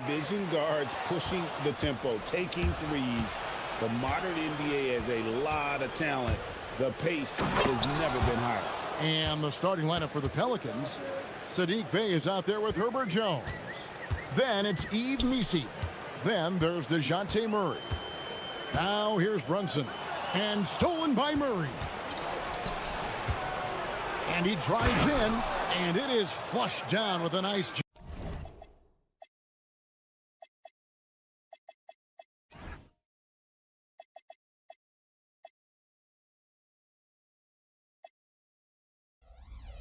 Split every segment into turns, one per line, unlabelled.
Vision guards pushing the tempo, taking threes. The modern NBA has a lot of talent. The pace has never been higher.
And the starting lineup for the Pelicans. Saddiq Bey is out there with Herbert Jones. Then it's Yves Missi. Then there's DeJounte Murray. Now here's Brunson. And stolen by Murray. And he drives in. And it is flushed down with a nice jump.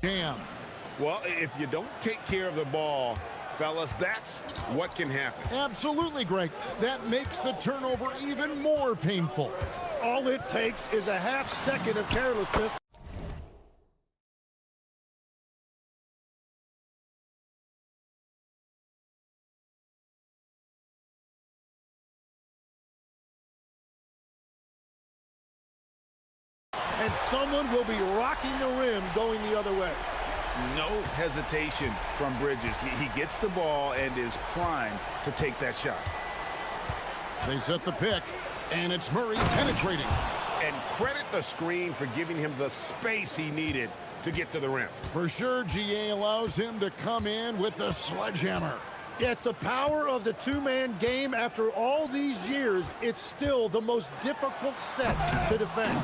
Damn.
Well, if you don't take care of the ball, fellas, that's what can happen.
Absolutely, Greg. That makes the turnover even more painful.
All it takes is a half second of carelessness. And someone will be rocking the rim going the other way.
No hesitation from Bridges. He gets the ball and is primed to take that shot.
They set the pick, and it's Murray penetrating.
And credit the screen for giving him the space he needed to get to the rim.
For sure, GA allows him to come in with the sledgehammer.
Yeah, it's the power of the two-man game. After all these years, it's still the most difficult set to defend.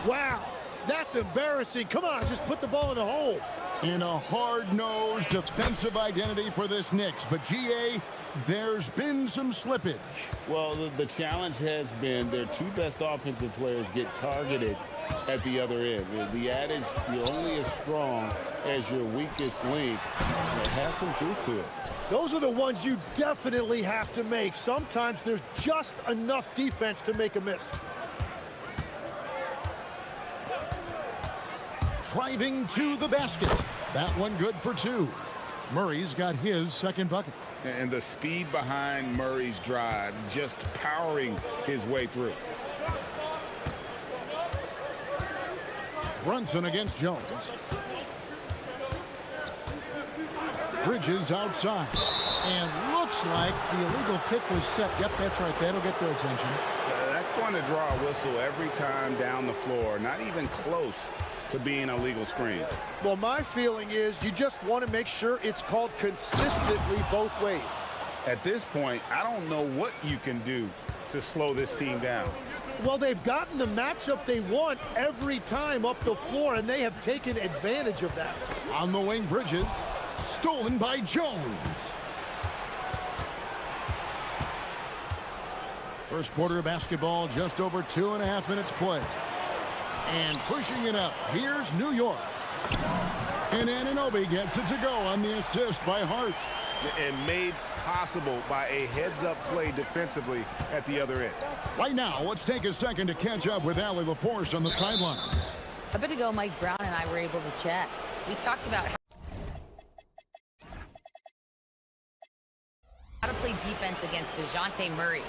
Wow, that's embarrassing. Come on, just put the ball in the hole.
In a hard-nosed defensive identity for this Knicks. But, GA, there's been some slippage.
Well, the challenge has been their two best offensive players get targeted at the other end. The adage, you're only as strong as your weakest link, it has some truth to it.
Those are the ones you definitely have to make. Sometimes there's just enough defense to make a miss.
Driving to the basket. That one good for two. Murray's got his second bucket.
And the speed behind Murray's drive, just powering his way through.
Brunson against Jones. Bridges outside. And looks like the illegal pick was set. Yep, that's right. That'll get their attention.
That's going to draw a whistle every time down the floor. Not even close to being a legal screen.
Well, my feeling is you just want to make sure it's called consistently both ways.
At this point, I don't know what you can do to slow this team down.
Well, they've gotten the matchup they want every time up the floor, and they have taken advantage of that.
On the wing, Bridges. Stolen by Jones. First quarter of basketball, just over 2.5 minutes play. And pushing it up, here's New York. And Anunoby gets it to go on the assist by Hart.
And made possible by a heads-up play defensively at the other end.
Right now, let's take a second to catch up with Allie LaForce on the sidelines.
A bit ago, Mike Brown and I were able to chat. We talked about how to play defense against DeJounte Murray.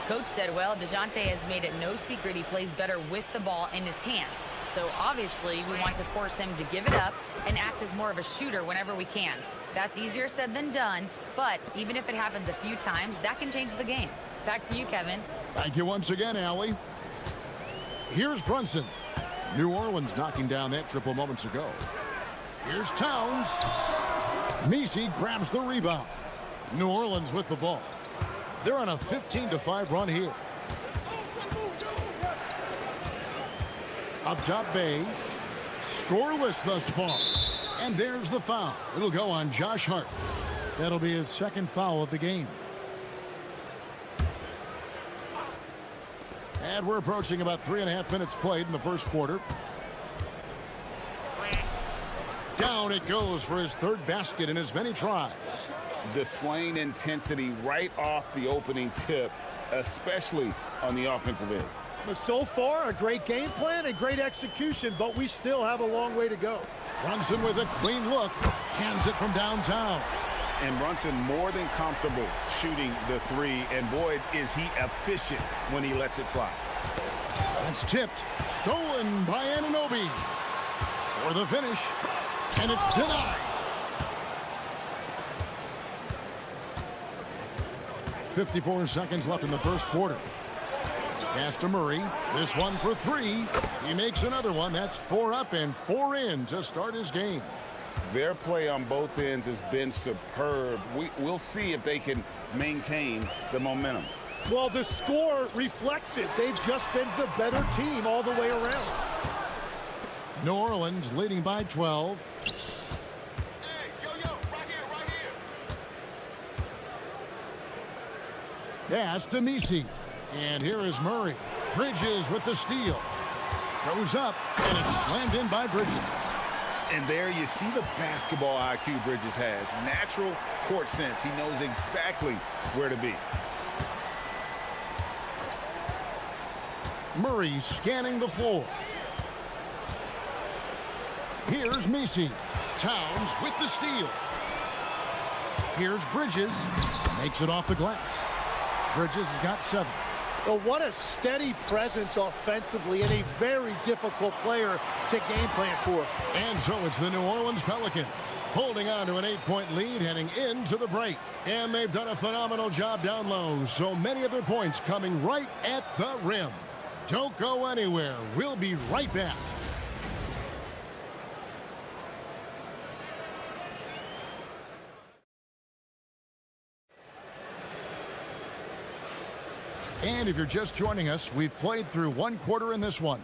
Coach said, well, DeJounte has made it no secret he plays better with the ball in his hands. So obviously, we want to force him to give it up and act as more of a shooter whenever we can. That's easier said than done, but even if it happens a few times, that can change the game. Back to you, Kevin.
Thank you once again, Allie. Here's Brunson. New Orleans knocking down that triple moments ago. Here's Towns. Missi grabs the rebound. New Orleans with the ball. They're on a 15-5 run here. Up top, Bay. Scoreless thus far. And there's the foul. It'll go on Josh Hart. That'll be his second foul of the game. And we're approaching about 3.5 minutes played in the first quarter. Down it goes for his third basket in as many tries.
Displaying intensity right off the opening tip, especially on the offensive end.
But so far, a great game plan and great execution, but we still have a long way to go.
Brunson with a clean look. Cans it from downtown.
And Brunson more than comfortable shooting the three. And boy, is he efficient when he lets it fly.
That's tipped. Stolen by Anunoby. For the finish. And it's denied. 54 seconds left in the first quarter. Pass to Murray. This one for three. He makes another one. That's 4 up and 4 in to start his game.
Their play on both ends has been superb. We'll see if they can maintain the momentum.
Well, the score reflects it. They've just been the better team all the way around.
New Orleans leading by 12.
Hey, yo, right here.
Pass to Misi. And here is Murray. Bridges with the steal. Goes up, and it's slammed in by Bridges.
And there you see the basketball IQ Bridges has. Natural court sense. He knows exactly where to be.
Murray scanning the floor. Here's Misi. Towns with the steal. Here's Bridges. Makes it off the glass. Bridges has got 7.
But what a steady presence offensively and a very difficult player to game plan for.
And so it's the New Orleans Pelicans holding on to an 8-point lead heading into the break. And they've done a phenomenal job down low. So many of their points coming right at the rim. Don't go anywhere. We'll be right back. And if you're just joining us, we've played through 1 quarter in this one.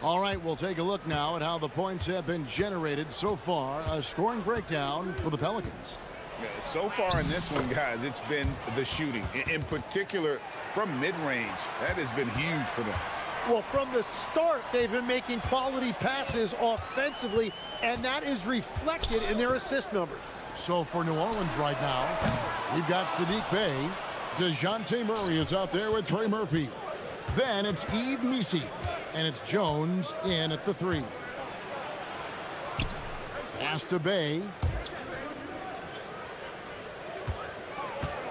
All right, we'll take a look now at how the points have been generated so far. A scoring breakdown for the Pelicans.
So far in this one, guys, it's been the shooting. In particular, from mid-range. That has been huge for them.
Well, from the start, they've been making quality passes offensively, and that is reflected in their assist numbers.
So for New Orleans right now, we've got Sadiq Bey. DeJounte Murray is out there with Trey Murphy. Then it's Yves Misi, and it's Jones in at the 3. Pass to Bey.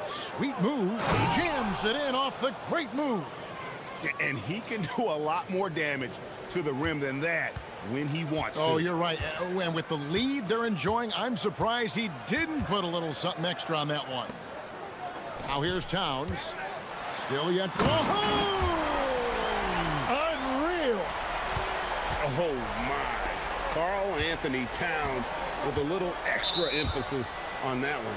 Sweet move. Jams it in off the great move.
And he can do a lot more damage to the rim than that when he wants to.
Oh, you're right. And with the lead they're enjoying, I'm surprised he didn't put a little something extra on that one. Now here's Towns. Still yet. Oh!
Unreal.
Oh, my. Karl Anthony Towns with a little extra emphasis on that one.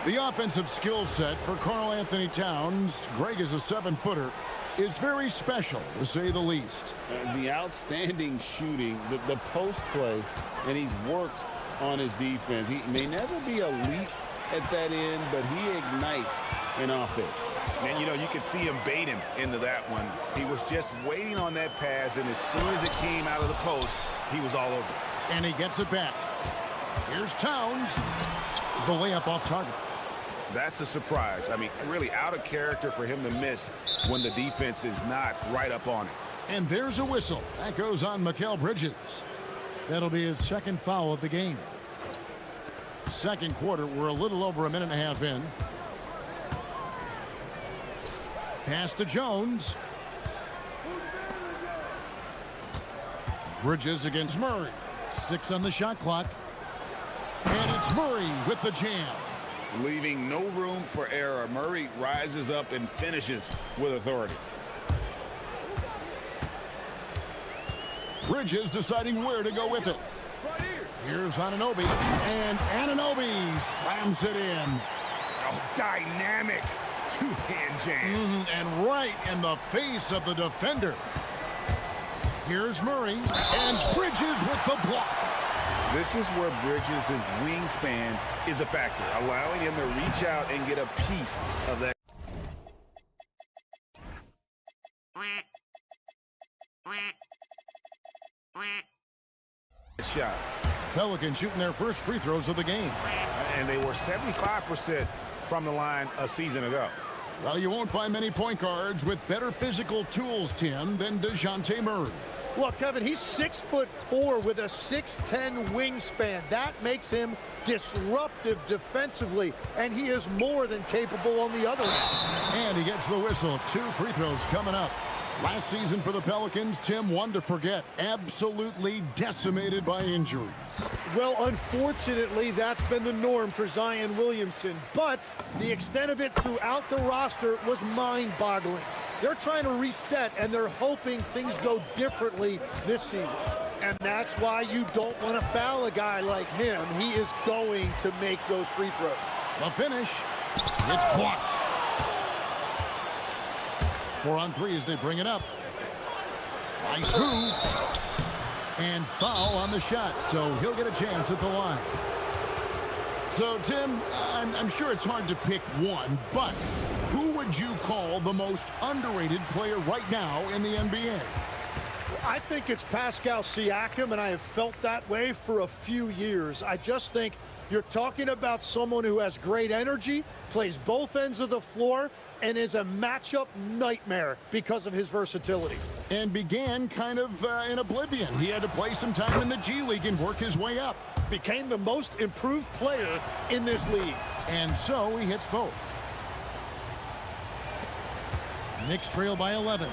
The offensive skill set for Karl Anthony Towns, Greg is a 7-footer, is very special, to say the least.
The outstanding shooting, the post play, and he's worked on his defense. He may never be elite at that end, but he ignites in offense.
And, you know, you could see him bait him into that one. He was just waiting on that pass, and as soon as it came out of the post, he was all over.
And he gets it back. Here's Towns. The layup off target.
That's a surprise. I mean, really out of character for him to miss when the defense is not right up on it.
And there's a whistle. That goes on Mikal Bridges. That'll be his 2nd foul of the game. Second quarter, we're a little over a minute and a half in. Pass to Jones. Bridges against Murray. 6 on the shot clock. And it's Murray with the jam.
Leaving no room for error. Murray rises up and finishes with authority.
Bridges deciding where to go with it. Here's Anunoby, and Anunoby slams it in.
Oh, dynamic two-hand jam.
And right in the face of the defender. Here's Murray, and Bridges with the block.
This is where Bridges' wingspan is a factor, allowing him to reach out and get a piece of that shot.
Pelicans shooting their first free throws of the game.
And they were 75% from the line a season ago.
Well, you won't find many point guards with better physical tools, Tim, than DeJounte Murray.
Well, Kevin, he's 6'4" with a 6'10" wingspan. That makes him disruptive defensively, and he is more than capable on the other end.
And he gets the whistle. 2 free throws coming up. Last season for the Pelicans, Tim, one to forget. Absolutely decimated by injury.
Well, unfortunately, that's been the norm for Zion Williamson. But the extent of it throughout the roster was mind-boggling. They're trying to reset, and they're hoping things go differently this season. And that's why you don't want to foul a guy like him. He is going to make those free throws.
The finish. It's blocked. 4-on-3 as they bring it up. Nice move. And foul on the shot, so he'll get a chance at the line. So, Tim, I'm sure it's hard to pick one, but who would you call the most underrated player right now in the NBA?
I think it's Pascal Siakam, and I have felt that way for a few years. I just think you're talking about someone who has great energy, plays both ends of the floor, and is a matchup nightmare because of his versatility.
And began kind of in oblivion. He had to play some time in the G League and work his way up.
Became the most improved player in this league.
And so he hits both. Knicks trail by 11.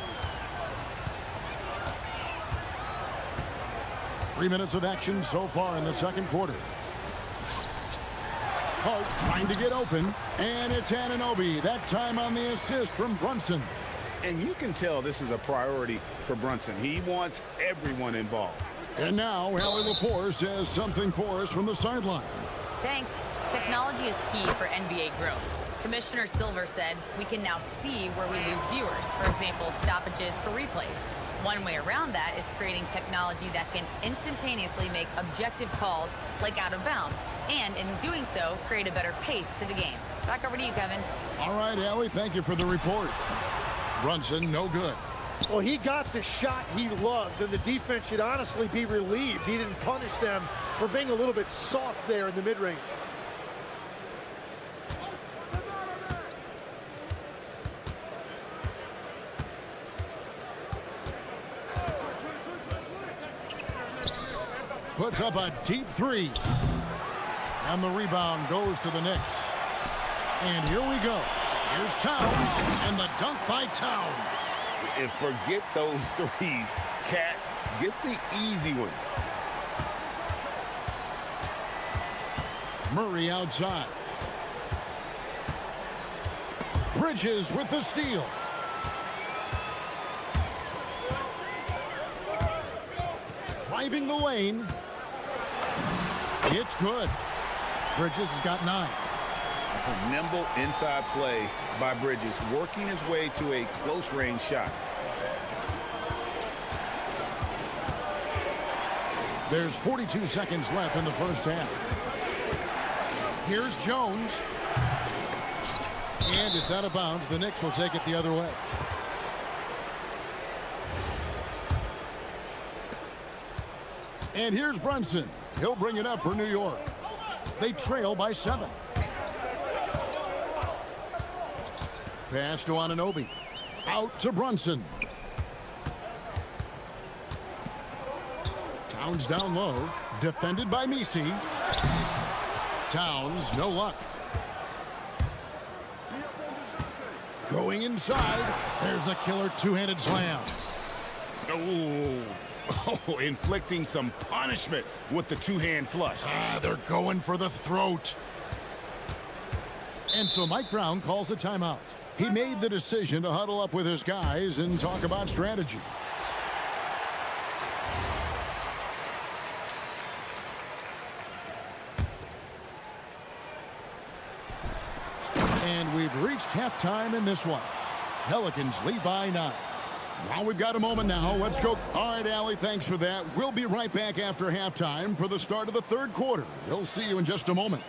3 minutes of action so far in the second quarter. Hope trying to get open, and it's Anunoby, that time on the assist from Brunson.
And you can tell this is a priority for Brunson. He wants everyone involved.
And now, Allie LaForce says something for us from the sideline.
Thanks. Technology is key for NBA growth. Commissioner Silver said, we can now see where we lose viewers. For example, stoppages for replays. One way around that is creating technology that can instantaneously make objective calls like out of bounds, and in doing so, create a better pace to the game. Back over to you, Kevin.
All right, Allie, thank you for the report. Brunson, no good.
Well, he got the shot he loves, and the defense should honestly be relieved. He didn't punish them for being a little bit soft there in the mid-range.
Puts up a deep three. And the rebound goes to the Knicks. And here we go. Here's Towns, and the dunk by Towns.
And forget those threes, Cat. Get the easy ones.
Murray outside. Bridges with the steal. Driving the lane. It's good. Bridges has got 9.
Nimble inside play by Bridges, working his way to a close-range shot.
There's 42 seconds left in the first half. Here's Jones. And it's out of bounds. The Knicks will take it the other way. And here's Brunson. He'll bring it up for New York. They trail by 7. Pass to Anunoby. Out to Brunson. Towns down low. Defended by Misi. Towns, no luck. Going inside. There's the killer two-handed slam.
Oh, inflicting some punishment with the two-hand flush.
They're going for the throat. And so Mike Brown calls a timeout. He made the decision to huddle up with his guys and talk about strategy. And we've reached halftime in this one. Pelicans lead by 9. Well, we've got a moment now. Let's go. All right, Allie, thanks for that. We'll be right back after halftime for the start of the third quarter. We'll see you in just a moment.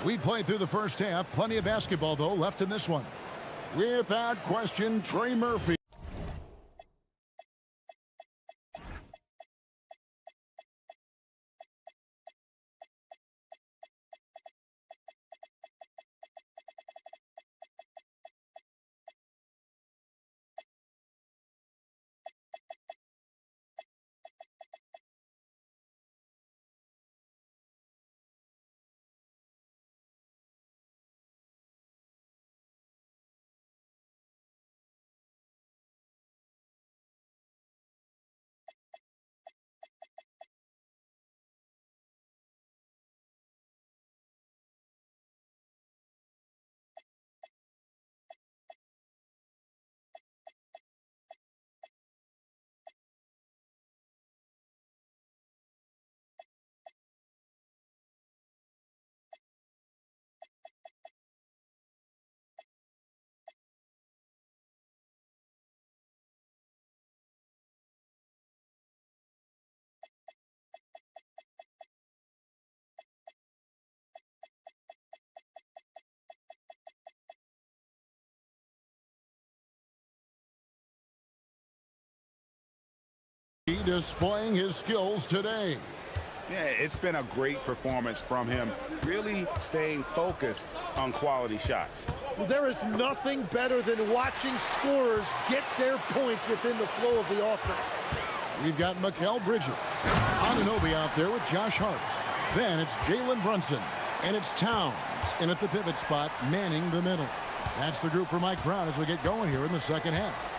We played through the first half. Plenty of basketball, though, left in this one. Without question, Trey Murphy. displaying his skills today.
Yeah, it's been a great performance from him, really staying focused on quality shots.
Well, there is nothing better than watching scorers get their points within the flow of the offense.
We've got Mikal Bridges, Anunoby out there with Josh Hart. Then it's Jalen Brunson, and it's Towns in at the pivot spot, manning the middle. That's the group for Mike Brown as we get going here in the second half.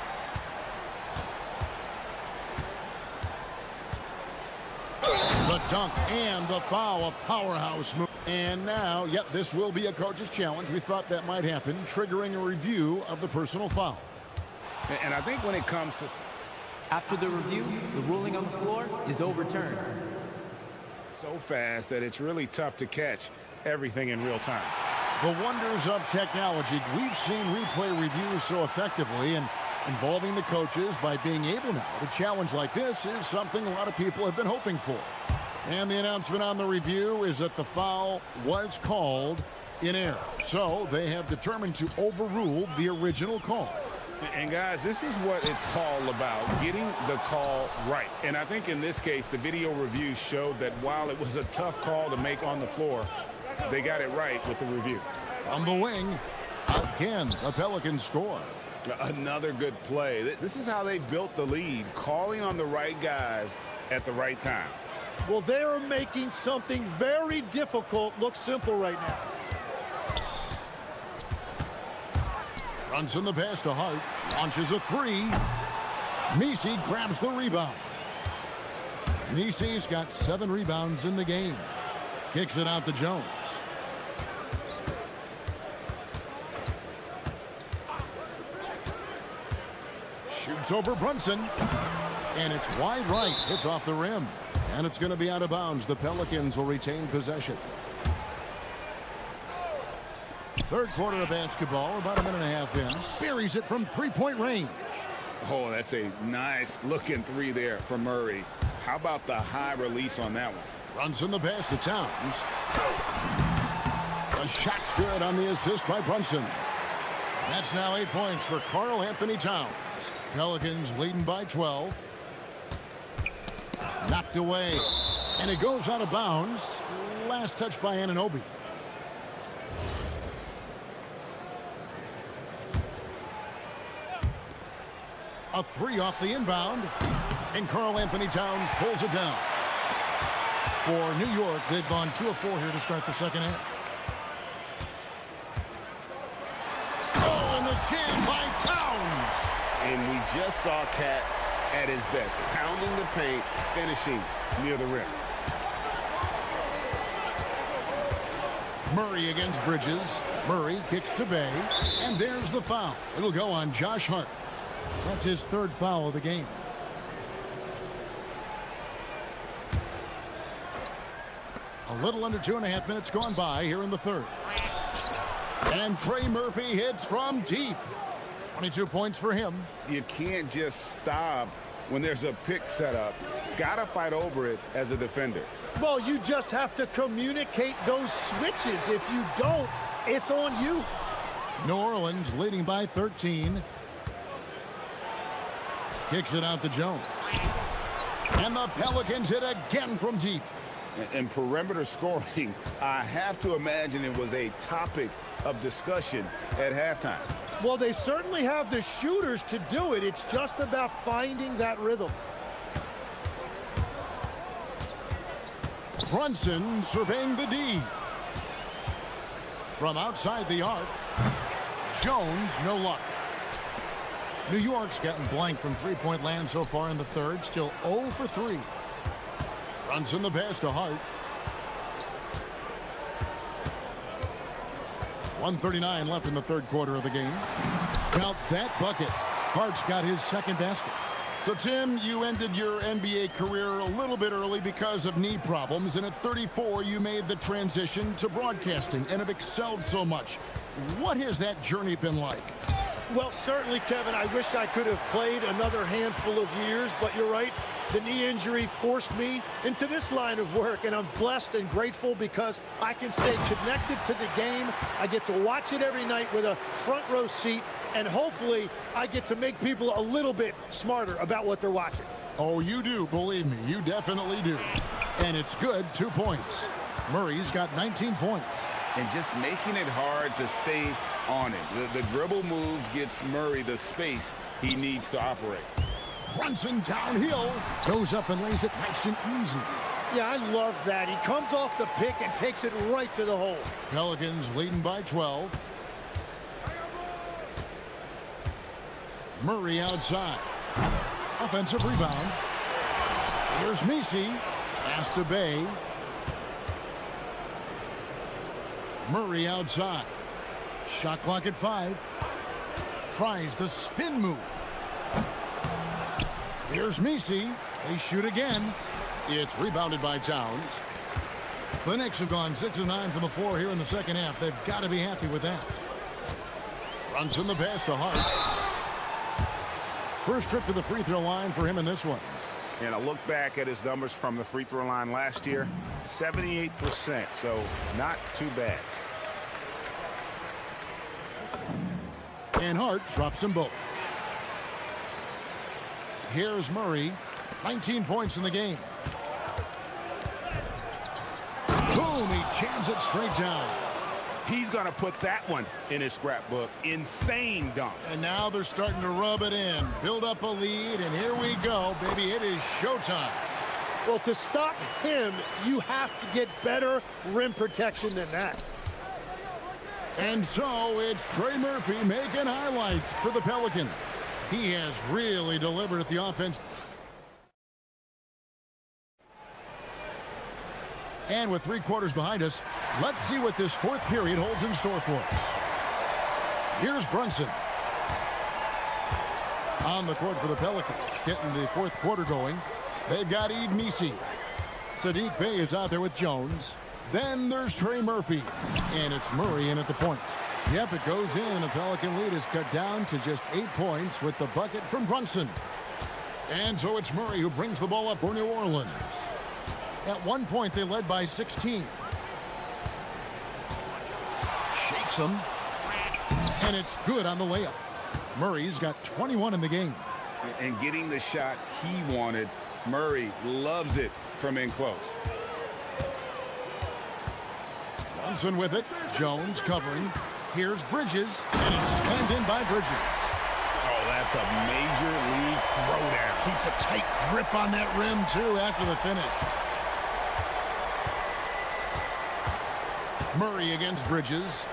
The dunk and the foul, a powerhouse move. And now, yep, this will be a coach's challenge. We thought that might happen, triggering a review of the personal foul.
And I think when it comes to...
After the review, the ruling on the floor is overturned.
So fast that it's really tough to catch everything in real time.
The wonders of technology. We've seen replay reviews so effectively, and involving the coaches by being able now to challenge like this is something a lot of people have been hoping for. And the announcement on the review is that the foul was called in error. So they have determined to overrule the original call.
And guys, this is what it's all about, getting the call right. And I think in this case, the video review showed that while it was a tough call to make on the floor, they got it right with the review.
From the wing, again, the Pelicans score.
Another good play. This is how they built the lead, calling on the right guys at the right time.
Well, they are making something very difficult look simple right now.
Runs in the pass to Hart. Launches a three. Messi grabs the rebound. Messi's got 7 rebounds in the game. Kicks it out to Jones. Shoots over Brunson. And it's wide right. It's off the rim. And it's going to be out of bounds. The Pelicans will retain possession. Third quarter of basketball, about a minute and a half in. Buries it from three-point range.
Oh, that's a nice looking three there from Murray. How about the high release on that one?
Runs in the pass to Towns. The shot's good on the assist by Brunson. That's now 8 points for Karl Anthony Towns. Pelicans leading by 12. Knocked away. And it goes out of bounds. Last touch by Anunoby. A three off the inbound. And Karl Anthony Towns pulls it down. For New York, they've gone 2 of 4 here to start the second half. Oh, and the jam by Towns.
And we just saw Cat at his best, pounding the paint, finishing near the rim.
Murray against Bridges. Murray kicks to Bay. And there's the foul. It'll go on Josh Hart. That's his 3rd foul of the game. A little under 2.5 minutes gone by here in the 3rd. And Trey Murphy hits from deep. 22 points for him.
You can't just stop when there's a pick set up. Gotta fight over it as a defender.
Well, you just have to communicate those switches. If you don't, it's on you.
New Orleans leading by 13. Kicks it out to Jones. And the Pelicans hit again from deep.
And perimeter scoring, I have to imagine it was a topic of discussion at halftime.
Well, they certainly have the shooters to do it. It's just about finding that rhythm.
Brunson surveying the D. From outside the arc. Jones, no luck. New York's gotten blank from three-point land so far in the 3rd. Still 0 for 3. Runs in the pass to Hart. 1:39 left in the 3rd quarter of the game. Count that bucket. Hart's got his 2nd basket. So, Tim, you ended your NBA career a little bit early because of knee problems, and at 34, you made the transition to broadcasting and have excelled so much. What has that journey been like?
Well, certainly, Kevin, I wish I could have played another handful of years, but you're right. The knee injury forced me into this line of work, and I'm blessed and grateful because I can stay connected to the game. I get to watch it every night with a front row seat, and hopefully I get to make people a little bit smarter about what they're watching.
Oh, you do, believe me. You definitely do. And it's good, 2 points. Murray's got 19 points.
And just making it hard to stay on it. The dribble moves gets Murray the space he needs to operate.
Brunson downhill. Goes up and lays it nice and easy.
Yeah, I love that. He comes off the pick and takes it right to the hole.
Pelicans leading by 12. Murray outside. Offensive rebound. Here's Misi. Pass to Bay. Murray outside. Shot clock at 5. Tries the spin move. Here's Misi. They shoot again. It's rebounded by Towns. The Knicks have gone 6 of 9 from the floor here in the second half. They've got to be happy with that. Brunson the pass to Hart. First trip to the free throw line for him in this one.
And a look back at his numbers from the free throw line last year, 78%, so not too bad.
And Hart drops them both. Here's Murray, 19 points in the game. Boom, he jams it straight down.
He's going to put that one in his scrapbook. Insane dunk.
And now they're starting to rub it in, build up a lead, and here we go, baby. It is showtime.
Well, to stop him, you have to get better rim protection than that.
And so it's Trey Murphy making highlights for the Pelicans. He has really delivered at the offense. And with 3 quarters behind us, let's see what this fourth period holds in store for us. Here's Brunson. On the court for the Pelicans, getting the fourth quarter going. They've got Eve Misi. Sadiq Bey is out there with Jones. Then there's Trey Murphy. And it's Murray in at the point. Yep, it goes in. The Pelican lead is cut down to just 8 points with the bucket from Brunson. And so it's Murray who brings the ball up for New Orleans. At one point, they led by 16. Shakes him. And it's good on the layup. Murray's got 21 in the game.
And getting the shot he wanted, Murray loves it from in close.
Brunson with it. Jones covering. Here's Bridges. And it's slammed in by Bridges.
Oh, that's a major league throwdown.
Keeps a tight grip on that rim, too, after the finish. Murray against Bridges.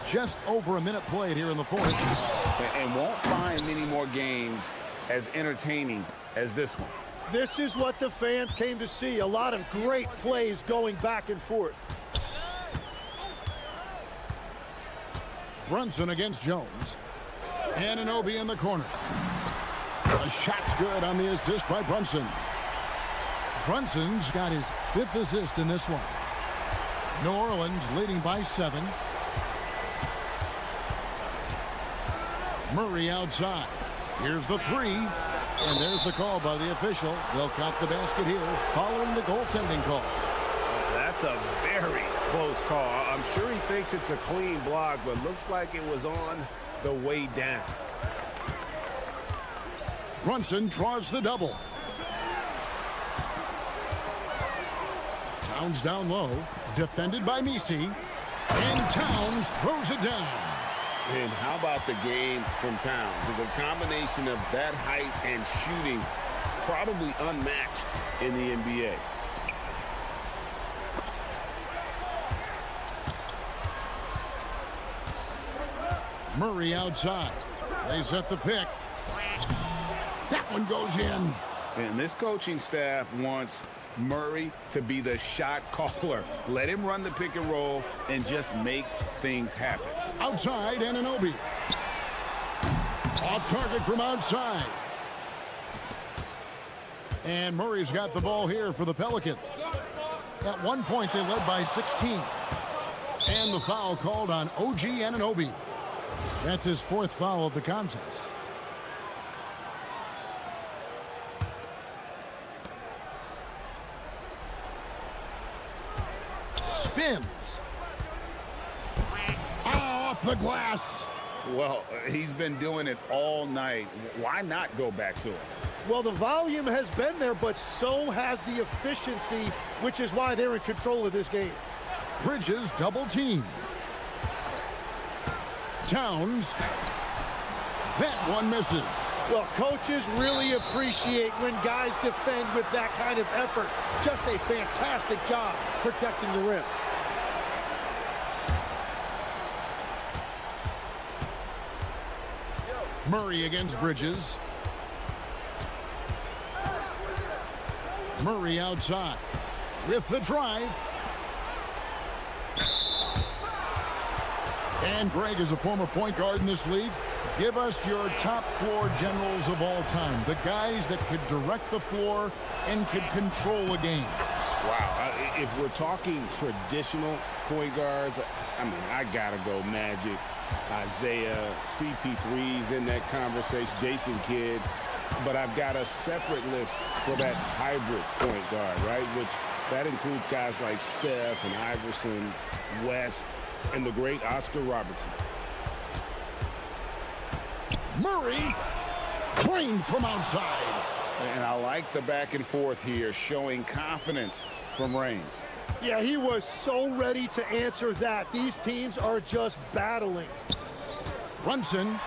Just over a minute played here in the fourth.
And won't find many more games as entertaining as this one.
This is what the fans came to see. A lot of great plays going back and forth.
Brunson against Jones. Anunoby in the corner. The shot's good on the assist by Brunson. Brunson's got his 5th assist in this one. New Orleans leading by 7. Murray outside. Here's the 3. And there's the call by the official. They'll count the basket here following the goaltending call.
That's a very close call. I'm sure he thinks it's a clean block, but looks like it was on the way down.
Brunson draws the double. Towns down low, defended by Misi, and Towns throws it down.
And how about the game from Towns? The combination of that height and shooting, probably unmatched in the NBA.
Murray outside. They set the pick. That one goes in.
And this coaching staff wants Murray to be the shot caller. Let him run the pick and roll and just make things happen.
Outside, Anunoby. Off target from outside. And Murray's got the ball here for the Pelicans. At one point, they led by 16. And the foul called on OG Anunoby. That's his 4th foul of the contest. Spins. Off the glass.
Well, he's been doing it all night. Why not go back to it?
Well, the volume has been there, but so has the efficiency, which is why they're in control of this game.
Bridges double team. Towns. That one misses.
Well, coaches really appreciate when guys defend with that kind of effort. Just a fantastic job protecting the rim.
Murray against Bridges. Murray outside with the drive. And Greg is a former point guard in this league. Give us your top floor generals of all time. The guys that could direct the floor and could control a game.
Wow. If we're talking traditional point guards, I mean, I got to go Magic, Isaiah, CP3's in that conversation, Jason Kidd. But I've got a separate list for that hybrid point guard, right? Which that includes guys like Steph and Iverson, West, and the great Oscar Robertson.
Murray, drained from outside.
And I like the back and forth here, showing confidence from range.
Yeah, he was so ready to answer that. These teams are just battling.
Brunson,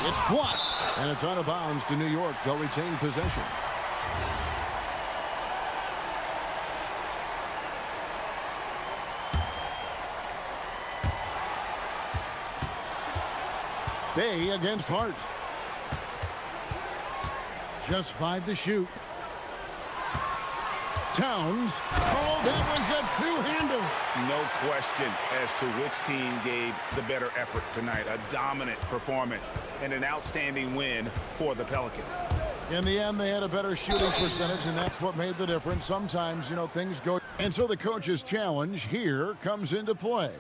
it's blocked, and it's out of bounds to New York. They'll retain possession. Bay against Hart. Just 5 to shoot. Towns. Oh, that was a two-hander.
No question as to which team gave the better effort tonight. A dominant performance and an outstanding win for the Pelicans.
In the end, they had a better shooting percentage, and that's what made the difference. Sometimes, you know, things go. And so the coach's challenge here comes into play.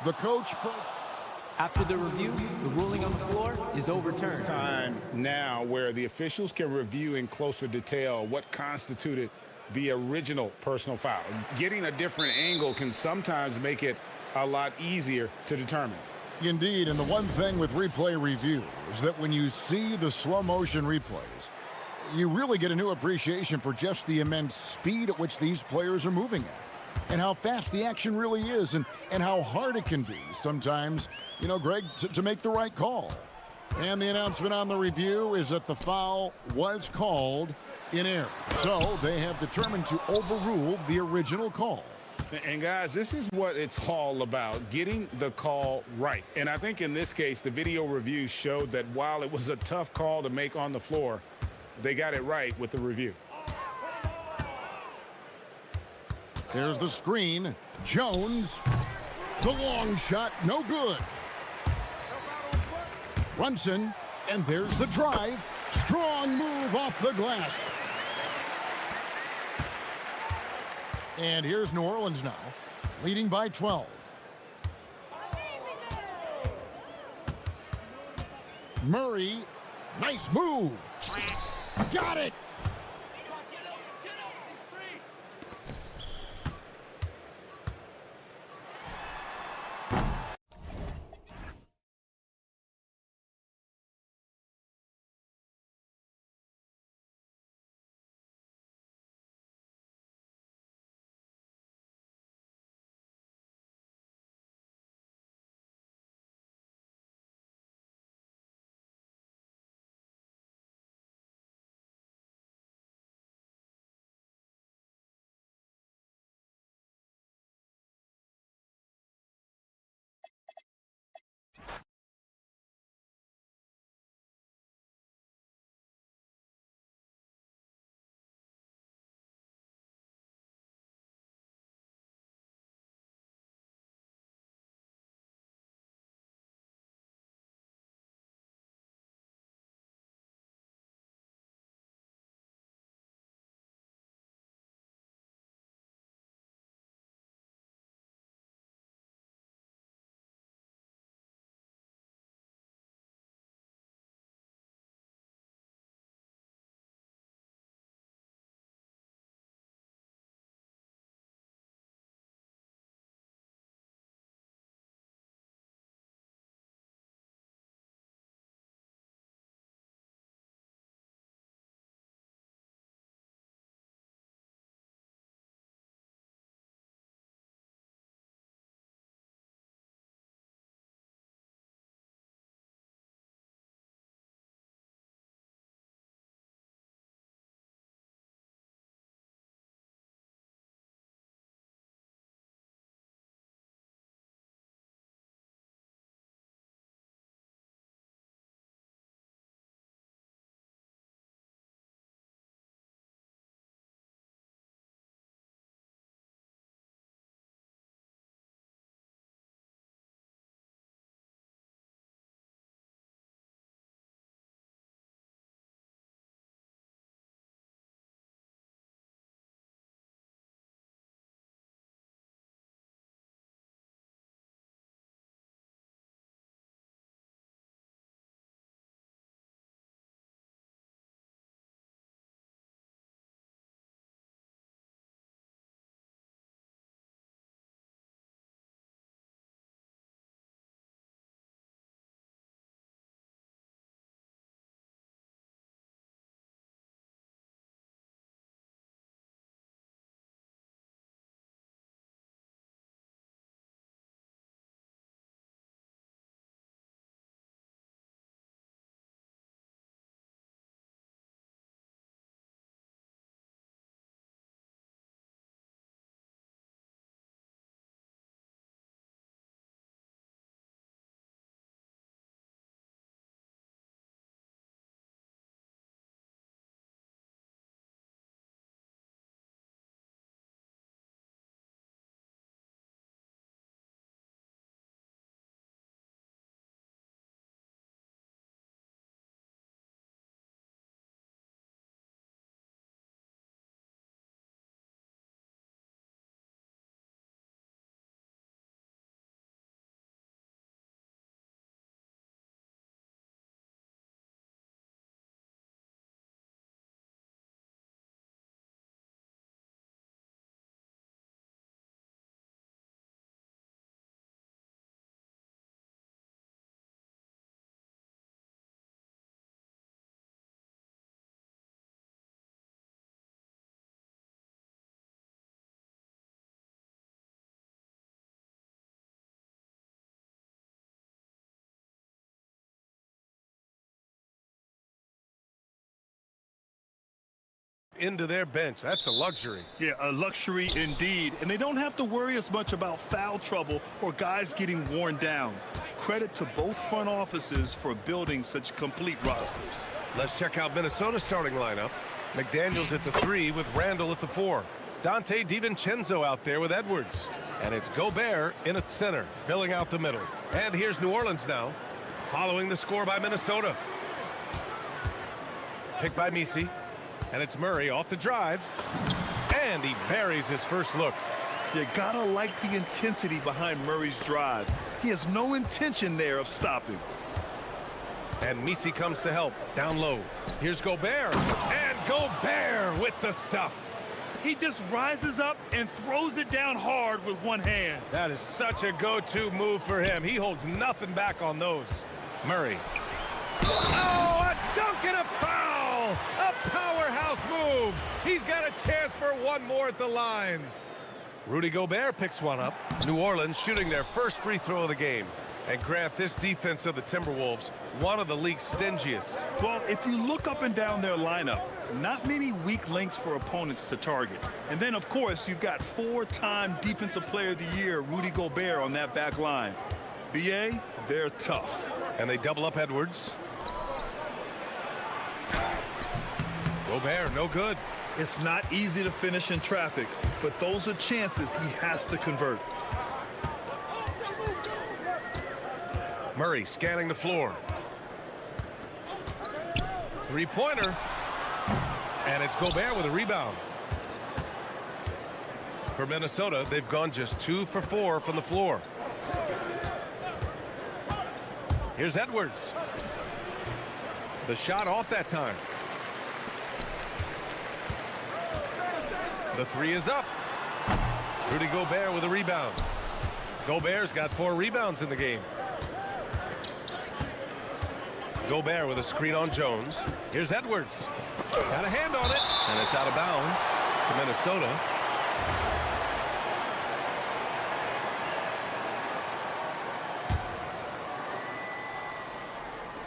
The coach.
After the review, the ruling on the floor is overturned.
Time now where the officials can review in closer detail what constituted the original personal foul. Getting a different angle can sometimes make it a lot easier to determine.
Indeed, and the one thing with replay review is that when you see the slow motion replays, you really get a new appreciation for just the immense speed at which these players are moving at. And how fast the action really is, and how hard it can be sometimes, you know, Greg, to make the right call. And the announcement on the review is that the foul was called in error. So they have determined to overrule the original call.
And guys, this is what it's all about, getting the call right. And I think in this case, the video review showed that while it was a tough call to make on the floor, they got it right with the review.
There's the screen. Jones. The long shot, no good. Brunson. And there's the drive. Strong move off the glass. And here's New Orleans now, leading by 12. Murray. Nice move. Got it.
into their bench. That's a luxury.
Yeah, a luxury indeed. And they don't have to worry as much about foul trouble or guys getting worn down. Credit to both front offices for building such complete rosters.
Let's check out Minnesota's starting lineup. McDaniels at the 3 with Randall at the 4. Dante DiVincenzo out there with Edwards. And it's Gobert in at center, filling out the middle. And here's New Orleans now, following the score by Minnesota. Picked by Misi. And it's Murray off the drive. And he buries his first look.
You gotta like the intensity behind Murray's drive. He has no intention there of stopping.
And Misi comes to help, down low. Here's Gobert. And Gobert with the stuff.
He just rises up and throws it down hard with one hand.
That is such a go-to move for him. He holds nothing back on those. Murray. Oh, a dunk and a foul! A powerhouse move. He's got a chance for one more at the line. Rudy Gobert picks one up. New Orleans shooting their first free throw of the game. And Grant, this defense of the Timberwolves, one of the league's stingiest.
Well, if you look up and down their lineup, not many weak links for opponents to target. And then, of course, you've got 4-time Defensive Player of the Year, Rudy Gobert, on that back line. BA, they're tough.
And they double up Edwards. Gobert, no good.
It's not easy to finish in traffic, but those are chances he has to convert.
Murray scanning the floor. Three-pointer. And it's Gobert with a rebound. For Minnesota, they've gone just 2 for 4 from the floor. Here's Edwards. The shot off that time. The 3 is up. Rudy Gobert with a rebound. Gobert's got 4 rebounds in the game. Gobert with a screen on Jones. Here's Edwards. Got a hand on it. And it's out of bounds to Minnesota.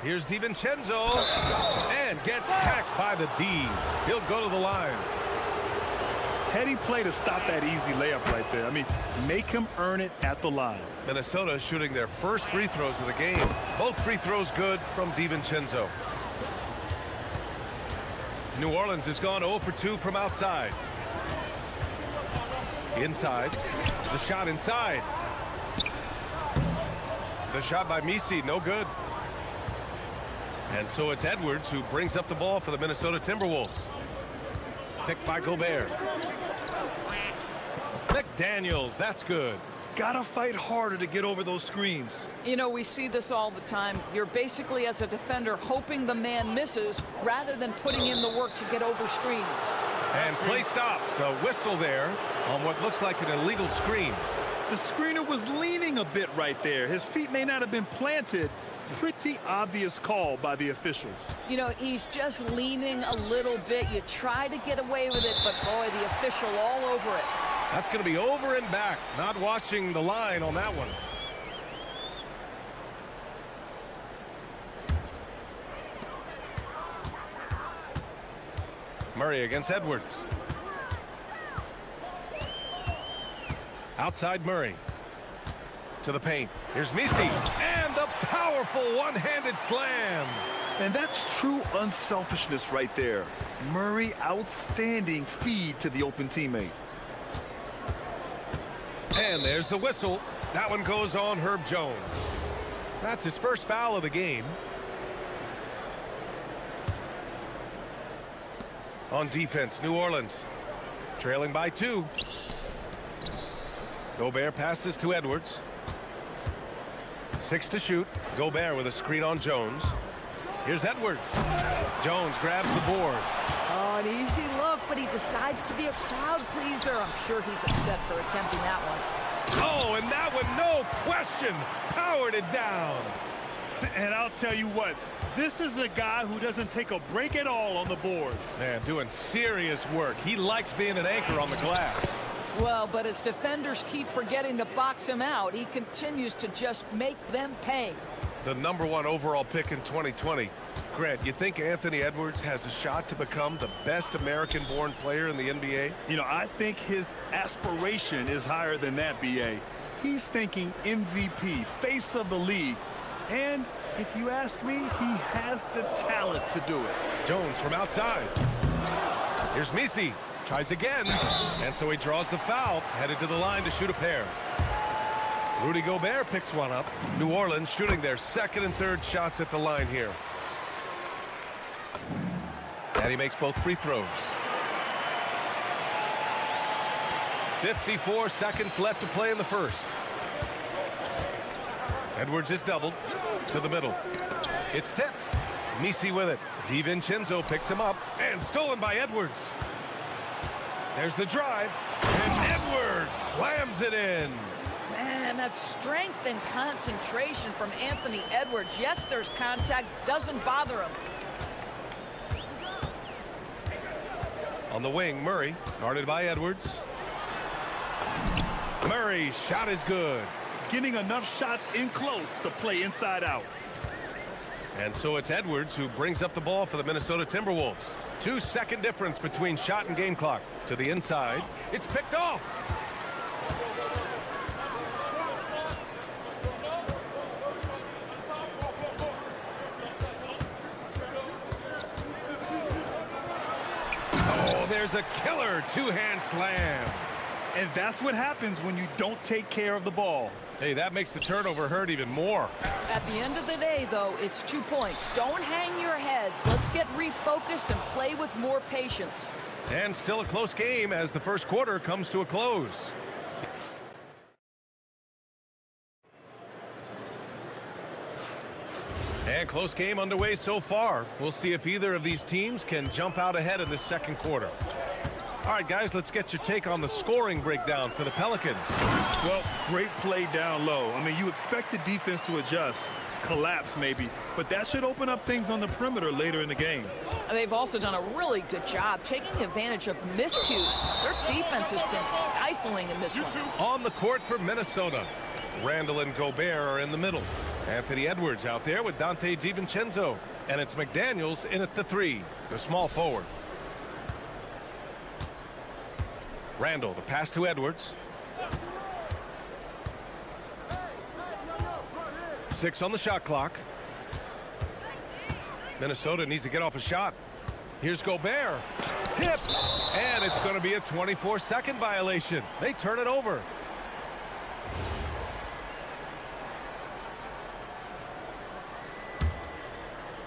Here's DiVincenzo. And gets hacked by the D. He'll go to the line.
Heady play to stop that easy layup right there. I mean, make him earn it at the line.
Minnesota shooting their first free throws of the game. Both free throws good from DiVincenzo. New Orleans has gone 0 for 2 from outside. Inside. The shot inside. The shot by Misi, no good. And so it's Edwards who brings up the ball for the Minnesota Timberwolves. Picked by Gobert. McDaniels, that's good.
Gotta fight harder to get over those screens.
You know, we see this all the time. You're basically, as a defender, hoping the man misses rather than putting in the work to get over screens.
And play stops. A whistle there on what looks like an illegal screen.
The screener was leaning a bit right there. His feet may not have been planted. Pretty obvious call by the officials.
You know, he's just leaning a little bit. You try to get away with it, but boy, the official all over it.
That's going to be over and back. Not watching the line on that one. Murray against Edwards. Outside Murray. To the paint. Here's Misi. And the powerful one-handed slam.
And that's true unselfishness right there. Murray, outstanding feed to the open teammate.
And there's the whistle. That one goes on Herb Jones. That's his first foul of the game. On defense, New Orleans. Trailing by 2. Gobert passes to Edwards. 6 to shoot. Gobert with a screen on Jones. Here's Edwards. Jones grabs the board.
Oh, an easy look, but he decides to be a crowd pleaser. I'm sure he's upset for attempting that one.
Oh, and that one, no question, powered it down.
And I'll tell you what, this is a guy who doesn't take a break at all on the boards.
Man, doing serious work. He likes being an anchor on the glass.
Well, but as defenders keep forgetting to box him out, he continues to just make them pay.
the #1 overall pick in 2020. Grant, you think Anthony Edwards has a shot to become the best American-born player in the NBA?
You know, I think his aspiration is higher than that, B.A. He's thinking MVP, face of the league. And if you ask me, he has the talent to do it.
Jones from outside. Here's Misi. Tries again. And so he draws the foul, headed to the line to shoot a pair. Rudy Gobert picks one up. New Orleans shooting their second and third shots at the line here. And he makes both free throws. 54 seconds left to play in the first. Edwards is doubled to the middle. It's tipped. Misi with it. DiVincenzo picks him up and stolen by Edwards. There's the drive, and Edwards slams it in.
Man, that's strength and concentration from Anthony Edwards. Yes, there's contact, doesn't bother him.
On the wing, Murray, guarded by Edwards. Murray's shot is good.
Getting enough shots in close to play inside out.
And so it's Edwards who brings up the ball for the Minnesota Timberwolves. 2-second difference between shot and game clock. To the inside, it's picked off. Oh, there's a killer two-hand slam.
And that's what happens when you don't take care of the ball.
Hey, that makes the turnover hurt even more.
At the end of the day, though, it's 2 points. Don't hang your heads. Let's get refocused and play with more patience.
And still a close game as the first quarter comes to a close. And close game underway so far. We'll see if either of these teams can jump out ahead in the second quarter. All right, guys, let's get your take on the scoring breakdown for the Pelicans.
Well, great play down low. I mean, you expect the defense to adjust, collapse maybe, but that should open up things on the perimeter later in the game.
They've also done a really good job taking advantage of miscues. Their defense has been stifling in this one.
On the court for Minnesota, Randall and Gobert are in the middle. Anthony Edwards out there with Dante DiVincenzo. And it's McDaniels in at the 3, the small forward. Randall, the pass to Edwards. 6 on the shot clock. Minnesota needs to get off a shot. Here's Gobert. Tipped. And it's going to be a 24-second violation. They turn it over.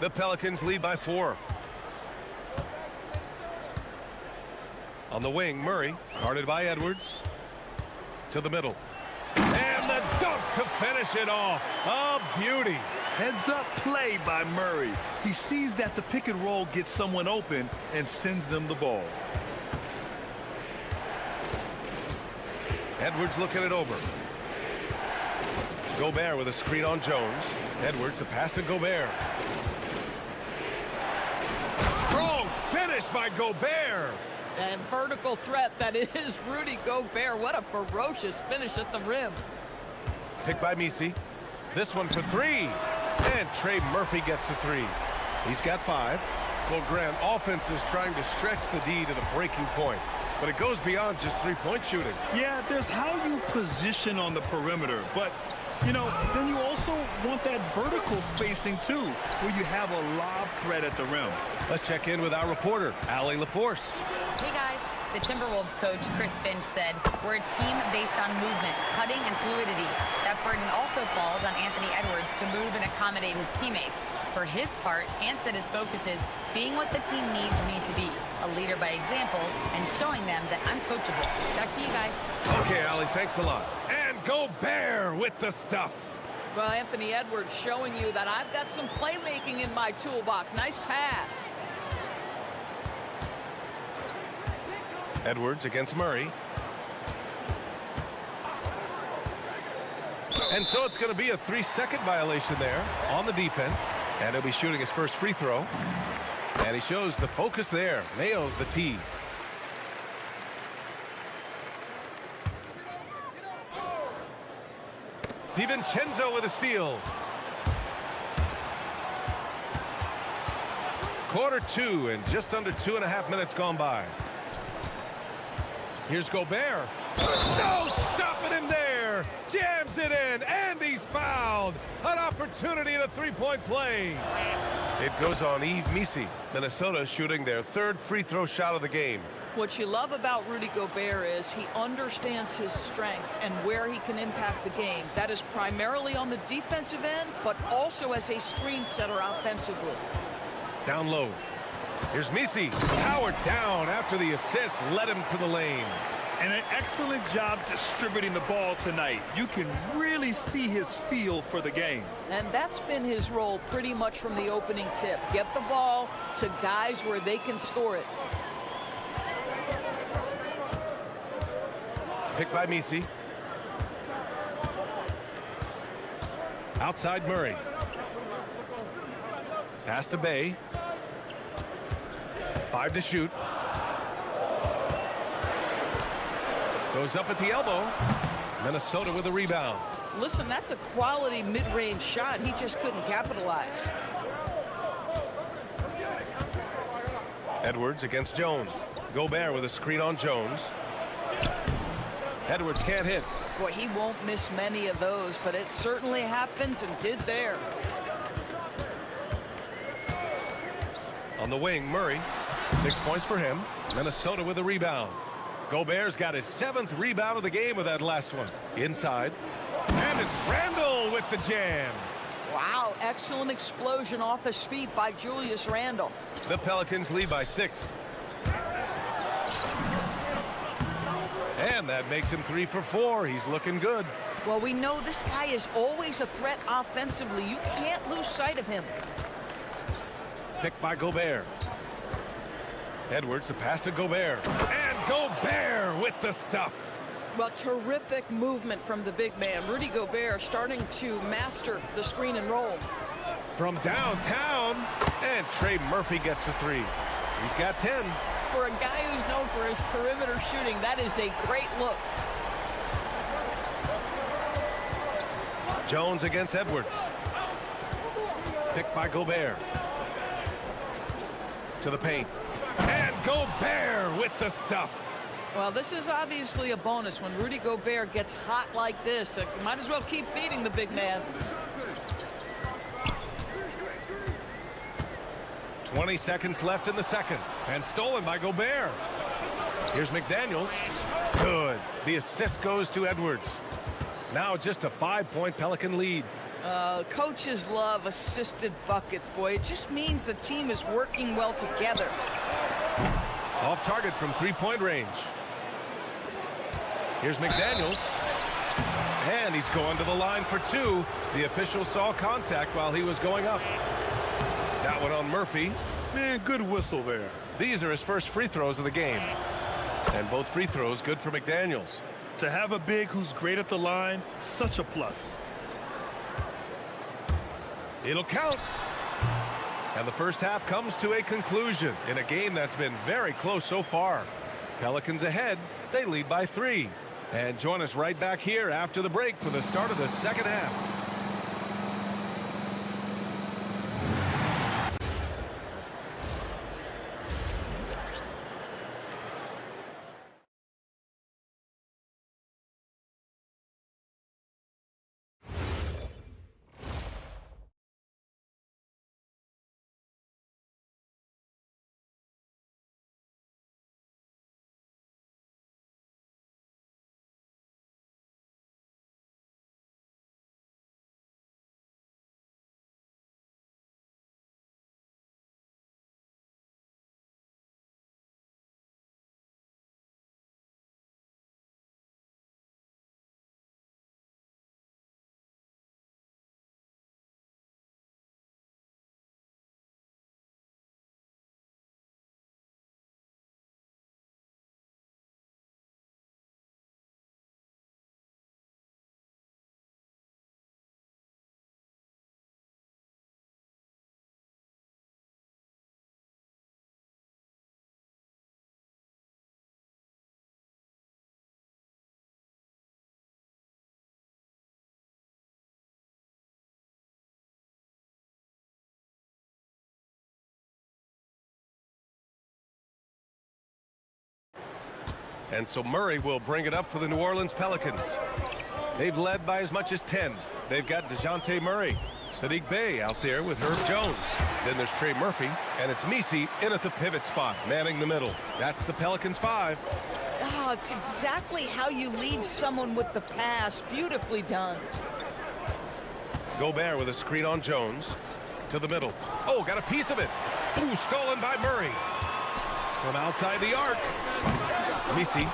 The Pelicans lead by 4. On the wing, Murray, guarded by Edwards. To the middle. And the dunk to finish it off. A beauty.
Heads-up play by Murray. He sees that the pick and roll gets someone open and sends them the ball.
Edwards looking it over. Gobert with a screen on Jones. Edwards, the pass to Gobert. Strong finish by Gobert.
And vertical threat that is Rudy Gobert. What a ferocious finish at the rim.
Picked by Misi. This one for 3. And Trey Murphy gets a 3. He's got 5. Well, Grant, offense is trying to stretch the D to the breaking point. But it goes beyond just three-point shooting.
Yeah, there's how you position on the perimeter. But, you know, then you also want that vertical spacing, too, where you have a lob threat at the rim.
Let's check in with our reporter, Allie LaForce.
Hey guys, the Timberwolves coach Chris Finch said, "We're a team based on movement, cutting, and fluidity. That burden also falls on Anthony Edwards to move and accommodate his teammates. For his part, Ant said his focus is being what the team needs me to be, a leader by example, and showing them that I'm coachable." Back to you guys.
Okay, Allie, thanks a lot. And Gobert with the stuff.
Well, Anthony Edwards showing you that I've got some playmaking in my toolbox. Nice pass.
Edwards against Murray. And so it's going to be a 3-second violation there on the defense. And he'll be shooting his first free throw. And he shows the focus there. Nails the tee. DiVincenzo with a steal. Quarter two and just under 2.5 minutes gone by. Here's Gobert. No stopping him there. Jams it in, and he's fouled. An opportunity in a three-point play. It goes on Yves Missi. Minnesota shooting their third free throw shot of the game.
What you love about Rudy Gobert is he understands his strengths and where he can impact the game. That is primarily on the defensive end, but also as a screen setter offensively.
Down low. Here's Missi. Powered down after the assist led him to the lane.
And an excellent job distributing the ball tonight. You can really see his feel for the game.
And that's been his role pretty much from the opening tip. Get the ball to guys where they can score it.
Picked by Missi. Outside Murray. Pass to Bay. 5 to shoot. Goes up at the elbow. Minnesota with a rebound.
Listen, that's a quality mid-range shot. He just couldn't capitalize.
Edwards against Jones. Gobert with a screen on Jones. Edwards can't hit.
Boy, he won't miss many of those, but it certainly happens and did there.
On the wing, Murray. 6 points for him. Minnesota with a rebound. Gobert's got his 7th rebound of the game with that last one. Inside. And it's Randle with the jam.
Wow, excellent explosion off his feet by Julius Randle.
The Pelicans lead by 6. And that makes him 3 for 4. He's looking good.
Well, we know this guy is always a threat offensively. You can't lose sight of him.
Picked by Gobert. Edwards, the pass to Gobert. And Gobert with the stuff.
Well, terrific movement from the big man. Rudy Gobert starting to master the screen and roll.
From downtown. And Trey Murphy gets a 3. He's got 10.
For a guy who's known for his perimeter shooting, that is a great look.
Jones against Edwards. Picked by Gobert. To the paint. And Gobert with the stuff.
Well, this is obviously a bonus. When Rudy Gobert gets hot like this, might as well keep feeding the big man.
20 seconds left in the second. And stolen by Gobert. Here's McDaniels. Good. The assist goes to Edwards. Now just a 5-point Pelican lead.
Coaches love assisted buckets, boy. It just means the team is working well together.
Off target from 3-point range. Here's McDaniels. And he's going to the line for 2. The official saw contact while he was going up. That one on Murphy.
Man, good whistle there.
These are his first free throws of the game. And both free throws good for McDaniels.
To have a big who's great at the line, such a plus.
It'll count. And the first half comes to a conclusion in a game that's been very close so far. Pelicans ahead. They lead by 3. And join us right back here after the break for the start of the second half. And so Murray will bring it up for the New Orleans Pelicans. They've led by as much as 10. They've got DeJounte Murray, Sadiq Bey out there with Herb Jones. Then there's Trey Murphy, and it's Misi in at the pivot spot, manning the middle. That's the Pelicans 5.
Oh, it's exactly how you lead someone with the pass. Beautifully done.
Gobert with a screen on Jones. To the middle. Oh, got a piece of it. Ooh, stolen by Murray. From outside the arc. Misi.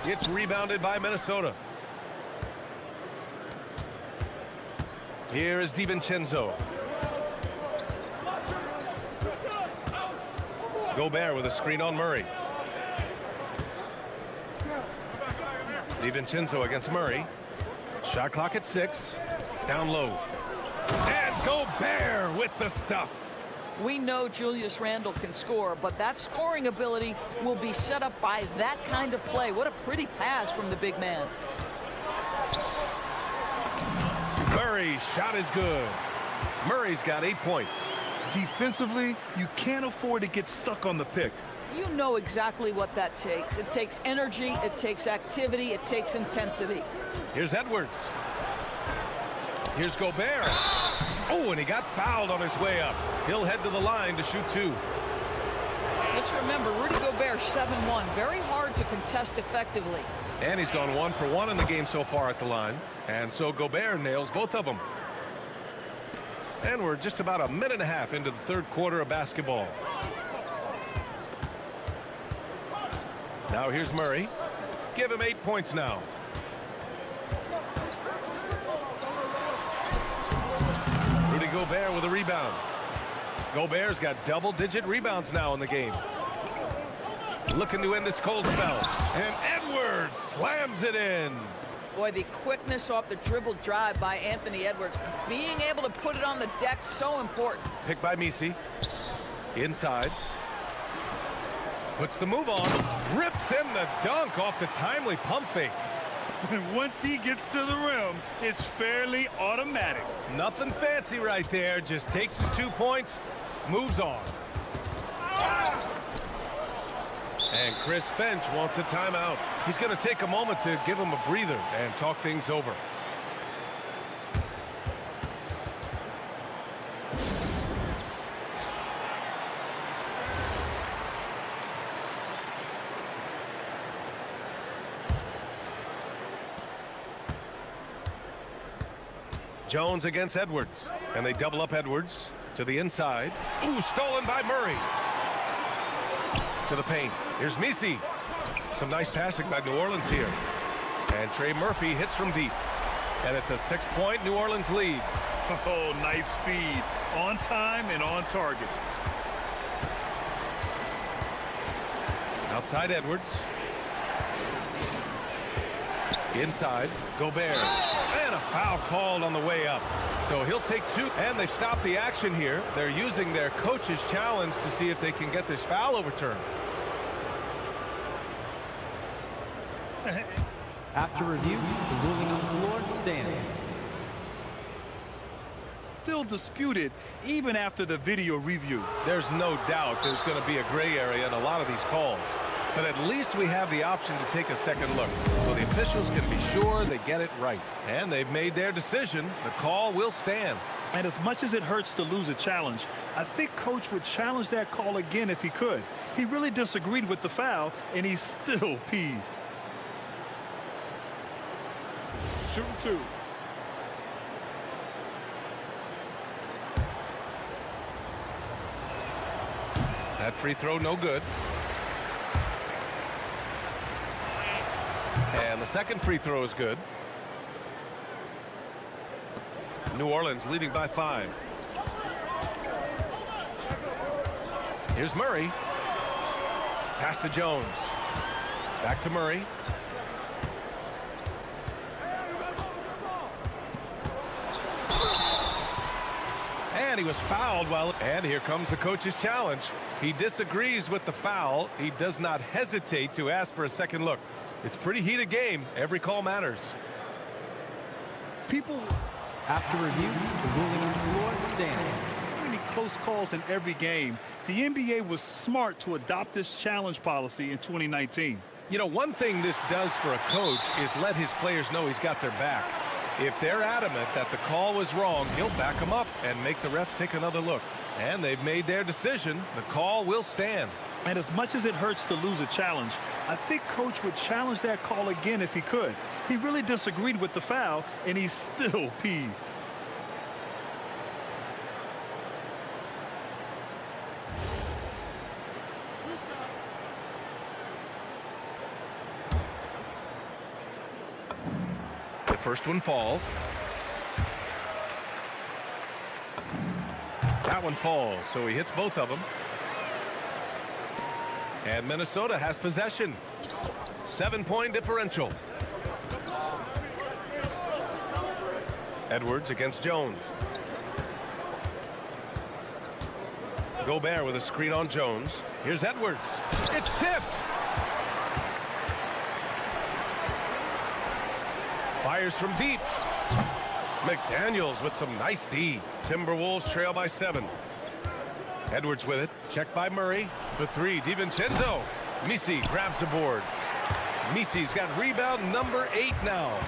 It's rebounded by Minnesota. Here is DiVincenzo. Gobert with a screen on Murray. DiVincenzo against Murray. Shot clock at 6. Down low. And Gobert with the stuff.
We know Julius Randle can score, but that scoring ability will be set up by that kind of play. What a pretty pass from the big man.
Murray's shot is good. Murray's got 8 points.
Defensively, you can't afford to get stuck on the pick.
You know exactly what that takes. It takes energy, it takes activity, it takes intensity.
Here's Edwards. Here's Gobert. Oh, and he got fouled on his way up. He'll head to the line to shoot 2.
Let's remember, Rudy Gobert, 7-1. Very hard to contest effectively.
And he's gone 1 for 1 in the game so far at the line. And so Gobert nails both of them. And we're just about a minute and a half into the third quarter of basketball. Now here's Murray. Give him 8 points now. Rudy Gobert with a rebound. Gobert's got double-digit rebounds now in the game. Looking to end this cold spell. And Edwards slams it in.
Boy, the quickness off the dribble drive by Anthony Edwards. Being able to put it on the deck, so important.
Picked by Misi. Inside. Puts the move on. Rips in the dunk off the timely pump fake.
Once he gets to the rim, it's fairly automatic.
Nothing fancy right there. Just takes his 2 points, moves on. And Chris Finch wants a timeout. He's going to take a moment to give him a breather and talk things over. Jones against Edwards. And they double up Edwards to the inside. Ooh, stolen by Murray. To the paint. Here's Misi. Some nice passing by New Orleans here. And Trey Murphy hits from deep. And it's a 6-point New Orleans lead.
Oh, nice feed. On time and on target.
Outside Edwards. Inside, Gobert. And a foul called on the way up. So he'll take 2, and they've stopped the action here. They're using their coach's challenge to see if they can get this foul overturned.
After review, the ruling on the floor stands.
Still disputed even after the video review.
There's no doubt there's going to be a gray area in a lot of these calls. But at least we have the option to take a second look. So the officials can be sure they get it right. And they've made their decision. The call will stand.
And as much as it hurts to lose a challenge, I think Coach would challenge that call again if he could. He really disagreed with the foul, and he's still peeved.
Shooting 2.
That free throw no good. And the second free throw is good. New Orleans leading by 5. Here's Murray. Pass to Jones. Back to Murray. And he was fouled while... And here comes the coach's challenge. He disagrees with the foul. He does not hesitate to ask for a second look. It's a pretty heated game. Every call matters.
People...
After review, the ruling on the floor stands.
So many close calls in every game. The NBA was smart to adopt this challenge policy in 2019.
You know, one thing this does for a coach is let his players know he's got their back. If they're adamant that the call was wrong, he'll back them up and make the refs take another look. And they've made their decision. The call will stand.
And as much as it hurts to lose a challenge, I think Coach would challenge that call again if he could. He really disagreed with the foul, and he's still peeved.
The first one falls. That one falls, so he hits both of them. And Minnesota has possession. 7-point differential. Edwards against Jones. Gobert with a screen on Jones. Here's Edwards. It's tipped. Fires from deep. McDaniels with some nice D. Timberwolves trail by 7. Edwards with it. Checked by Murray. The 3. DiVincenzo. Misi grabs the board. Misi's got rebound number 8 now.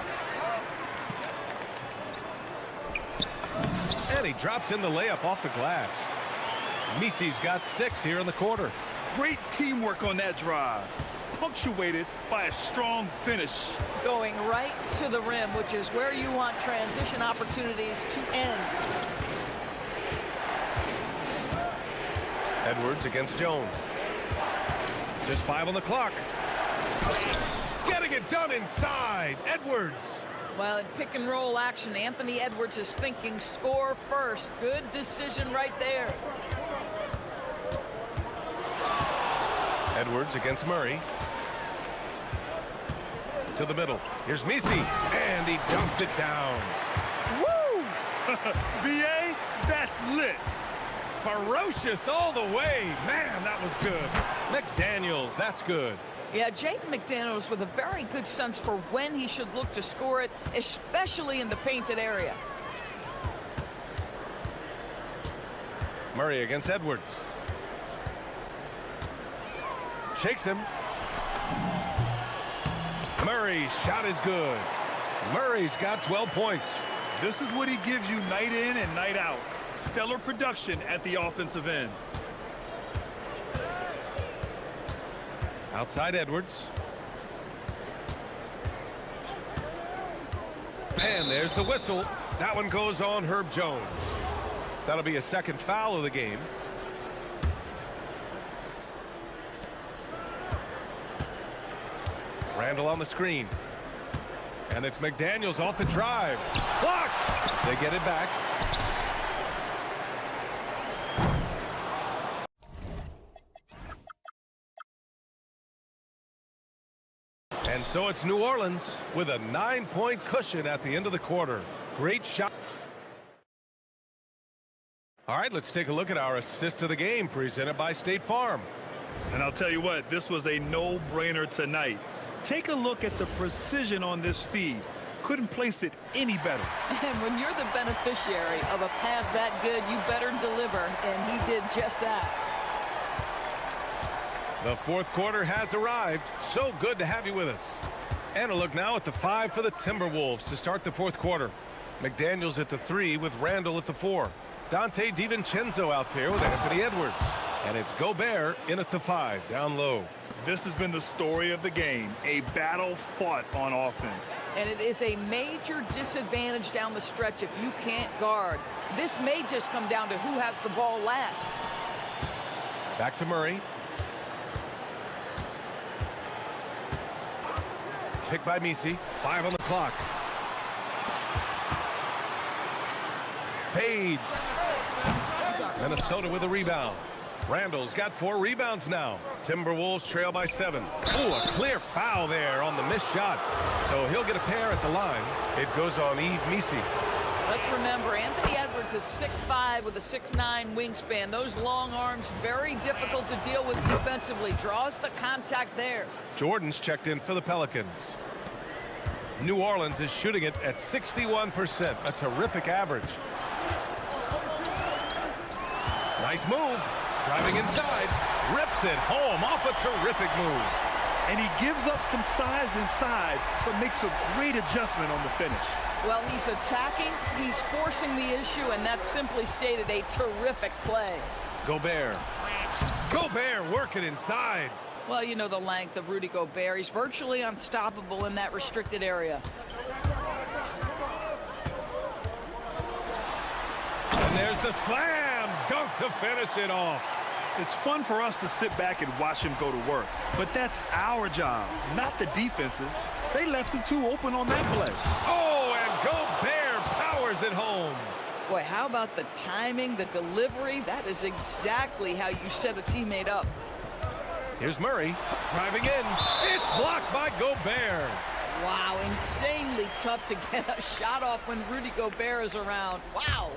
And he drops in the layup off the glass. Misi's got 6 here in the quarter.
Great teamwork on that drive, punctuated by a strong finish.
Going right to the rim, which is where you want transition opportunities to end.
Edwards against Jones. Just 5 on the clock. Getting it done inside. Edwards.
Well, in pick and roll action, Anthony Edwards is thinking score first. Good decision right there.
Edwards against Murray. To the middle. Here's Misi. And he dumps it down.
Woo! BA, that's lit.
Ferocious all the way. Man, that was good. McDaniels, that's good.
Yeah, Jaden McDaniels with a very good sense for when he should look to score it, especially in the painted area.
Murray against Edwards. Shakes him. Murray's shot is good. Murray's got 12 points.
This is what he gives you night in and night out. Stellar production at the offensive end.
Outside Edwards. And there's the whistle. That one goes on Herb Jones. That'll be a second foul of the game. Randall on the screen. And it's McDaniels off the drive. Blocked! They get it back. And so it's New Orleans with a 9-point cushion at the end of the quarter. Great shot. All right, let's take a look at our assist of the game presented by State Farm.
And I'll tell you what, this was a no-brainer tonight. Take a look at the precision on this feed. Couldn't place it any better.
And when you're the beneficiary of a pass that good, you better deliver, and he did just that.
The fourth quarter has arrived. So good to have you with us. And a look now at the 5 for the Timberwolves to start the fourth quarter. McDaniels at the 3 with Randall at the 4. Dante DiVincenzo out there with Anthony Edwards. And it's Gobert in at the 5, down low.
This has been the story of the game, a battle fought on offense.
And it is a major disadvantage down the stretch if you can't guard. This may just come down to who has the ball last.
Back to Murray. Picked by Misi. 5 on the clock. Fades. Minnesota with a rebound. Randall's got 4 rebounds now. Timberwolves trail by 7. Ooh, a clear foul there on the missed shot. So he'll get a pair at the line. It goes on Yves Misi.
Let's remember, Anthony Edwards is 6'5" with a 6'9" wingspan. Those long arms, very difficult to deal with defensively. Draws the contact there.
Jordan's checked in for the Pelicans. New Orleans is shooting it at 61%, a terrific average. Nice move. Driving inside. Rips it home off a terrific move.
And he gives up some size inside, but makes a great adjustment on the finish.
Well, he's attacking, he's forcing the issue, and that's simply stated a terrific play.
Gobert. Gobert working inside.
Well, you know the length of Rudy Gobert. He's virtually unstoppable in that restricted area.
And there's the slam dunk to finish it off.
It's fun for us to sit back and watch him go to work, but that's our job, not the defense's. They left him too open on that play.
Oh, and Gobert powers it home.
Boy, how about the timing, the delivery? That is exactly how you set a teammate up.
Here's Murray driving in. It's blocked by Gobert.
Wow, insanely tough to get a shot off when Rudy Gobert is around. Wow.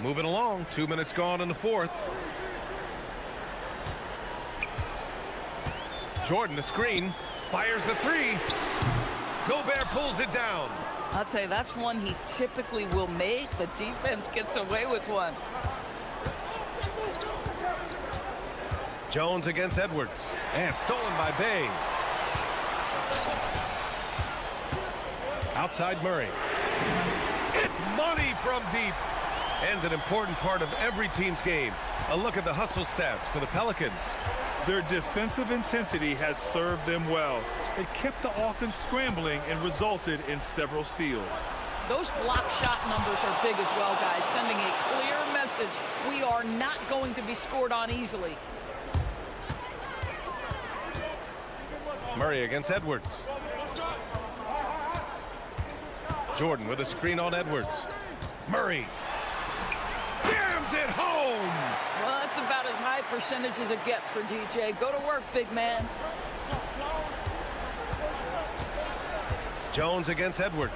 Moving along, 2 minutes gone in the fourth. Jordan, the screen, fires the three. Gobert pulls it down.
I'll tell you, that's one he typically will make. The defense gets away with one.
Jones against Edwards. And stolen by Bay. Outside Murray. It's money from deep. And an important part of every team's game. A look at the hustle stats for the Pelicans.
Their defensive intensity has served them well. It kept the offense scrambling and resulted in several steals.
Those block shot numbers are big as well, guys, sending a clear message. We are not going to be scored on easily.
Murray against Edwards. Jordan with a screen on Edwards. Murray jams it home.
Well, that's about as high percentage as it gets for DJ. Go to work, big man.
Jones against Edwards.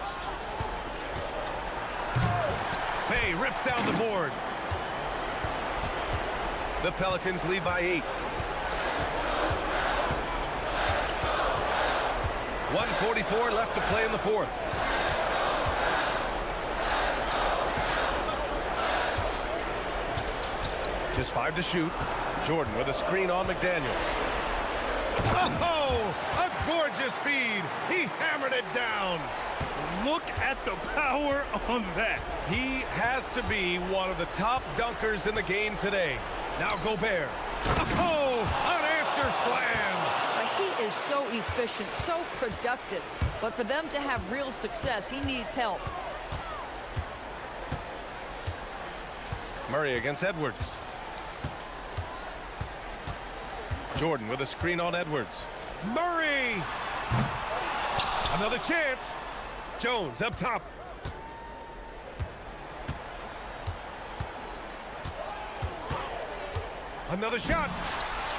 Bay rips down the board. The Pelicans lead by 8. 1:44 left to play in the fourth. Just 5 to shoot. Jordan with a screen on McDaniels. Oh, a gorgeous feed. He hammered it down.
Look at the power on that.
He has to be one of the top dunkers in the game today. Now Gobert. Oh, unanswered slam.
He is so efficient, so productive. But for them to have real success, he needs help.
Murray against Edwards. Jordan with a screen on Edwards. Murray! Another chance. Jones up top. Another shot.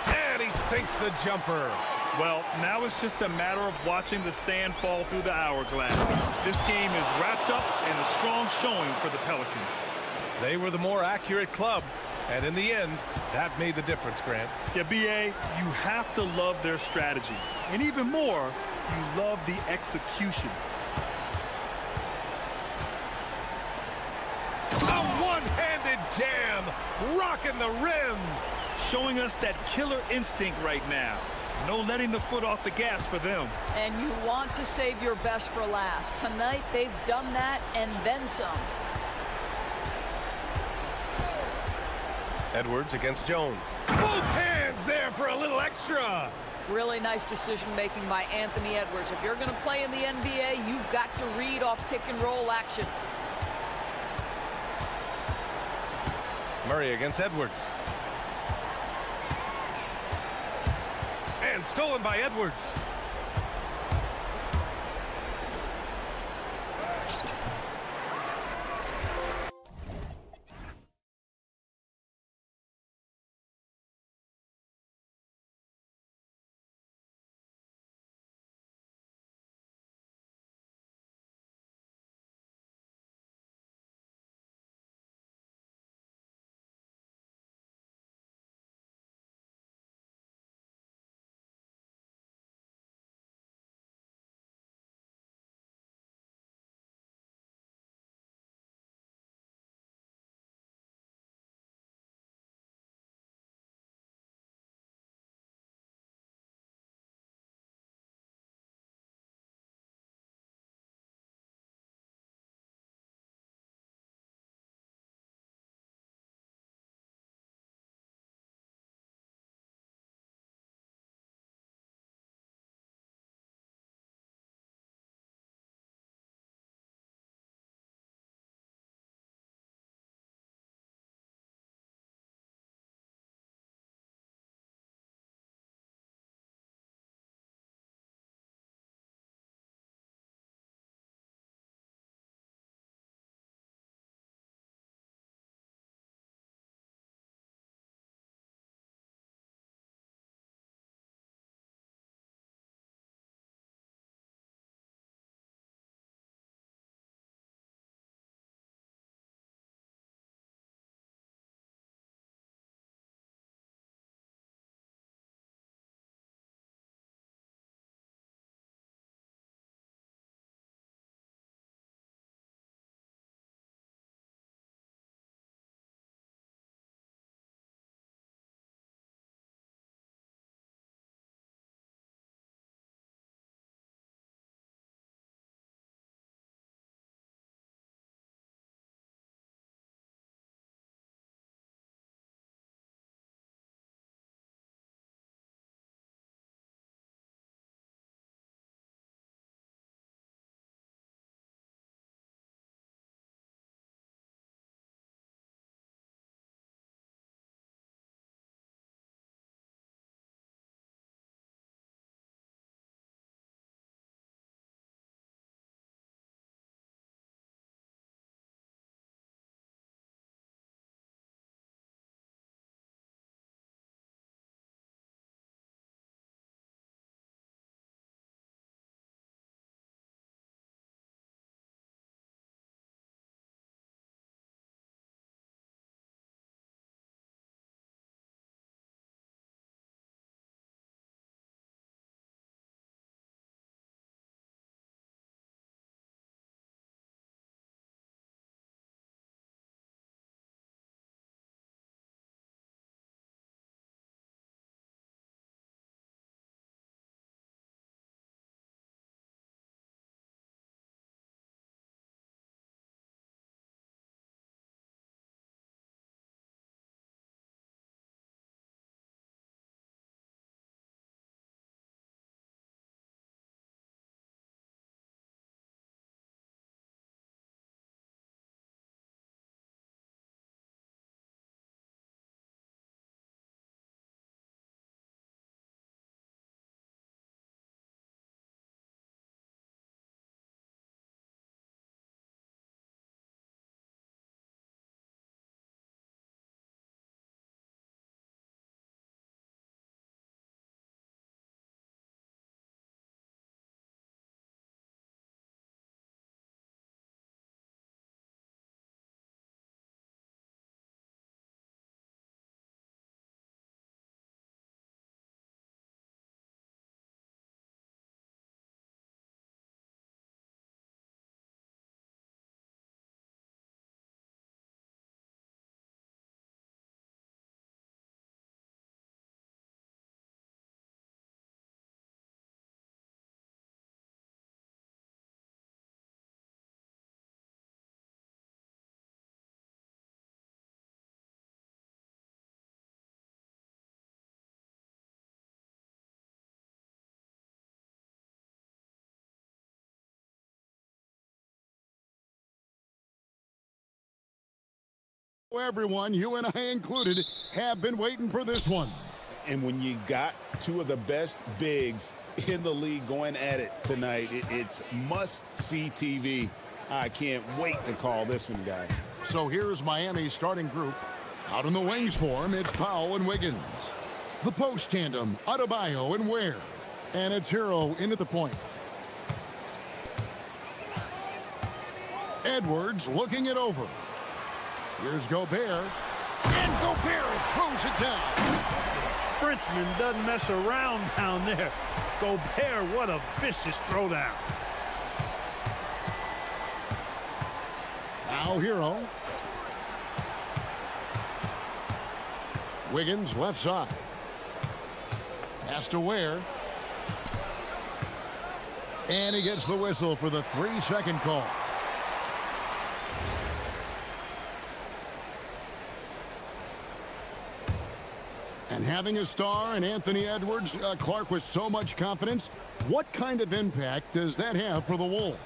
And he sinks the jumper.
Well, now it's just a matter of watching the sand fall through the hourglass. This game is wrapped up in a strong showing for the Pelicans.
They were the more accurate club. And in the end, that made the difference, Grant.
Yeah, B.A., you have to love their strategy. And even more, you love the execution.
A one-handed jam, rocking the rim.
Showing us that killer instinct right now. No letting the foot off the gas for them.
And you want to save your best for last. Tonight, they've done that and then some.
Edwards against Jones. Both hands there for a little extra.
Really nice decision-making by Anthony Edwards. If you're going to play in the NBA, you've got to read off pick-and-roll action.
Murray against Edwards. And stolen by Edwards.
Everyone, you and I included, have been waiting for this one.
And when you got two of the best bigs in the league going at it tonight, it's must-see TV. I can't wait to call this one, guys.
So here's Miami's starting group. Out in the wings for him, it's Powell and Wiggins. The post tandem, Adebayo and Ware. And it's Hero in at the point. Edwards looking it over. Here's Gobert. And Gobert throws it down.
Frenchman doesn't mess around down there. Gobert, what a vicious throwdown.
Now Hero. Wiggins left side. Pass to Ware. And he gets the whistle for the 3-second call. And having a star in Anthony Edwards, Clark, with so much confidence, what kind of impact does that have for the Wolves?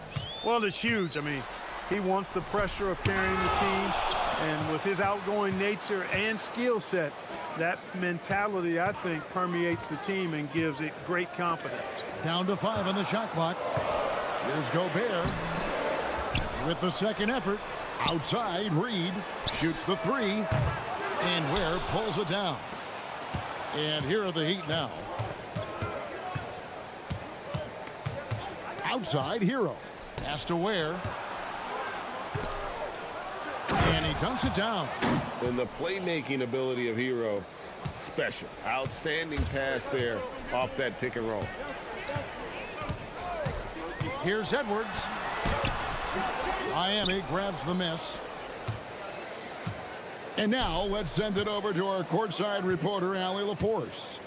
Well, it's huge. I mean, he wants the pressure of carrying the team, and with his outgoing nature and skill set, that mentality, I think, permeates the team and gives it great confidence.
Down to 5 on the shot clock. Here's Gobert with the second effort. Outside, Reed shoots the 3, and Ware pulls it down. And here are the Heat now. Outside, Hero. Pass to Ware. And he dunks it down.
And the playmaking ability of Hero, special. Outstanding pass there off that pick and roll.
Here's Edwards. Miami grabs the miss. And now let's send it over to our courtside reporter, Allie LaForce.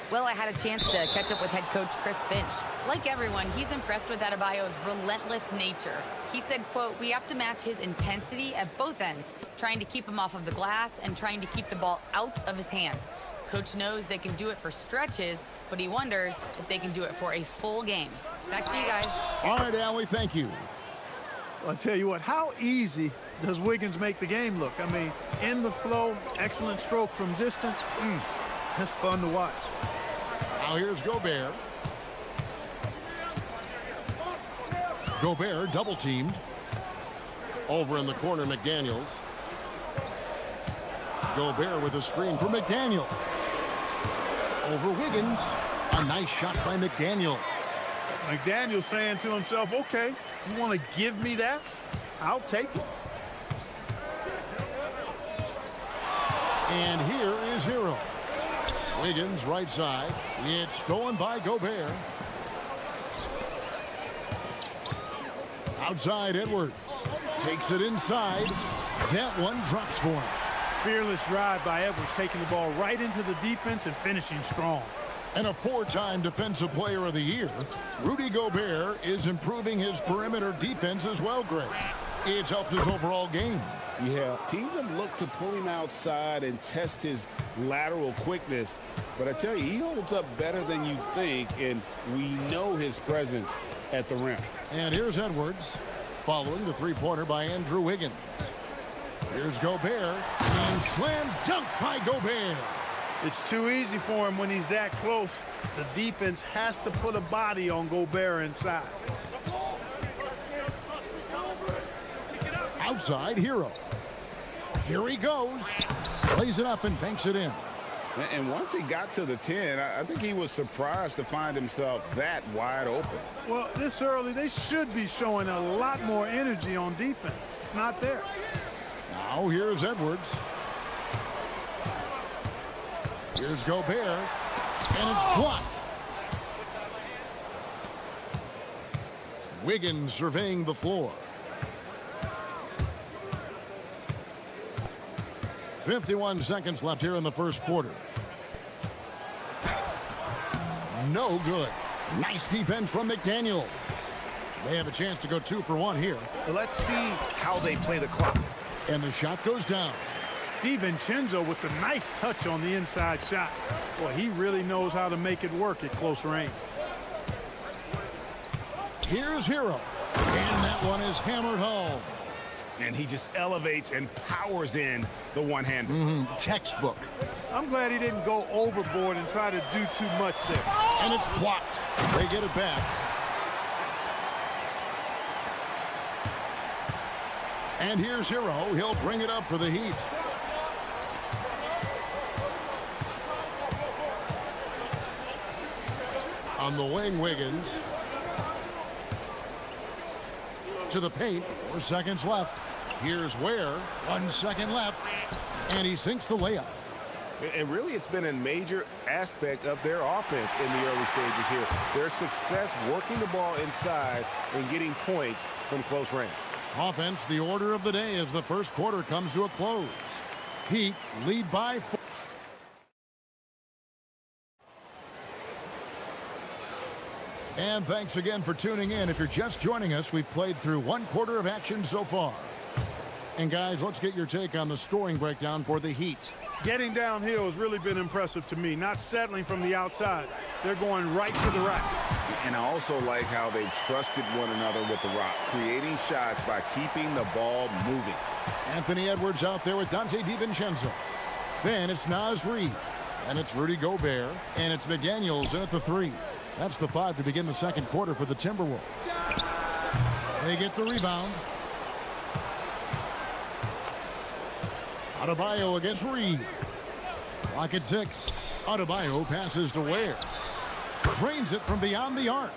Well, I had a chance to catch up with head coach Chris Finch. Like everyone, he's impressed with Adebayo's relentless nature. He said, quote, "We have to match his intensity at both ends, trying to keep him off of the glass and trying to keep the ball out of his hands. Coach knows they can do it for stretches, but he wonders if they can do it for a full game." Back to you guys.
All right, Allie, thank you.
I'll tell you what, how easy does Wiggins make the game look? I mean, in the flow, excellent stroke from distance. That's fun to watch.
Now here's Gobert. Gobert double teamed. Over in the corner, McDaniels. Gobert with a screen for McDaniel. Over Wiggins. A nice shot by McDaniel.
McDaniel saying to himself, okay, you want to give me that? I'll take it.
And here is Hero. Wiggins right side. It's stolen by Gobert. Outside, Edwards. Takes it inside. That one drops for him.
Fearless drive by Edwards, taking the ball right into the defense and finishing strong.
And a 4-time Defensive Player of the Year, Rudy Gobert is improving his perimeter defense as well, Greg. It's helped his overall game.
Yeah, teams have looked to pull him outside and test his lateral quickness. But I tell you, he holds up better than you think, and we know his presence at the rim.
And here's Edwards, following the three-pointer by Andrew Wiggins. Here's Gobert, and slam dunk by Gobert.
It's too easy for him when he's that close. The defense has to put a body on Gobert inside.
Outside, Hero. Here he goes. Plays it up and banks it in.
And once he got to the 10, I think he was surprised to find himself that wide open.
Well, this early, they should be showing a lot more energy on defense. It's not there.
Now here's Edwards. Here's Gobert, and it's blocked. Wiggins surveying the floor. 51 seconds left here in the first quarter. No good. Nice defense from McDaniel. They have a chance to go 2 for 1 here.
Let's see how they play the clock.
And the shot goes down.
DiVincenzo with the nice touch on the inside shot. Boy, he really knows how to make it work at close range.
Here's Hero. And that one is hammered home.
And he just elevates and powers in the one-hander.
Textbook.
I'm glad he didn't go overboard and try to do too much there.
And it's blocked. They get it back. And here's Hero. He'll bring it up for the Heat. On the wing, Wiggins. To the paint. 4 seconds left. Here's Ware. 1 second left. And he sinks the layup.
And really, it's been a major aspect of their offense in the early stages here. Their success working the ball inside and getting points from close range.
Offense, the order of the day as the first quarter comes to a close. Heat lead by 4. And thanks again for tuning in. If you're just joining us, we've played through 1 quarter of action so far. And guys, let's get your take on the scoring breakdown for the Heat.
Getting downhill has really been impressive to me. Not settling from the outside. They're going right to the rack.
And I also like how they've trusted one another with the rock, creating shots by keeping the ball moving.
Anthony Edwards out there with Dante DiVincenzo. Then it's Naz Reid. And it's Rudy Gobert. And it's McDaniels in at the 3. That's the 5 to begin the second quarter for the Timberwolves. They get the rebound. Adebayo against Reed. Clock at 6. Adebayo passes to Ware. Drains it from beyond the arc.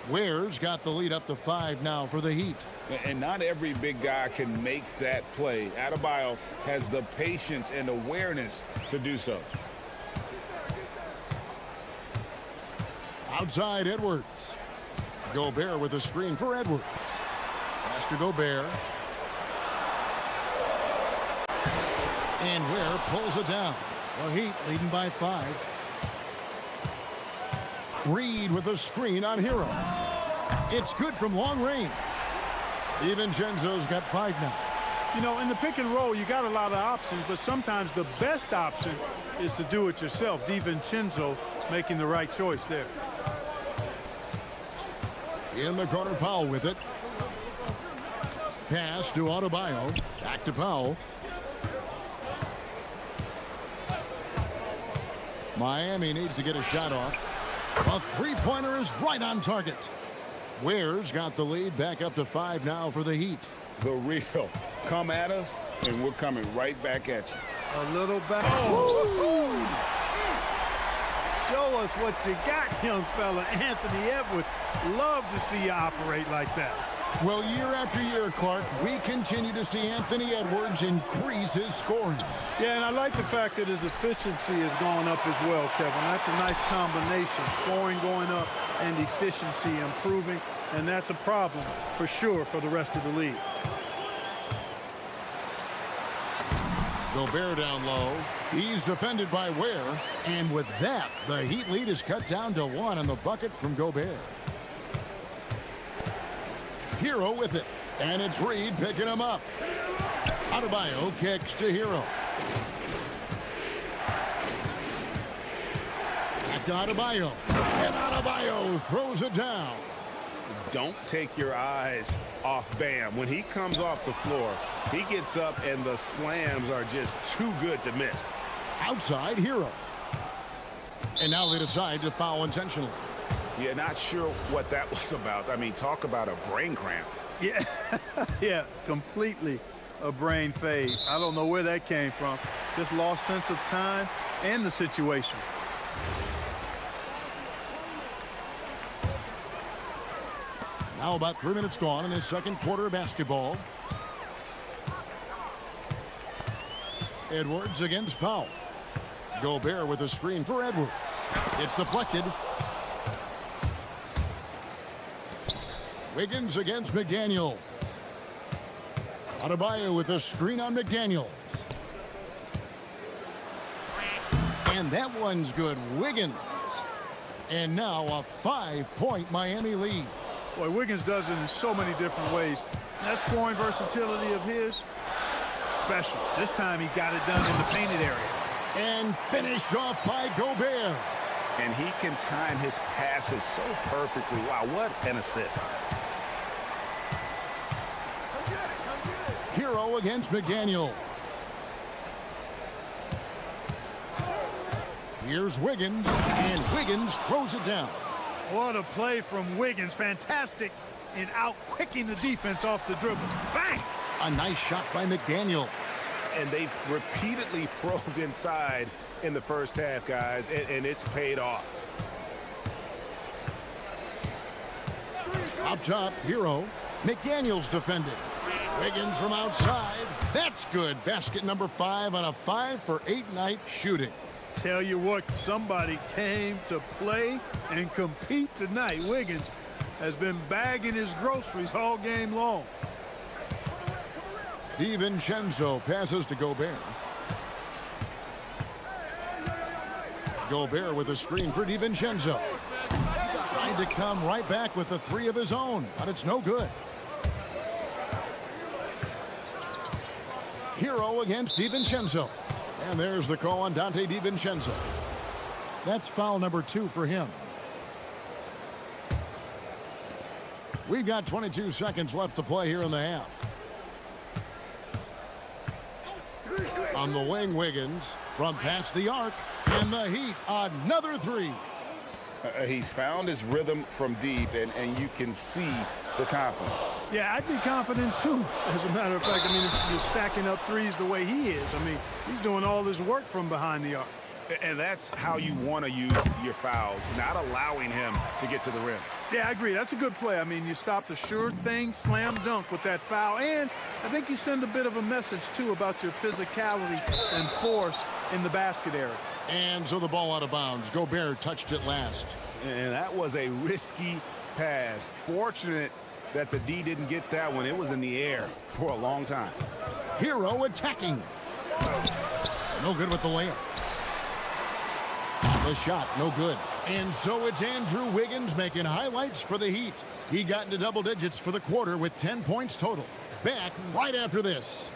Ware's got the lead up to 5 now for the Heat.
And not every big guy can make that play. Adebayo has the patience and awareness to do so.
Outside Edwards. Gobert with a screen for Edwards. Pass to Gobert. And Ware pulls it down. The Heat leading by 5. Reed with a screen on Hero. It's good from long range. DiVincenzo's got 5 now.
You know, in the pick and roll, you got a lot of options, but sometimes the best option is to do it yourself. DiVincenzo making the right choice there.
In the corner, Powell with it. Pass to Adebayo. Back to Powell. Miami needs to get a shot off. A three-pointer is right on target. Ware's got the lead back up to 5 now for the Heat.
The real. Come at us, and we're coming right back at you.
A little back. Oh. Show us what you got, young fella. Anthony Edwards. Love to see you operate like that.
Well, year after year, Clark, we continue to see Anthony Edwards increase his scoring.
Yeah, and I like the fact that his efficiency has gone up as well, Kevin. That's a nice combination. Scoring going up and efficiency improving, and that's a problem for sure for the rest of the league.
Gobert down low. He's defended by Ware. And with that, the Heat lead is cut down to 1 on the bucket from Gobert. Hero with it. And it's Reed picking him up. Adebayo kicks to Hero. Back to Adebayo. And Adebayo throws it down.
Don't take your eyes off Bam. When he comes off the floor, he gets up and the slams are just too good to miss.
Outside Hero. And now they decide to foul intentionally.
Yeah, not sure what that was about. I mean, talk about a brain cramp.
Yeah, yeah, completely a brain fade. I don't know where that came from. Just lost sense of time and the situation.
Now about 3 minutes gone in his second quarter of basketball. Edwards against Powell. Gobert with a screen for Edwards. It's deflected. Wiggins against McDaniel. Adebayo with a screen on McDaniels. And that one's good. Wiggins. And now a 5-point Miami lead.
Boy, Wiggins does it in so many different ways. That scoring versatility of his, special. This time he got it done in the painted area.
And finished off by Gobert.
And he can time his passes so perfectly. Wow, what an assist.
Hero against McDaniel. Here's Wiggins, and Wiggins throws it down.
What a play from Wiggins. Fantastic in out-quicking the defense off the dribble. Bang!
A nice shot by McDaniel.
And they've repeatedly probed inside in the first half, guys, and it's paid off.
Up top, Hero. McDaniel's defending. Wiggins from outside. That's good. Basket number 5 on a 5-for-8 night shooting.
Tell you what, somebody came to play and compete tonight. Wiggins has been bagging his groceries all game long.
DiVincenzo passes to Gobert. Gobert with a screen for DiVincenzo. Trying to come right back with the 3 of his own, but it's no good. Hero against DiVincenzo. And there's the call on Dante DiVincenzo. That's foul number 2 for him. We've got 22 seconds left to play here in the half. On the wing, Wiggins from past the arc, and the Heat, another 3.
He's found his rhythm from deep, and you can see the confidence.
Yeah, I'd be confident too. As a matter of fact, I mean, if you're stacking up threes the way he is, I mean, he's doing all his work from behind the arc.
And that's how you want to use your fouls, not allowing him to get to the rim.
Yeah, I agree. That's a good play. I mean, you stop the sure thing, slam dunk with that foul. And I think you send a bit of a message, too, about your physicality and force in the basket area.
And so the ball out of bounds. Gobert touched it last.
And that was a risky pass. Fortunate that the D didn't get that one. It was in the air for a long time.
Hero attacking. No good with the layup. The shot, no good. And so it's Andrew Wiggins making highlights for the Heat. He got into double digits for the quarter with 10 points total. Back right after this.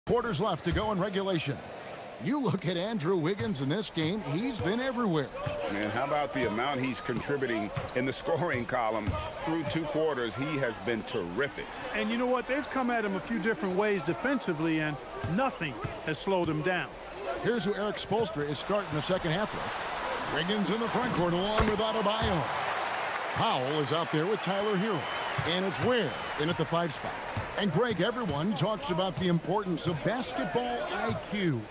Quarters left to go in regulation. You look at Andrew Wiggins in this game, he's been everywhere.
And how about the amount he's contributing in the scoring column? Through 2 quarters, he has been terrific.
And you know what? They've come at him a few different ways defensively, and nothing has slowed him down.
Here's who Eric Spoelstra is starting the second half with. Wiggins in the front court along with Adebayo. Powell is out there with Tyler Hero. And it's Ware in at the 5 spot. And Greg, everyone talks about the importance of basketball IQ.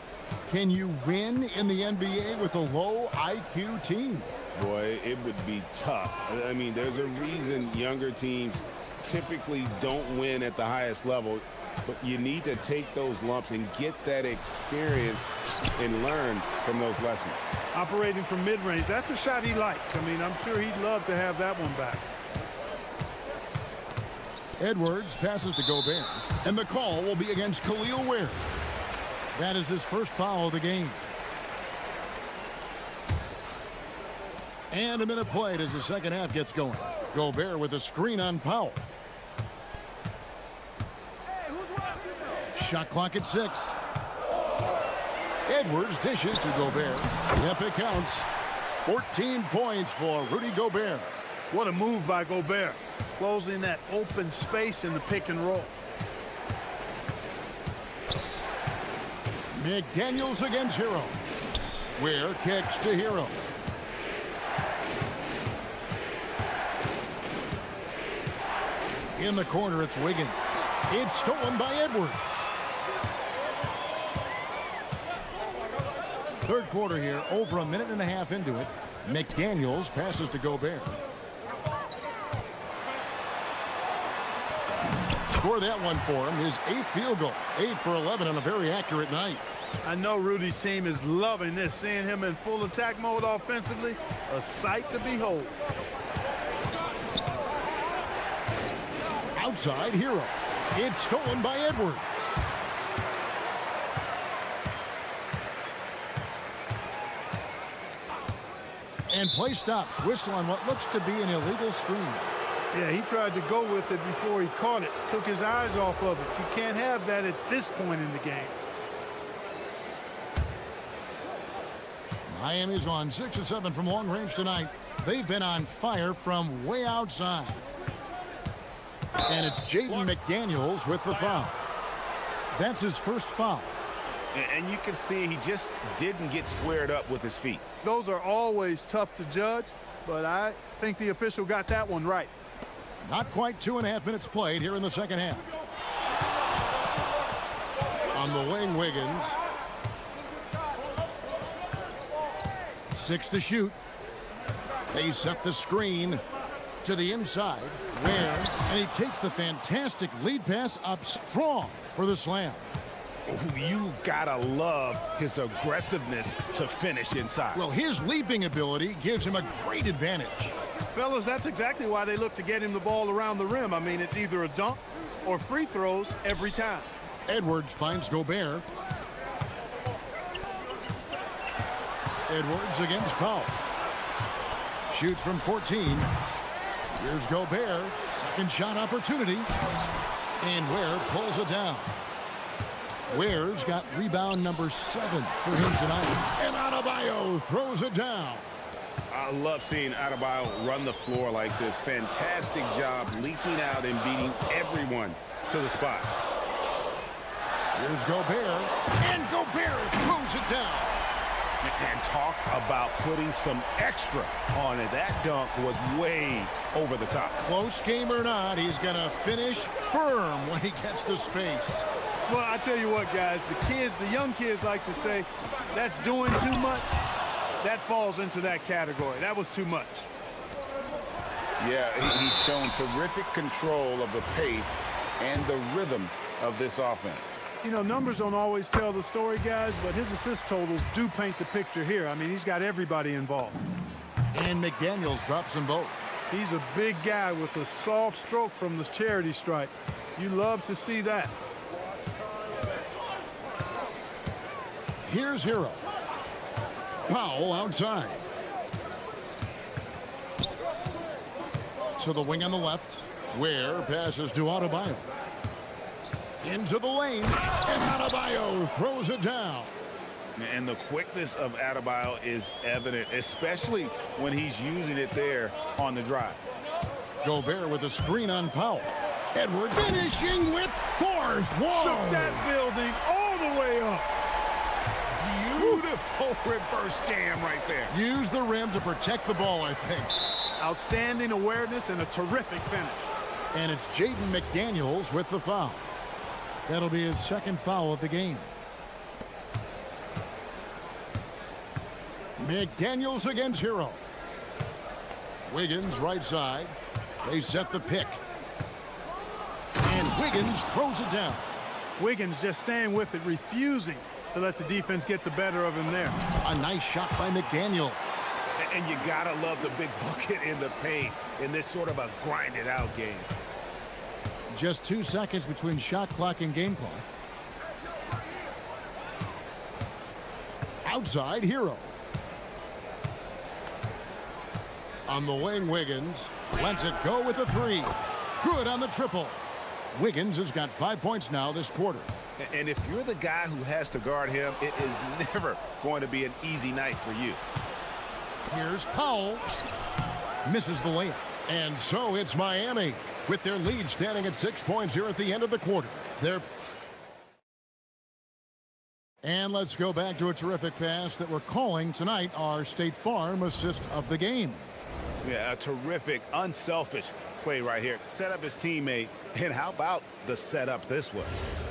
Can you win in the NBA with a low IQ team?
Boy, it would be tough. I mean, there's a reason younger teams typically don't win at the highest level, but you need to take those lumps and get that experience and learn from those lessons.
Operating from mid-range, that's a shot he likes. I mean, I'm sure he'd love to have that one back.
Edwards passes to Gobert, and the call will be against Khalil Ware. That is his first foul of the game. And a minute played as the second half gets going. Gobert with a screen on Powell.
Hey, who's
shot clock at 6. Edwards dishes to Gobert. Yep, it counts. 14 points for Rudy Gobert.
What a move by Gobert. Closing that open space in the pick and roll.
McDaniels against Hero. Ware kicks to Hero. In the corner, it's Wiggins. It's stolen by Edwards. Third quarter here, over a minute and a half into it. McDaniels passes to Gobert. Score that one for him, his 8th field goal. 8 for 11 on a very accurate night.
I know Rudy's team is loving this, seeing him in full attack mode offensively. A sight to behold.
Outside Hero. It's stolen by Edwards. And play stops. Whistle on what looks to be an illegal screen.
Yeah, he tried to go with it before he caught it. Took his eyes off of it. You can't have that at this point in the game.
Miami's on 6 of 7 from long range tonight. They've been on fire from way outside. And it's Jaden McDaniels with the foul. That's his first foul.
And you can see he just didn't get squared up with his feet.
Those are always tough to judge, but I think the official got that one right.
Not quite 2.5 minutes played here in the second half. On the wing, Wiggins. 6 to shoot. They set the screen to the inside. Ware, and he takes the fantastic lead pass up strong for the slam.
You've got to love his aggressiveness to finish inside.
Well, his leaping ability gives him a great advantage.
Fellas, that's exactly why they look to get him the ball around the rim. I mean, it's either a dunk or free throws every time.
Edwards finds Gobert. Edwards against Powell. Shoots from 14. Here's Gobert. Second shot opportunity. And Ware pulls it down. Ware's got rebound number 7 for him tonight. And Adebayo throws it down.
I love seeing Adebayo run the floor like this. Fantastic job leaking out and beating everyone to the spot.
Here's Gobert. And Gobert throws it down.
And talk about putting some extra on it. That dunk was way over the top.
Close game or not, he's going to finish firm when he gets the space.
Well, I tell you what, guys, the young kids like to say, that's doing too much. That falls into that category. That was too much.
Yeah, he's shown terrific control of the pace and the rhythm of this offense.
You know, numbers don't always tell the story, guys, but his assist totals do paint the picture here. I mean, he's got everybody involved.
And McDaniels drops them both.
He's a big guy with a soft stroke from the charity stripe. You love to see that.
Here's Hero. Powell outside. To the wing on the left. Ware passes to Adebayo. Into the lane. And Adebayo throws it down.
And the quickness of Adebayo is evident, especially when he's using it there on the drive.
Gobert with a screen on Powell. Edwards finishing with force. Whoa!
Shook that building all the way up.
Beautiful reverse jam right there.
Use the rim to protect the ball, I think.
Outstanding awareness and a terrific finish.
And it's Jaden McDaniels with the foul. That'll be his second foul of the game. McDaniels against Hero. Wiggins right side. They set the pick. And Wiggins throws it down.
Wiggins just staying with it, refusing to let the defense get the better of him there.
A nice shot by McDaniels.
And you gotta love the big bucket in the paint in this sort of a grinded out game.
Just 2 seconds between shot clock and game clock. Outside Hero. On the wing, Wiggins lets it go with a 3. Good on the triple. Wiggins has got 5 points now this quarter.
And if you're the guy who has to guard him, it is never going to be an easy night for you.
Here's Powell. Misses the layup. And so it's Miami with their lead standing at 6 points here at the end of the quarter. And let's go back to a terrific pass that we're calling tonight our State Farm assist of the game.
Yeah, a terrific, unselfish play right here. Set up his teammate, and how about the setup this way?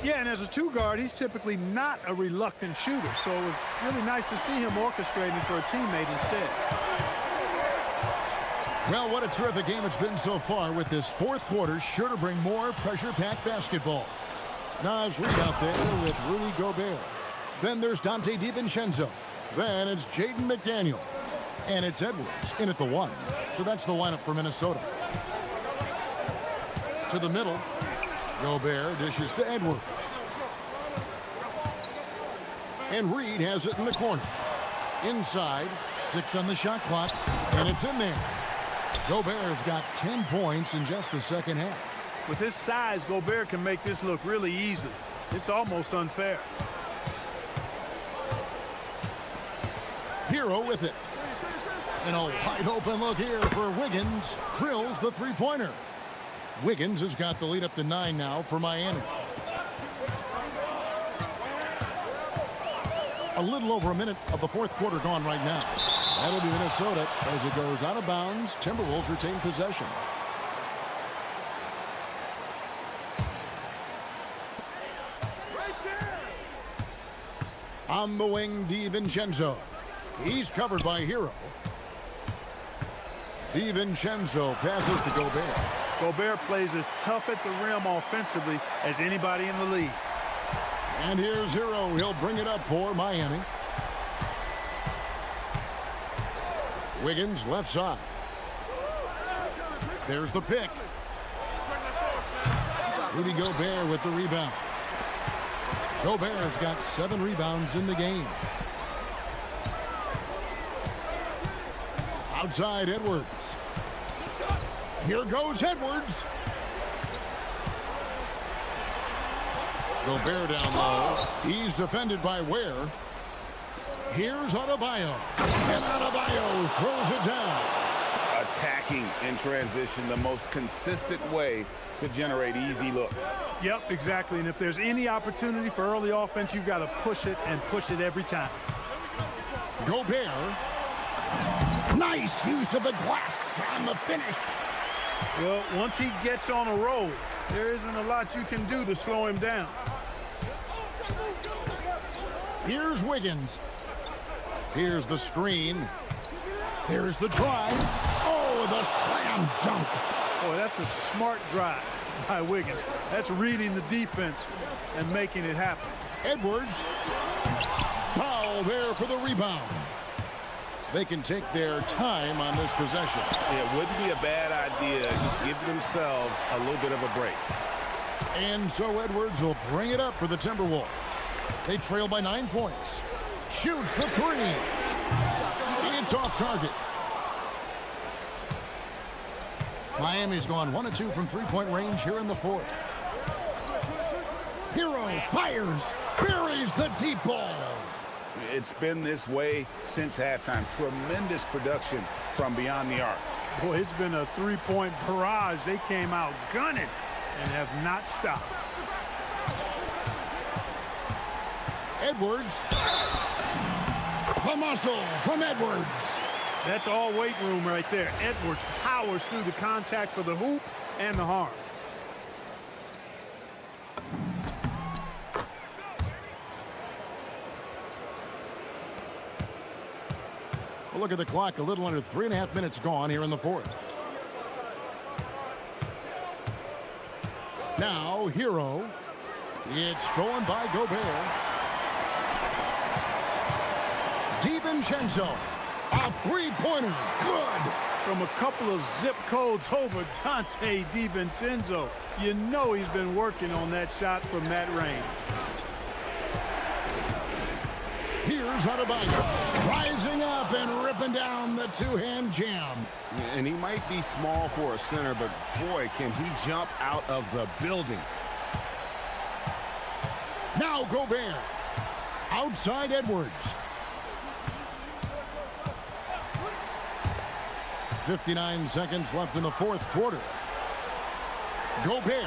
Yeah, and as a two-guard, he's typically not a reluctant shooter, so it was really nice to see him orchestrating for a teammate instead.
Well, what a terrific game it's been so far, with this fourth quarter sure to bring more pressure-packed basketball. Nice read out there with Rudy Gobert. Then there's Dante DiVincenzo. Then it's Jaden McDaniel. And it's Edwards in at the 1. So that's the lineup for Minnesota. To the middle. Gobert dishes to Edwards. And Reed has it in the corner. Inside, 6 on the shot clock, and it's in there. Gobert's got 10 points in just the second half.
With his size, Gobert can make this look really easy. It's almost unfair.
Hero with it. And a wide open look here for Wiggins. Drills the three-pointer. Wiggins has got the lead up to 9 now for Miami. A little over a minute of the fourth quarter gone right now. That'll be Minnesota as it goes out of bounds. Timberwolves retain possession. On the wing, DiVincenzo. He's covered by Hero. DiVincenzo passes to Gobert.
Gobert plays as tough at the rim offensively as anybody in the league.
And here's Hero. He'll bring it up for Miami. Wiggins left side. There's the pick. Rudy Gobert with the rebound. Gobert's got 7 rebounds in the game. Outside Edwards. Here goes Edwards. Gobert down low. He's defended by Ware. Here's Adebayo. And Adebayo throws it down.
Attacking in transition, the most consistent way to generate easy looks.
Yep, exactly. And if there's any opportunity for early offense, you've got to push it and push it every time.
Gobert. Nice use of the glass on the finish.
Well, once he gets on a roll, there isn't a lot you can do to slow him down.
Here's Wiggins. Here's the screen. Here's the drive. Oh, the slam dunk.
Boy, that's a smart drive by Wiggins. That's reading the defense and making it happen.
Edwards. Powell there for the rebound. They can take their time on this possession.
It wouldn't be a bad idea. Just give themselves a little bit of a break.
And so Edwards will bring it up for the Timberwolves. They trail by 9 points. Shoots the 3. It's off target. Miami's gone 1 of 2 from three-point range here in the fourth. Hero fires. Buries the deep ball.
It's been this way since halftime. Tremendous production from beyond the arc.
Boy, it's been a three-point barrage. They came out gunning and have not stopped.
Edwards. The muscle from Edwards.
That's all weight room right there. Edwards powers through the contact for the hoop and the harm.
Well, look at the clock. A little under 3.5 minutes gone here in the fourth. Now, Hero. It's stolen by Gobert. DiVincenzo. A three-pointer. Good.
From a couple of zip codes over Dante DiVincenzo. You know he's been working on that shot from that range.
Here's Adebayo, rising up and ripping down the two-hand jam.
And he might be small for a center, but boy, can he jump out of the building.
Now Gobert. Outside Edwards. 59 seconds left in the fourth quarter. Gobert.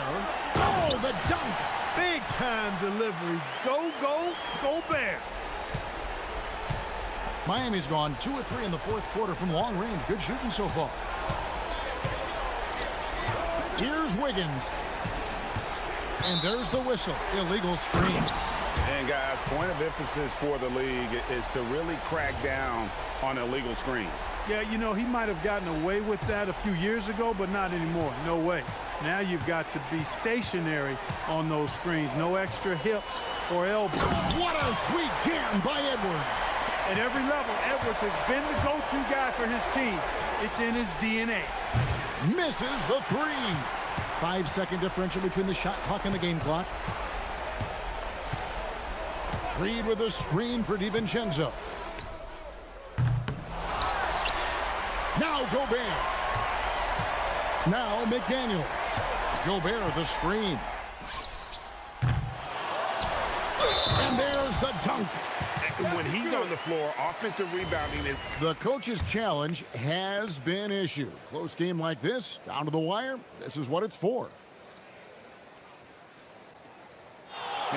Oh, the dunk.
Big time delivery. Go, Gobert.
Miami's gone 2 of 3 in the fourth quarter from long range. Good shooting so far. Here's Wiggins. And there's the whistle. Illegal screen.
And guys, point of emphasis for the league is to really crack down on illegal screens.
Yeah, you know, he might have gotten away with that a few years ago, but not anymore. No way. Now you've got to be stationary on those screens. No extra hips or elbows.
What a sweet jam by Edwards.
At every level, Edwards has been the go-to guy for his team. It's in his DNA.
Misses the three. 5-second differential between the shot clock and the game clock. Reed with a screen for DiVincenzo. Now Gobert. Now McDaniel. Gobert the screen. And there's the dunk.
When he's on the floor, offensive rebounding is...
The coach's challenge has been issued. Close game like this, down to the wire, this is what it's for.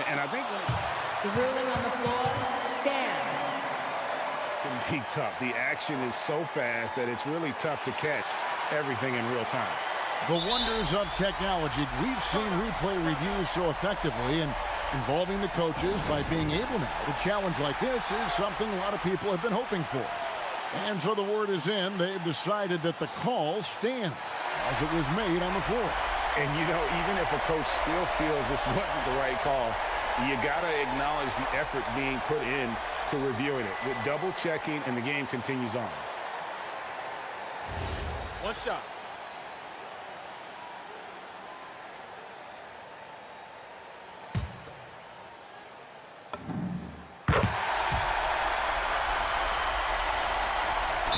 And I think...
The ruling on the floor stands.
Can be tough. The action is so fast that it's really tough to catch everything in real time.
The wonders of technology. We've seen replay reviews so effectively, and involving the coaches by being able now to challenge like this is something a lot of people have been hoping for. And so the word is in. They've decided that the call stands as it was made on the floor.
And, you know, even if a coach still feels this wasn't the right call, you got to acknowledge the effort being put in to reviewing it with double checking, and the game continues on.
One shot.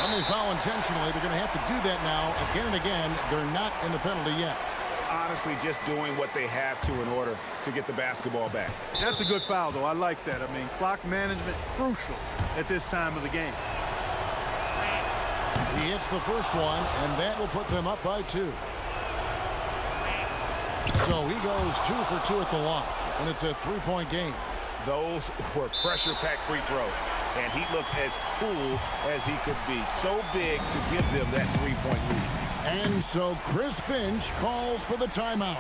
When they foul intentionally, they're going to have to do that now again and again. They're not in the penalty yet.
Honestly, just doing what they have to in order to get the basketball back.
That's a good foul, though. I like that. I mean, clock management crucial at this time of the game.
He hits the first one, and that will put them up by 2. So he goes 2 for 2 at the line, and it's a 3-point game.
Those were pressure-packed free throws, and he looked as cool as he could be. So big to give them that 3-point lead.
And so Chris Finch calls for the timeout.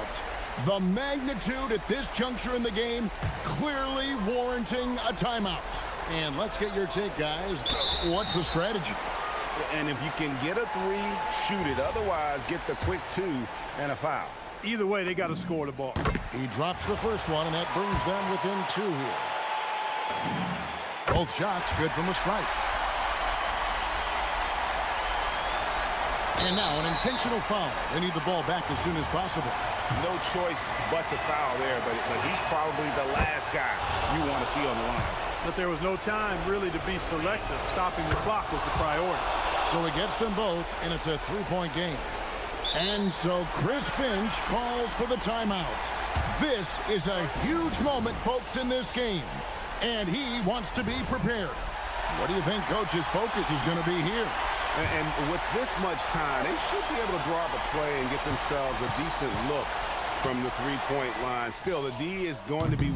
The magnitude at this juncture in the game clearly warranting a timeout. And let's get your take, guys. What's the strategy?
And if you can get a 3, shoot it. Otherwise, get the quick 2 and a foul.
Either way, they got to score the ball.
He drops the first one, and that brings them within 2 here. Both shots good from the strike. And now an intentional foul. They need the ball back as soon as possible.
No choice but to foul there, but he's probably the last guy you want to see on the line.
But there was no time really to be selective. Stopping the clock was the priority.
So he gets them both, and it's a 3-point game. And so Chris Finch calls for the timeout. This is a huge moment, folks, in this game. And he wants to be prepared. What do you think Coach's focus is going to be here?
And with this much time, they should be able to draw up a play and get themselves a decent look from the 3-point line. Still, the D is going to be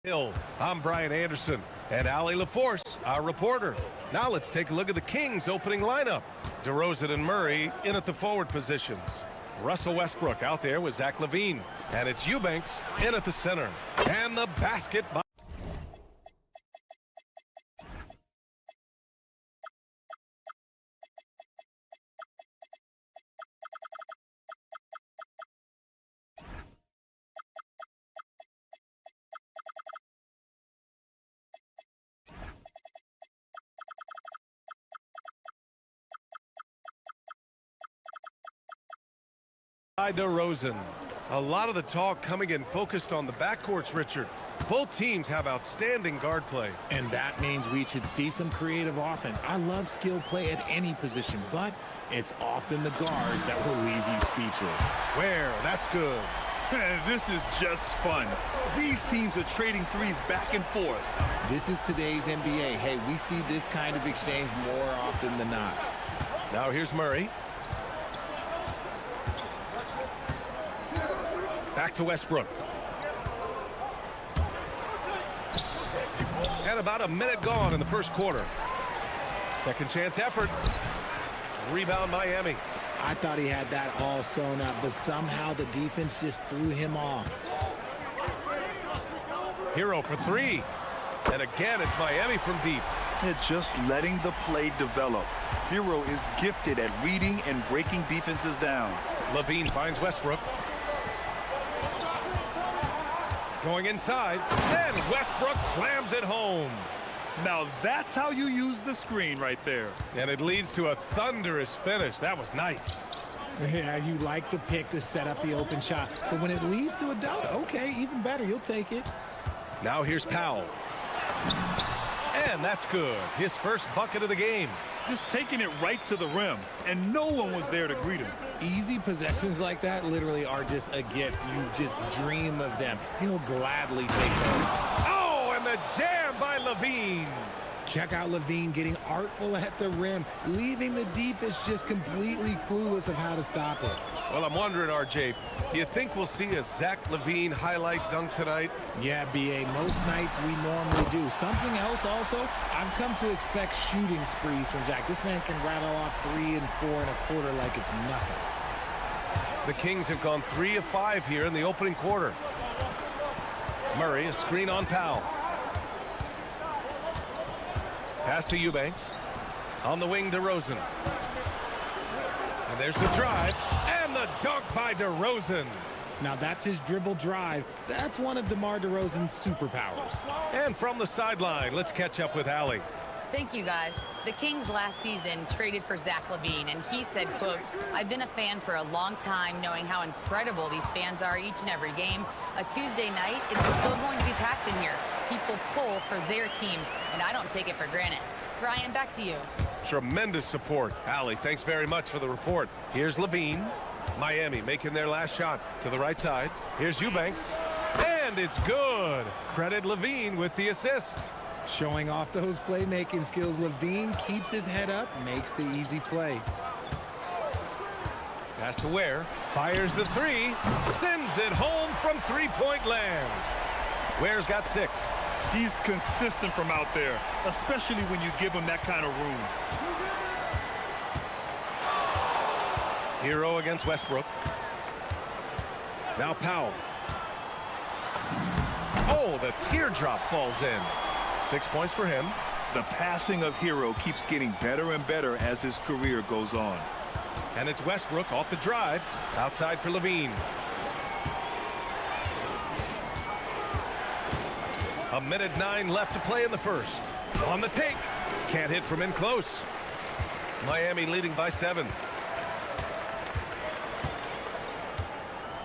Hill. I'm Brian Anderson and Allie LaForce, our reporter. Now let's take a look at the Kings opening lineup. DeRozan and Murray in at the forward positions. Russell Westbrook out there with Zach LaVine. And it's Eubanks in at the center. And the basket by DeRozan. A lot of the talk coming in focused on the backcourts, Richard. Both teams have outstanding guard play.
And that means we should see some creative offense. I love skill play at any position, but it's often the guards that will leave you speechless.
Where? That's good.
This is just fun. These teams are trading threes back and forth.
This is today's NBA. Hey, we see this kind of exchange more often than not.
Now here's Murray. Back to Westbrook. And about a minute gone in the first quarter. Second chance effort. Rebound Miami.
I thought he had that all sewn up, but somehow the defense just threw him off.
Hero for three. And again, it's Miami from deep.
They're just letting the play develop. Hero is gifted at reading and breaking defenses down.
LaVine finds Westbrook. Going inside, and Westbrook slams it home.
Now that's how you use the screen right there.
And it leads to a thunderous finish. That was nice.
Yeah, you like the pick to set up the open shot, but when it leads to a dunk, okay, even better, you'll take it.
Now here's Powell. And that's good. His first bucket of the game.
Just taking it right to the rim, and no one was there to greet him.
Easy possessions like that literally are just a gift. You just dream of them. He'll gladly take those.
Oh, and the jam by LaVine.
Check out LaVine getting artful at the rim, leaving the defense just completely clueless of how to stop it.
Well, I'm wondering, RJ, do you think we'll see a Zach LaVine highlight dunk tonight?
Yeah, BA, most nights we normally do. Something else also, I've come to expect shooting sprees from Zach. This man can rattle off 3 and 4 and a quarter like it's nothing.
The Kings have gone 3 of 5 here in the opening quarter. Murray, a screen on Powell. Pass to Eubanks. On the wing, DeRozan. And there's the drive. And the dunk by DeRozan.
Now that's his dribble drive. That's one of DeMar DeRozan's superpowers.
And from the sideline, let's catch up with Allie.
Thank you, guys. The Kings last season traded for Zach LaVine, and he said, quote, "I've been a fan for a long time, knowing how incredible these fans are each and every game. A Tuesday night, it's still going to be packed in here. People pull for their team, and I don't take it for granted." Brian, back to you.
Tremendous support. Allie, thanks very much for the report. Here's LaVine. Miami making their last shot to the right side. Here's Eubanks. And it's good. Credit LaVine with the assist.
Showing off those playmaking skills, LaVine keeps his head up, makes the easy play.
Pass to Ware. Fires the three. Sends it home from three-point land. Ware's got 6.
He's consistent from out there, especially when you give him that kind of room.
Hero against Westbrook. Now Powell. Oh, the teardrop falls in. 6 points for him.
The passing of Hero keeps getting better and better as his career goes on.
And it's Westbrook off the drive. Outside for LaVine. A minute 9 left to play in the first. On the take. Can't hit from in close. Miami leading by 7.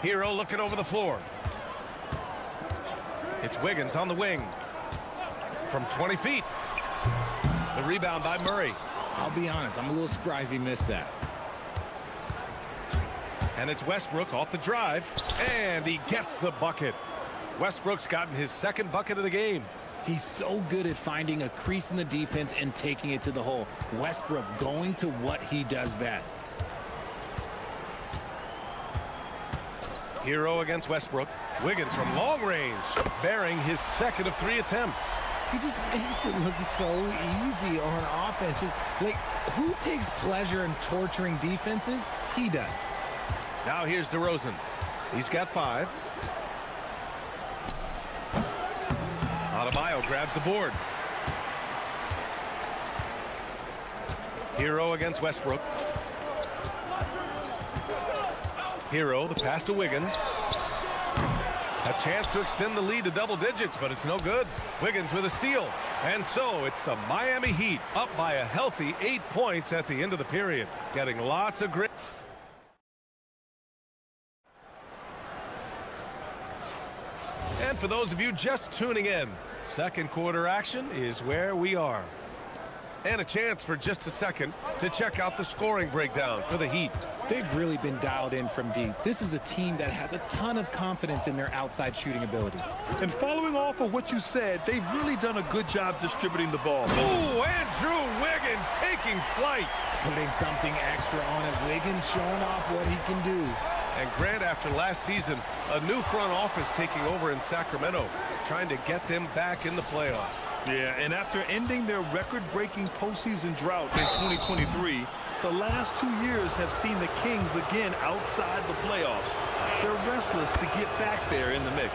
Hero looking over the floor. It's Wiggins on the wing. From 20 feet. The rebound by Murray.
I'll be honest, I'm a little surprised he missed that.
And it's Westbrook off the drive. And he gets the bucket. Westbrook's gotten his second bucket of the game.
He's so good at finding a crease in the defense and taking it to the hole. Westbrook going to what he does best.
Hero against Westbrook. Wiggins from long range, bearing his second of 3 attempts.
He just makes it look so easy on offense. Like, who takes pleasure in torturing defenses? He does.
Now here's DeRozan. He's got 5. Adebayo grabs the board. Hero against Westbrook. Hero, the pass to Wiggins. A chance to extend the lead to double digits, but it's no good. Wiggins with a steal. And so it's the Miami Heat up by a healthy 8 points at the end of the period. Getting lots of grit. And for those of you just tuning in, second quarter action is where we are. And a chance for just a second to check out the scoring breakdown for the Heat.
They've really been dialed in from deep. This is a team that has a ton of confidence in their outside shooting ability.
And following off of what you said, they've really done a good job distributing the ball.
Ooh, Andrew Wiggins taking flight.
Putting something extra on it. Wiggins showing off what he can do.
And Grant, after last season, a new front office taking over in Sacramento, trying to get them back in the playoffs.
Yeah, and after ending their record-breaking postseason drought in 2023, the last 2 years have seen the Kings again outside the playoffs. They're restless to get back there in the mix.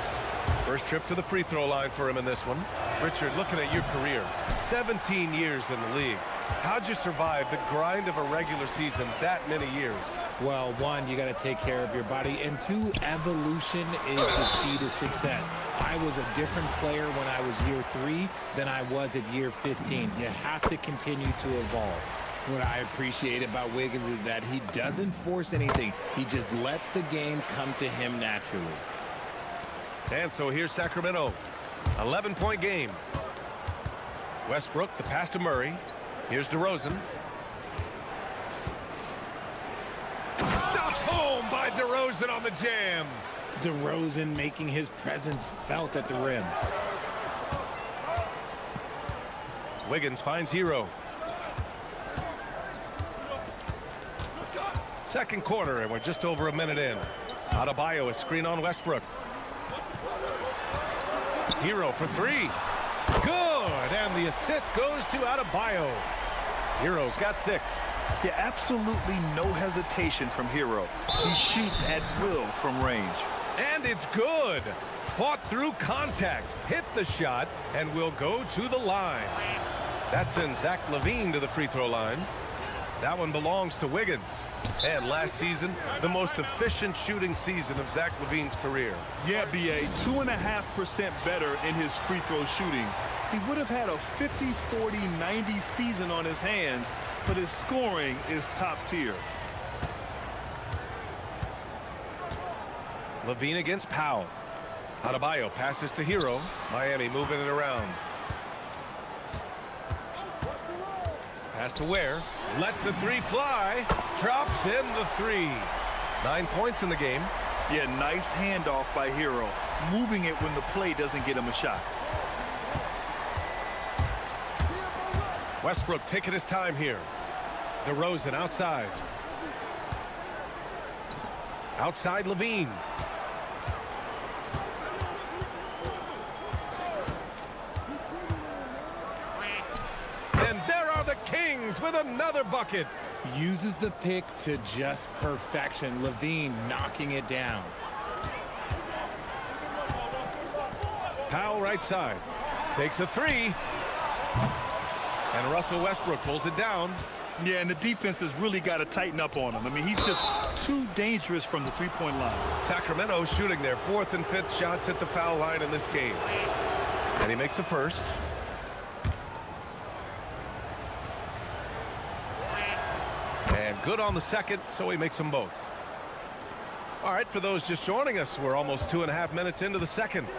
First trip to the free throw line for him in this one. Richard, looking at your career, 17 years in the league. How'd you survive the grind of a regular season that many years?
Well, 1, you got to take care of your body, and 2, evolution is the key to success. I was a different player when I was year 3 than I was at year 15. You have to continue to evolve. What I appreciate about Wiggins is that he doesn't force anything. He just lets the game come to him naturally.
And so here's Sacramento. 11-point game. Westbrook, the pass to Murray. Here's DeRozan. Stopped home by DeRozan on the jam.
DeRozan making his presence felt at the rim.
Wiggins finds Hero. Second quarter, and we're just over a minute in. Adebayo, a screen on Westbrook. Hero for 3. Good, and the assist goes to Adebayo. Hero's got 6.
Yeah, absolutely no hesitation from Hero. He shoots at will from range.
And it's good. Fought through contact, hit the shot, and will go to the line. That sends Zach LaVine to the free throw line. That one belongs to Wiggins. And last season, the most efficient shooting season of Zach LaVine's career.
Yeah, BA, 2.5% better in his free throw shooting. He would have had a 50, 40, 90 season on his hands, but his scoring is top tier.
LaVine against Powell. Adebayo passes to Hero. Miami moving it around. Pass to Ware. Lets the 3 fly. Drops in the 3. 9 points in the game.
Yeah, nice handoff by Hero. Moving it when the play doesn't get him a shot.
Westbrook taking his time here. DeRozan outside. Outside LaVine. And there are the Kings with another bucket.
Uses the pick to just perfection. LaVine knocking it down.
Powell right side. Takes a 3. And Russell Westbrook pulls it down.
Yeah, and the defense has really got to tighten up on him. I mean, he's just too dangerous from the three-point line.
Sacramento shooting their 4th and 5th shots at the foul line in this game. And he makes the first. And good on the second, so he makes them both. All right, for those just joining us, we're almost 2.5 minutes into the second.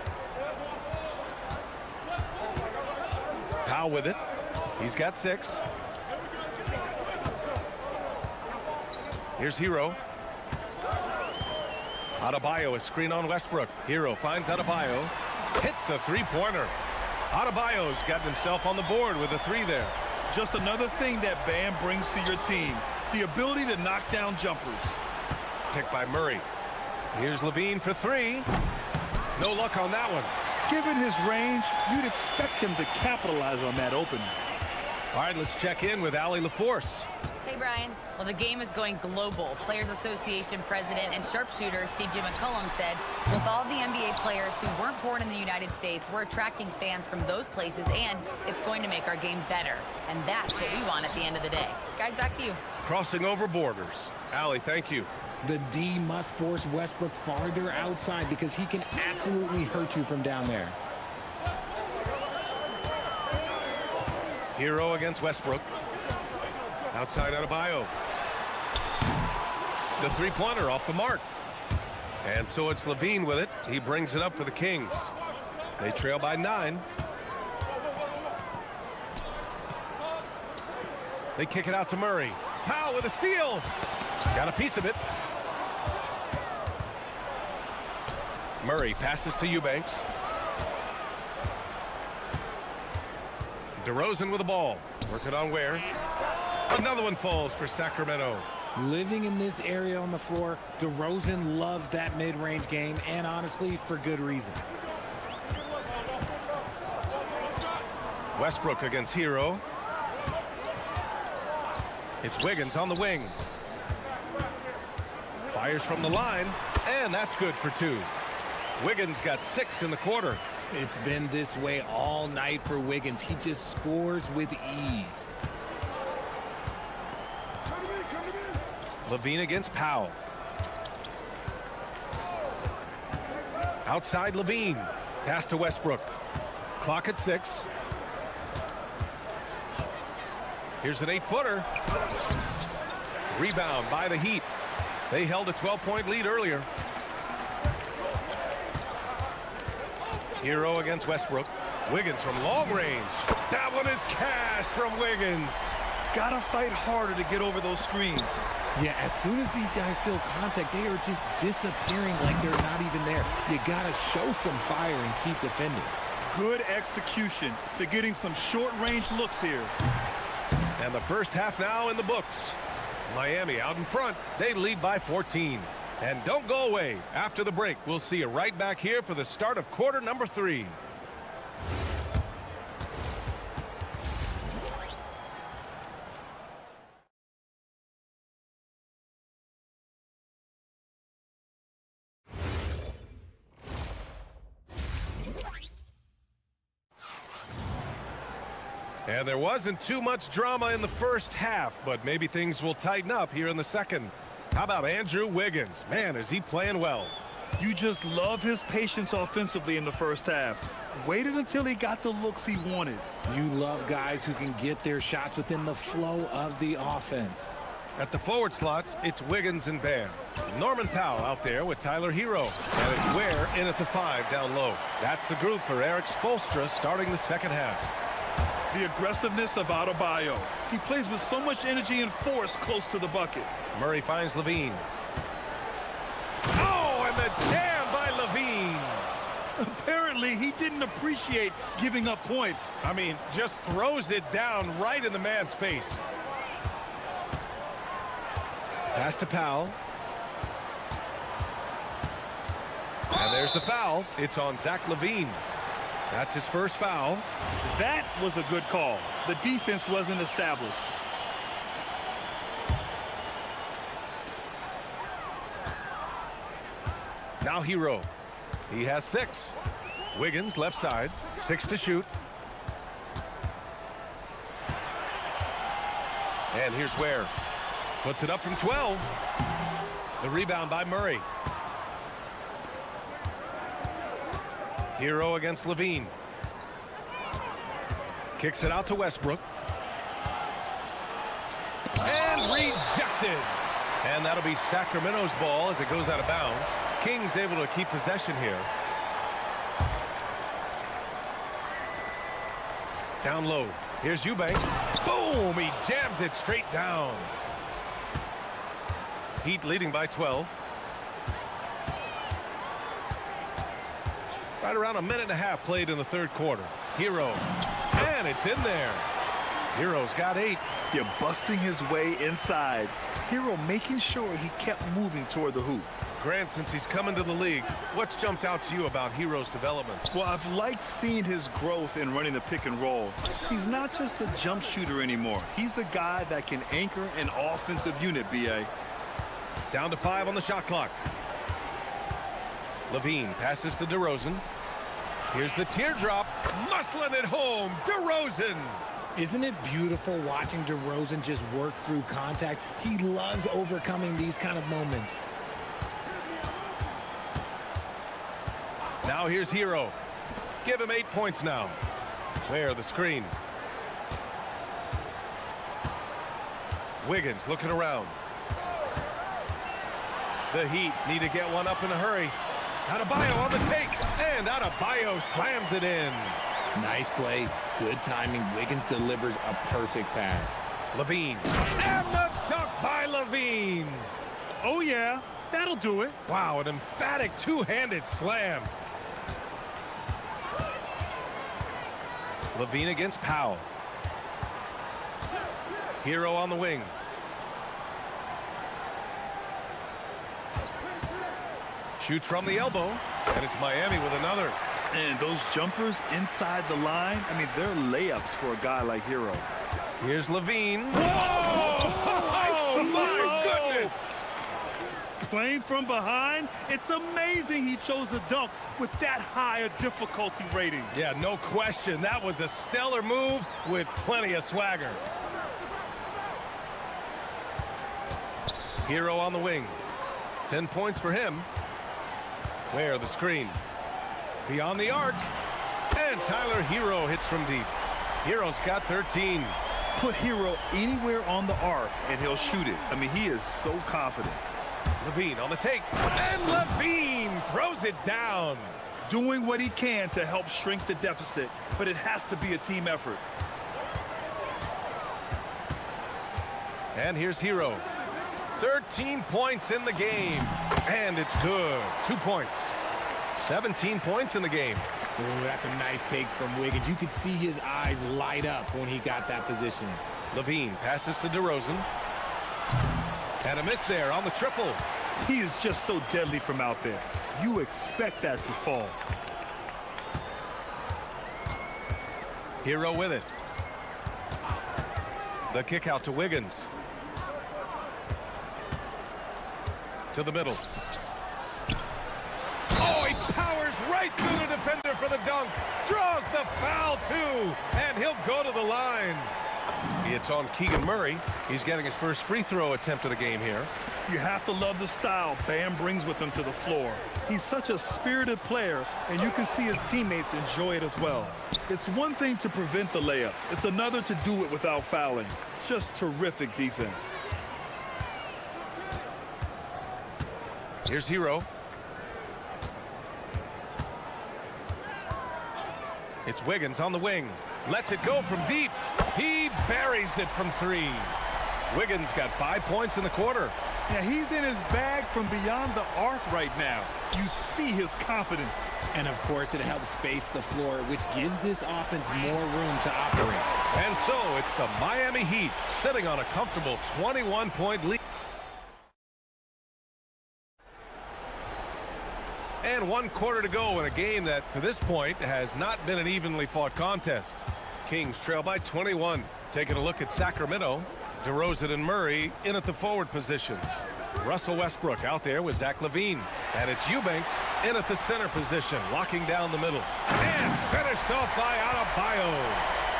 Powell with it. He's got 6. Here's Hero. Adebayo, a screen on Westbrook. Hero finds Adebayo. Hits a 3-pointer. Adebayo's gotten himself on the board with a 3 there.
Just another thing that Bam brings to your team. The ability to knock down jumpers.
Picked by Murray. Here's Levine for three. No luck on that one.
Given his range, you'd expect him to capitalize on that opening.
All right, let's check in with Allie LaForce.
Hey, Brian. Well, the game is going global. Players Association president and sharpshooter C.J. McCollum said, with all the NBA players who weren't born in the United States, we're attracting fans from those places, and it's going to make our game better. And that's what we want at the end of the day. Guys, back to you.
Crossing over borders. Allie, thank you.
The D must force Westbrook farther outside because he can absolutely hurt you from down there.
Hero against Westbrook. Outside Adebayo. The three-pointer off the mark. And so it's Levine with it. He brings it up for the Kings. They trail by 9. They kick it out to Murray. Powell with a steal. Got a piece of it. Murray passes to Eubanks. DeRozan with the ball. Work it on Ware. Another one falls for Sacramento.
Living in this area on the floor, DeRozan loves that mid-range game, and honestly, for good reason.
Westbrook against Hero. It's Wiggins on the wing. Fires from the line, and that's good for 2. Wiggins got 6 in the quarter.
It's been this way all night for Wiggins. He just scores with ease.
Levine against Powell. Outside Levine. Pass to Westbrook. Clock at 6. Here's an 8-footer. Rebound by the Heat. They held a 12-point lead earlier. Hero against Westbrook. Wiggins from long range. That one is cash from Wiggins.
Gotta fight harder to get over those screens.
Yeah, as soon as these guys feel contact, they are just disappearing like they're not even there. You gotta show some fire and keep defending.
Good execution. They're getting some short-range looks here.
And the first half now in the books. Miami out in front. They lead by 14. And don't go away. After the break, we'll see you right back here for the start of quarter number 3. And there wasn't too much drama in the first half, but maybe things will tighten up here in the second. How about Andrew Wiggins? Man, is he playing well.
You just love his patience offensively in the first half. Waited until he got the looks he wanted.
You love guys who can get their shots within the flow of the offense.
At the forward slots, it's Wiggins and Bam. Norman Powell out there with Tyler Hero. And it's Ware in at the 5 down low. That's the group for Eric Spoelstra starting the second half.
The aggressiveness of Adebayo. He plays with so much energy and force close to the bucket.
Murray finds Levine. Oh, and the jam by Levine.
Apparently, he didn't appreciate giving up points.
I mean, just throws it down right in the man's face. Pass to Powell. And there's the foul. It's on Zach Levine. That's his first foul.
That was a good call. The defense wasn't established.
Now Hero. He has 6. Wiggins left side. 6 to shoot. And here's Ware. Puts it up from 12. The rebound by Murray. Hero against Levine. Kicks it out to Westbrook. And rejected. And that'll be Sacramento's ball as it goes out of bounds. Kings able to keep possession here. Down low. Here's Eubanks. Boom! He jams it straight down. Heat leading by 12. Right around a minute and a half played in the third quarter. Hero. And it's in there. Hero's got 8.
You're busting his way inside. Hero making sure he kept moving toward the hoop.
Grant, since he's come into the league, what's jumped out to you about Hero's development?
Well, I've liked seeing his growth in running the pick and roll. He's not just a jump shooter anymore. He's a guy that can anchor an offensive unit, B.A.
Down to 5 on the shot clock. Levine passes to DeRozan. Here's the teardrop, muscling it home. DeRozan.
Isn't it beautiful watching DeRozan just work through contact? He loves overcoming these kind of moments.
Now here's Hero. Give him 8 points now. There, the screen. Wiggins looking around. The Heat need to get one up in a hurry. Adebayo on the take, and Adebayo slams it in.
Nice play, good timing. Wiggins delivers a perfect pass.
Levine, and the dunk by Levine.
Oh, yeah, that'll do it.
Wow, an emphatic two-handed slam. Levine against Powell. Hero on the wing. Shoots from the elbow, and it's Miami with another.
And those jumpers inside the line, I mean, they're layups for a guy like Hero.
Here's Levine. Whoa! Oh, my goodness!
Playing from behind, it's amazing he chose a dunk with that high a difficulty rating.
Yeah, no question. That was a stellar move with plenty of swagger. Hero on the wing. 10 points for him. Where the screen. Beyond the arc. And Tyler Hero hits from deep. Hero's got 13.
Put Hero anywhere on the arc, and he'll shoot it. I mean, he is so confident.
Levine on the take. And Levine throws it down.
Doing what he can to help shrink the deficit, but it has to be a team effort.
And here's Hero. 13 points in the game. And it's good. 2 points. 17 points in the game.
Ooh, that's a nice take from Wiggins. You could see his eyes light up when he got that position.
Levine passes to DeRozan. And a miss there on the triple.
He is just so deadly from out there. You expect that to fall.
Hero with it. The kick out to Wiggins. To the middle. Oh, he powers right through the defender for the dunk. Draws the foul, too. And he'll go to the line. It's on Keegan Murray. He's getting his first free throw attempt of the game here.
You have to love the style Bam brings with him to the floor. He's such a spirited player, and you can see his teammates enjoy it as well. It's one thing to prevent the layup. It's another to do it without fouling. Just terrific defense.
Here's Hero. It's Wiggins on the wing. Lets it go from deep. He buries it from 3. Wiggins got 5 points in the quarter.
Yeah, he's in his bag from beyond the arc right now. You see his confidence.
And, of course, it helps space the floor, which gives this offense more room to operate.
And so it's the Miami Heat sitting on a comfortable 21-point lead. And 1 quarter to go in a game that, to this point, has not been an evenly fought contest. Kings trail by 21. Taking a look at Sacramento. DeRozan and Murray in at the forward positions. Russell Westbrook out there with Zach LaVine. And it's Eubanks in at the center position, locking down the middle. And finished off by Adebayo.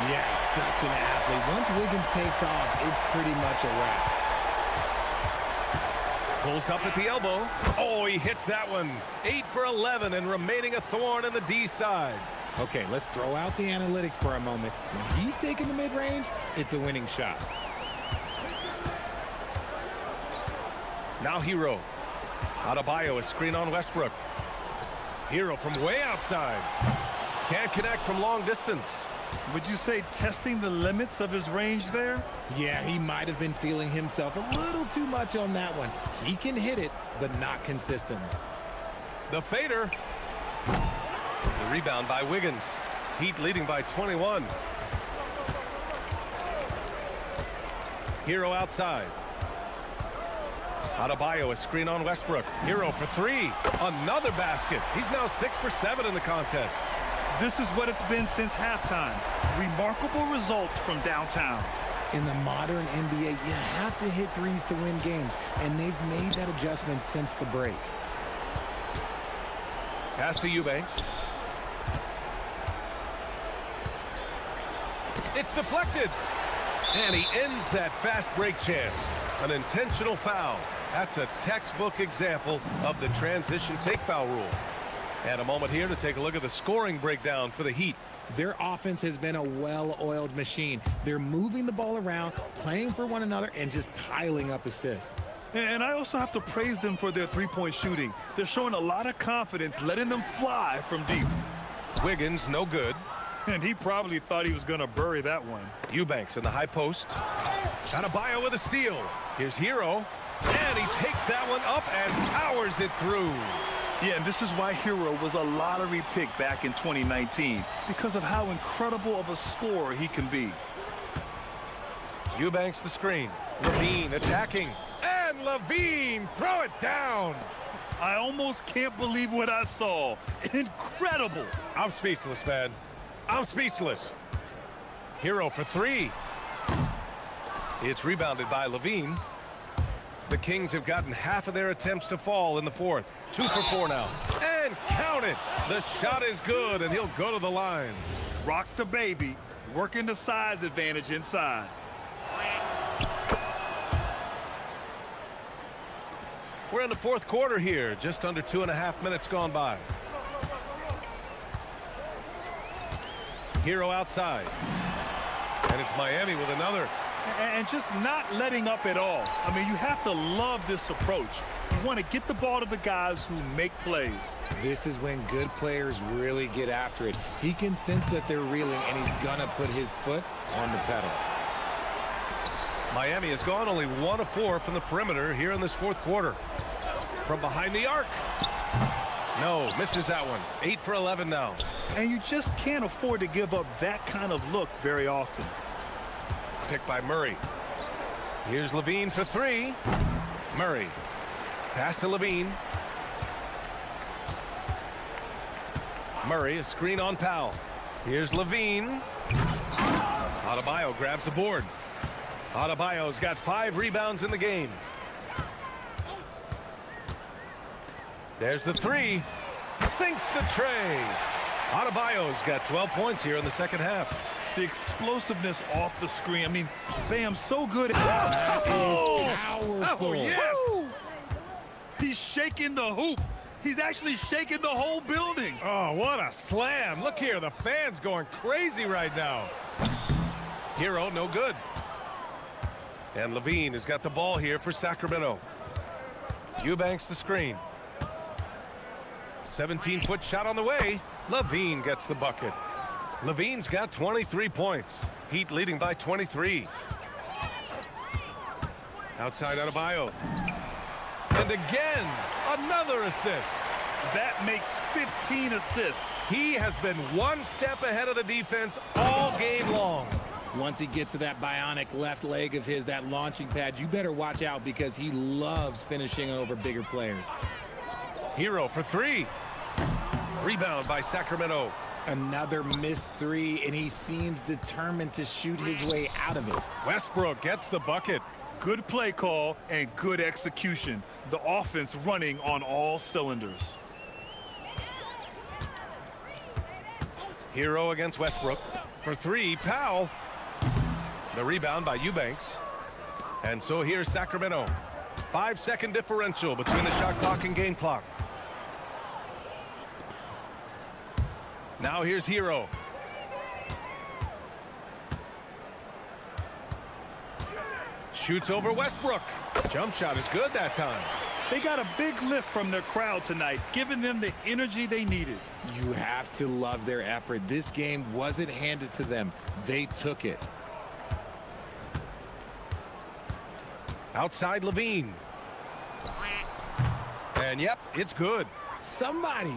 Yeah, such an athlete. Once Wiggins takes off, it's pretty much a wrap.
Pulls up at the elbow. Oh, he hits that one. 8 for 11 and remaining a thorn in the D side.
Okay, let's throw out the analytics for a moment. When he's taking the mid-range, it's a winning shot.
Now Hero. Adebayo, a screen on Westbrook. Hero from way outside. Can't connect from long distance.
Would you say testing the limits of his range there?
Yeah, he might have been feeling himself a little too much on that one. He can hit it, but not consistently.
The fader. The rebound by Wiggins. Heat leading by 21. Hero outside. Adebayo, a screen on Westbrook. Hero for three. Another basket. He's now 6 for 7 in the contest.
This is what it's been since halftime. Remarkable results from downtown.
In the modern NBA, you have to hit threes to win games, and they've made that adjustment since the break.
Pass to Eubanks. It's deflected. And he ends that fast break chance. An intentional foul. That's a textbook example of the transition take foul rule. And a moment here to take a look at the scoring breakdown for the Heat.
Their offense has been a well-oiled machine. They're moving the ball around, playing for one another, and just piling up assists.
And I also have to praise them for their three-point shooting. They're showing a lot of confidence, letting them fly from deep.
Wiggins, no good.
And he probably thought he was going to bury that one.
Eubanks in the high post. Adebayo with a steal. Here's Hero. And he takes that one up and powers it through.
Yeah, and this is why Hero was a lottery pick back in 2019, because of how incredible of a scorer he can be.
Eubanks the screen. Levine attacking. And Levine, throw it down.
I almost can't believe what I saw. Incredible.
I'm speechless, man. I'm speechless. Hero for three. It's rebounded by Levine. The Kings have gotten half of their attempts to fall in the fourth. 2 for 4 now. And count it. The shot is good, and he'll go to the line.
Rock the baby, working the size advantage inside.
We're in the fourth quarter here. Just under 2.5 minutes gone by. Hero outside. And it's Miami with another.
And just not letting up at all. I mean, you have to love this approach. You want to get the ball to the guys who make plays.
This is when good players really get after it. He can sense that they're reeling, and he's going to put his foot on the pedal.
Miami has gone only 1 of 4 from the perimeter here in this fourth quarter. From behind the arc. No, misses that one. 8 for 11 now.
And you just can't afford to give up that kind of look very often.
Picked by Murray. Here's Levine for three. Murray. Pass to Levine. Murray, a screen on Powell. Here's Levine. Adebayo grabs the board. Adebayo's got 5 rebounds in the game. There's the three. Sinks the tray. Adebayo's got 12 points here in the second half.
The explosiveness off the screen. I mean, Bam, so good.
That is powerful.
Oh, yes. He's shaking the hoop. He's actually shaking the whole building.
Oh, what a slam. Look here, the fans going crazy right now. Hero, no good. And Levine has got the ball here for Sacramento. Eubanks the screen. 17-foot shot on the way. Levine gets the bucket. Levine's got 23 points. Heat leading by 23. Outside Adebayo. And again, another assist.
That makes 15 assists.
He has been one step ahead of the defense all game long.
Once he gets to that bionic left leg of his, that launching pad, you better watch out because he loves finishing over bigger players.
Hero for three. Rebound by Sacramento.
Another missed three, and he seems determined to shoot his way out of it.
Westbrook gets the bucket.
Good play call and good execution. The offense running on all cylinders.
Hero against Westbrook. For three, Powell. The rebound by Eubanks. And so here's Sacramento. 5-second differential between the shot clock and game clock. Now here's Hero. Shoots over Westbrook. Jump shot is good that time.
They got a big lift from their crowd tonight, giving them the energy they needed.
You have to love their effort. This game wasn't handed to them. They took it.
Outside Levine. And yep, it's good.
Somebody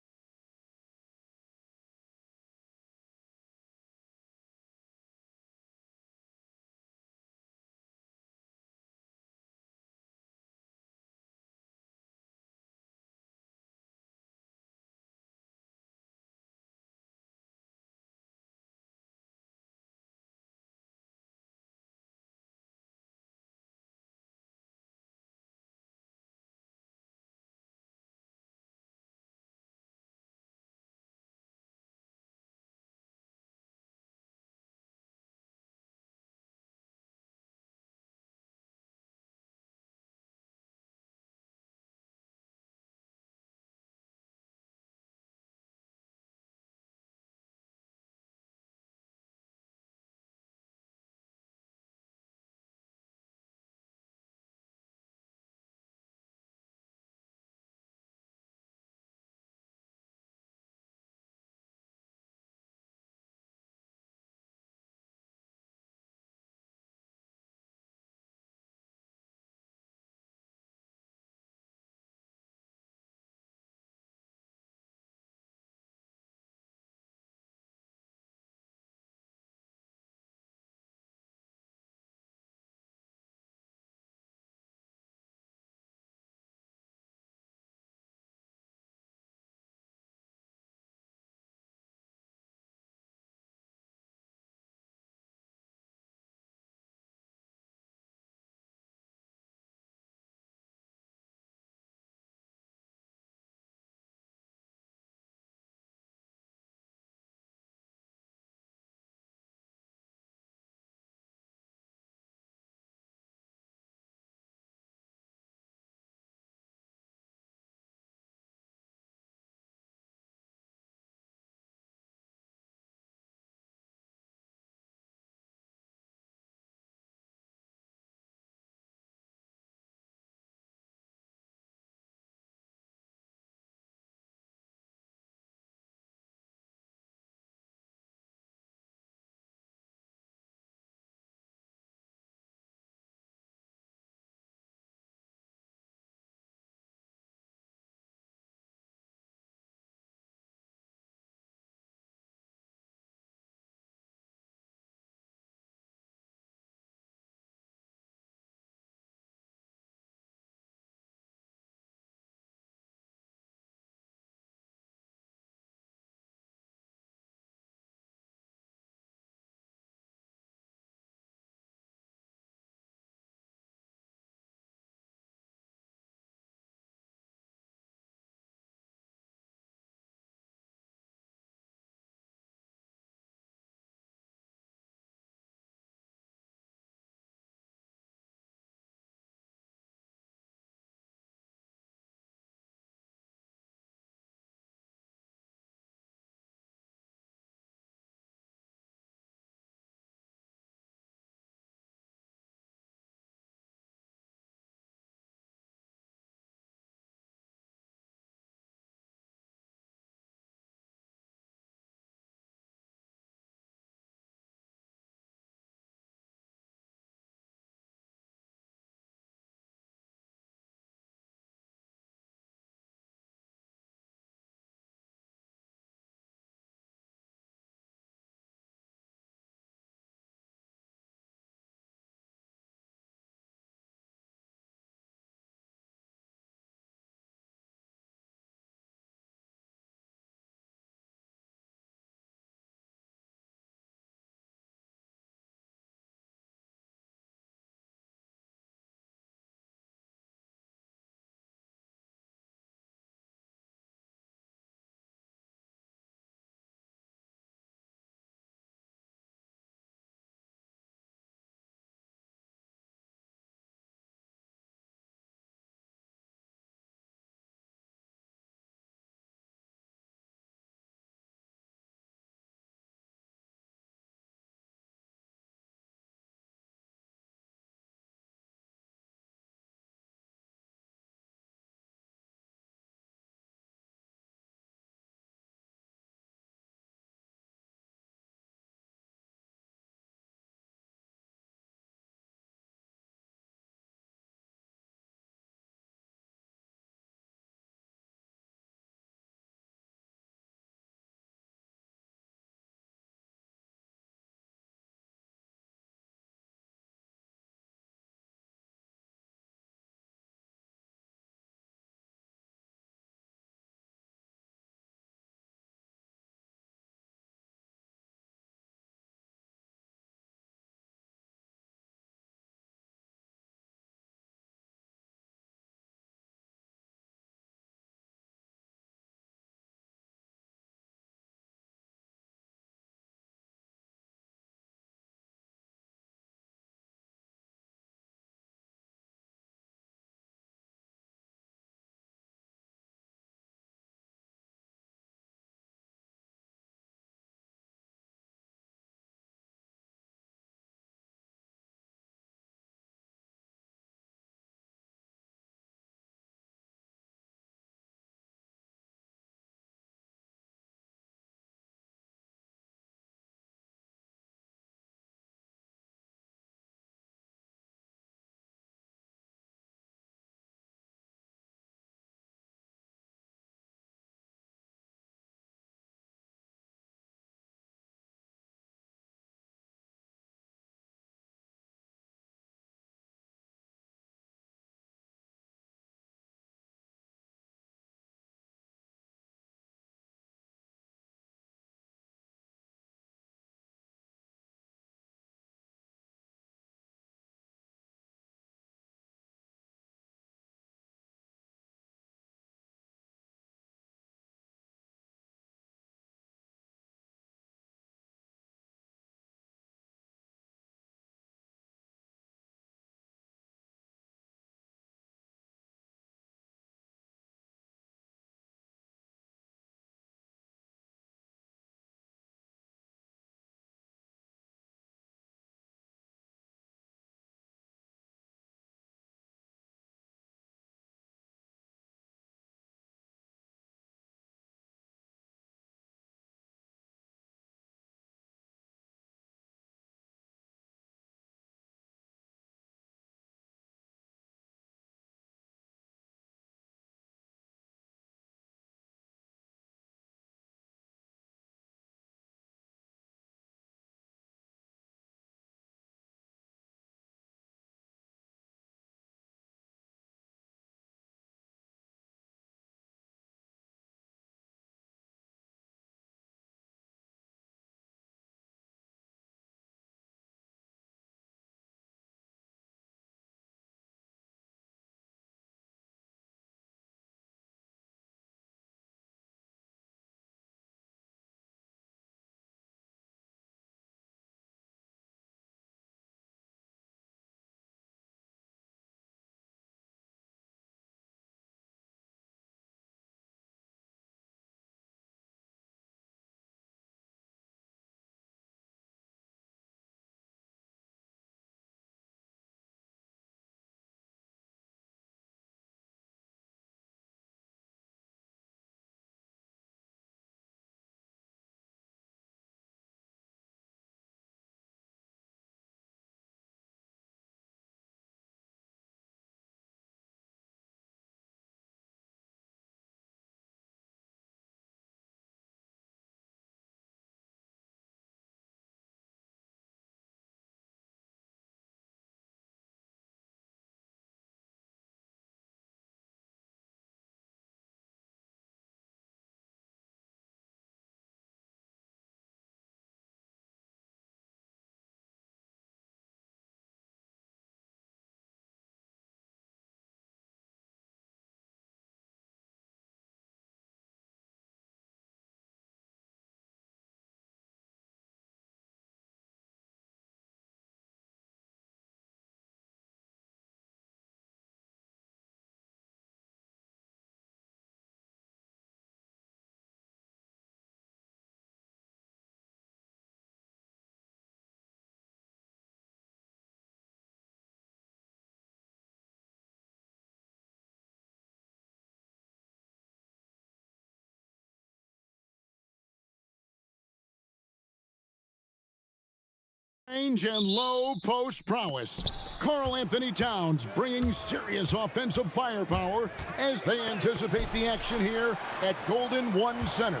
Range and low post prowess. Karl Anthony Towns bringing serious offensive firepower as they anticipate the action here at Golden One Center.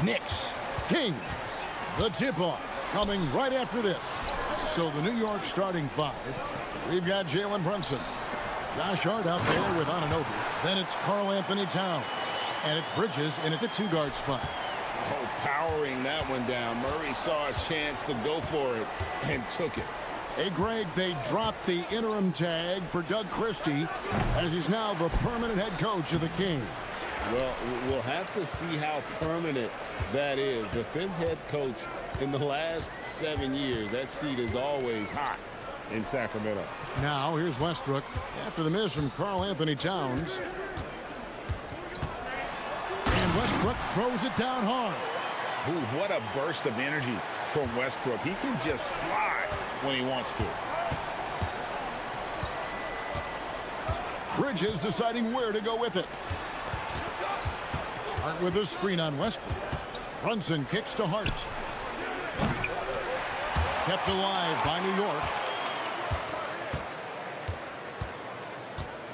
Knicks, Kings, the tip-off coming right after this. So the New York starting five, we've got Jalen Brunson, Josh Hart out there with Anunoby. Then it's Karl Anthony Towns, and it's Bridges in at the two-guard spot.
Oh, powering that one down. Murray saw a chance to go for it and took it.
Hey, Greg, they dropped the interim tag for Doug Christie as he's now the permanent head coach of the Kings.
Well, we'll have to see how permanent that is. The fifth head coach in the last 7 years. That seat is always hot in Sacramento.
Now, here's Westbrook after the miss from Karl Anthony Towns. And Westbrook throws it down hard.
Ooh, what a burst of energy from Westbrook. He can just fly when he wants to.
Bridges deciding where to go with it. Hart with a screen on Westbrook. Brunson kicks to Hart. Kept alive by New York.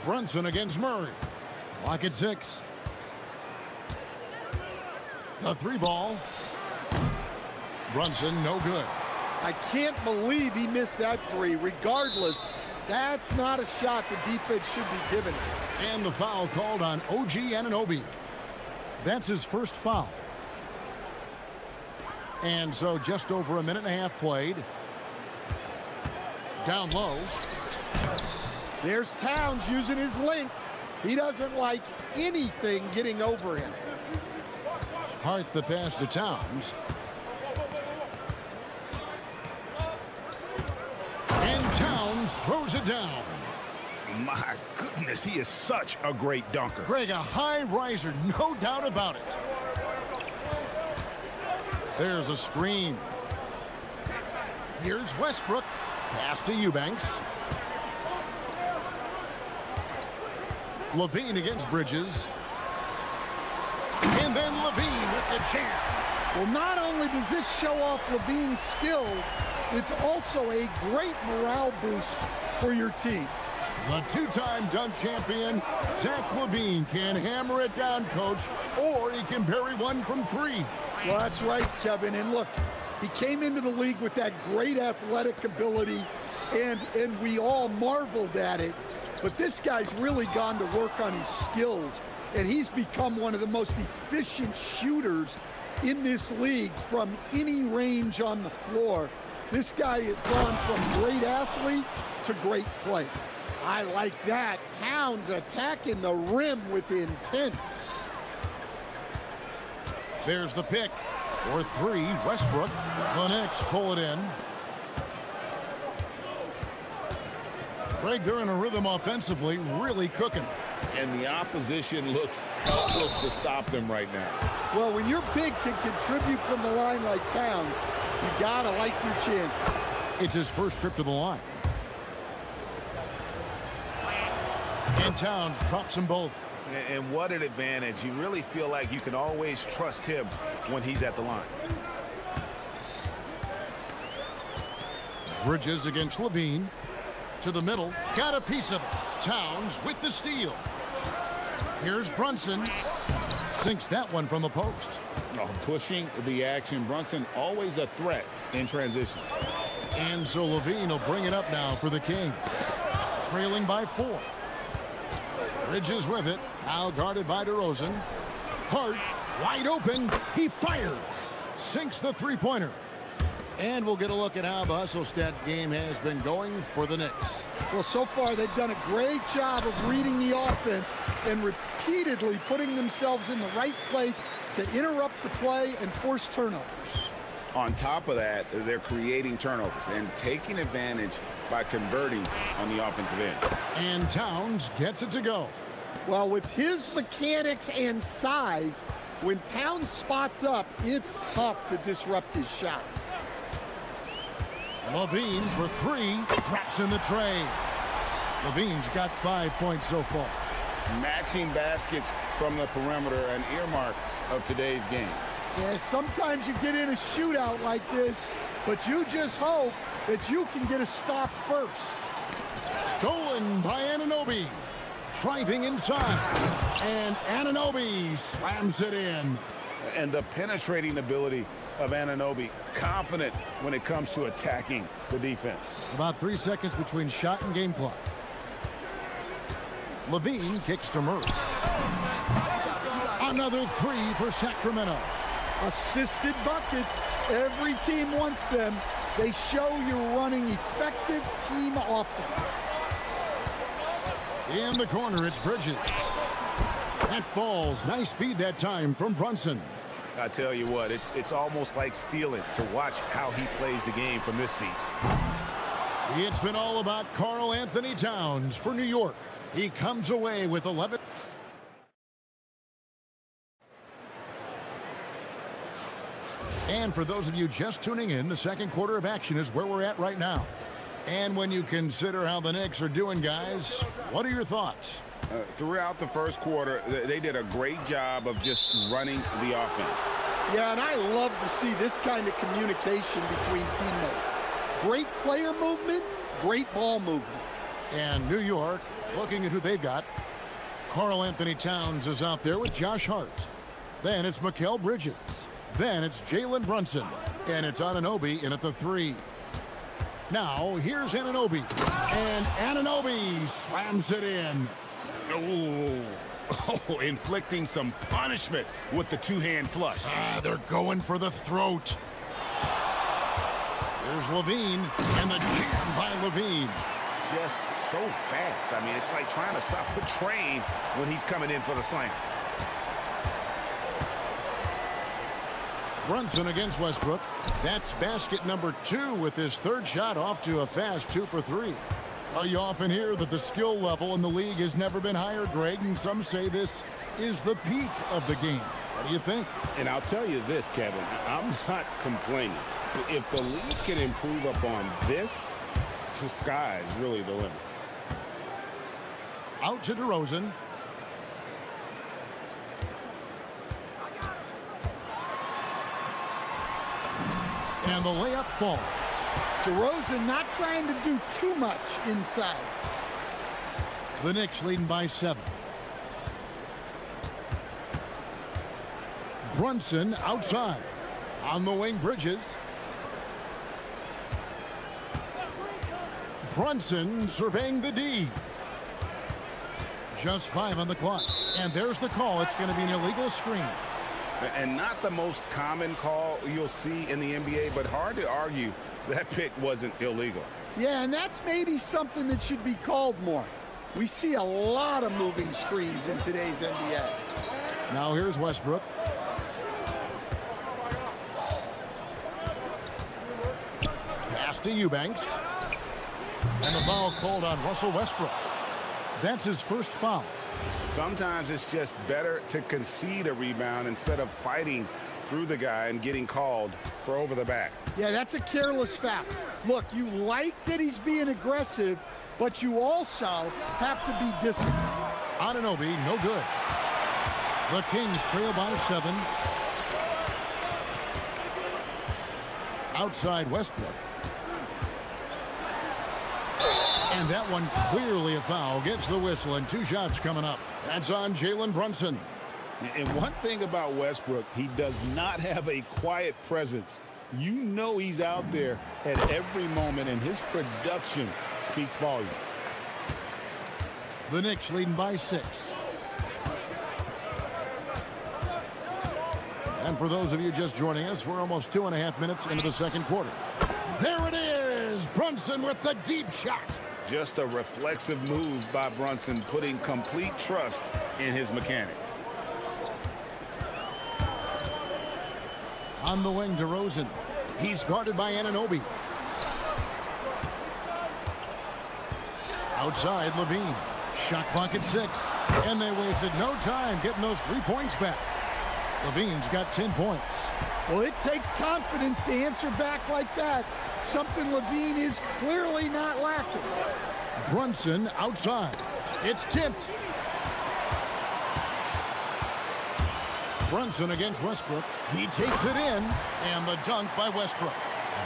Brunson against Murray. Clock at 6. The three ball. Brunson, no good.
I can't believe he missed that three. Regardless, that's not a shot the defense should be given.
And the foul called on OG Anunoby. That's his first foul. And so just over a minute and a half played. Down low.
There's Towns using his length. He doesn't like anything getting over him.
Hart the pass to Towns. And Towns throws it down.
My goodness, he is such a great dunker.
Greg, a high riser, no doubt about it. There's a screen. Here's Westbrook. Pass to Eubanks. Levine against Bridges. And then Levine with the jam.
Well, not only does this show off Levine's skills, it's also a great morale boost for your team.
The two-time dunk champion, Zach Levine, can hammer it down, coach, or he can bury one from three.
Well, that's right, Kevin. And look, he came into the league with that great athletic ability, and we all marveled at it. But this guy's really gone to work on his skills, and he's become one of the most efficient shooters in this league from any range on the floor. This guy has gone from great athlete to great player. I like that. Towns attacking the rim with intent.
There's the pick for three. Westbrook. The Knicks pull it in. Greg, they're in a rhythm offensively, really cooking.
And the opposition looks helpless to stop them right now.
Well, when your big can contribute from the line like Towns, you gotta like your chances.
It's his first trip to the line. And Towns drops them both.
And what an advantage. You really feel like you can always trust him when he's at the line.
Bridges against Levine. To the middle. Got a piece of it. Towns with the steal. Here's Brunson. Sinks that one from the post.
Oh, pushing the action. Brunson always a threat in transition.
And so Levine will bring it up now for the King. Trailing by 4. Bridges with it. Now guarded by DeRozan. Hart wide open. He fires. Sinks the three-pointer. And we'll get a look at how the hustle stat game has been going for the Knicks.
Well, so far they've done a great job of reading the offense and repeatedly putting themselves in the right place to interrupt the play and force turnovers.
On top of that, they're creating turnovers and taking advantage by converting on the offensive end.
And Towns gets it to go.
Well, with his mechanics and size, when Towns spots up, it's tough to disrupt his shot.
Levine for 3, drops in the tray. Levine's got 5 points so far.
Matching baskets from the perimeter, an earmark of today's game.
Yeah, sometimes you get in a shootout like this, but you just hope that you can get a stop first.
Stolen by Anunoby. Driving inside. And Anunoby slams it in.
And the penetrating ability of Anunoby, confident when it comes to attacking the defense.
About 3 seconds between shot and game clock. Levine kicks to Murray. Another three for Sacramento.
Assisted buckets. Every team wants them. They show you're running effective team offense.
In the corner, it's Bridges. That falls. Nice feed that time from Brunson.
I tell you what, it's almost like stealing to watch how he plays the game from this seat.
It's been all about Karl Anthony Towns for New York. He comes away with 11. And for those of you just tuning in, the second quarter of action is where we're at right now. And when you consider how the Knicks are doing, guys, what are your thoughts?
Throughout the first quarter, they did a great job of just running the offense.
Yeah, and I love to see this kind of communication between teammates. Great player movement, great ball movement.
And New York, looking at who they've got, Karl Anthony Towns is out there with Josh Hart. Then it's Mikal Bridges. Then it's Jalen Brunson. And it's Anunoby in at the three. Now, here's Anunoby. And Anunoby slams it in.
Oh, inflicting some punishment with the two-hand flush.
They're going for the throat. There's Levine, and the jam by Levine.
Just so fast. I mean, it's like trying to stop a train when he's coming in for the slam.
Brunson against Westbrook. That's basket number 2 with his third shot off to a fast 2 for 3. You often hear that the skill level in the league has never been higher, Greg, and some say this is the peak of the game. What do you think?
And I'll tell you this, Kevin, I'm not complaining. If the league can improve upon this, the sky is really the limit.
Out to DeRozan. And the layup falls.
DeRozan not trying to do too much inside.
The Knicks leading by 7. Brunson outside. On the wing, Bridges. Brunson surveying the D. Just 5 on the clock. And there's the call. It's going to be an illegal screen.
And not the most common call you'll see in the NBA, but hard to argue that pick wasn't illegal.
Yeah, and that's maybe something that should be called more. We see a lot of moving screens in today's NBA.
Now here's Westbrook. Pass to Eubanks. And the foul called on Russell Westbrook. That's his first foul.
Sometimes it's just better to concede a rebound instead of fighting through the guy and getting called for over the back.
Yeah, that's a careless foul. Look, you like that he's being aggressive, but you also have to be disciplined.
Anunoby, no good. The Kings trail by 7. Outside Westbrook. And that one clearly a foul. Gets the whistle and 2 shots coming up. That's on Jalen Brunson.
And one thing about Westbrook, he does not have a quiet presence. You know he's out there at every moment, and his production speaks volumes.
The Knicks leading by 6. And for those of you just joining us, we're almost 2.5 minutes into the second quarter. There it is! Brunson with the deep shot.
Just a reflexive move by Brunson, putting complete trust in his mechanics.
On the wing, DeRozan. He's guarded by Anunoby. Outside, Levine. Shot clock at 6. And they wasted no time getting those 3 points back. Levine's got 10 points.
Well, it takes confidence to answer back like that. Something Levine is clearly not lacking.
Brunson outside. It's tipped. Brunson against Westbrook. He takes it in, and the dunk by Westbrook.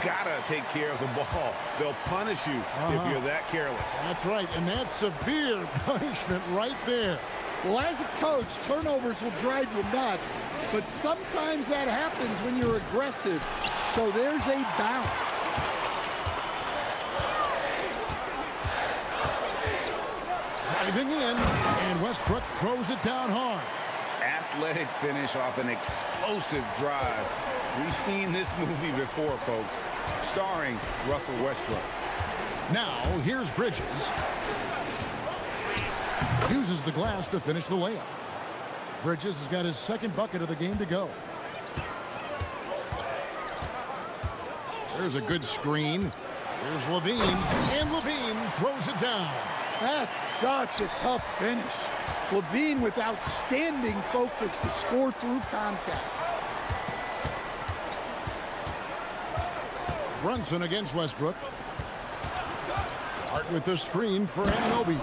gotta take care of the ball. They'll punish you if you're that careless.
That's right, and that's severe punishment right there.
Well, as a coach, turnovers will drive you nuts, but sometimes that happens when you're aggressive. So there's a balance.
Driving in, and Westbrook throws it down hard.
Athletic finish off an explosive drive. We've seen this movie before, folks, starring Russell Westbrook.
Now, here's Bridges. Uses the glass to finish the layup. Bridges has got his second bucket of the game to go. There's a good screen. Here's Levine, and Levine throws it down.
That's such a tough finish. Levine with outstanding focus to score through contact.
Brunson against Westbrook. Hart with the screen for Anunoby.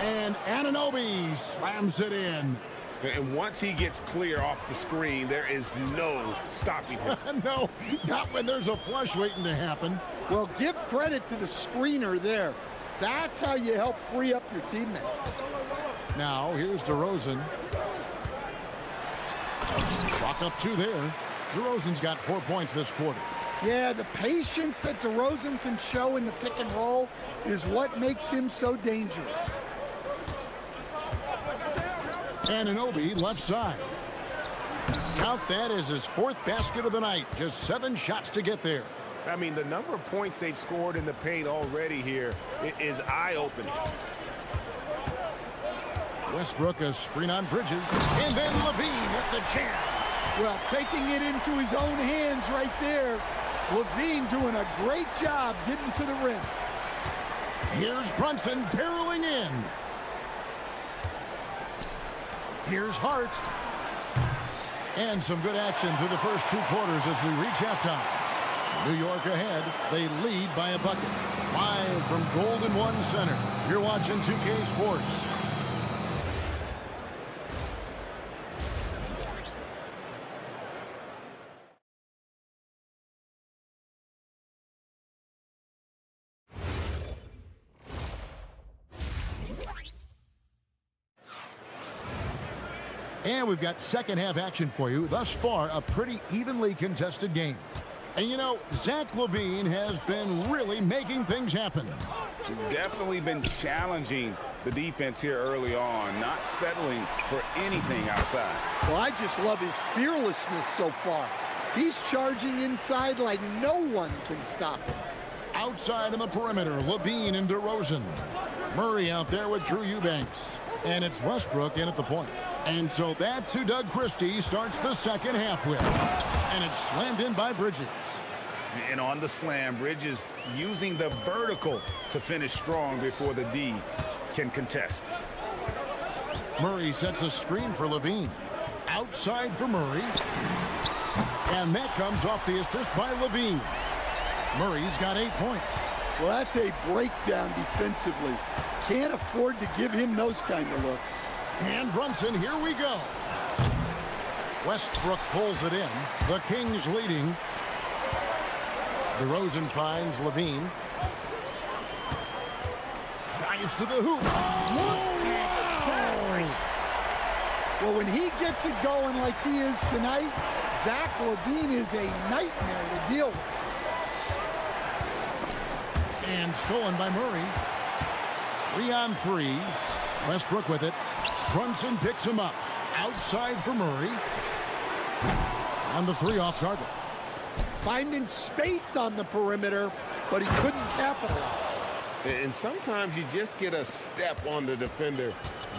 And Anunoby slams it in.
And once he gets clear off the screen, there is no stopping him.
No, not when there's a flush waiting to happen.
Well, give credit to the screener there. That's how you help free up your teammates.
Now, here's DeRozan. Clock up 2 there. DeRozan's got 4 points this quarter.
Yeah, the patience that DeRozan can show in the pick and roll is what makes him so dangerous.
Anunoby left side. Count that as his 4th basket of the night. Just 7 shots to get there.
I mean, the number of points they've scored in the paint already here is eye-opening.
Westbrook a screen on Bridges. And then Levine with the jam.
Well, taking it into his own hands right there. Levine doing a great job getting to the rim.
Here's Brunson barreling in. Here's Hart. And some good action through the first 2 quarters as we reach halftime. New York ahead. They lead by a bucket. Live from Golden One Center. You're watching 2K Sports. And we've got second half action for you. Thus far, a pretty evenly contested game. And you know, Zach LaVine has been really making things happen.
He's definitely been challenging the defense here early on, not settling for anything outside.
Well, I just love his fearlessness so far. He's charging inside like no one can stop him.
Outside on the perimeter, LaVine and DeRozan. Murray out there with Drew Eubanks. And it's Westbrook in at the point. And so that's who Doug Christie starts the second half with. And it's slammed in by Bridges.
And on the slam, Bridges using the vertical to finish strong before the D can contest.
Murray sets a screen for LaVine. Outside for Murray. And that comes off the assist by LaVine. Murray's got 8 points.
Well, that's a breakdown defensively. Can't afford to give him those kind of looks.
And Brunson, here we go. Westbrook pulls it in. The Kings leading. DeRozan finds LaVine. Dives to the hoop.
Whoa! Well, when he gets it going like he is tonight, Zach LaVine is a nightmare to deal with.
And stolen by Murray. 3-on-3. Westbrook with it. Brunson picks him up. Outside for Murray. And the 3 off target.
Finding space on the perimeter, but he couldn't capitalize.
And sometimes you just get a step on the defender.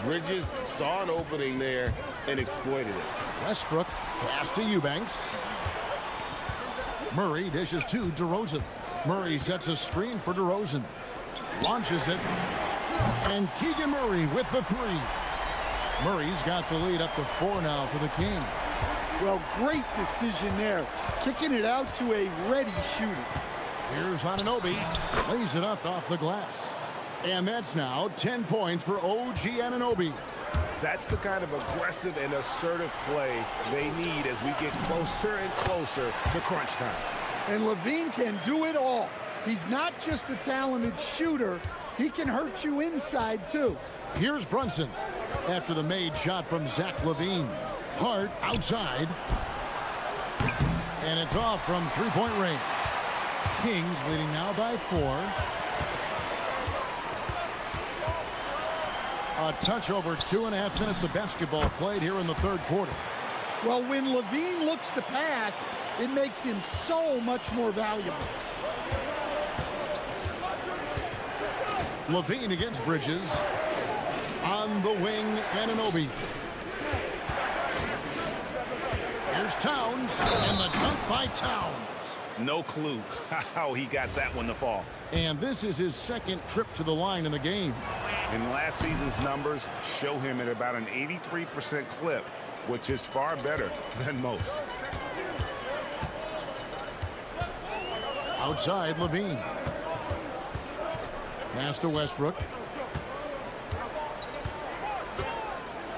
Bridges saw an opening there and exploited it.
Westbrook pass to Eubanks. Murray dishes to DeRozan. Murray sets a screen for DeRozan. Launches it. And Keegan Murray with the 3. Murray's got the lead up to 4 now for the Kings.
Well, great decision there. Kicking it out to a ready shooter.
Here's Anunoby. Lays it up off the glass. And that's now 10 points for OG Anunoby.
That's the kind of aggressive and assertive play they need as we get closer and closer to crunch time.
And Levine can do it all. He's not just a talented shooter. He can hurt you inside, too.
Here's Brunson after the made shot from Zach Levine. Hart outside. And it's off from three-point range. Kings leading now by 4. A touch over 2.5 minutes of basketball played here in the third quarter.
Well, when Levine looks to pass, it makes him so much more valuable.
Levine against Bridges. On the wing, Anunoby. Here's Towns, and the dunk by Towns.
No clue how he got that one to fall.
And this is his second trip to the line in the game.
And last season's numbers show him at about an 83% clip, which is far better than most.
Outside, Levine. Pass to Westbrook.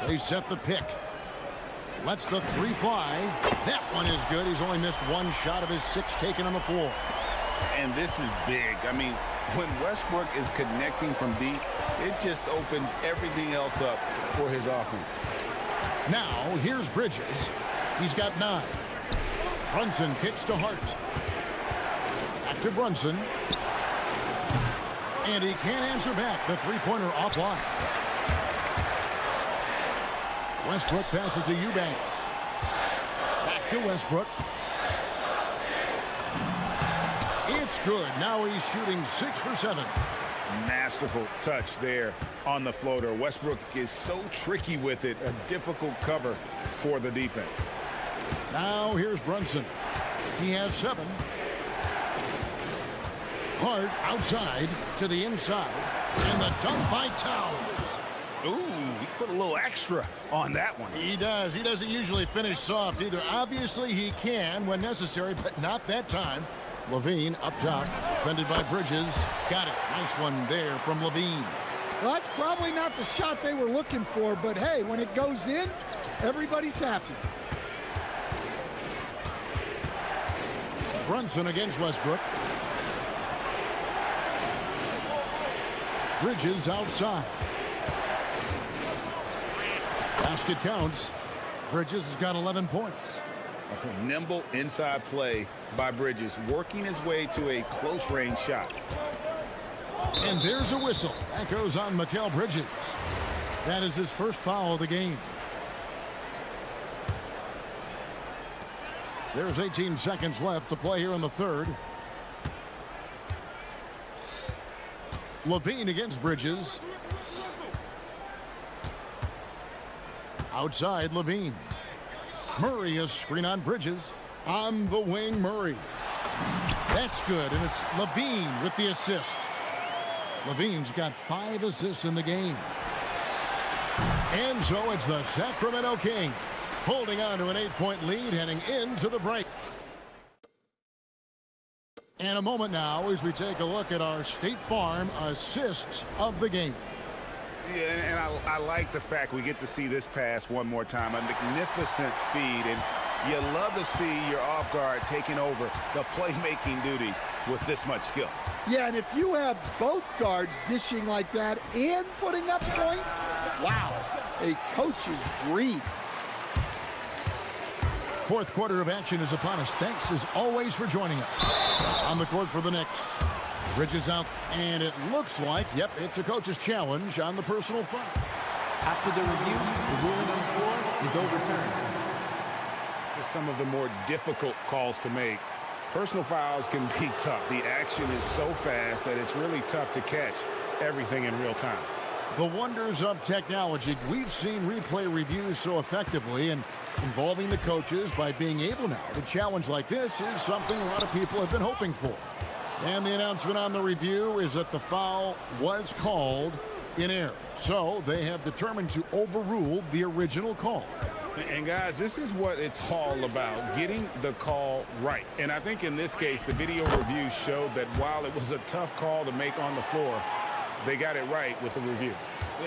They set the pick. Lets the three fly. That one is good. He's only missed one shot of his 6 taken on the floor.
And this is big. I mean, when Westbrook is connecting from deep, it just opens everything else up for his offense.
Now, here's Bridges. He's got 9. Brunson kicks to Hart. Back to Brunson. And he can't answer back. The three-pointer offline. Westbrook passes to Eubanks. Back to Westbrook. It's good. Now he's shooting 6 for 7.
Masterful touch there on the floater. Westbrook is so tricky with it. A difficult cover for the defense.
Now here's Brunson. He has 7. Hart outside to the inside. And the dunk by Towns.
Ooh, he put a little extra on that one.
He does. He doesn't usually finish soft either. Obviously, he can when necessary, but not that time. Levine up top, defended by Bridges. Got it. Nice one there from Levine.
Well, that's probably not the shot they were looking for, but hey, when it goes in, everybody's happy.
Brunson against Westbrook. Bridges outside. Basket counts. Bridges has got 11 points.
A nimble inside play by Bridges, working his way to a close-range shot.
And there's a whistle. That goes on Mikal Bridges. That is his first foul of the game. There's 18 seconds left to play here in the third. Levine against Bridges. Outside, Levine. Murray is screen on Bridges. On the wing, Murray. That's good, and it's Levine with the assist. Levine's got 5 assists in the game. And so it's the Sacramento Kings holding on to an 8-point lead heading into the break. And a moment now as we take a look at our State Farm assists of the game.
Yeah, and I like the fact we get to see this pass one more time. A magnificent feed, and you love to see your off guard taking over the playmaking duties with this much skill.
Yeah, and if you have both guards dishing like that and putting up points, wow, a coach's dream.
Fourth quarter of action is upon us. Thanks, as always, for joining us. On the court for the Knicks. Bridges out, and it looks like, yep, it's a coach's challenge on the personal foul.
After the review, the ruling on the floor is overturned.
For some of the more difficult calls to make, personal fouls can be tough. The action is so fast that it's really tough to catch everything in real time.
The wonders of technology. We've seen replay reviews so effectively, and involving the coaches by being able now to challenge like this is something a lot of people have been hoping for. And the announcement on the review is that the foul was called in error. So they have determined to overrule the original call.
And guys, this is what it's all about, getting the call right. And I think in this case, the video review showed that while it was a tough call to make on the floor, they got it right with the review.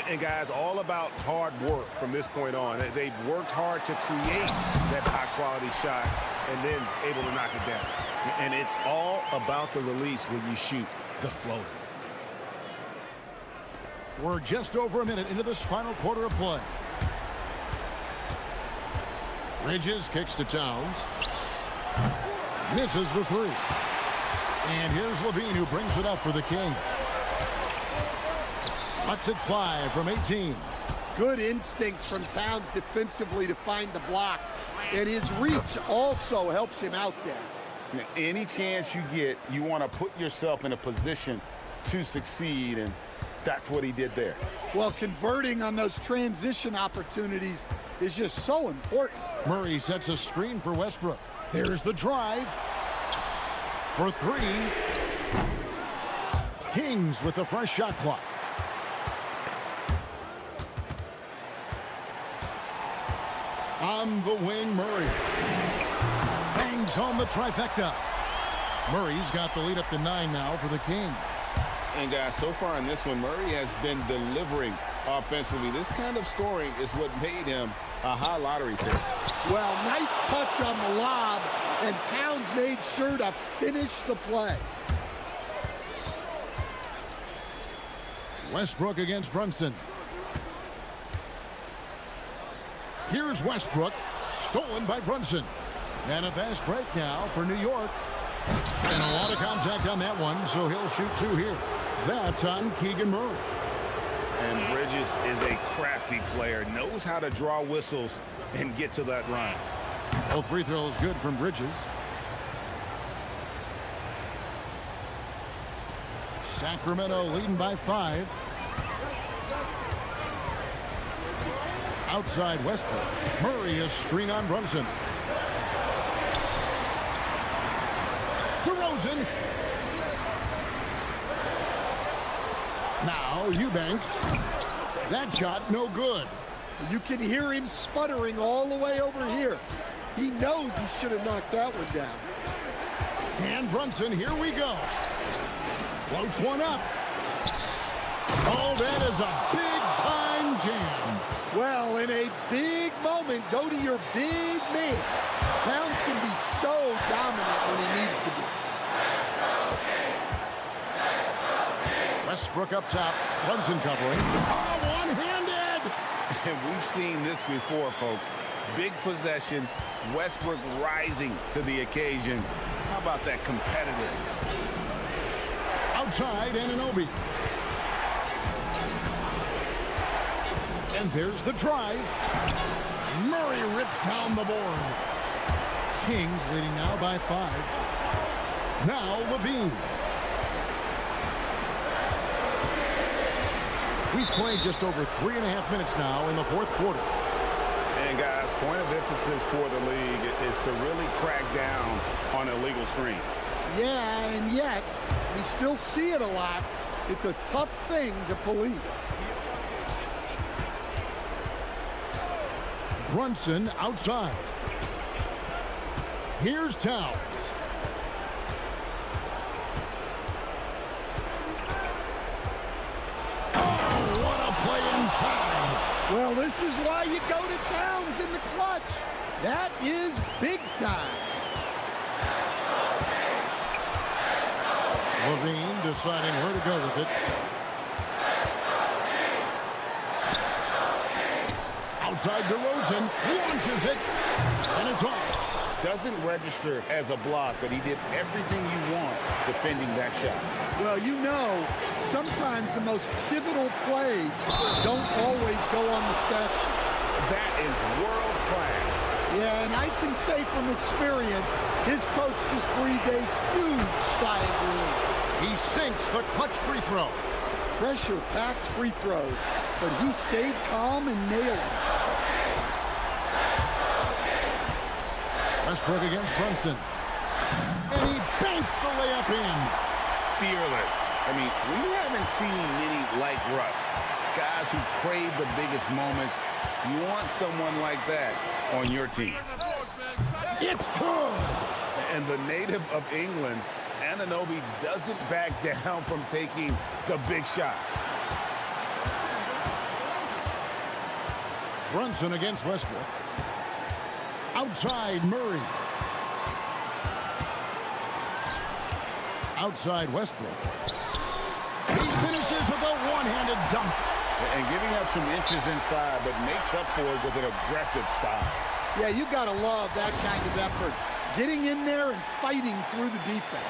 And guys, all about hard work from this point on. They've worked hard to create that high quality shot, and then able to knock it down.
And it's all about the release when you shoot the floater.
We're just over a minute into this final quarter of play. Bridges kicks to Towns. Misses the three. And here's Levine, who brings it up for the King. Lets it fly from 18.
Good instincts from Towns defensively to find the block. And his reach also helps him out there.
Any chance you get, you want to put yourself in a position to succeed, and that's what he did there.
Well, converting on those transition opportunities is just so important.
Murray sets a screen for Westbrook. There's the drive. For three. Kings with the fresh shot clock. On the wing, Murray. Bangs home the trifecta. Murray's got the lead up to 9 now for the Kings.
And guys, so far in this one, Murray has been delivering offensively. This kind of scoring is what made him a high lottery pick.
Well, nice touch on the lob, and Towns made sure to finish the play.
Westbrook against Brunson. Here's Westbrook, stolen by Brunson. And a fast break now for New York. And a lot of contact on that one, so he'll shoot 2 here. That's on Keegan Murray.
And Bridges is a crafty player, knows how to draw whistles and get to that run.
Both free throws good from Bridges. Sacramento leading by 5. Outside Westbrook. Murray is screen on Brunson. DeRozan. Now Eubanks. That shot no good.
You can hear him sputtering all the way over here. He knows he should have knocked that one down.
And Brunson, here we go. Floats one up. Oh, that is a big-time jam.
Well, in a big moment, go to your big man. Towns can be so dominant when he needs to be.
Westbrook up top. Brunson covering. Oh, one-handed!
And we've seen this before, folks. Big possession. Westbrook rising to the occasion. How about that competitiveness?
Outside, Anunoby. And there's the drive. Murray rips down the board. Kings leading now by 5. Now Levine. We've played just over 3.5 minutes now in the fourth quarter.
And guys, point of emphasis for the league is to really crack down on illegal screens.
Yeah, and yet, we still see it a lot. It's a tough thing to police.
Brunson outside. Here's Towns. Oh, what a play inside.
Well, this is why you go to Towns in the clutch. That is big time.
Levine deciding where to go with it. Outside DeRozan, launches it, and it's off.
Doesn't register as a block, but he did everything you want defending that shot.
Well, you know, sometimes the most pivotal plays don't always go on the stat sheet.
That is world class.
Yeah, and I can say from experience, his coach just breathed a huge sigh of relief.
He sinks the clutch free throw.
Pressure-packed free throws, but he stayed calm and nailed it.
Westbrook against Brunson. And he banks the layup in.
Fearless. I mean, we haven't seen many like Russ. Guys who crave the biggest moments. You want someone like that on your team.
It's good.
And the native of England, Anunoby, doesn't back down from taking the big shots.
Brunson against Westbrook. Outside Murray. outside Westbrook. He finishes with a one-handed dunk.
And giving up some inches inside, but makes up for it with an aggressive style.
Yeah, you got to love that kind of effort. Getting in there and fighting through the defense.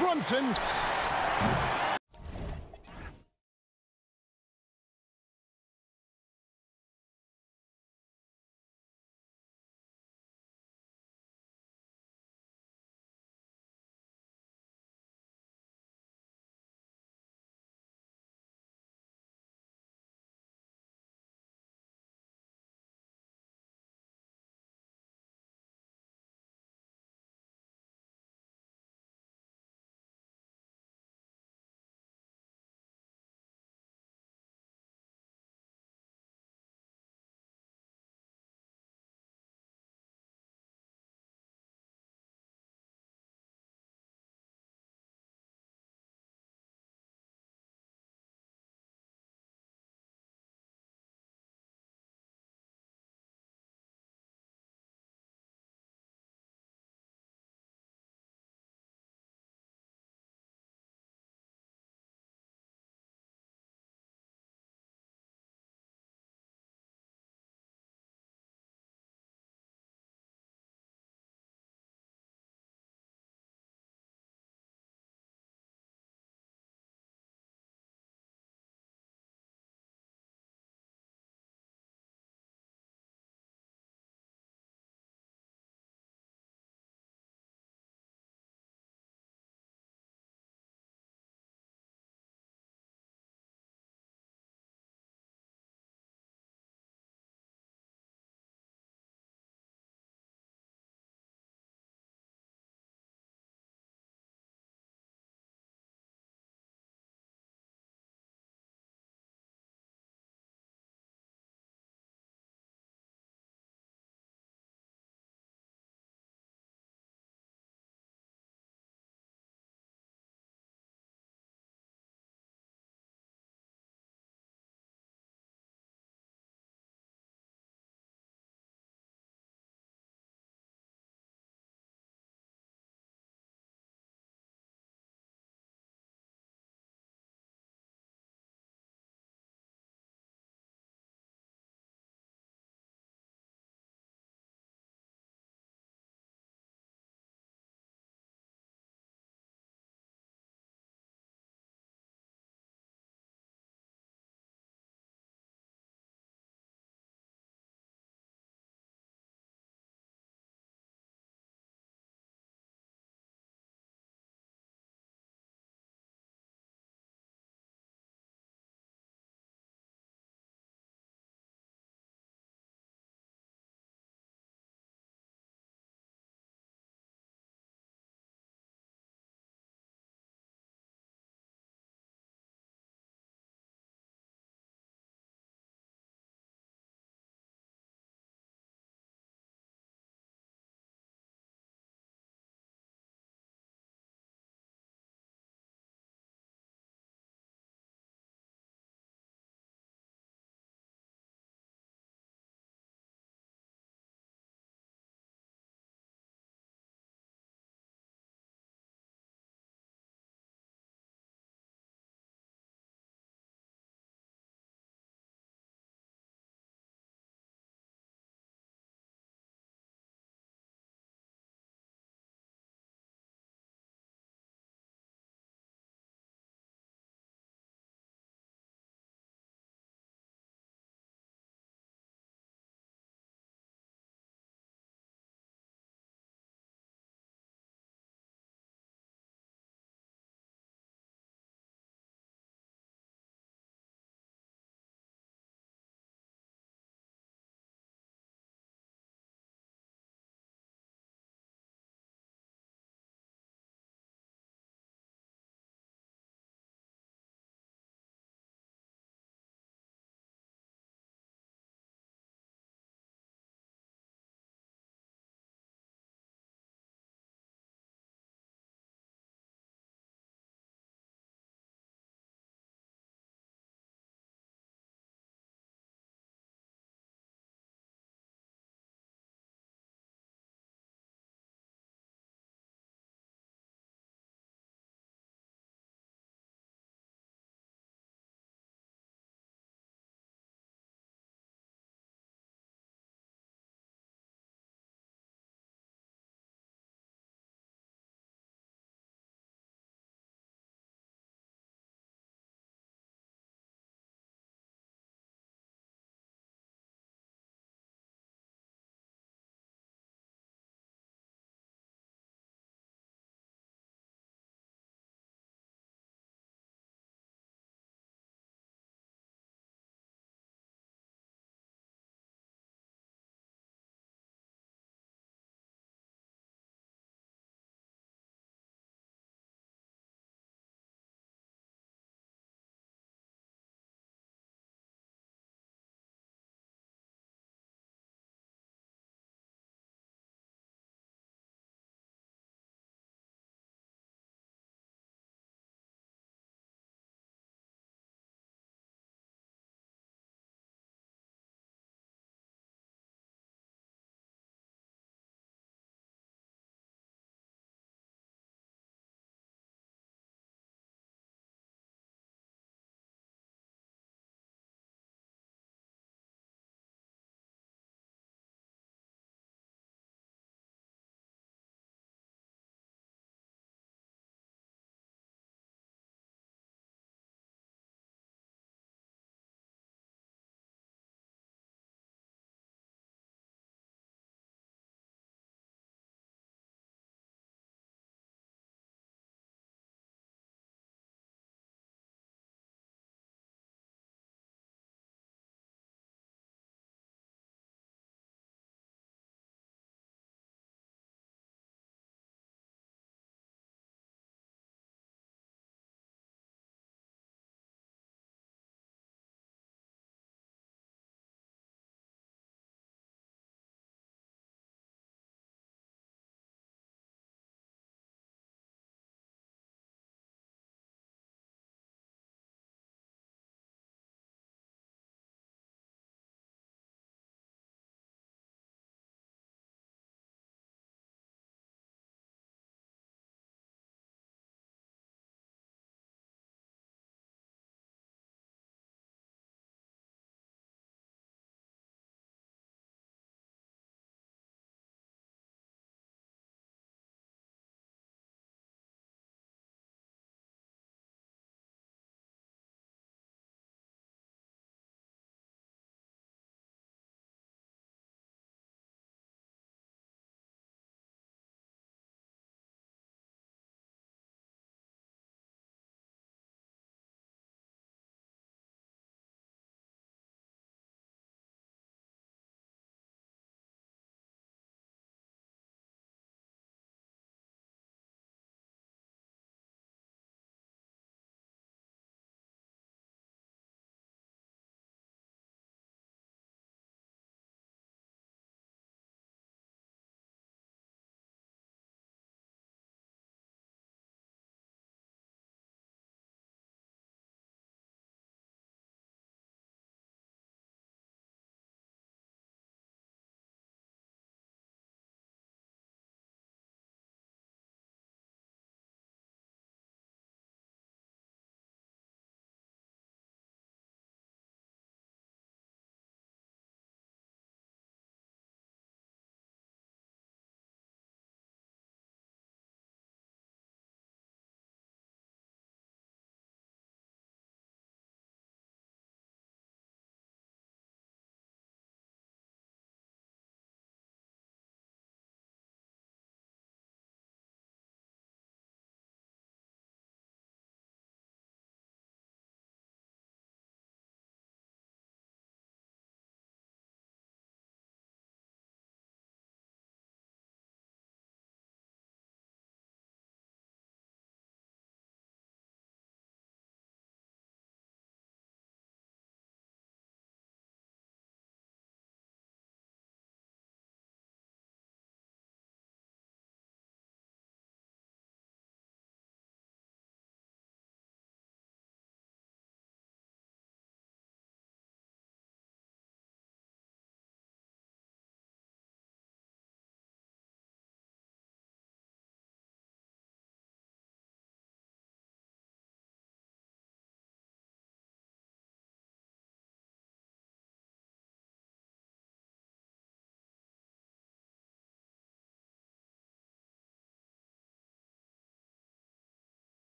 Brunson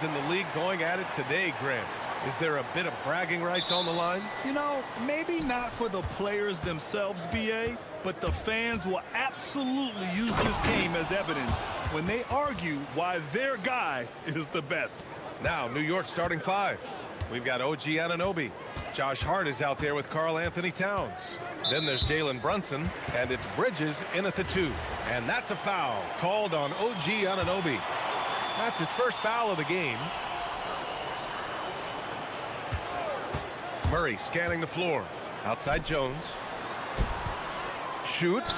In the league going at it today, Grant. Is there a bit of bragging rights on the line?
You know, maybe not for the players themselves, BA, but the fans will absolutely use this game as evidence when they argue why their guy is the best.
Now, New York starting five. We've got OG Anunoby. Josh Hart is out there with Karl Anthony Towns. Then there's Jalen Brunson, and it's Bridges in at the 2. And that's a foul called on OG Anunoby. That's his first foul of the game. Murray scanning the floor. Outside Jones. Shoots.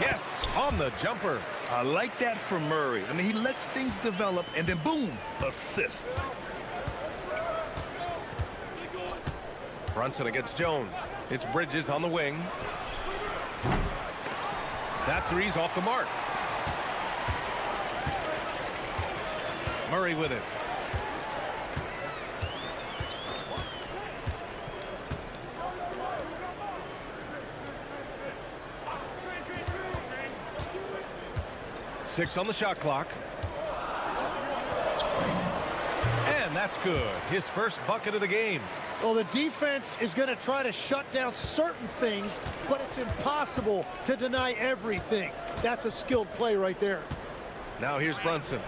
Yes, on the jumper.
I like that from Murray. I mean, he lets things develop, and then boom, assist.
Brunson against Jones. It's Bridges on the wing. That three's off the mark. Murray with it. Six on the shot clock. And that's good. His first bucket of the game.
Well, the defense is going to try to shut down certain things, but it's impossible to deny everything. That's a skilled play right there.
Now here's Brunson.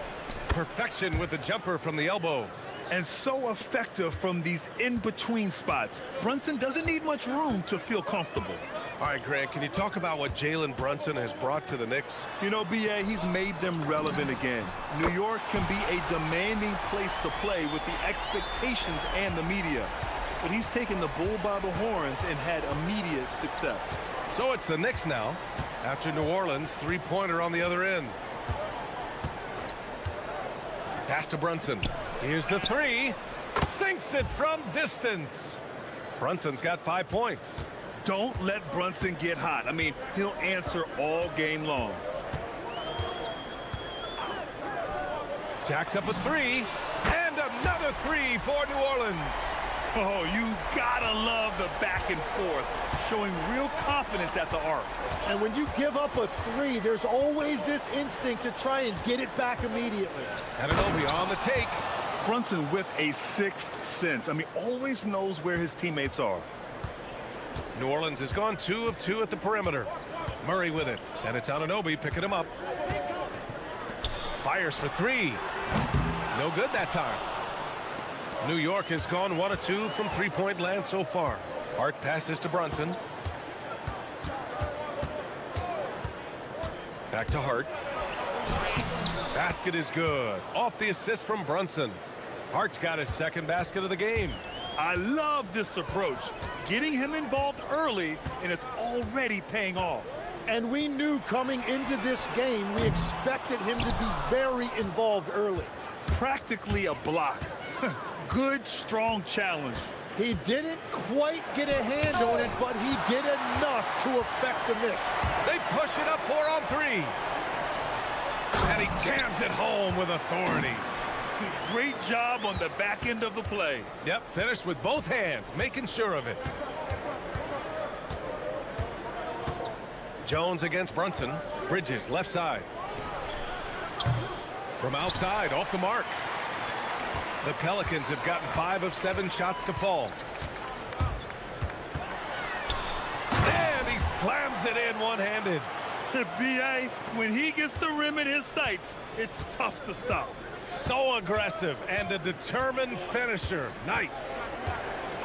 Perfection with the jumper from the elbow.
And so effective from these in-between spots. Brunson doesn't need much room to feel comfortable.
All right, Grant, can you talk about what Jalen Brunson has brought to the Knicks?
You know, BA, he's made them relevant again. New York can be a demanding place to play with the expectations and the media. But he's taken the bull by the horns and had immediate success.
So it's the Knicks now, after New Orleans, three-pointer on the other end. Pass to Brunson. Here's the three. Sinks it from distance. Brunson's got 5 points.
Don't let Brunson get hot. I mean, he'll answer all game long.
Jacks up a three. And another three for New Orleans.
Oh, you gotta love the back and forth, showing real confidence at the arc.
And when you give up a three, there's always this instinct to try and get it back immediately.
Anunoby on the take.
Brunson with a sixth sense. I mean, always knows where his teammates are.
New Orleans has gone 2 of 2 at the perimeter. Murray with it, and it's Anunoby picking him up. Fires for three. No good that time. New York has gone 1 of 2 from three-point land so far. Hart passes to Brunson. Back to Hart. Basket is good. Off the assist from Brunson. Hart's got his second basket of the game.
I love this approach. Getting him involved early, and it's already paying off.
And we knew coming into this game, we expected him to be very involved early.
Practically a block. Good, strong challenge.
He didn't quite get a hand on it, but he did enough to affect the miss.
They push it up 4 on 3. And he jams it home with authority.
Great job on the back end of the play.
Yep, finished with both hands, making sure of it. Jones against Brunson. Bridges left side. From outside, off the mark. The Pelicans have gotten 5 of 7 shots to fall. And he slams it in one-handed.
B.A., when he gets the rim in his sights, it's tough to stop.
So aggressive and a determined finisher. Nice.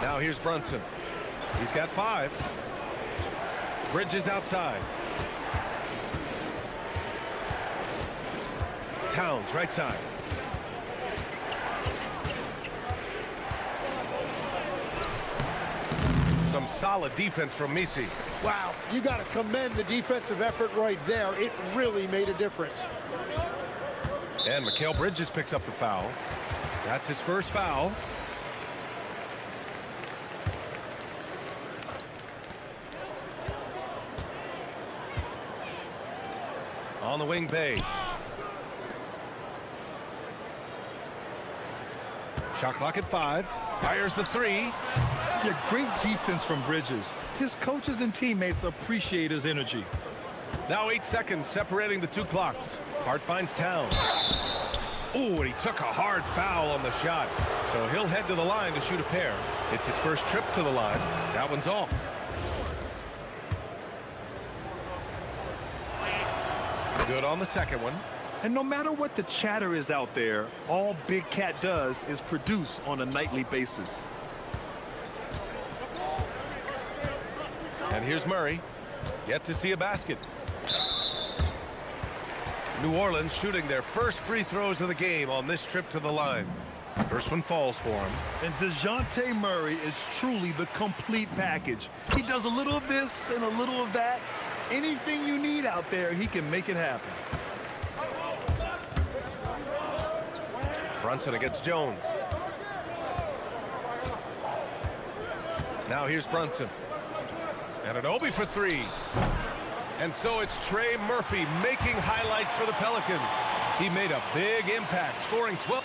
Now here's Brunson. He's got 5. Bridges outside. Towns right side. Some solid defense from Misi.
Wow, you got to commend the defensive effort right there. It really made a difference.
And Mikal Bridges picks up the foul. That's his first foul. On the wing, Bay. Shot clock at 5. Fires the 3.
Yeah, great defense from Bridges. His coaches and teammates appreciate his energy.
Now 8 seconds separating the 2 clocks. Hart finds Towns. Ooh, and he took a hard foul on the shot. So he'll head to the line to shoot a pair. It's his first trip to the line. That one's off. Good on the second one.
And no matter what the chatter is out there, all Big Cat does is produce on a nightly basis.
And here's Murray. Yet to see a basket. New Orleans shooting their first free throws of the game on this trip to the line. First one falls for him.
And DeJounte Murray is truly the complete package. He does a little of this and a little of that. Anything you need out there, he can make it happen.
Brunson against Jones. Now here's Brunson. And Anunoby for three. And so it's Trey Murphy making highlights for the Pelicans. He made a big impact, scoring 12.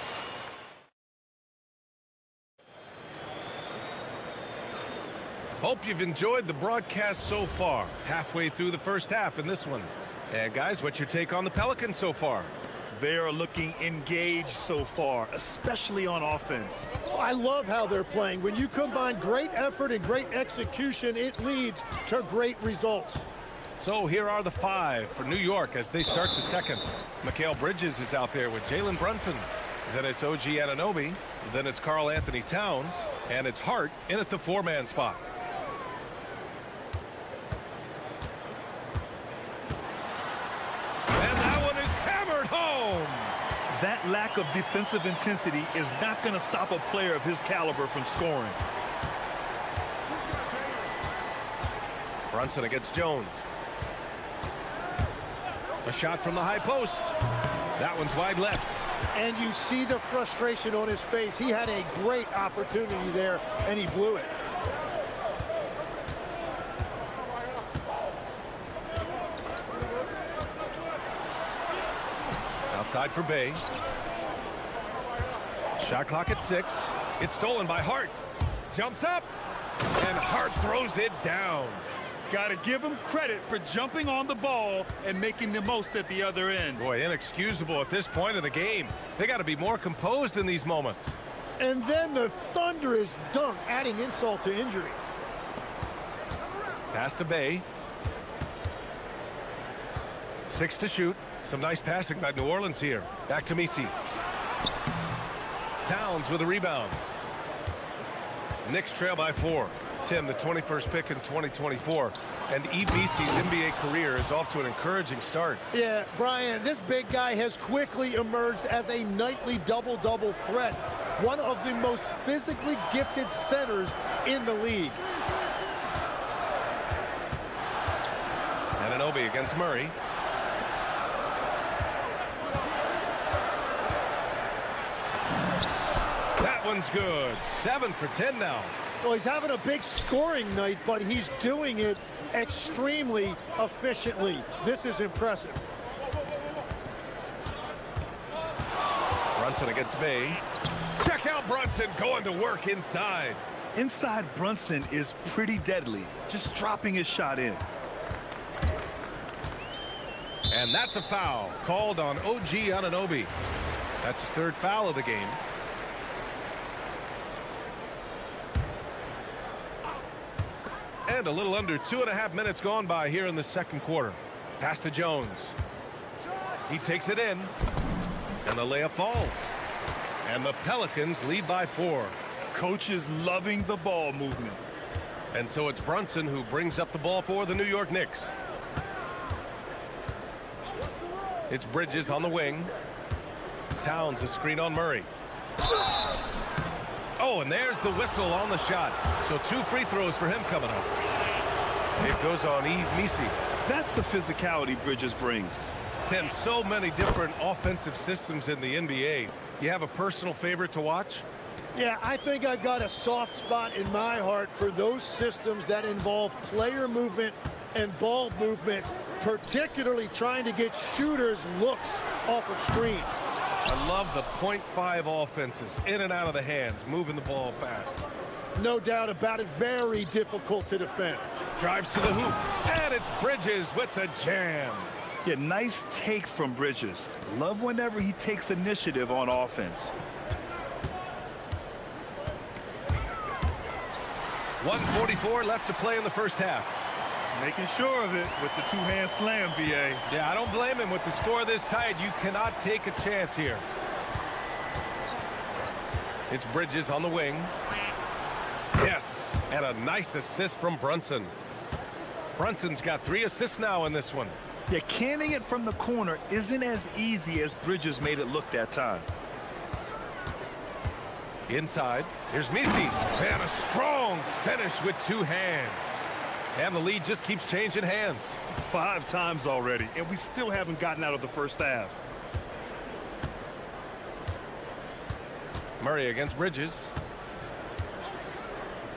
Hope you've enjoyed the broadcast so far. Halfway through the first half in this one. And guys, what's your take on the Pelicans so far?
They are looking engaged so far, especially on offense.
I love how they're playing. When you combine great effort and great execution, it leads to great results.
So here are the five for New York as they start the second. Mikal Bridges is out there with Jalen Brunson. Then it's OG Anunoby. Then it's Karl Anthony Towns. And it's Hart in at the four-man spot. And that one is hammered home.
That lack of defensive intensity is not going to stop a player of his caliber from scoring.
Brunson against Jones. A shot from the high post. That one's wide left.
And you see the frustration on his face. He had a great opportunity there, and he blew it.
Outside for Bay. Shot clock at 6. It's stolen by Hart. Jumps up. And Hart throws it down.
Got to give him credit for jumping on the ball and making the most at the other end.
Boy, inexcusable at this point of the game. They got to be more composed in these moments.
And then the thunderous dunk, adding insult to injury.
Pass to Bay. 6 to shoot. Some nice passing by New Orleans here. Back to Misi. Towns with a rebound. Knicks trail by 4. Tim, the 21st pick in 2024, and EBC's NBA career is off to an encouraging start.
Yeah, Brian, this big guy has quickly emerged as a nightly double-double threat. One of the most physically gifted centers in the league.
Anunoby against Murray. That one's good. 7 for 10 now.
Well, he's having a big scoring night, but he's doing it extremely efficiently. This is impressive.
Brunson against Bay. Check out Brunson going to work inside.
Inside Brunson is pretty deadly, just dropping his shot in.
And that's a foul called on OG Anunoby. That's his third foul of the game. And a little under 2.5 minutes gone by here in the second quarter. Pass to Jones. He takes it in. And the layup falls. And the Pelicans lead by 4.
Coach is loving the ball movement.
And so it's Brunson who brings up the ball for the New York Knicks. It's Bridges on the wing. Towns a screen on Murray. Oh, and there's the whistle on the shot. So 2 free throws for him coming up. It goes on Misi.
That's the physicality Bridges brings.
Tim, so many different offensive systems in the NBA. You have a personal favorite to watch?
Yeah, I think I've got a soft spot in my heart for those systems that involve player movement and ball movement, particularly trying to get shooters looks off of screens.
I love the .5 offenses, in and out of the hands, moving the ball fast.
No doubt about it, very difficult to defend.
Drives to the hoop, and it's Bridges with the jam.
Yeah, nice take from Bridges. Love whenever he takes initiative on offense.
1:44 left to play in the first half.
Making sure of it with the two-hand slam, B.A.
Yeah, I don't blame him. With the score this tight, you cannot take a chance here. It's Bridges on the wing. Yes, and a nice assist from Brunson. Brunson's got 3 assists now in this one.
Yeah, canning it from the corner isn't as easy as Bridges made it look that time.
Inside, here's Misi, and a strong finish with 2 hands. And the lead just keeps changing hands.
5 times already, and we still haven't gotten out of the first half.
Murray against Bridges.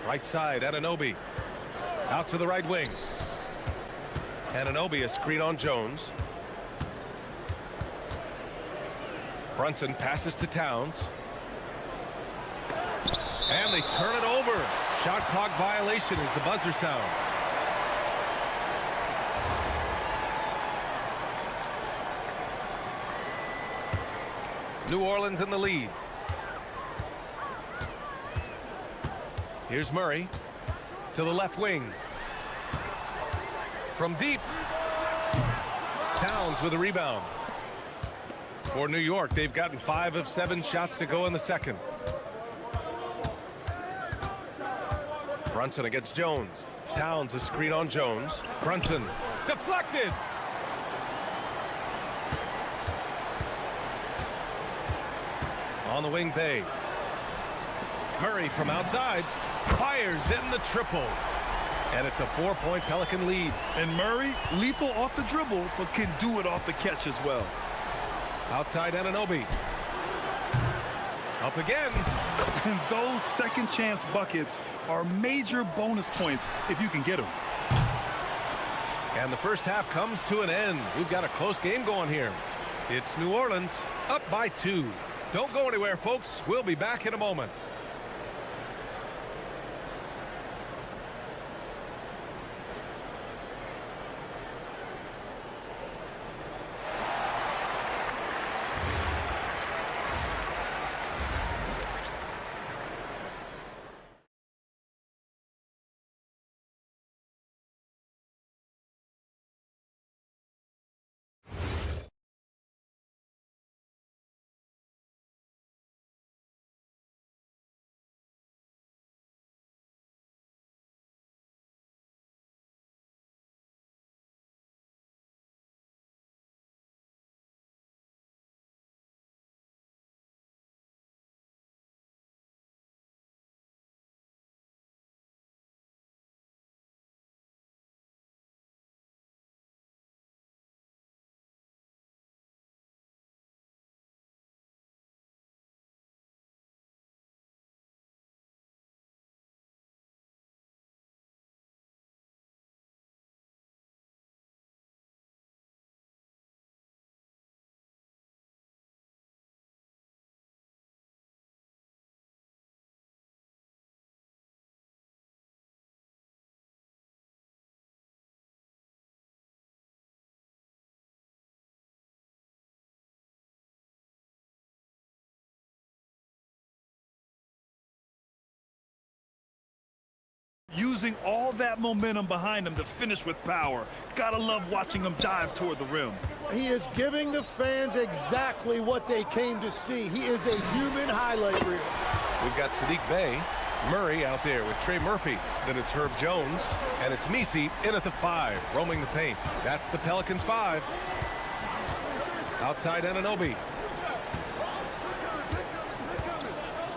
Right side, Anunoby. Out to the right wing. Anunoby, a screen on Jones. Brunson passes to Towns. And they turn it over. Shot clock violation as the buzzer sounds. New Orleans in the lead. Here's Murray to the left wing. From deep. Towns with a rebound. For New York, they've gotten 5 of 7 shots to go in the second. Brunson against Jones. Towns a screen on Jones. Brunson deflected. On the wing, Bay. Murray from outside fires in the triple. And it's a 4-point Pelican lead.
And Murray, lethal off the dribble, but can do it off the catch as well.
Outside Anunoby. Up again.
And those second chance buckets are major bonus points if you can get them.
And the first half comes to an end. We've got a close game going here. It's New Orleans up by 2. Don't go anywhere, folks. We'll be back in a moment.
Using all that momentum behind him to finish with power. Gotta love watching him dive toward the rim.
He is giving the fans exactly what they came to see. He is a human highlight reel.
We've got Sadiq Bey, Murray out there with Trey Murphy. Then it's Herb Jones, and it's Misi in at the 5, roaming the paint. That's the Pelicans' 5. Outside Anunoby.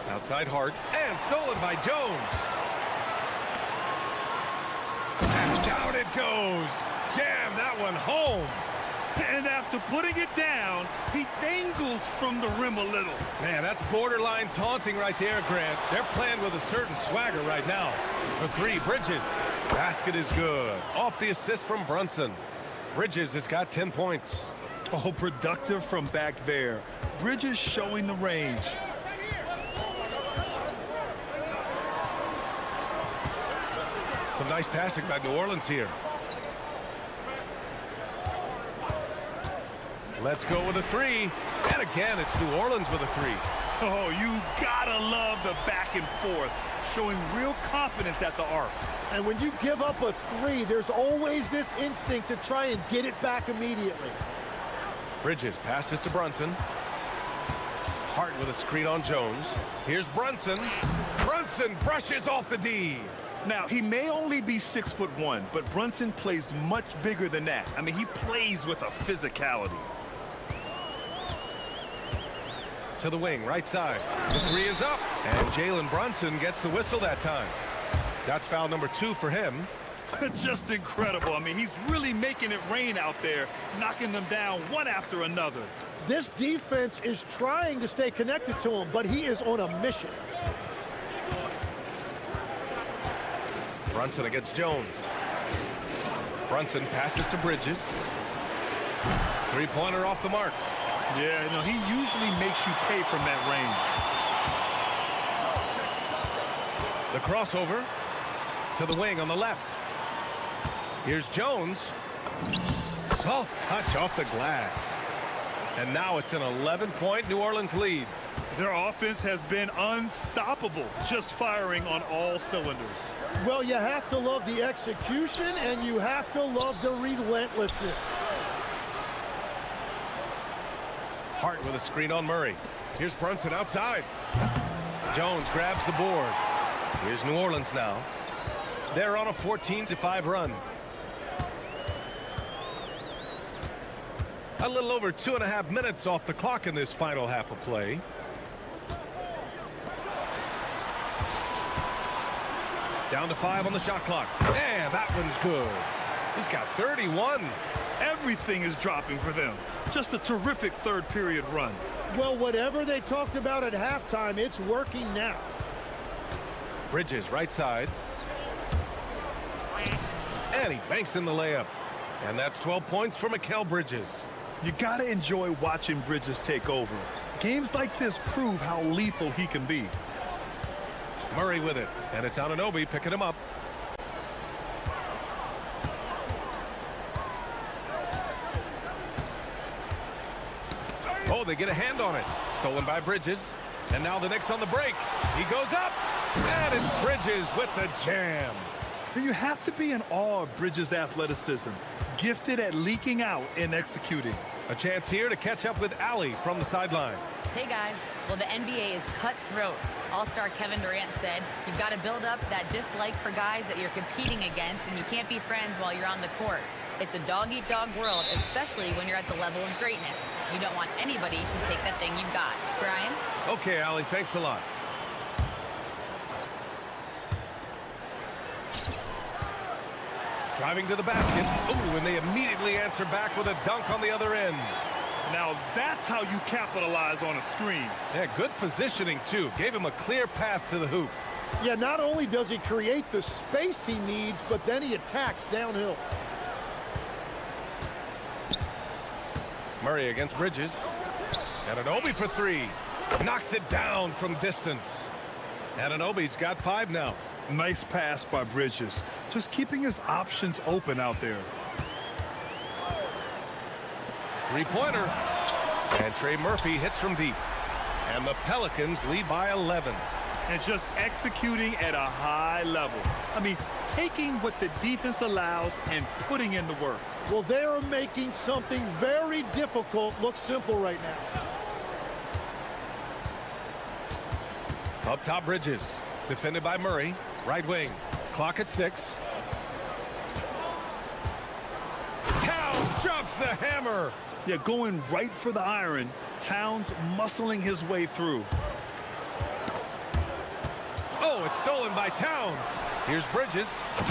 Outside Hart, and stolen by Jones. And down it goes. Jam that one home.
And after putting it down, he dangles from the rim a little.
Man, that's borderline taunting right there, Grant. They're playing with a certain swagger right now. For 3, Bridges. Basket is good. Off the assist from Brunson. Bridges has got 10 points.
Oh, productive from back there. Bridges showing the range.
Some nice passing by New Orleans here. Let's go with a three. And again, it's New Orleans with a three.
Oh, you gotta love the back and forth, showing real confidence at the arc.
And when you give up a three, there's always this instinct to try and get it back immediately.
Bridges passes to Brunson. Hart with a screen on Jones. Here's Brunson. Brunson brushes off the D.
Now, he may only be 6'1", but Brunson plays much bigger than that. I mean, he plays with a physicality.
To the wing, right side. The three is up. And Jalen Brunson gets the whistle that time. That's foul number 2 for him.
Just incredible. I mean, he's really making it rain out there, knocking them down one after another.
This defense is trying to stay connected to him, but he is on a mission.
Brunson against Jones. Brunson passes to Bridges. Three-pointer off the mark.
Yeah, you know, he usually makes you pay from that range.
The crossover to the wing on the left. Here's Jones. Soft touch off the glass. And now it's an 11-point New Orleans lead.
Their offense has been unstoppable, just firing on all cylinders.
Well, you have to love the execution, and you have to love the relentlessness.
Hart with a screen on Murray. Here's Brunson outside. Jones grabs the board. Here's New Orleans now. They're on a 14-5 run. A little over 2.5 minutes off the clock in this final half of play. Down to 5 on the shot clock. And that one's good. He's got 31.
Everything is dropping for them. Just a terrific third period run.
Well, whatever they talked about at halftime, it's working now.
Bridges right side. And he banks in the layup. And that's 12 points for Mikal Bridges.
You gotta enjoy watching Bridges take over. Games like this prove how lethal he can be.
Murray with it, and it's Anunoby picking him up. Oh, they get a hand on it. Stolen by Bridges. And now the Knicks on the break. He goes up, and it's Bridges with the jam.
You have to be in awe of Bridges' athleticism, gifted at leaking out and executing.
A chance here to catch up with Allie from the sideline.
Hey guys, well the NBA is cutthroat. All-star Kevin Durant said, you've got to build up that dislike for guys that you're competing against, and you can't be friends while you're on the court. It's a dog-eat-dog world, especially when you're at the level of greatness. You don't want anybody to take that thing you've got. Brian?
Okay, Allie, thanks a lot. Driving to the basket. Ooh, and they immediately answer back with a dunk on the other end.
Now that's how you capitalize on a screen.
Yeah, good positioning, too. Gave him a clear path to the hoop.
Yeah, not only does he create the space he needs, but then he attacks downhill.
Murray against Bridges. Anunoby for 3. Knocks it down from distance. Anunoby's got 5 now.
Nice pass by Bridges. Just keeping his options open out there.
Three-pointer. And Trey Murphy hits from deep. And the Pelicans lead by 11.
And just executing at a high level. I mean, taking what the defense allows and putting in the work.
Well, they are making something very difficult look simple right now.
Up top, Bridges. Defended by Murray. Right wing. Clock at 6. Towns drops the hammer.
Yeah, going right for the iron. Towns muscling his way through.
Oh, it's stolen by Towns. Here's Bridges.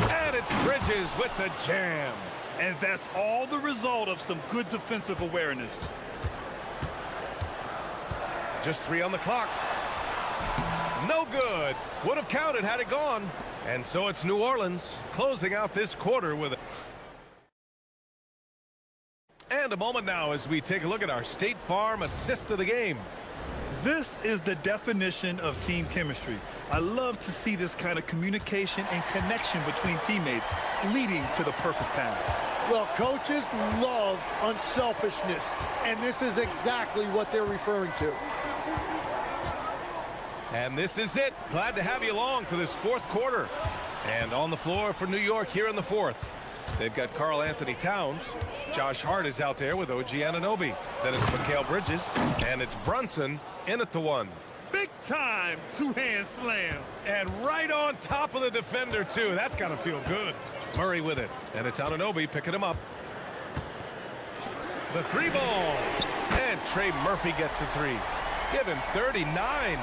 And it's Bridges with the jam.
And that's all the result of some good defensive awareness.
Just 3 on the clock. No good. Would have counted had it gone. And so it's New Orleans closing out this quarter with it. And a moment now as we take a look at our State Farm assist of the game.
This is the definition of team chemistry. I love to see this kind of communication and connection between teammates leading to the perfect pass.
Well, coaches love unselfishness, and this is exactly what they're referring to.
And this is it. Glad to have you along for this fourth quarter. And on the floor for New York here in the fourth, they've got Karl Anthony Towns. Josh Hart is out there with OG Anunoby. Then it's Mikal Bridges, and it's Brunson in at the one.
Big time two-hand slam.
And right on top of the defender, too. That's got to feel good. Murray with it, and it's Anunoby picking him up. The three ball, and Trey Murphy gets a three. Give him 39.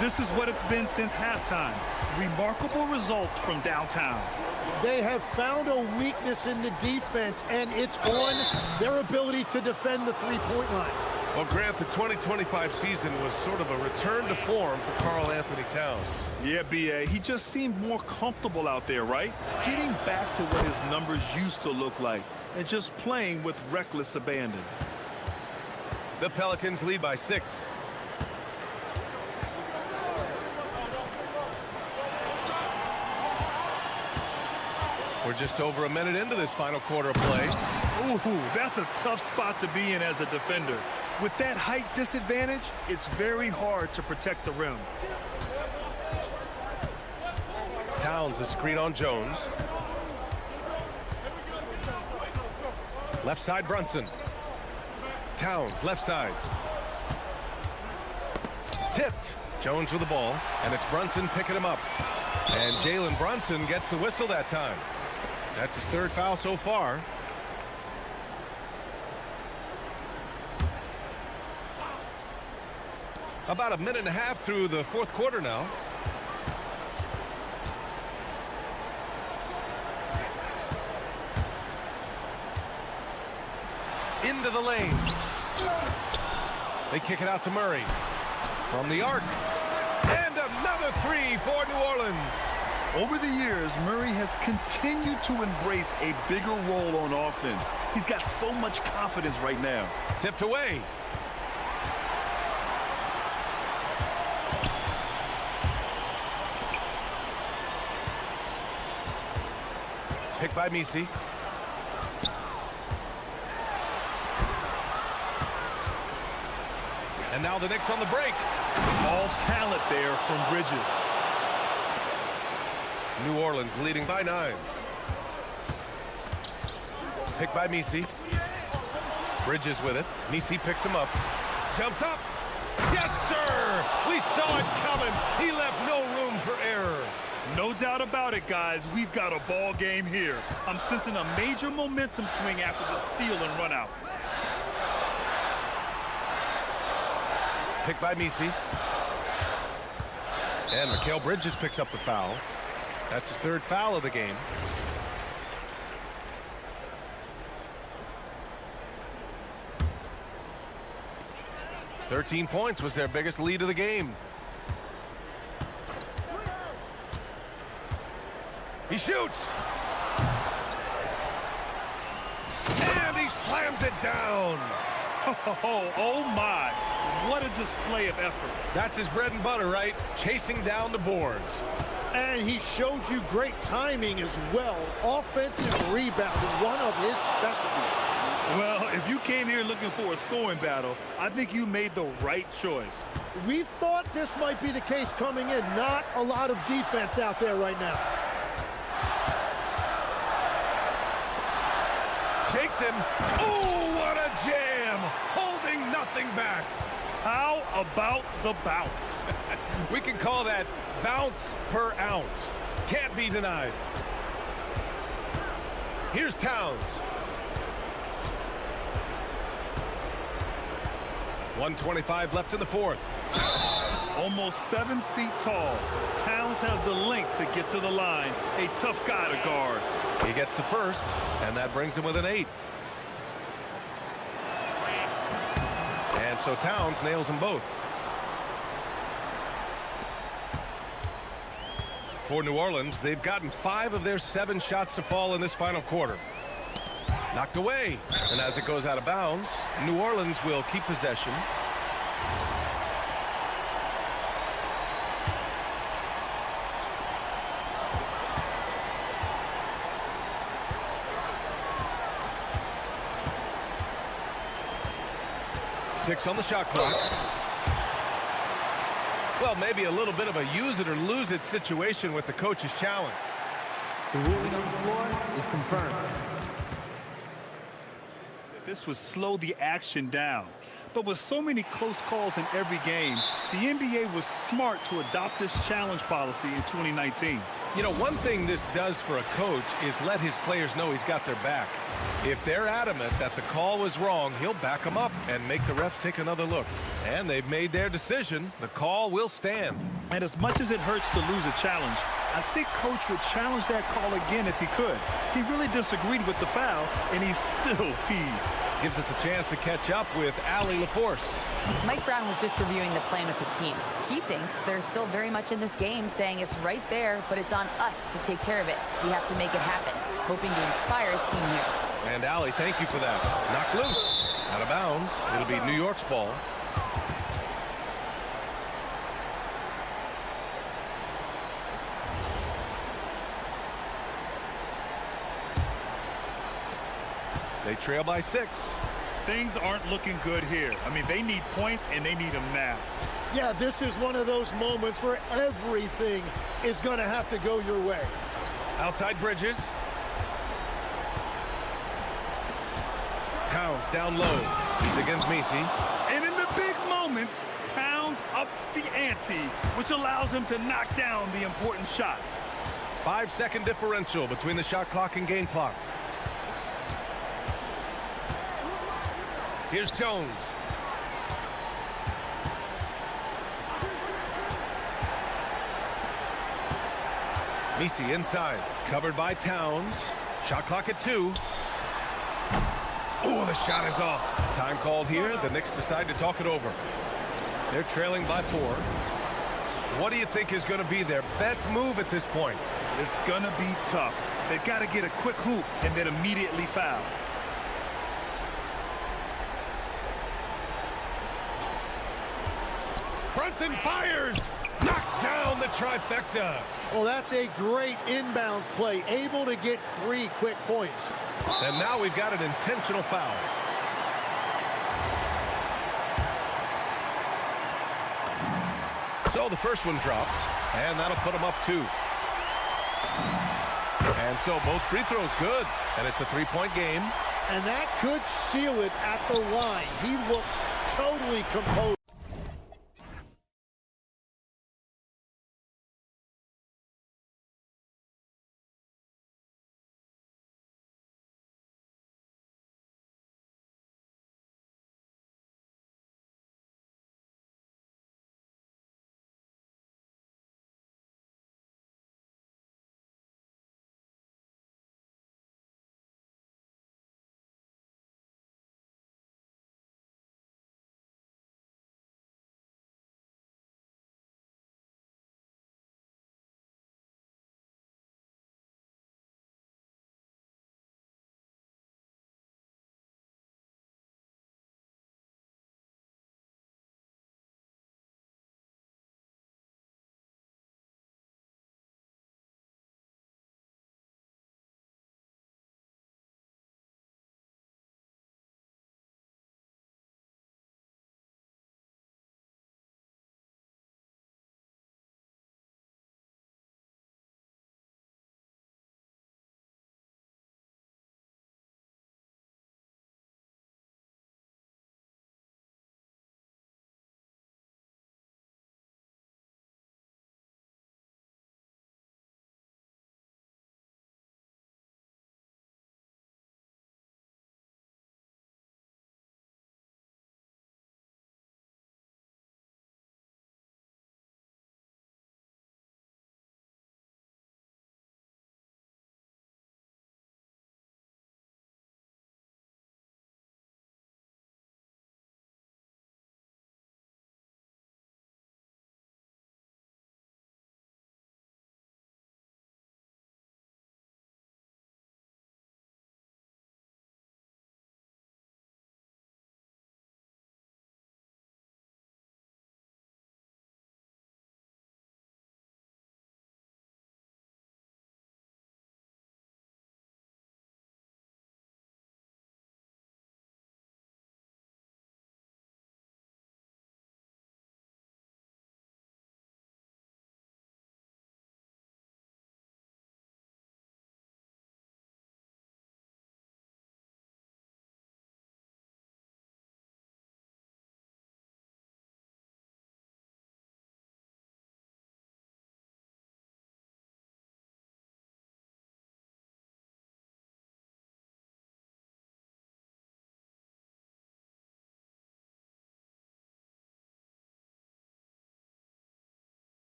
This is what it's been since halftime. Remarkable results from downtown.
They have found a weakness in the defense, and it's on their ability to defend the three-point line.
Well, Grant, the 2025 season was sort of a return to form for Karl Anthony Towns.
Yeah, B.A., he just seemed more comfortable out there, right? Getting back to what his numbers used to look like and just playing with reckless abandon.
The Pelicans lead by 6. We're just over a minute into this final quarter of play.
Ooh, that's a tough spot to be in as a defender. With that height disadvantage, it's very hard to protect the rim.
Towns, a screen on Jones. Left side, Brunson. Towns, left side. Tipped. Jones with the ball, and it's Brunson picking him up. And Jalen Brunson gets the whistle that time. That's his third foul so far. About a minute and a half through the fourth quarter now. Into the lane. They kick it out to Murray. From the arc. And another three for New Orleans.
Over the years, Murray has continued to embrace a bigger role on offense. He's got so much confidence right now.
Tipped away. Picked by Misi. And now the Knicks on the break.
All talent there from Bridges.
New Orleans leading by 9. Picked by Misi. Bridges with it. Misi picks him up. Jumps up. Yes, sir! We saw it coming. He left no room for error.
No doubt about it, guys. We've got a ball game here. I'm sensing a major momentum swing after the steal and run out.
Picked by Misi. And Mikal Bridges picks up the foul. That's his third foul of the game. "13 points was their biggest lead of the game. He shoots. And he slams it down.
Oh my. What a display of effort.
That's his bread and butter, right? Chasing down the boards.
And he showed you great timing as well. Offensive rebounding, one of his specialties.
Well, if you came here looking for a scoring battle, I think you made the right choice.
We thought this might be the case coming in. Not a lot of defense out there right now.
Shakes him. Oh, what a jam! Holding nothing back.
How about the bounce?
We can call that bounce per ounce. Can't be denied. Here's Towns. 1:25 left in the fourth.
Almost 7 feet tall. Towns has the length to get to the line. A tough guy to guard.
He gets the first, and that brings him within 8. And so Towns nails them both. For New Orleans, they've gotten 5 of their 7 shots to fall in this final quarter. Knocked away, and as it goes out of bounds, New Orleans will keep possession. 6 on the shot clock. Well, maybe a little bit of a use it or lose it situation with the coach's challenge.
The ruling on the floor is confirmed.
This would slow the action down. But with so many close calls in every game, the NBA was smart to adopt this challenge policy in 2019.
You know, one thing this does for a coach is let his players know he's got their back. If they're adamant that the call was wrong, he'll back them up and make the refs take another look. And they've made their decision. The call will stand.
And as much as it hurts to lose a challenge, I think Coach would challenge that call again if he could. He really disagreed with the foul, and he's still peeved.
Gives us a chance to catch up with Allie LaForce.
Mike Brown was just reviewing the plan with his team. He thinks they're still very much in this game, saying it's right there, but it's on us to take care of it. We have to make it happen, hoping to inspire his team here.
And Allie, thank you for that. Knocked loose. Out of bounds. It'll be New York's ball. They trail by 6.
Things aren't looking good here. I mean, they need points, and they need them now.
Yeah, this is one of those moments where everything is going to have to go your way.
Outside Bridges. Towns down low. He's against Messi.
And in the big moments, Towns ups the ante, which allows him to knock down the important shots.
5-second differential between the shot clock and game clock. Here's Jones. Messi inside. Covered by Towns. Shot clock at 2. Oh, the shot is off. Time called here. The Knicks decide to talk it over. They're trailing by 4. What do you think is going to be their best move at this point?
It's going to be tough. They've got to get a quick hoop and then immediately foul.
Brunson fires! Knocks down the trifecta.
Well, that's a great inbounds play, able to get 3 quick points.
And now we've got an intentional foul. So the first one drops, and that'll put them up 2. And so both free throws good, and it's a 3-point game.
And that could seal it at the line. He looked totally composed.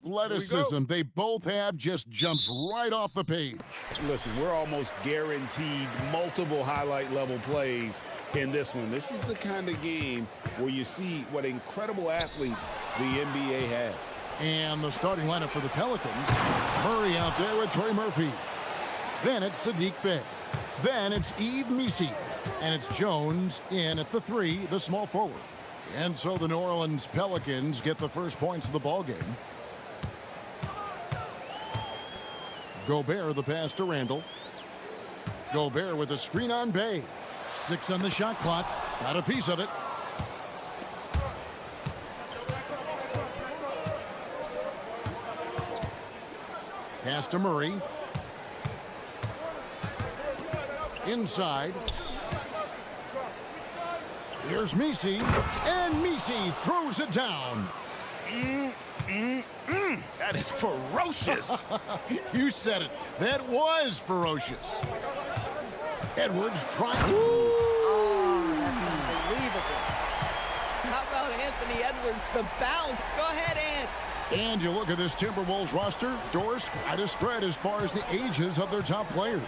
athleticism they both have just jumps right off the page.
Listen, we're almost guaranteed multiple highlight level plays in this one. This is the kind of game where you see what incredible athletes the NBA has.
And the starting lineup for the Pelicans. Murray out there with Trey Murphy. Then it's Sadiq Bey. Then it's Yves Missi. And it's Jones in at the 3, the small forward. And so the New Orleans Pelicans get the first points of the ballgame. Gobert the pass to Randall. Gobert with a screen on Bey. 6 on the shot clock. Got a piece of it. Pass to Murray. Inside. Here's Missi. And Missi throws it down.
That is ferocious.
You said it. That was ferocious. Edwards trying.
Oh, that's unbelievable. How about Anthony Edwards, the bounce? Go ahead, Ant.
And you look at this Timberwolves roster, Doris, quite a spread as far as the ages of their top players.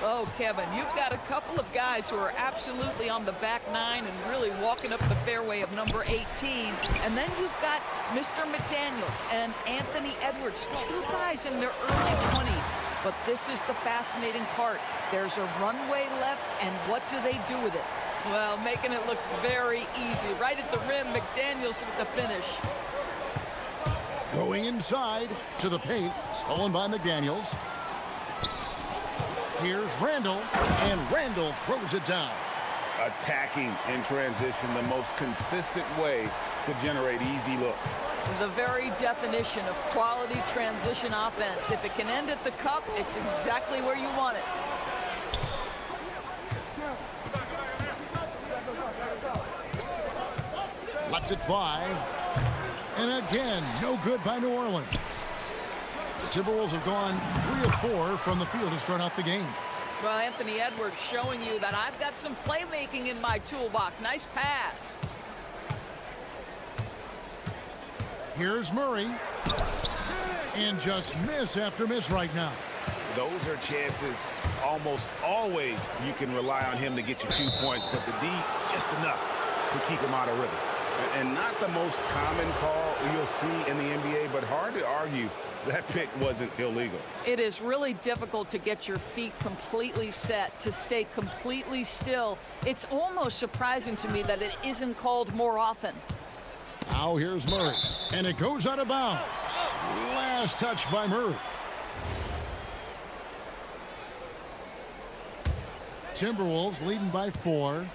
Oh, Kevin, you've got a couple of guys who are absolutely on the back nine and really walking up the fairway of number 18. And then you've got Mr. McDaniels and Anthony Edwards, 2 guys in their early 20s. But this is the fascinating part. There's a runway left, and what do they do with it? Well, making it look very easy. Right at the rim, McDaniels with the finish.
Going inside to the paint, stolen by McDaniels. Here's Randall, and Randall throws it down.
Attacking in transition, the most consistent way to generate easy looks.
The very definition of quality transition offense. If it can end at the cup, it's exactly where you want it.
Lets it fly. And again, no good by New Orleans. The Timberwolves have gone 3 of 4 from the field to start out the game.
Well, Anthony Edwards showing you that I've got some playmaking in my toolbox. Nice pass.
Here's Murray. And just miss after miss right now.
Those are chances almost always you can rely on him to get you 2 points, but the D, just enough to keep him out of rhythm. And not the most common call you'll see in the NBA, but hard to argue that pick wasn't illegal.
It is really difficult to get your feet completely set, to stay completely still. It's almost surprising to me that it isn't called more often.
Now here's Murray, and it goes out of bounds. Last touch by Murray. Timberwolves leading by 4.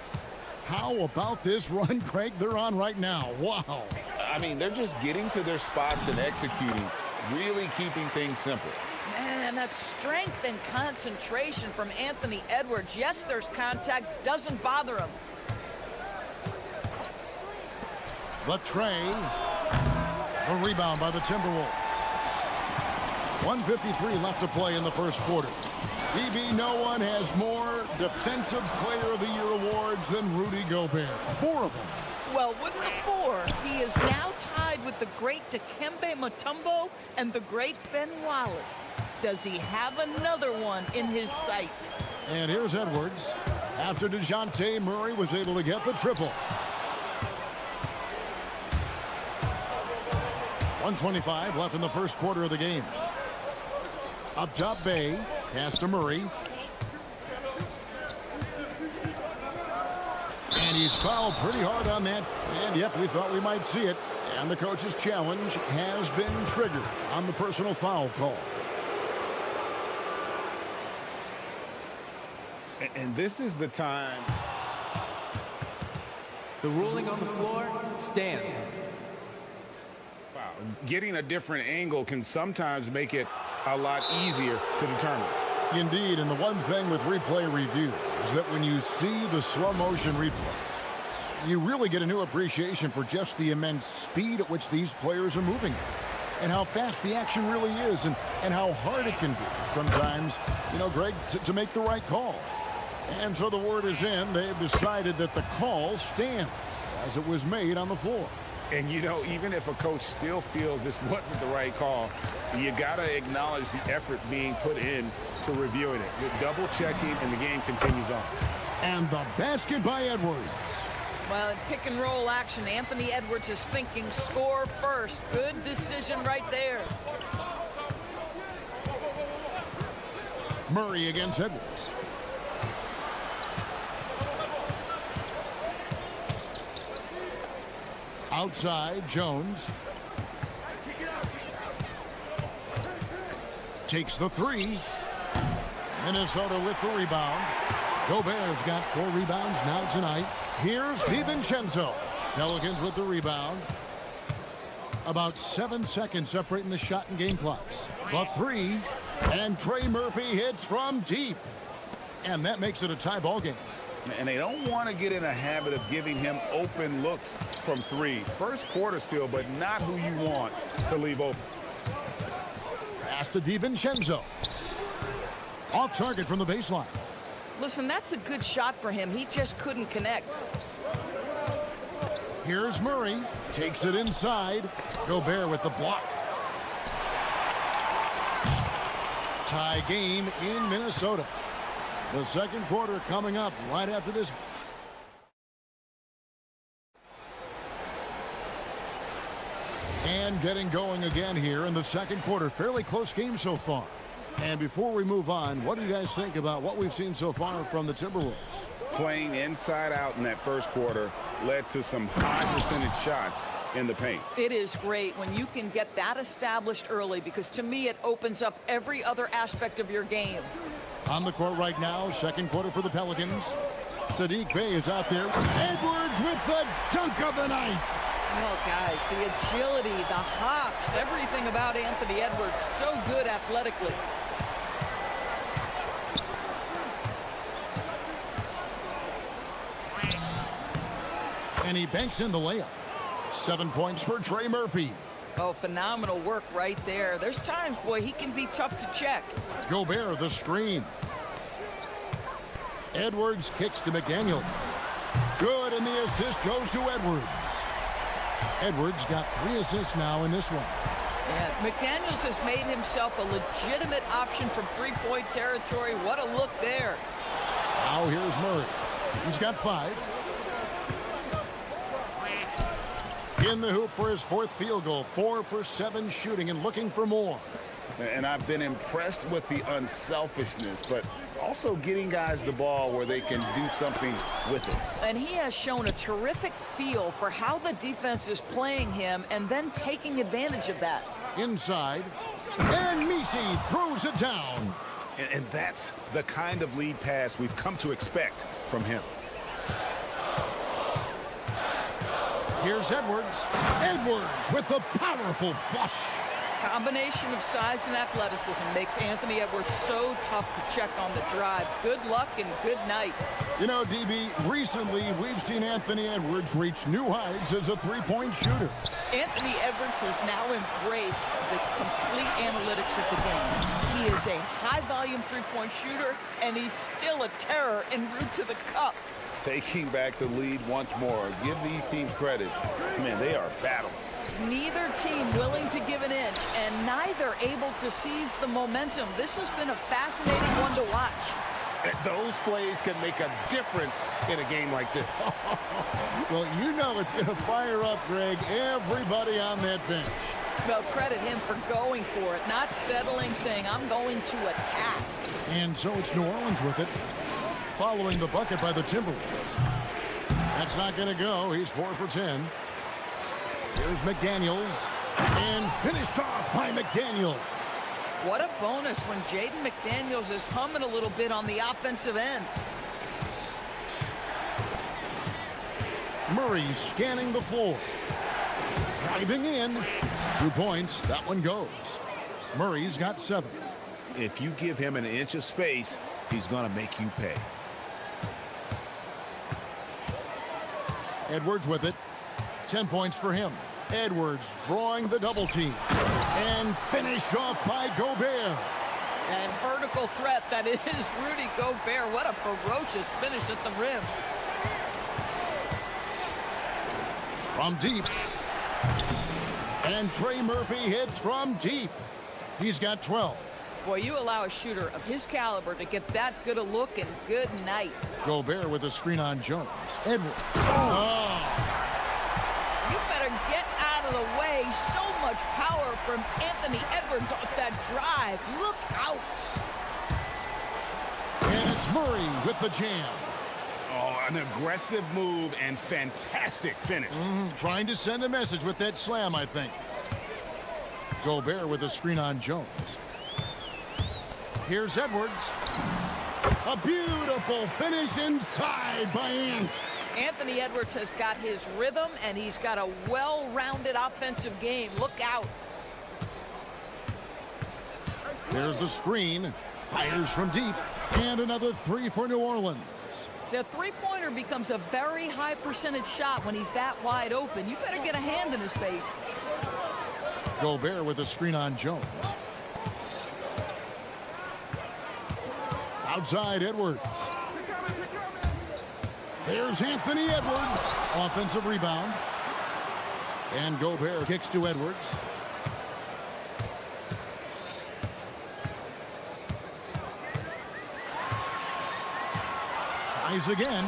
How about this run, Craig, they're on right now? Wow.
I mean, they're just getting to their spots and executing, really keeping things simple.
Man, that strength and concentration from Anthony Edwards. Yes, there's contact, doesn't bother him.
The tray. The rebound by the Timberwolves. 1:53 left to play in the first quarter. BB, no one has more Defensive Player of the Year awards than Rudy Gobert. 4 of them.
Well, with the 4, he is now tied with the great Dikembe Mutombo and the great Ben Wallace. Does he have another one in his sights?
And here's Edwards. After DeJounte Murray was able to get the triple. 1:25 left in the first quarter of the game. Up top, Bey. Pass to Murray. And he's fouled pretty hard on that. And yep, we thought we might see it. And the coach's challenge has been triggered on the personal foul call.
And this is the time.
The ruling on the floor stands.
Foul. Getting a different angle can sometimes make it a lot easier to determine.
Indeed, and the one thing with replay review is that when you see the slow motion replay, you really get a new appreciation for just the immense speed at which these players are moving and how fast the action really is and how hard it can be sometimes, you know, Greg, to make the right call. And so the word is in. They've decided that the call stands as it was made on the floor.
And, you know, even if a coach still feels this wasn't the right call, you got to acknowledge the effort being put in to reviewing it. With double-checking, and the game continues on.
And the basket by Edwards.
Well, in pick-and-roll action, Anthony Edwards is thinking score first. Good decision right there.
Murray against Edwards. Outside, Jones. Takes the three. Minnesota with the rebound. Gobert's got 4 rebounds now tonight. Here's DiVincenzo. Pelicans with the rebound. About 7 seconds separating the shot and game clocks. The three. And Trey Murphy hits from deep. And that makes it a tie ball game.
And they don't want to get in a habit of giving him open looks from three. First quarter still, but not who you want to leave open.
Pass to DiVincenzo. Off target from the baseline.
Listen, that's a good shot for him. He just couldn't connect.
Here's Murray. Takes it inside. Gobert with the block. Tie game in Minnesota. The second quarter coming up right after this. And getting going again here in the second quarter. Fairly close game so far. And before we move on, what do you guys think about what we've seen so far from the Timberwolves?
Playing inside out in that first quarter led to some high percentage shots in the paint.
It is great when you can get that established early, because to me it opens up every other aspect of your game.
On the court right now, second quarter for the Pelicans. Saddiq Bey is out there. Edwards with the dunk of the night.
Oh, guys, the agility, the hops, everything about Anthony Edwards, so good athletically.
And he banks in the layup. 7 points for Trey Murphy.
Oh, phenomenal work right there. There's times, boy, he can be tough to check.
Gobert the screen. Edwards kicks to McDaniels. Good, and the assist goes to Edwards. Edwards got 3 assists now in this one.
Yeah, McDaniels has made himself a legitimate option from three-point territory. What a look there.
Now here's Murray. He's got 5. In the hoop for his 4th field goal. 4 for 7 shooting and looking for more.
And I've been impressed with the unselfishness, but also getting guys the ball where they can do something with it.
And he has shown a terrific feel for how the defense is playing him and then taking advantage of that.
Inside. And Misi throws it down.
And that's the kind of lead pass we've come to expect from him.
Here's Edwards. Edwards with the powerful flush.
Combination of size and athleticism makes Anthony Edwards so tough to check on the drive. Good luck and good night.
You know, DB, recently we've seen Anthony Edwards reach new heights as a three-point shooter.
Anthony Edwards has now embraced the complete analytics of the game. He is a high-volume three-point shooter, and he's still a terror en route to the cup.
Taking back the lead once more. Give these teams credit. Man, they are battling.
Neither team willing to give an inch, and neither able to seize the momentum. This has been a fascinating one to watch.
Those plays can make a difference in a game like this.
Well, you know it's going to fire up, Greg, everybody on that bench.
Well, credit him for going for it, not settling, saying, I'm going to attack.
And so it's New Orleans with it, following the bucket by the Timberwolves. That's not going to go. He's 4 for 10. Here's McDaniels, and finished off by McDaniels.
What a bonus when Jaden McDaniels is humming a little bit on the offensive end.
Murray scanning the floor. Driving in. 2 points. That one goes. Murray's got 7.
If you give him an inch of space, he's going to make you pay.
Edwards with it. 10 points for him. Edwards drawing the double team. And finished off by Gobert.
And vertical threat, that is Rudy Gobert. What a ferocious finish at the rim.
From deep. And Trey Murphy hits from deep. He's got 12.
Boy, you allow a shooter of his caliber to get that good a look, and good night.
Gobert with a screen on Jones. Edwards. Oh.
You better get out of the way. So much power from Anthony Edwards off that drive. Look out.
And it's Murray with the jam.
Oh, an aggressive move and fantastic finish.
Trying to send a message with that slam, I think. Gobert with a screen on Jones. Here's Edwards. A beautiful finish inside by Ant.
Anthony Edwards has got his rhythm, and he's got a well-rounded offensive game. Look out.
There's the screen. Fires from deep. And another three for New Orleans.
The three-pointer becomes a very high percentage shot when he's that wide open. You better get a hand in his face.
Gobert with a screen on Jones. Outside Edwards. There's Anthony Edwards. Offensive rebound. And Gobert kicks to Edwards. Tries again.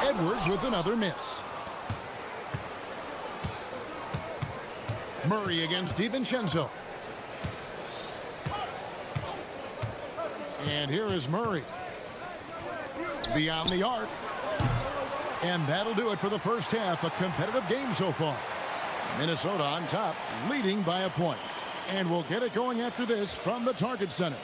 Edwards with another miss. Murray against DiVincenzo. And here is Murray. Beyond the arc. And that'll do it for the first half. A competitive game so far. Minnesota on top, leading by a point. And we'll get it going after this from the Target Center.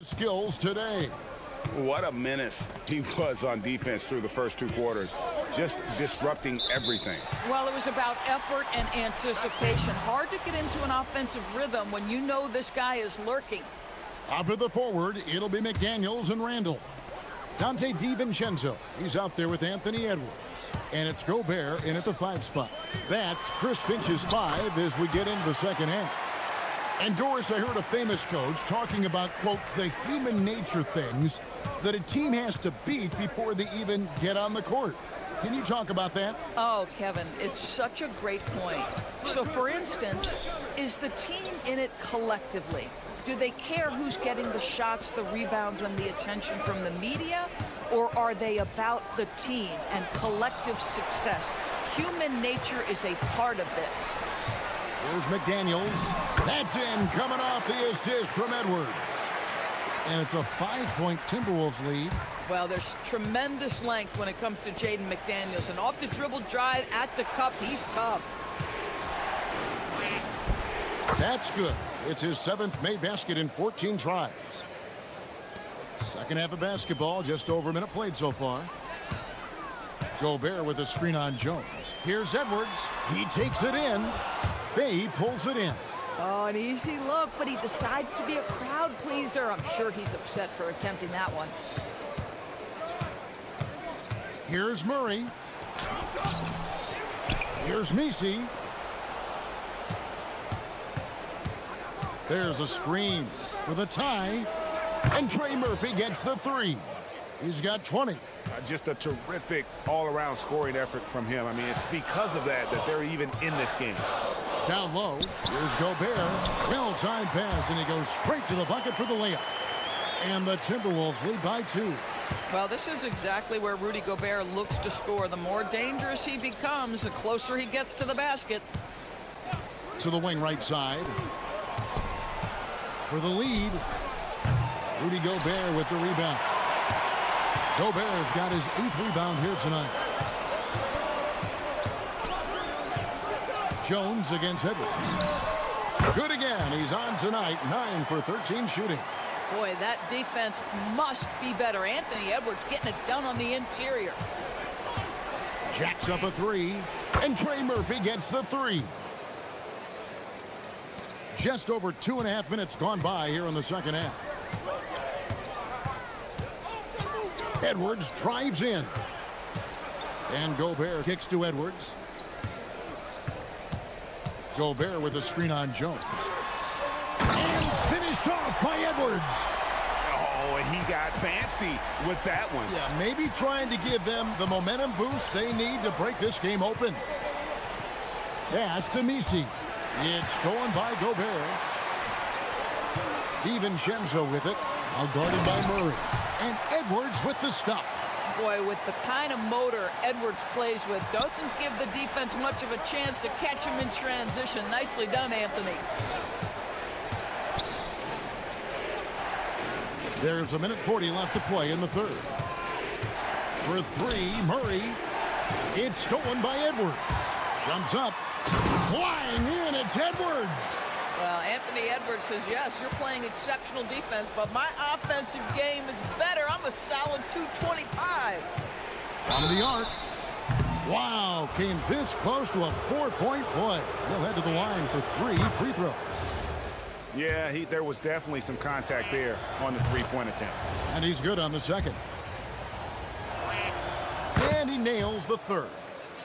Skills today.
What a menace he was on defense through the first two quarters, just disrupting everything.
Well, it was about effort and anticipation. Hard to get into an offensive rhythm when you know this guy is lurking.
Up to the forward, it'll be McDaniels and Randall. Dante DiVincenzo, he's out there with Anthony Edwards. And it's Gobert in at the 5 spot. That's Chris Finch's 5 as we get into the second half. And Doris, I heard a famous coach talking about, quote, the human nature things that a team has to beat before they even get on the court. Can you talk about that?
Oh, Kevin, it's such a great point. So, for instance, is the team in it collectively? Do they care who's getting the shots, the rebounds, and the attention from the media? Or are they about the team and collective success? Human nature is a part of this.
Here's McDaniels. That's in, coming off the assist from Edwards. And it's a 5-point Timberwolves lead.
Well, there's tremendous length when it comes to Jaden McDaniels. And off the dribble drive at the cup, he's tough.
That's good. It's his 7th made basket in 14 tries. Second half of basketball, just over a minute played so far. Gobert with a screen on Jones. Here's Edwards. He takes it in. Bay pulls it in.
Oh, an easy look, but he decides to be a crowd pleaser. I'm sure he's upset for attempting that one.
Here's Murray. Here's Messi. There's a screen for the tie. And Trey Murphy gets the 3. He's got 20.
Just a terrific all-around scoring effort from him. I mean, it's because of that they're even in this game.
Down low, here's Gobert. Well-timed pass, and he goes straight to the bucket for the layup. And the Timberwolves lead by 2.
Well, this is exactly where Rudy Gobert looks to score. The more dangerous he becomes, the closer he gets to the basket.
To the wing right side. For the lead, Rudy Gobert with the rebound. Gobert's got his 8th rebound here tonight. Jones against Edwards. Good again. He's on tonight. 9 for 13 shooting.
Boy, that defense must be better. Anthony Edwards getting it done on the interior.
Jacks up a 3. And Trey Murphy gets the 3. Just over 2.5 minutes gone by here in the second half. Edwards drives in. And Gobert kicks to Edwards. Gobert with a screen on Jones. And finished off by Edwards.
Oh, he got fancy with that one.
Yeah, maybe trying to give them the momentum boost they need to break this game open. Pass to Misi. It's stolen by Gobert. DiVincenzo with it. Now guarded by Murray. And Edwards with the stuff.
Boy, with the kind of motor Edwards plays with, doesn't give the defense much of a chance to catch him in transition. Nicely done, Anthony.
There's 1:40 left to play in the third. For 3, Murray. It's stolen by Edwards. Jumps up. Flying in, it's Edwards.
Well, Anthony Edwards says, yes, you're playing exceptional defense, but my offensive game is better. I'm a solid 225.
From the arc. Wow, came this close to a 4-point play. He'll head to the line for 3 free throws.
Yeah, there was definitely some contact there on the 3-point attempt.
And he's good on the second. And he nails the third.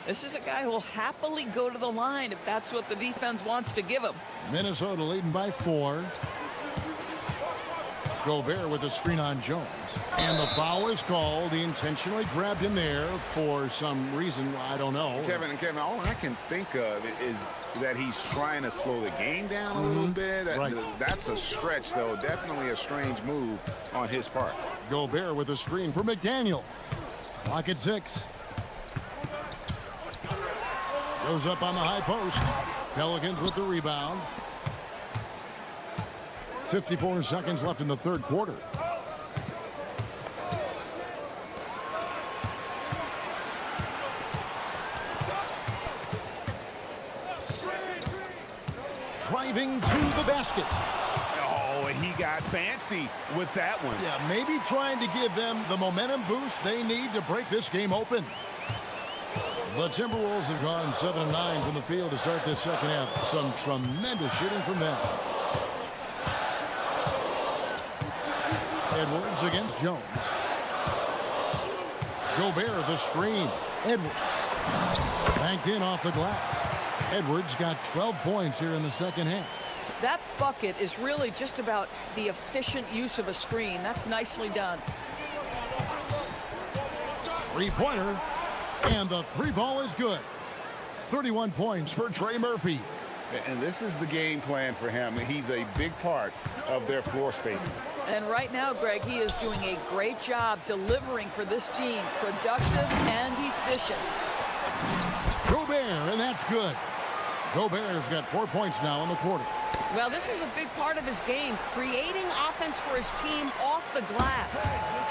This is a guy who will happily go to the line if that's what the defense wants to give him.
Minnesota leading by 4. Gobert with a screen on Jones. And the foul is called. He intentionally grabbed him there for some reason. I don't know.
Kevin, all I can think of is that he's trying to slow the game down a little bit.
Right.
That's a stretch, though. Definitely a strange move on his part.
Gobert with a screen for McDaniel. Clock at 6. Goes up on the high post. Pelicans with the rebound. 54 seconds left in the third quarter. Driving to the basket.
Oh, he got fancy with that one.
Yeah, maybe trying to give them the momentum boost they need to break this game open. The Timberwolves have gone 7-9 from the field to start this second half. Some tremendous shooting from them. Edwards against Jones. Gobert the screen. Edwards. Banked in off the glass. Edwards got 12 points here in the second half.
That bucket is really just about the efficient use of a screen. That's nicely done.
Three-pointer. And the 3-ball is good. 31 points for Trey Murphy.
And this is the game plan for him. He's a big part of their floor spacing.
And right now, Greg, he is doing a great job delivering for this team. Productive and efficient.
Gobert, and that's good. Gobert's got 4 points now in the quarter.
Well, this is a big part of his game, creating offense for his team off the glass.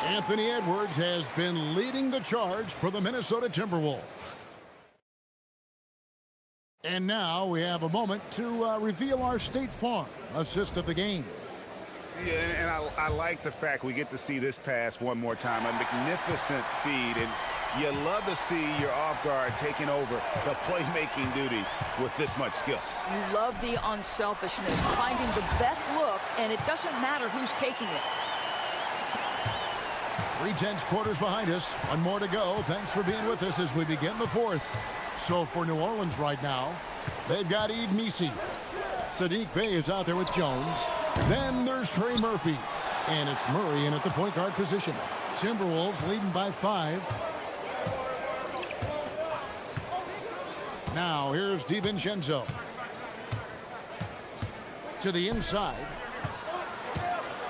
Anthony Edwards has been leading the charge for the Minnesota Timberwolves. And now we have a moment to reveal our State Farm assist of the game.
Yeah, and I like the fact we get to see this pass one more time. A magnificent feed, and you love to see your off guard taking over the playmaking duties with this much skill.
You love the unselfishness, finding the best look, and it doesn't matter who's taking it.
3/10 quarters behind us. One more to go. Thanks for being with us as we begin the fourth. So for New Orleans right now, they've got Yves Misi. Sadiq Bey is out there with Jones. Then there's Trey Murphy. And it's Murray in at the point guard position. Timberwolves leading by 5. Now here's DiVincenzo. To the inside.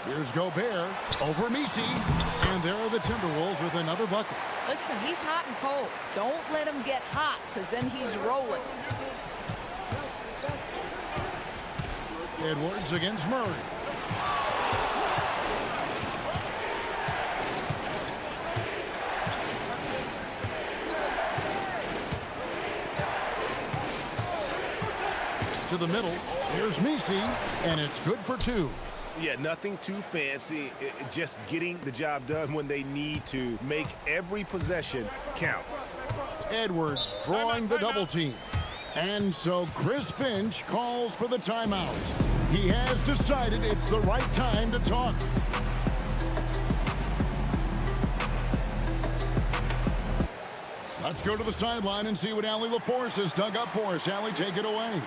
Here's Gobert over Misi. And there are the Timberwolves with another bucket.
Listen, he's hot and cold. Don't let him get hot, because then he's rolling.
Edwards against Murray. To the middle, here's Misi, and it's good for 2.
Yeah, nothing too fancy. Just getting the job done when they need to. Make every possession count.
Edwards drawing the double team. And so Chris Finch calls for the timeout. He has decided it's the right time to talk. Let's go to the sideline and see what Allie LaForce has dug up for us. Allie, take it away.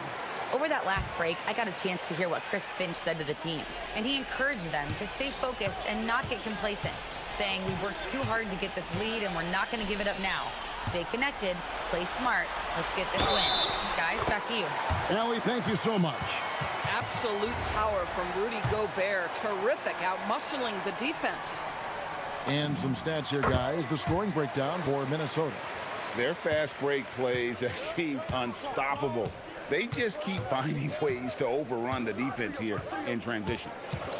Over that last break, I got a chance to hear what Chris Finch said to the team, and he encouraged them to stay focused and not get complacent, saying we worked too hard to get this lead and we're not going to give it up now. Stay connected, play smart, let's get this win. Guys, back to you.
Allie, thank you so much.
Absolute power from Rudy Gobert. Terrific, out-muscling the defense.
And some stats here, guys. The scoring breakdown for Minnesota.
Their fast break plays have seemed unstoppable. They just keep finding ways to overrun the defense here in transition.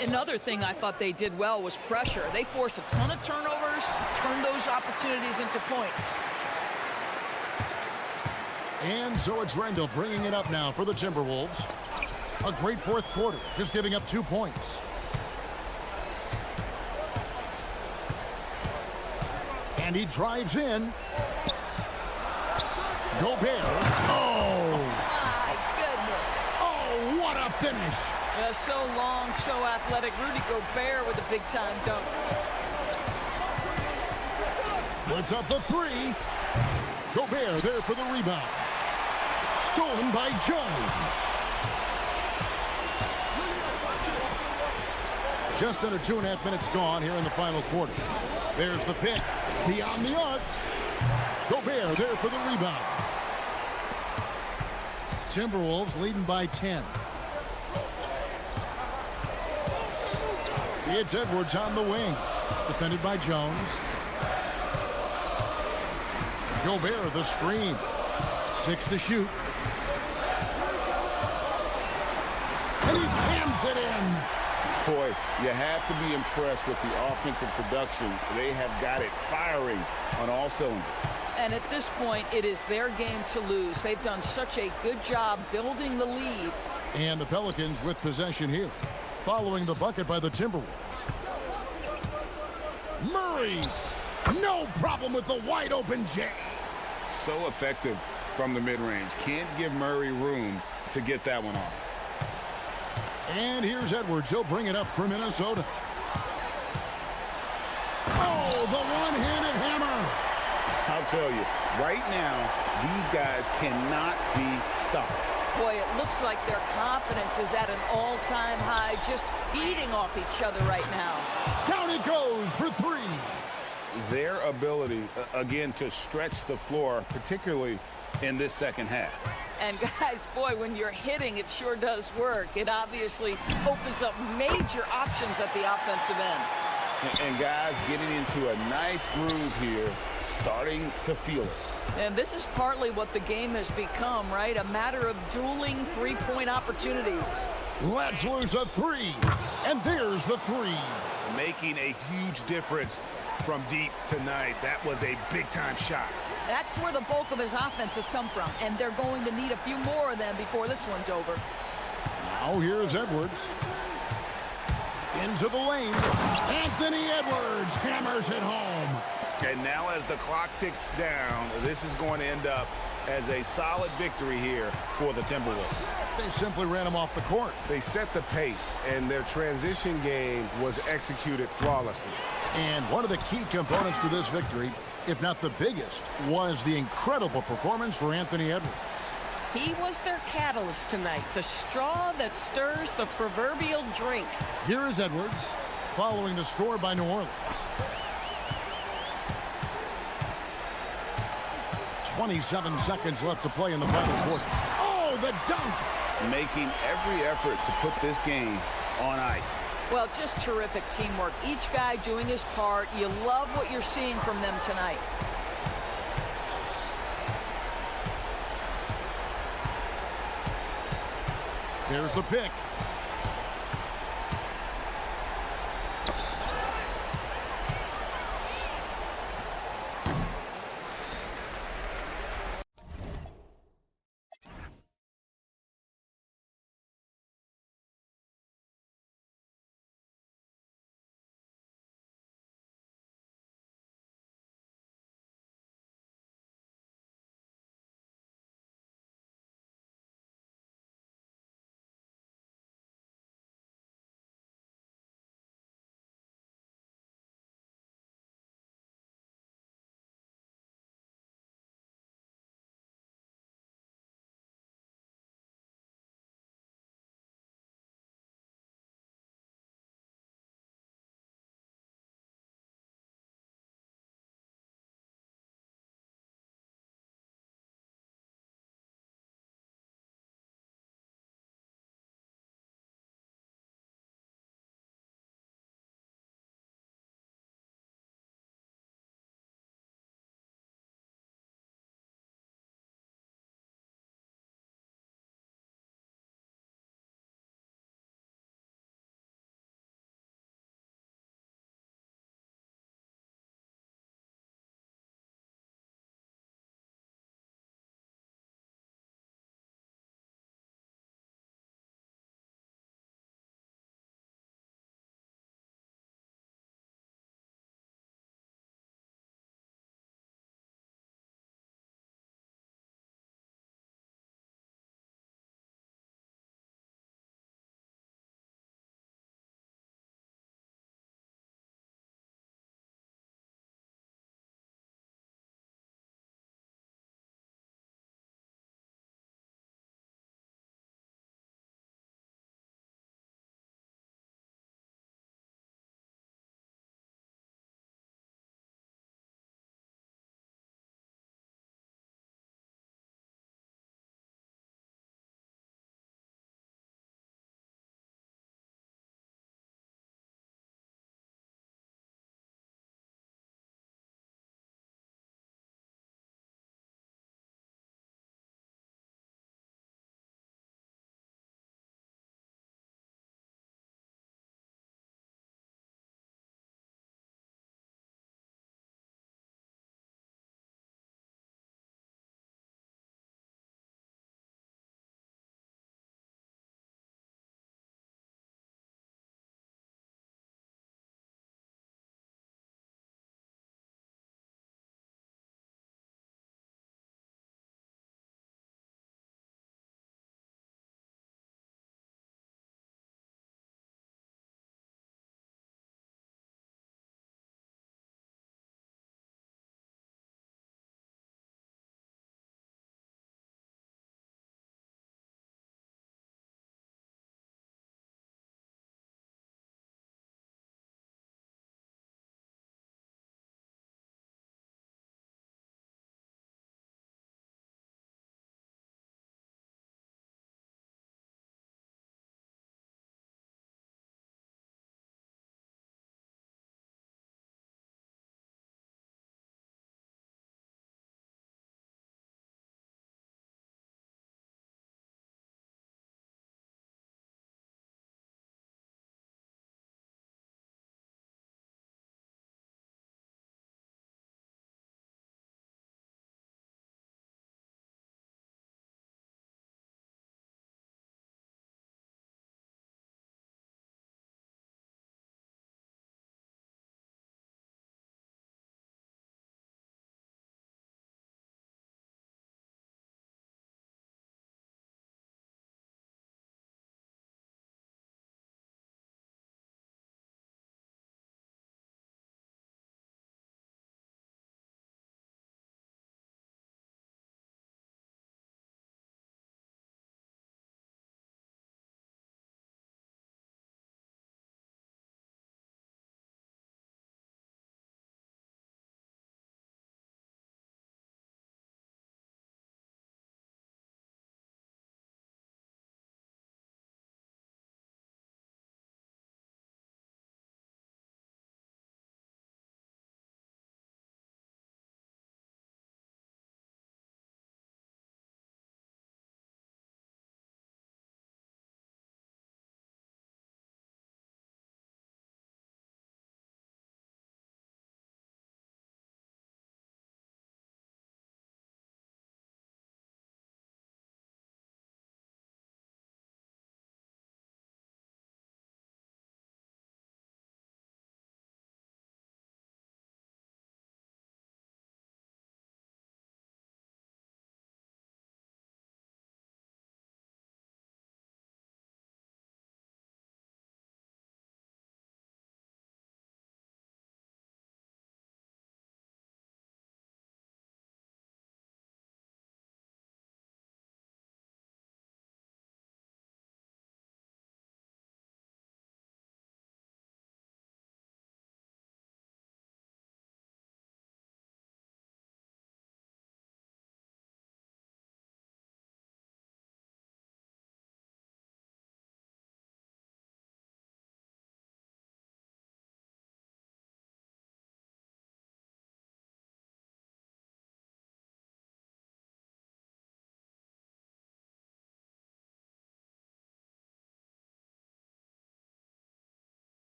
Another thing I thought they did well was pressure. They forced a ton of turnovers, turned those opportunities into points.
And so it's Randall bringing it up now for the Timberwolves. A great fourth quarter, just giving up 2 points. And he drives in. Gobert. Oh!
My goodness.
Oh, what a finish.
So long, so athletic. Rudy Gobert with a big-time dunk.
Puts up the 3. Gobert there for the rebound. Stolen by Jones. Just under 2.5 minutes gone here in the final quarter. There's the pick. Beyond the arc. Gobert there for the rebound. Timberwolves leading by 10. It's Edwards on the wing. Defended by Jones. Gobert the screen. 6 to shoot. And he jams it in.
Boy, you have to be impressed with the offensive production. They have got it firing on all cylinders.
And at this point, it is their game to lose. They've done such a good job building the lead.
And the Pelicans with possession here, following the bucket by the Timberwolves. Murray, no problem with the wide open J.
So effective from the mid-range. Can't give Murray room to get that one off.
And here's Edwards. He'll bring it up for Minnesota. Oh, the one-handed hammer.
I'll tell you, right now, these guys cannot be stopped.
Boy, it looks like their confidence is at an all-time high, just feeding off each other right now.
Down it goes for 3.
Their ability, again, to stretch the floor, particularly in this second half.
And guys, boy, when you're hitting, it sure does work. It obviously opens up major options at the offensive end.
And guys getting into a nice groove here, starting to feel it.
And this is partly what the game has become, right? A matter of dueling three-point opportunities.
Let's lose a 3. And there's the 3.
Making a huge difference from deep tonight. That was a big-time shot.
That's where the bulk of his offense has come from, and they're going to need a few more of them before this one's over.
Now here's Edwards. Into the lane. Anthony Edwards hammers it home.
And now as the clock ticks down, this is going to end up as a solid victory here for the Timberwolves.
They simply ran him off the court.
They set the pace, and their transition game was executed flawlessly.
And one of the key components to this victory, if not the biggest, was the incredible performance for Anthony Edwards.
He was their catalyst tonight, the straw that stirs the proverbial drink.
Here is Edwards, following the score by New Orleans. 27 seconds left to play in the final quarter. Oh, the dunk!
Making every effort to put this game on ice.
Well, just terrific teamwork. Each guy doing his part. You love what you're seeing from them tonight.
There's the pick.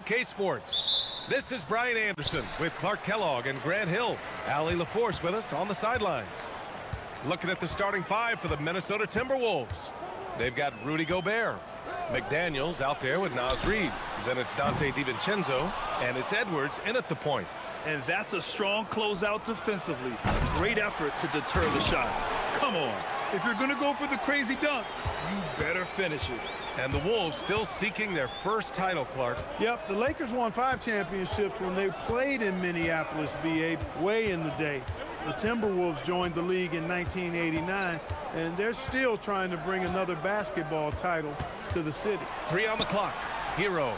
K-Sports. This is Brian Anderson with Clark Kellogg and Grant Hill. Allie LaForce with us on the sidelines. Looking at the starting five for the Minnesota Timberwolves. They've got Rudy Gobert. McDaniels out there with Naz Reid. Then it's Dante DiVincenzo, and it's Edwards in at the point.
And that's a strong closeout defensively. Great effort to deter the shot. Come on. If you're going to go for the crazy dunk, you better finish it.
And the Wolves still seeking their first title, Clark.
Yep, the Lakers won 5 championships when they played in Minneapolis, BA, way in the day. The Timberwolves joined the league in 1989, and they're still trying to bring another basketball title to the city.
3 on the clock. Hero.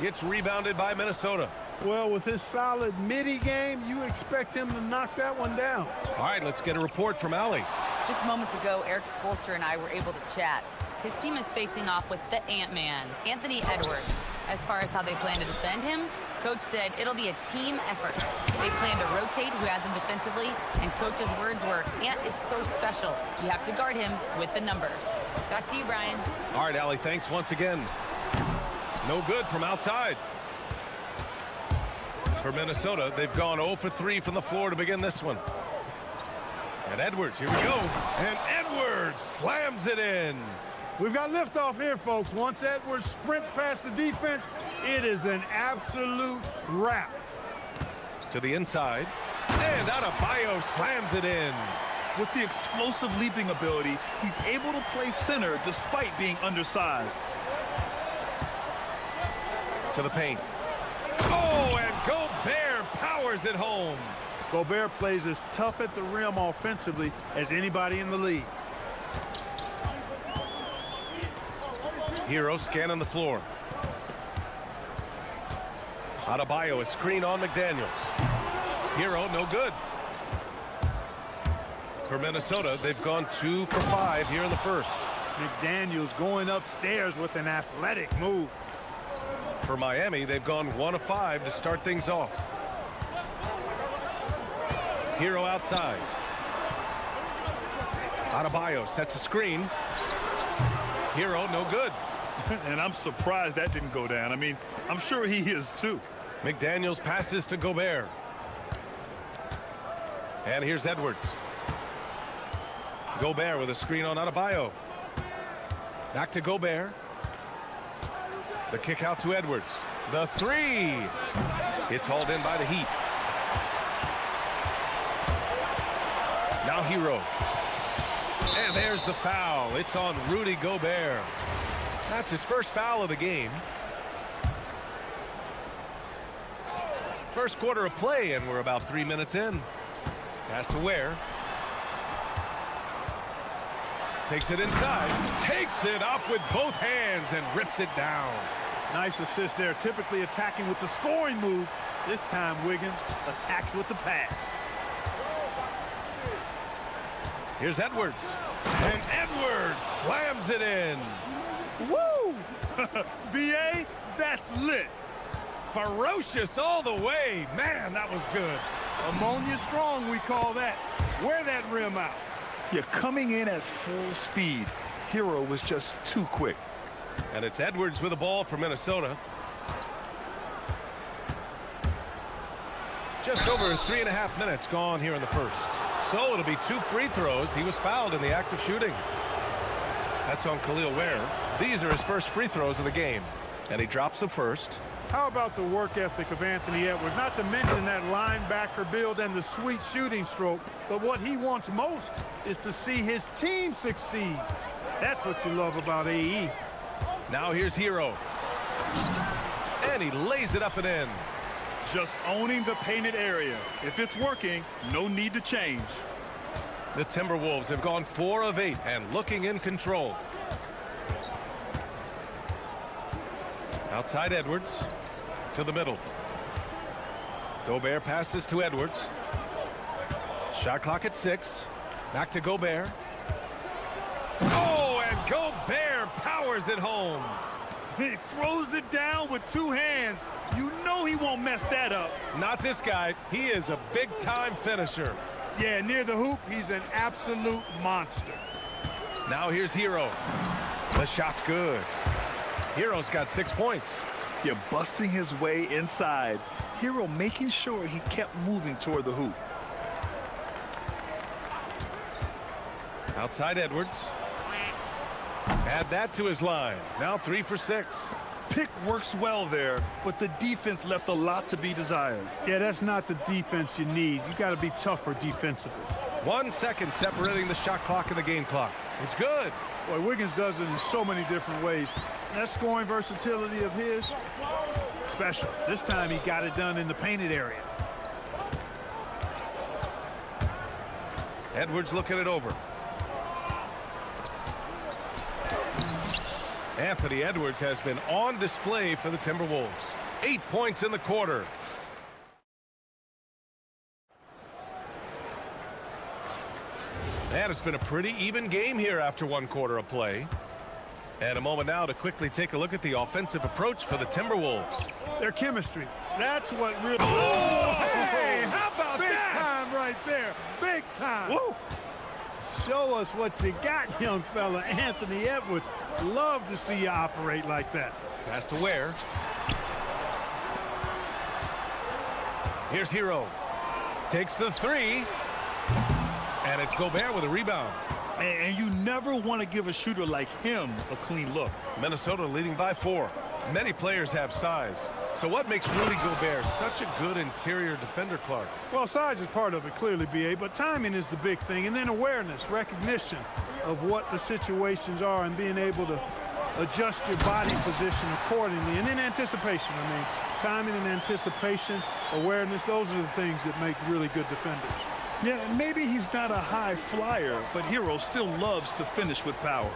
It's rebounded by Minnesota.
Well, with his solid midi game, you expect him to knock that one down.
All right, let's get a report from Allie.
Just moments ago, Eric Spoelstra and I were able to chat. His team is facing off with the Ant-Man, Anthony Edwards. As far as how they plan to defend him, Coach said it'll be a team effort. They plan to rotate who has him defensively, and Coach's words were, Ant is so special. You have to guard him with the numbers. Back to you, Brian.
All right, Allie, thanks once again. No good from outside. For Minnesota, they've gone 0 for 3 from the floor to begin this one. And Edwards, here we go. And Edwards slams it in.
We've got liftoff here, folks. Once Edwards sprints past the defense, it is an absolute wrap.
To the inside. And Adebayo slams it in.
With the explosive leaping ability, he's able to play center despite being undersized.
To the paint. Oh, and Gobert powers it home.
Gobert plays as tough at the rim offensively as anybody in the league.
Hero scanning the floor. Adebayo, a screen on McDaniels. Hero, no good. For Minnesota, they've gone 2 for 5 here in the first.
McDaniels going upstairs with an athletic move.
For Miami, they've gone 1 of 5 to start things off. Hero outside. Adebayo sets a screen. Hero, no good.
And I'm surprised that didn't go down. I mean, I'm sure he is too.
McDaniels passes to Gobert. And here's Edwards. Gobert with a screen on Adebayo. Back to Gobert. The kick out to Edwards. The 3. It's hauled in by the Heat. Now Hero. And there's the foul. It's on Rudy Gobert. That's his first foul of the game. First quarter of play, and we're about 3 minutes in. Pass to Ware. Takes it inside. Takes it up with both hands and rips it down.
Nice assist there. Typically attacking with the scoring move. This time Wiggins attacks with the pass.
Here's Edwards. And Edwards slams it in.
Woo! BA, that's lit.
Ferocious all the way. Man, that was good.
Ammonia strong, we call that. Wear that rim out.
You're coming in at full speed. Hero was just too quick.
And it's Edwards with the ball for Minnesota. Just over 3.5 minutes gone here in the first. So it'll be 2 free throws. He was fouled in the act of shooting. That's on Khalil Ware. These are his first free throws of the game. And he drops the first.
How about the work ethic of Anthony Edwards? Not to mention that linebacker build and the sweet shooting stroke. But what he wants most is to see his team succeed. That's what you love about AE.
Now here's Hero. And he lays it up and in.
Just owning the painted area. If it's working, no need to change.
The Timberwolves have gone 4 of 8 and looking in control. Outside Edwards to the middle. Gobert passes to Edwards. Shot clock at 6. Back to Gobert. Oh, and Gobert powers it home.
He throws it down with 2 hands. You know he won't mess that up.
Not this guy. He is a big-time finisher.
Yeah, near the hoop, he's an absolute monster.
Now here's Hero. The shot's good. Hero's got 6 points.
Yeah, busting his way inside. Hero making sure he kept moving toward the hoop.
Outside Edwards. Add that to his line. Now 3 for 6.
Pick works well there, but the defense left a lot to be desired.
Yeah, that's not the defense you need. You got to be tougher defensively.
1 second separating the shot clock and the game clock. It's good.
Boy, Wiggins does it in so many different ways. That scoring versatility of his, special. This time he got it done in the painted area.
Edwards looking it over. Anthony Edwards has been on display for the Timberwolves. 8 points in the quarter. And it's been a pretty even game here after 1 quarter of play. And a moment now to quickly take a look at the offensive approach for the Timberwolves.
Their chemistry, that's what really...
Oh, hey, how about
Big
that?
time right there. Big time.
Woo.
Show us what you got, young fella. Anthony Edwards. Love to see you operate like that.
Pass to Ware. Here's Hero. Takes the 3. And it's Gobert with a rebound.
And you never want to give a shooter like him a clean look.
Minnesota leading by 4. Many players have size. So what makes Rudy Gobert such a good interior defender, Clark?
Well, size is part of it, clearly, B.A., but timing is the big thing. And then awareness, recognition of what the situations are and being able to adjust your body position accordingly. And then anticipation. I mean, timing and anticipation, awareness, those are the things that make really good defenders.
Yeah, maybe he's not a high flyer, but Hero still loves to finish with power.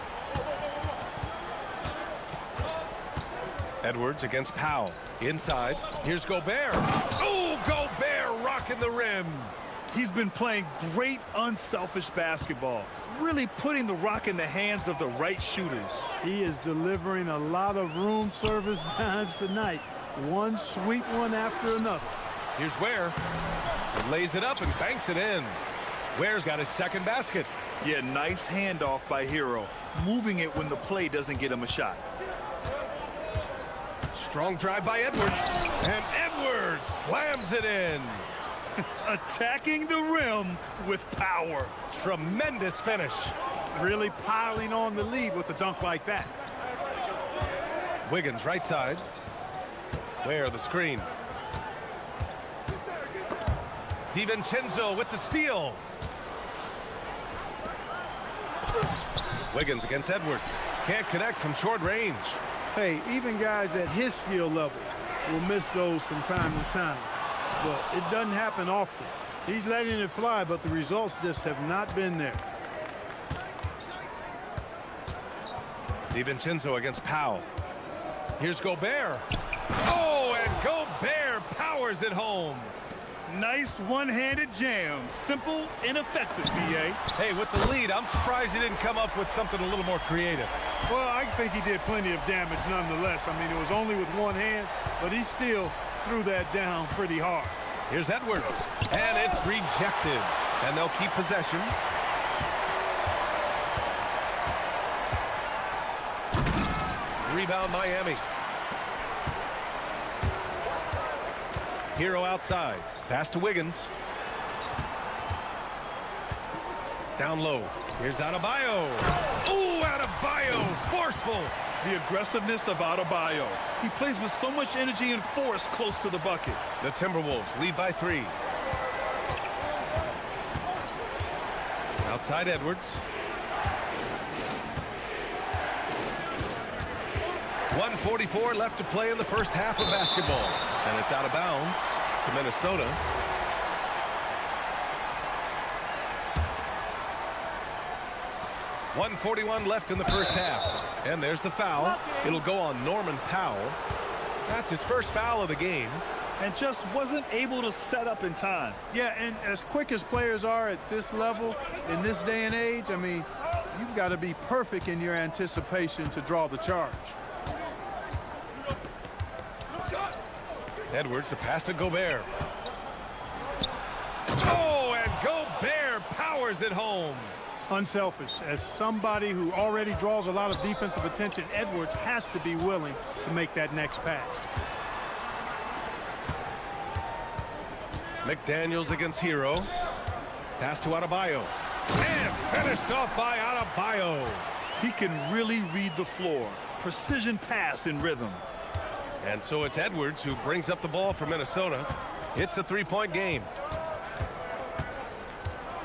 Edwards against Powell. Inside. Here's Gobert. Oh, Gobert rocking the rim.
He's been playing great unselfish basketball, really putting the rock in the hands of the right shooters.
He is delivering a lot of room service dimes tonight. One sweet one after another.
Here's Ware. He lays it up and banks it in. Ware's got his second basket.
Yeah, nice handoff by Hero, moving it when the play doesn't get him a shot.
Strong drive by Edwards. And Edwards slams it in.
Attacking the rim with power.
Tremendous finish.
Really piling on the lead with a dunk like that.
Wiggins right side. Ware the screen. DiVincenzo with the steal. Wiggins against Edwards. Can't connect from short range.
Hey, even guys at his skill level will miss those from time to time. But it doesn't happen often. He's letting it fly, but the results just have not been there.
DiVincenzo against Powell. Here's Gobert. Oh, and Gobert powers it home.
Nice one-handed jam. Simple and effective, B.A.
Hey, with the lead, I'm surprised he didn't come up with something a little more creative.
Well, I think he did plenty of damage nonetheless. I mean, it was only with one hand, but he still threw that down pretty hard.
Here's Edwards, and it's rejected. And they'll keep possession. Rebound Miami. Hero outside. Pass to Wiggins. Down low. Here's Adebayo. Ooh, Adebayo, forceful.
The aggressiveness of Adebayo. He plays with so much energy and force close to the bucket.
The Timberwolves lead by 3. Outside Edwards. 1:44 left to play in the first half of basketball. And it's out of bounds to Minnesota. .141 left in the first half. And there's the foul. It'll go on Norman Powell. That's his first foul of the game.
And just wasn't able to set up in time.
Yeah, and as quick as players are at this level, in this day and age, I mean, you've got to be perfect in your anticipation to draw the charge.
Edwards, the pass to Gobert. Oh, and Gobert powers it home.
Unselfish. As somebody who already draws a lot of defensive attention, Edwards has to be willing to make that next pass.
McDaniels against Hero. Pass to Adebayo. And finished off by Adebayo.
He can really read the floor. Precision pass in rhythm.
And so it's Edwards who brings up the ball for Minnesota. It's a three-point game.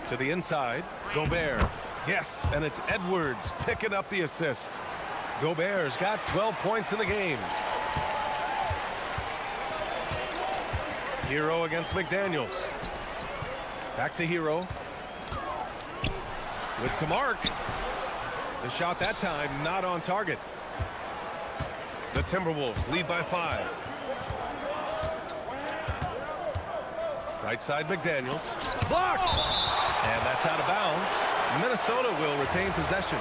To the inside, Gobert. Yes, and it's Edwards picking up the assist. Gobert's got 12 points in the game. Hero against McDaniels. Back to Hero. With some arc. The shot that time not on target. The Timberwolves lead by 5. Right side McDaniels. Blocked! And that's out of bounds. Minnesota will retain possession.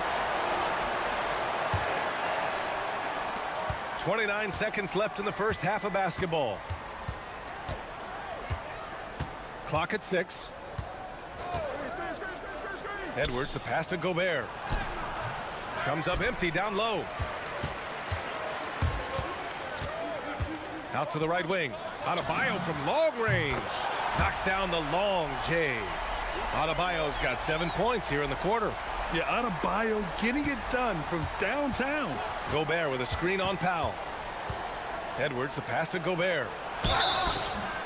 29 seconds left in the first half of basketball. Clock at 6. Edwards, the pass to Gobert. Comes up empty down low. Out to the right wing. Adebayo from long range. Knocks down the long J. Adebayo's got 7 points here in the quarter.
Yeah, Adebayo getting it done from downtown.
Gobert with a screen on Powell. Edwards, the pass to Gobert.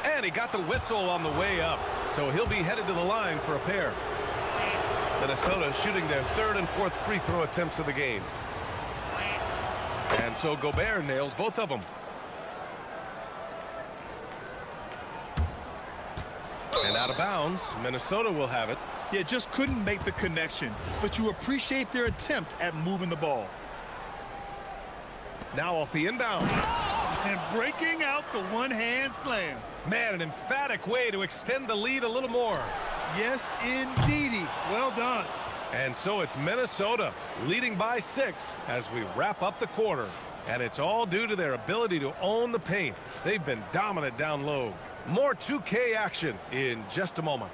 And he got the whistle on the way up, so he'll be headed to the line for a pair. Minnesota shooting their third and fourth free throw attempts of the game. And so Gobert nails both of them. And out of bounds, Minnesota will have it.
Yeah, just couldn't make the connection, but you appreciate their attempt at moving the ball.
Now off the inbound.
And breaking out the one-hand slam.
Man, an emphatic way to extend the lead a little more.
Yes, indeedy. Well done.
And so it's Minnesota leading by 6 as we wrap up the quarter. And it's all due to their ability to own the paint. They've been dominant down low. More 2K action in just a moment.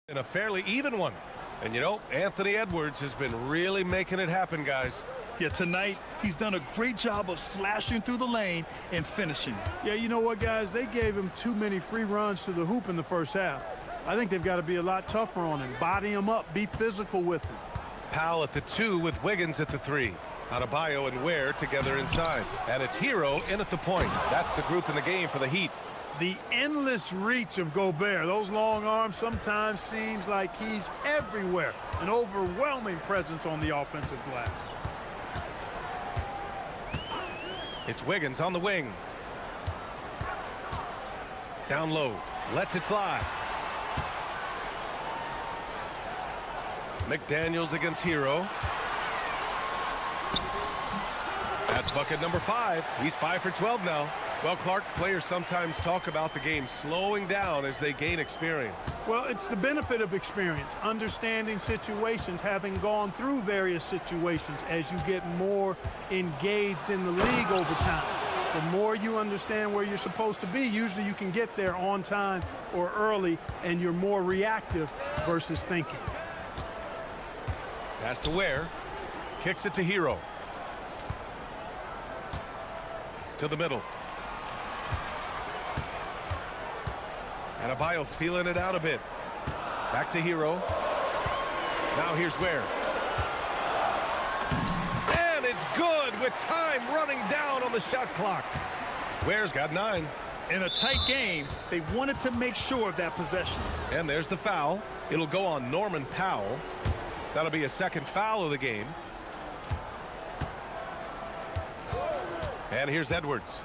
In a fairly even one. And you know, Anthony Edwards has been really making it happen, guys.
Yeah, tonight he's done a great job of slashing through the lane and finishing.
Yeah, you know what, guys? They gave him too many free runs to the hoop in the first half. I think they've got to be a lot tougher on him. Body him up. Be physical with him.
Powell at the 2 with Wiggins at the 3. Adebayo and Ware together inside. And it's Hero in at the point. That's the group in the game for the Heat.
The endless reach of Gobert. Those long arms sometimes seems like he's everywhere. An overwhelming presence on the offensive glass.
It's Wiggins on the wing. Down low. Lets it fly. McDaniels against Hero. That's bucket number 5. He's 5 for 12 now. Well, Clark, players sometimes talk about the game slowing down as they gain experience.
Well, it's the benefit of experience, understanding situations, having gone through various situations as you get more engaged in the league over time. The more you understand where you're supposed to be, usually you can get there on time or early, and you're more reactive versus thinking.
Pass to Ware. Kicks it to Hero. To the middle. Adebayo feeling it out a bit. Back to Hero. Now here's Ware. And it's good with time running down on the shot clock. Ware's got 9.
In a tight game, they wanted to make sure of that possession.
And there's the foul. It'll go on Norman Powell. That'll be a second foul of the game. And here's Edwards.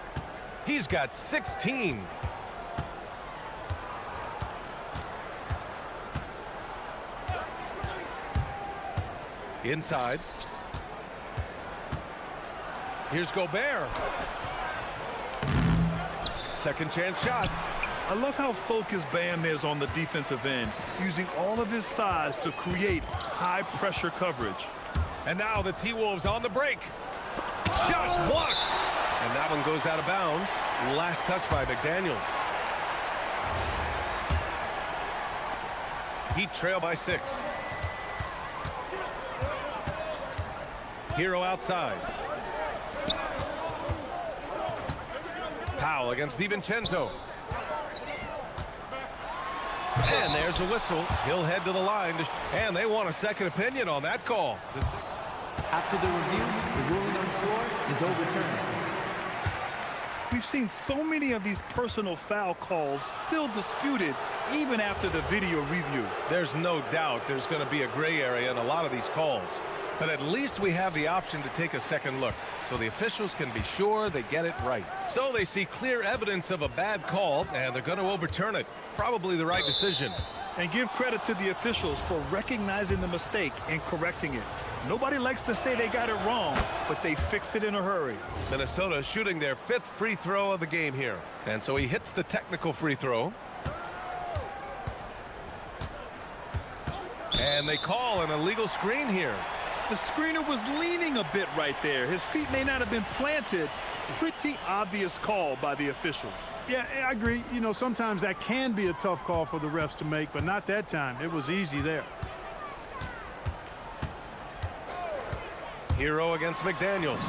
He's got 16. Inside. Here's Gobert. Second chance shot.
I love how focused Bam is on the defensive end, using all of his size to create high-pressure coverage.
And now the T-Wolves on the break. Shot blocked. And that one goes out of bounds. Last touch by McDaniels. Heat trail by 6. Hero outside. Powell against DiVincenzo. And there's a whistle. He'll head to the line. And they want a second opinion on that call.
After the review, the ruling on the floor is overturned.
We've seen so many of these personal foul calls still disputed even after the video review.
There's no doubt there's going to be a gray area in a lot of these calls. But at least we have the option to take a second look, so the officials can be sure they get it right. So they see clear evidence of a bad call, and they're going to overturn it. Probably the right decision.
And give credit to the officials for recognizing the mistake and correcting it. Nobody likes to say they got it wrong, but they fixed it in a hurry.
Minnesota shooting their 5th free throw of the game here. And so he hits the technical free throw. And they call an illegal screen here.
The screener was leaning a bit right there. His feet may not have been planted. Pretty obvious call by the officials.
Yeah, I agree. You know, sometimes that can be a tough call for the refs to make, but not that time. It was easy there.
Hero against McDaniels.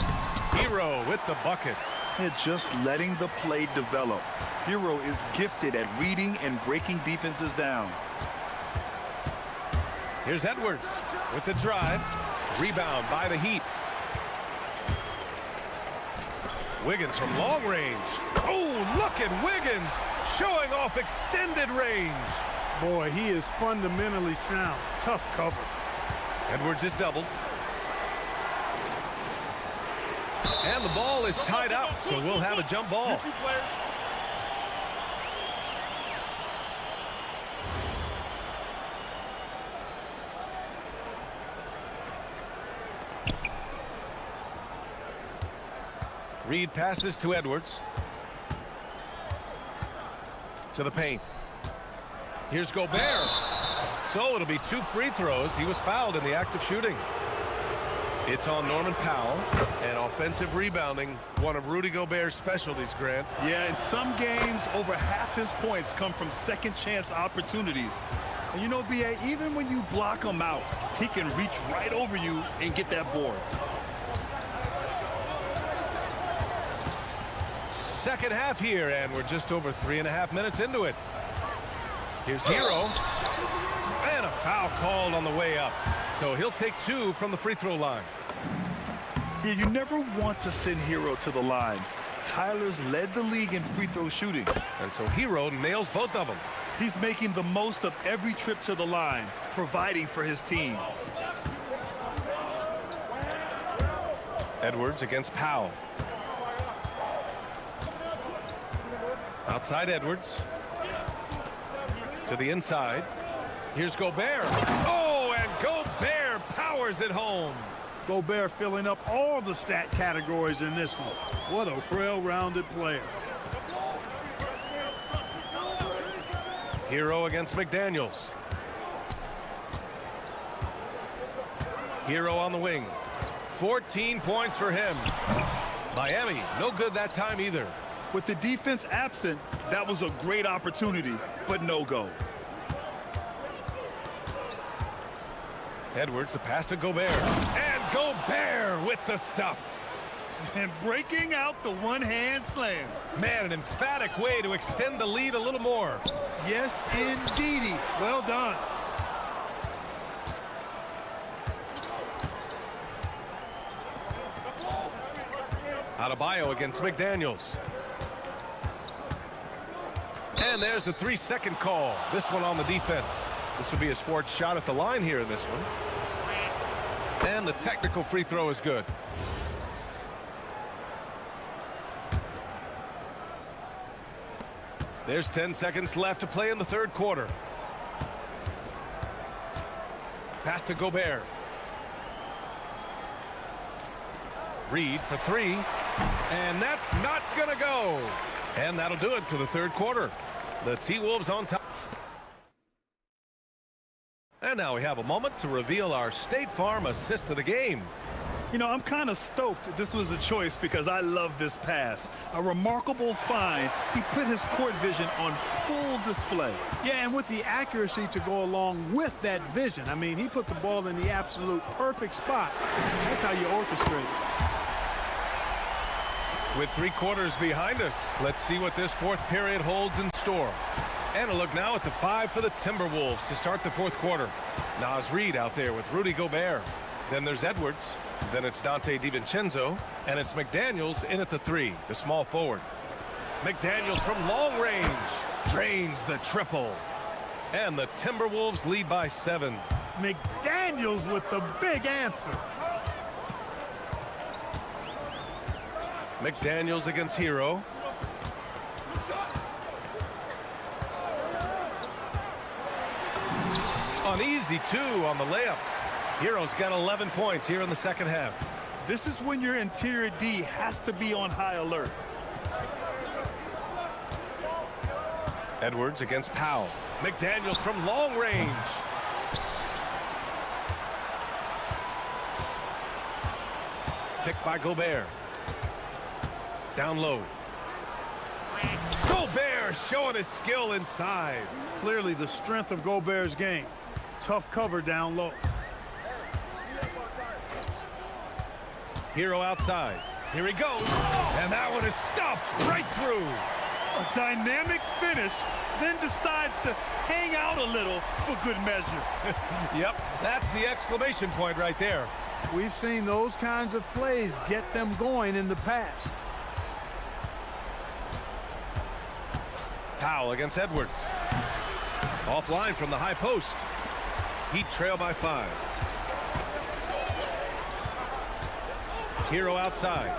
Hero with the bucket.
And just letting the play develop. Hero is gifted at reading and breaking defenses down.
Here's Edwards with the drive. Rebound by the Heat. Wiggins from long range. Oh, look at Wiggins showing off extended range.
Boy, he is fundamentally sound. Tough cover.
Edwards is doubled. And the ball is tied up, so we'll have a jump ball. Reed passes to Edwards. To the paint. Here's Gobert. So it'll be 2 free throws. He was fouled in the act of shooting. It's on Norman Powell. And offensive rebounding, one of Rudy Gobert's specialties, Grant.
Yeah, in some games, over half his points come from second chance opportunities. And you know, B.A., even when you block him out, he can reach right over you and get that board.
Second half here, and we're just over 3.5 minutes into it. Here's Hero. And a foul called on the way up. So he'll take 2 from the free throw line.
Yeah, you never want to send Hero to the line. Tyler's led the league in free throw shooting.
And so Hero nails both of them.
He's making the most of every trip to the line, providing for his team.
Edwards against Powell. Outside Edwards. To the inside. Here's Gobert. Oh, and Gobert powers it home.
Gobert filling up all the stat categories in this one. What a well-rounded player.
Hero against McDaniels. Hero on the wing. 14 points for him. Miami, no good that time either.
With the defense absent, that was a great opportunity, but no go.
Edwards, the pass to Gobert. And Gobert with the stuff.
And breaking out the one-hand slam.
Man, an emphatic way to extend the lead a little more.
Yes, indeedy. Well done.
Adebayo against McDaniels. And there's a 3-second call. This one on the defense. This will be his fourth shot at the line here in this one. And the technical free throw is good. There's 10 seconds left to play in the third quarter. Pass to Gobert. Reed for three. And that's not going to go. And that'll do it for the third quarter. The T-Wolves on top. And now we have a moment to reveal our State Farm assist of the game.
You know, I'm kind of stoked that this was a choice because I love this pass. A remarkable find. He put his court vision on full display.
Yeah, and with the accuracy to go along with that vision. I mean, he put the ball in the absolute perfect spot. That's how you orchestrate it.
With 3 quarters behind us, let's see what this fourth period holds in store. And a look now at the 5 for the Timberwolves to start the fourth quarter. Naz Reid out there with Rudy Gobert. Then there's Edwards. Then it's Dante DiVincenzo. And it's McDaniels in at the 3, the small forward. McDaniels from long range drains the triple. And the Timberwolves lead by 7.
McDaniels with the big answer.
McDaniels against Hero. An easy 2 on the layup. Hero's got 11 points here in the second half.
This is when your interior D has to be on high alert.
Edwards against Powell. McDaniels from long range. Picked by Gobert. Down low. Gobert showing his skill inside.
Clearly the strength of Gobert's game. Tough cover down low.
Hero outside. Here he goes. And that one is stuffed right through.
A dynamic finish, then decides to hang out a little for good measure.
Yep, that's the exclamation point right there.
We've seen those kinds of plays get them going in the past.
Powell against Edwards. Offline from the high post. Heat trail by 5. Hero outside.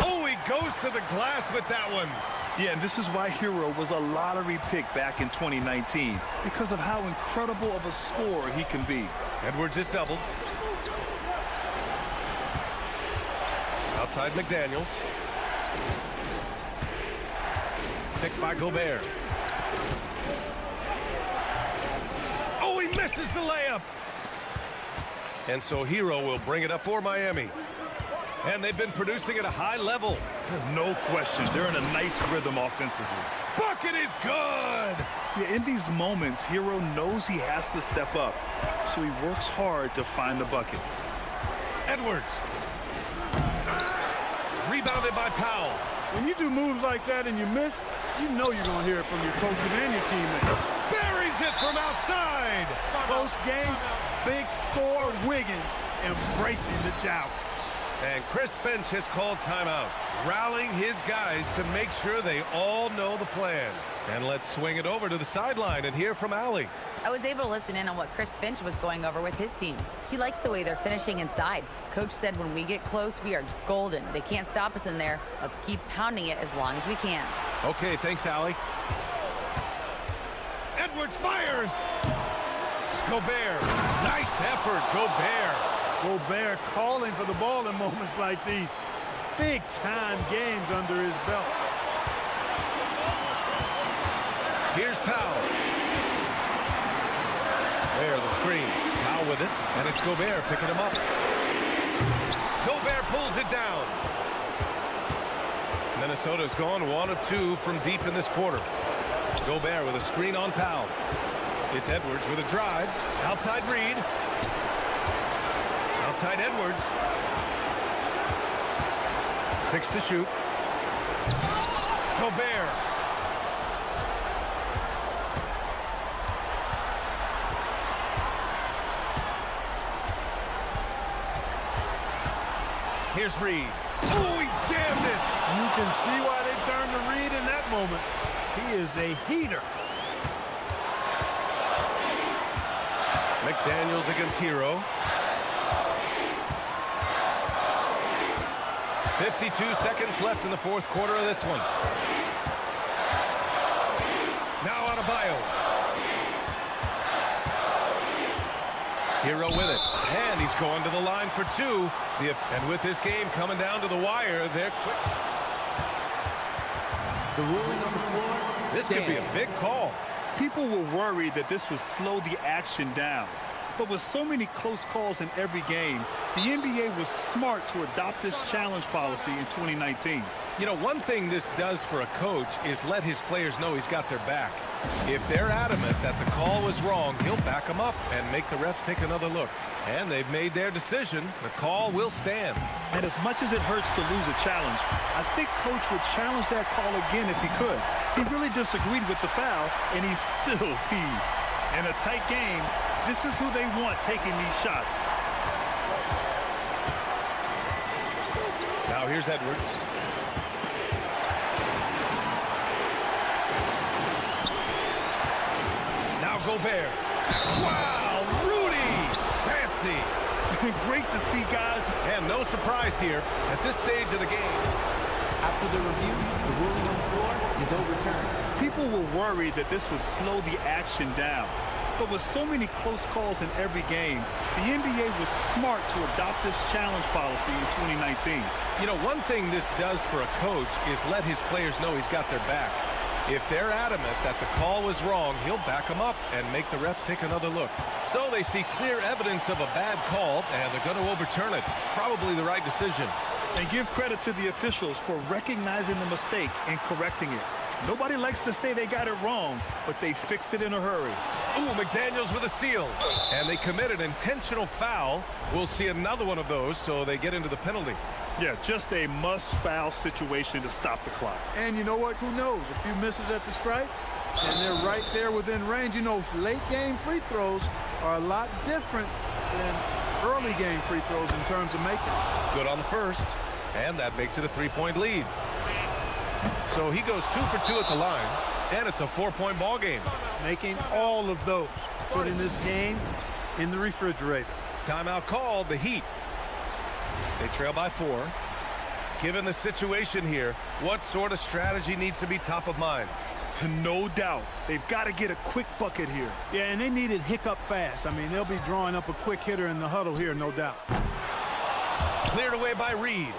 Oh, he goes to the glass with that one.
Yeah, and this is why Hero was a lottery pick back in 2019, because of how incredible of a scorer he can be.
Edwards is doubled. Outside McDaniels. Picked by Gobert. Oh, he misses the layup. And so Hero will bring it up for Miami. And they've been producing at a high level.
No question. They're in a nice rhythm offensively.
Bucket is good.
Yeah, in these moments, Hero knows he has to step up. So he works hard to find the bucket.
Edwards. Rebounded by Powell.
When you do moves like that and you miss, you know you're going to hear it from your coaches and your teammates.
Buries it from outside.
Close game, big score, Wiggins embracing the challenge.
And Chris Finch has called timeout, rallying his guys to make sure they all know the plan. And let's swing it over to the sideline and hear from Allie.
I was able to listen in on what Chris Finch was going over with his team. He likes the way they're finishing inside. Coach said when we get close, we are golden. They can't stop us in there. Let's keep pounding it as long as we can.
Okay, thanks, Allie. Edwards fires. Gobert. Nice effort, Gobert.
Gobert calling for the ball in moments like these. Big-time games under his belt.
Here's Powell. There, the screen. Powell with it, and it's Gobert picking him up. down. Minnesota's gone 1 of 2 from deep in this quarter. Gobert with a screen on Powell. It's Edwards with a drive. Outside Reed. Outside Edwards. 6 to shoot. Gobert. Here's Reed. Oh, he jammed it.
You can see why they turned to Reed in that moment. He is a heater.
McDaniels against Hero. 52 seconds left in the fourth quarter of this one. Now Adebayo. Hero with it. And he's going to the line for 2. And with this game coming down to the wire, they're quick.
The ruling on the floor
This could be a big call.
People were worried that this would slow the action down. But with so many close calls in every game, the NBA was smart to adopt this challenge policy in 2019.
You know, one thing this does for a coach is let his players know he's got their back. If they're adamant that the call was wrong, he'll back them up and make the refs take another look. And they've made their decision. The call will stand.
And as much as it hurts to lose a challenge, I think Coach would challenge that call again if he could. He really disagreed with the foul, and he's still peeved. In a tight game, this is who they want taking these shots.
Now here's Edwards. Now Gobert. Wow, Rudy! Fancy.
Great to see, guys.
And no surprise here at this stage of the game.
After the review, the ruling on the floor is overturned.
People were worried that this would slow the action down. But with so many close calls in every game, the NBA was smart to adopt this challenge policy in 2019.
You know, one thing this does for a coach is let his players know he's got their back. If they're adamant that the call was wrong, he'll back them up and make the refs take another look. So they see clear evidence of a bad call, and they're going to overturn it. Probably the right decision.
And give credit to the officials for recognizing the mistake and correcting it. Nobody likes to say they got it wrong, but they fixed it in a hurry.
Ooh, McDaniels with a steal. And they committed an intentional foul. We'll see another one of those, so they get into the penalty.
Yeah, just a must-foul situation to stop the clock.
And you know what? Who knows? A few misses at the stripe, and they're right there within range. You know, late-game free throws are a lot different than early-game free throws in terms of making.
Good on the first, and that makes it a 3-point lead. So he goes 2 for 2 at the line, and it's a 4-point ball game.
Making all of those, putting this game in the refrigerator.
Timeout called, the Heat. They trail by 4. Given the situation here, what sort of strategy needs to be top of mind?
No doubt. They've got to get a quick bucket here.
Yeah, and they need it hiccup fast. I mean, they'll be drawing up a quick hitter in the huddle here, no doubt.
Cleared away by Reed.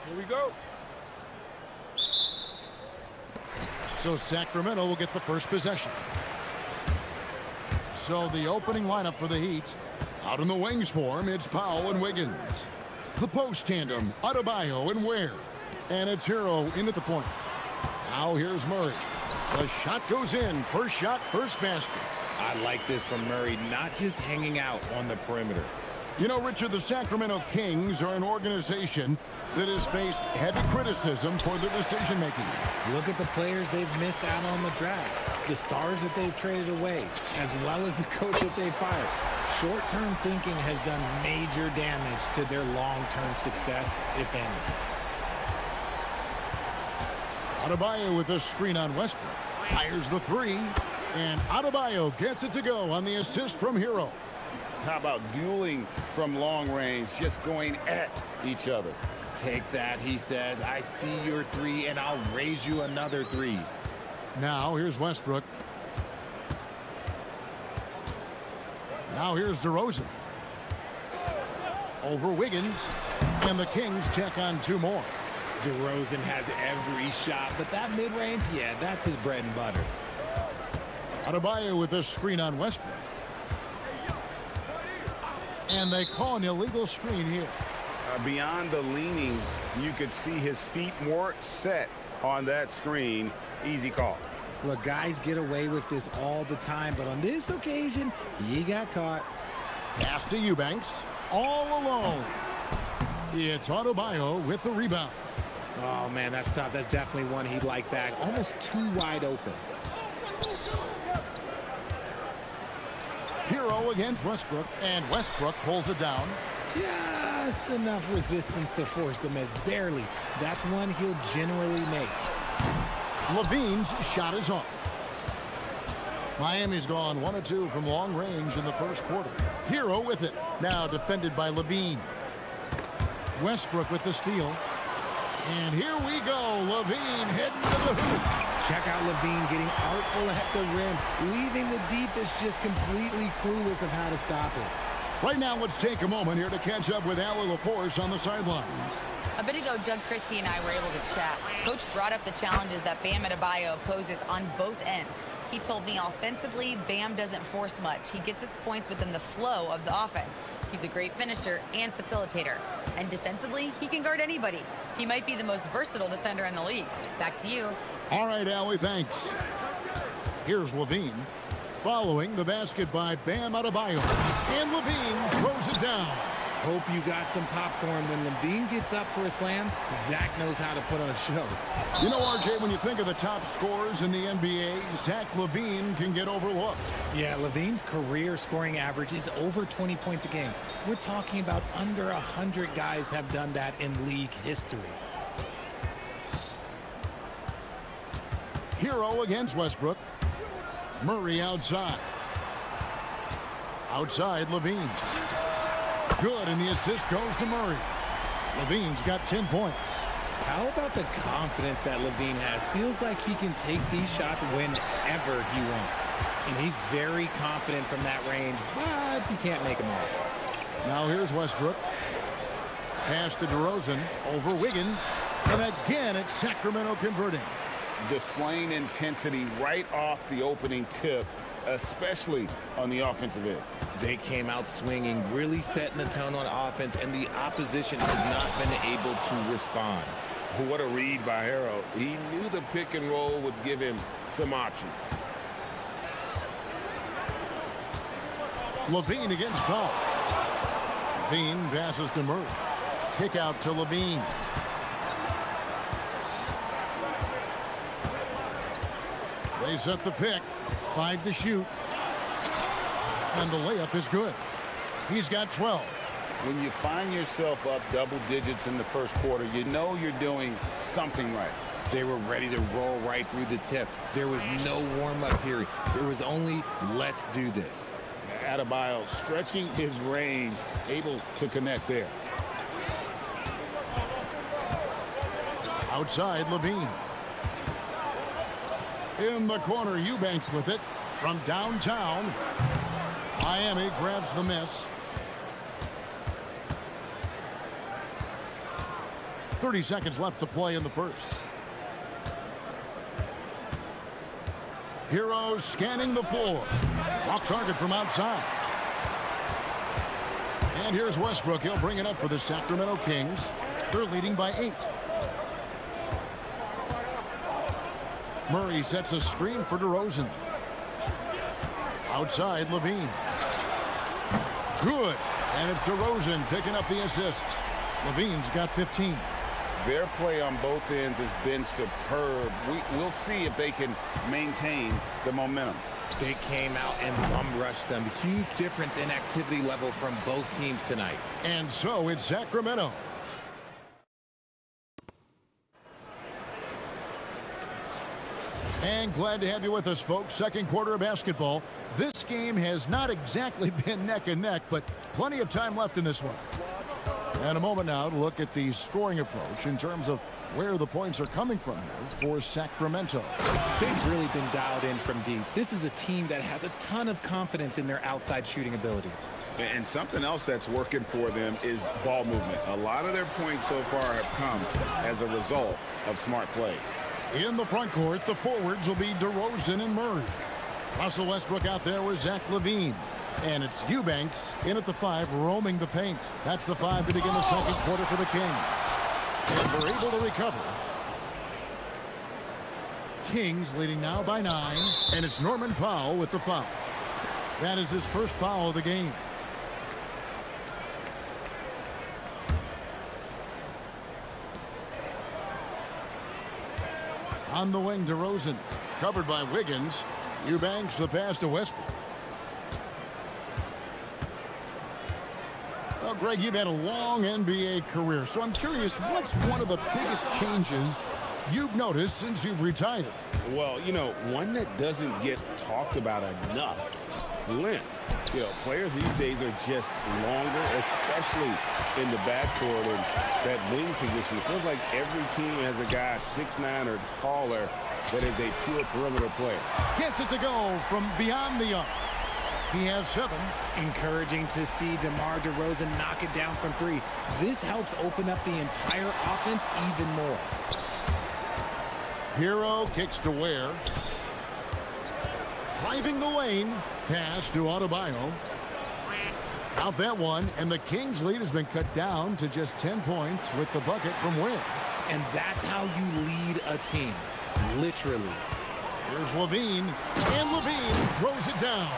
Here we go.
So Sacramento will get the first possession. So the opening lineup for the Heat. Out in the wings for him, it's Powell and Wiggins. The post tandem, Adebayo and Ware. And it's Hero in at the point. Now here's Murray. The shot goes in. First shot, first basket.
I like this from Murray, not just hanging out on the perimeter.
You know, Richard, the Sacramento Kings are an organization that has faced heavy criticism for their decision-making.
Look at the players they've missed out on the draft, the stars that they've traded away, as well as the coach that they fired. Short-term thinking has done major damage to their long-term success, if any.
Adebayo with a screen on Westbrook. Fires the three. And Adebayo gets it to go on the assist from Hero.
How about dueling from long range, just going at each other?
Take that, he says. I see your three, and I'll raise you another three.
Now here's Westbrook. Now here's DeRozan. Over Wiggins. And the Kings check on two more.
DeRozan has every shot, but that mid-range, yeah, that's his bread and butter.
Adebayo with a screen on Westbrook. And they call an illegal screen here.
Beyond the leaning, you could see his feet weren't set on that screen. Easy call.
Look, guys get away with this all the time, but on this occasion, he got caught.
Pass to Eubanks. All alone. It's Adebayo with the rebound.
Oh, man, that's tough. That's definitely one he'd like back. Almost too wide open.
Hero against Westbrook, and Westbrook pulls it down.
Just enough resistance to force the miss. Barely. That's one he'll generally make.
Levine's shot is off. Miami's gone 1 of 2 from long range in the first quarter. Hero with it. Now defended by Levine. Westbrook with the steal. And here we go. Levine heading to the hoop.
Check out Levine getting artful at the rim, leaving the defense just completely clueless of how to stop it.
Right now, let's take a moment here to catch up with Allie LaForce on the sidelines.
A bit ago, Doug Christie and I were able to chat. Coach brought up the challenges that Bam Adebayo poses on both ends. He told me offensively, Bam doesn't force much. He gets his points within the flow of the offense. He's a great finisher and facilitator. And defensively, he can guard anybody. He might be the most versatile defender in the league. Back to you.
All right, Allie, thanks. Here's Levine. Following the basket by Bam Adebayo. And Levine throws it down.
Hope you got some popcorn. When Levine gets up for a slam, Zach knows how to put on a show.
You know, RJ, when you think of the top scorers in the NBA, Zach LaVine can get overlooked.
Yeah, Levine's career scoring average is over 20 points a game. We're talking about under 100 guys have done that in league history.
Hero against Westbrook. Murray outside. Outside, Levine. Good, and the assist goes to Murray. Levine's got 10 points.
How about the confidence that Levine has? Feels like he can take these shots whenever he wants. And he's very confident from that range, but he can't make them all.
Now here's Westbrook. Pass to DeRozan over Wiggins. And again, it's Sacramento converting.
Displaying intensity right off the opening tip, especially on the offensive end.
They came out swinging, really setting the tone on offense, and the opposition has not been able to respond.
What a read by Hero. He knew the pick and roll would give him some options.
Levine against Powell. Levine passes to Murray. Kick out to Levine. They set the pick. 5 to shoot. And the layup is good. He's got 12.
When you find yourself up double digits in the first quarter, you know you're doing something right.
They were ready to roll right through the tip. There was no warm-up period. There was only, let's do this.
Adebayo stretching his range, able to connect there.
Outside, Levine. In the corner, Eubanks with it. From downtown, Miami grabs the miss. 30 seconds left to play in the first. Hero scanning the floor. Off target from outside. And here's Westbrook. He'll bring it up for the Sacramento Kings. They're leading by 8. Murray sets a screen for DeRozan. Outside, Levine. Good. And it's DeRozan picking up the assist. Levine's got 15.
Their play on both ends has been superb. We'll see if they can maintain the momentum.
They came out and bum rushed them. Huge difference in activity level from both teams tonight.
And so it's Sacramento. And glad to have you with us, folks. Second quarter of basketball. This game has not exactly been neck and neck, but plenty of time left in this one. And a moment now to look at the scoring approach in terms of where the points are coming from here for Sacramento.
They've really been dialed in from deep. This is a team that has a ton of confidence in their outside shooting ability.
And something else that's working for them is ball movement. A lot of their points so far have come as a result of smart plays.
In the front court, the forwards will be DeRozan and Murray. Russell Westbrook out there with Zach LaVine. And it's Eubanks in at the 5, roaming the paint. That's the 5 to begin the second quarter for the Kings. And they're able to recover. Kings leading now by 9. And it's Norman Powell with the foul. That is his first foul of the game. On the wing, DeRozan. Covered by Wiggins. Eubanks the pass to Westbrook. Well, Greg, you've had a long NBA career, so I'm curious, what's one of the biggest changes you've noticed since you've retired?
Well, you know, one that doesn't get talked about enough, length. You know, players these days are just longer, especially in the backcourt and that wing position. It feels like every team has a guy 6'9" or taller that is a pure perimeter player.
Gets it to go from beyond the arc. He has 7.
Encouraging to see DeMar DeRozan knock it down from 3. This helps open up the entire offense even more.
Hero kicks to Ware. Driving the lane. Pass to Adebayo. Out that one, and the Kings' lead has been cut down to just 10 points with the bucket from Ware.
And that's how you lead a team. Literally.
Here's Levine, and Levine throws it down.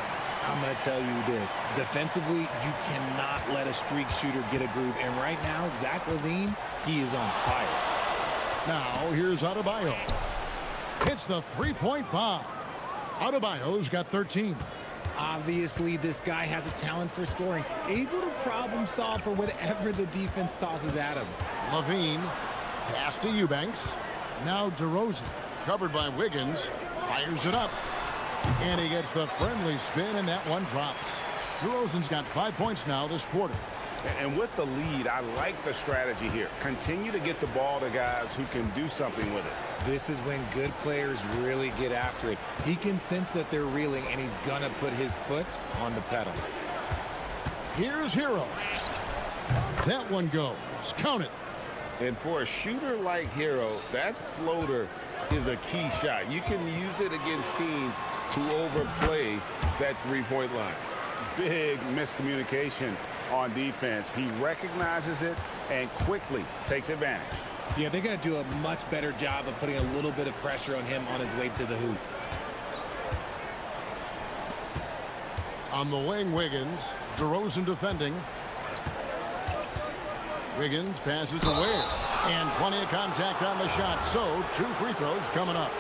I'm going to tell you this. Defensively, you cannot let a streak shooter get a groove. And right now, Zach LaVine, he is on fire.
Now, here's Adebayo. Hits the three-point bomb. Adebayo's got 13.
Obviously, this guy has a talent for scoring. Able to problem solve for whatever the defense tosses at him.
Levine, pass to Eubanks. Now DeRozan, covered by Wiggins, fires it up. And he gets the friendly spin, and that one drops. DeRozan's got 5 points now this quarter.
And with the lead, I like the strategy here. Continue to get the ball to guys who can do something with it.
This is when good players really get after it. He can sense that they're reeling, and he's going to put his foot on the pedal.
Here's Hero. That one goes. Count it.
And for a shooter like Hero, that floater is a key shot. You can use it against teams who overplay that three-point line. Big miscommunication on defense. He recognizes it and quickly takes advantage.
Yeah, they're going to do a much better job of putting a little bit of pressure on him on his way to the hoop.
On the wing, Wiggins. DeRozan defending. Wiggins passes away. And plenty of contact on the shot. So, 2 free throws coming up.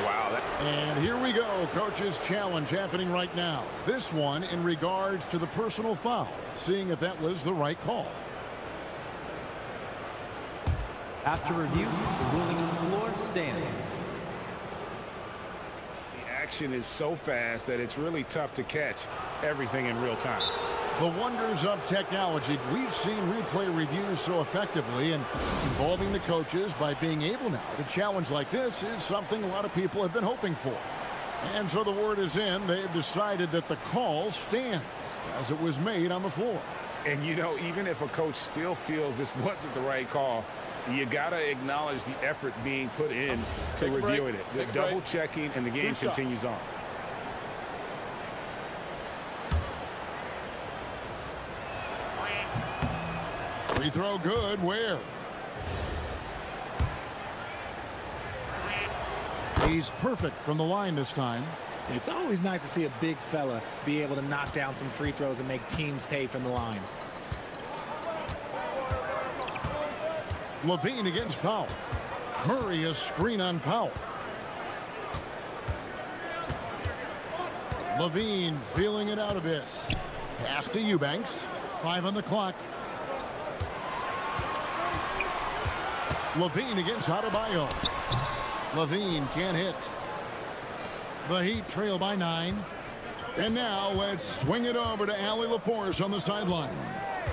Wow.
And here we go. Coach's challenge happening right now. This one in regards to the personal foul. Seeing if that was the right call.
After review, the ruling on the floor stands.
The action is so fast that it's really tough to catch everything in real time.
The wonders of technology. We've seen replay reviews so effectively, and involving the coaches by being able now to challenge like this is something a lot of people have been hoping for. And so the word is in. They've decided that the call stands as it was made on the floor.
And, you know, even if a coach still feels this wasn't the right call, You got to acknowledge the effort being put in to reviewing it. The double checking, and the game continues on.
Free throw good. Where? He's perfect from the line this time.
It's always nice to see a big fella be able to knock down some free throws and make teams pay from the line.
Levine against Powell. Murray a screen on Powell. Levine feeling it out a bit. Pass to Eubanks. 5 on the clock. Levine against Adebayo. Levine can't hit. The Heat trail by 9. And now let's swing it over to Allie LaForce on the sideline.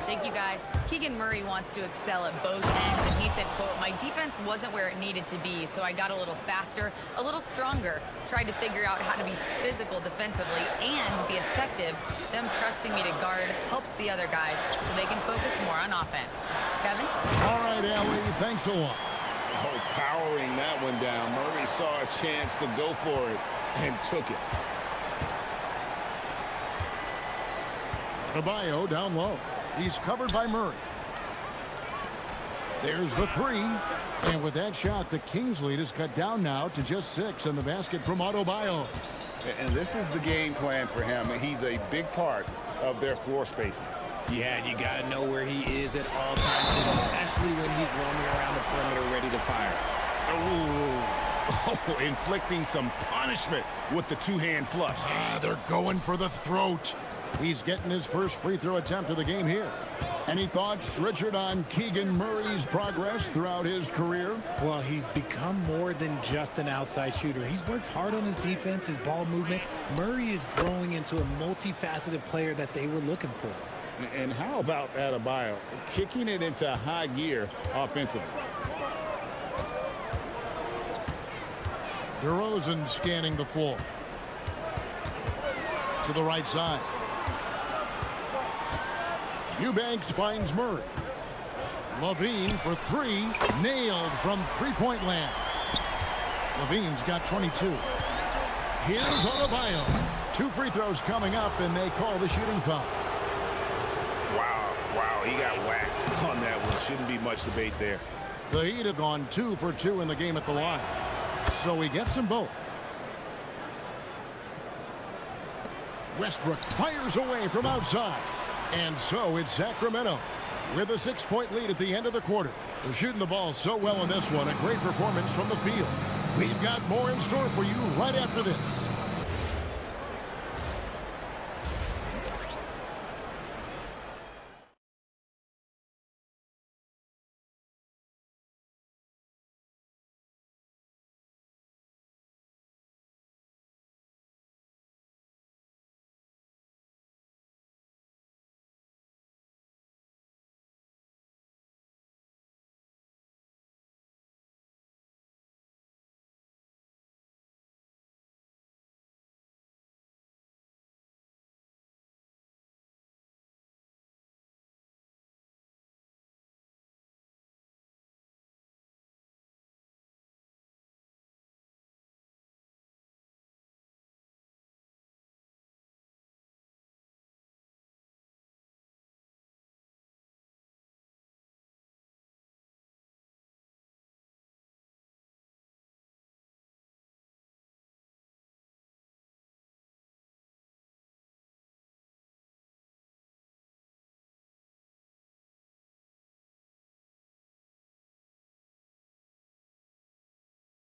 Thank you, guys. Keegan Murray wants to excel at both ends, and he said, quote, "My defense wasn't where it needed to be, so I got a little faster, a little stronger, tried to figure out how to be physical defensively and be effective. Them trusting me to guard helps the other guys so they can focus more on offense." Kevin?
All right, Allie, thanks a lot.
Oh, powering that one down. Murray saw a chance to go for it and took it.
Adebayo down low. He's covered by Murray. There's the 3. And with that shot, the Kings lead is cut down now to just 6 in the basket from Adebayo.
And this is the game plan for him. He's a big part of their floor spacing.
Yeah, you got to know where he is at all times, especially when he's roaming around the perimeter ready to fire.
Oh, inflicting some punishment with the two-hand flush.
They're going for the throat. He's getting his first free throw attempt of the game here. Any thoughts, Richard, on Keegan Murray's progress throughout his career?
Well, he's become more than just an outside shooter. He's worked hard on his defense, his ball movement. Murray is growing into a multifaceted player that they were looking for.
And how about Adebayo kicking it into high gear offensively?
DeRozan scanning the floor. To the right side. Eubanks finds Murray. Levine for 3. Nailed from three-point land. Levine's got 22. Here's Adebayo. 2 free throws coming up, and they call the shooting foul.
Wow, he got whacked on that one. Shouldn't be much debate there.
The Heat have gone 2 for 2 in the game at the line. So he gets them both. Westbrook fires away from outside. And so it's Sacramento with a 6-point lead at the end of the quarter. They're shooting the ball so well in this one. A great performance from the field. We've got more in store for you right after this.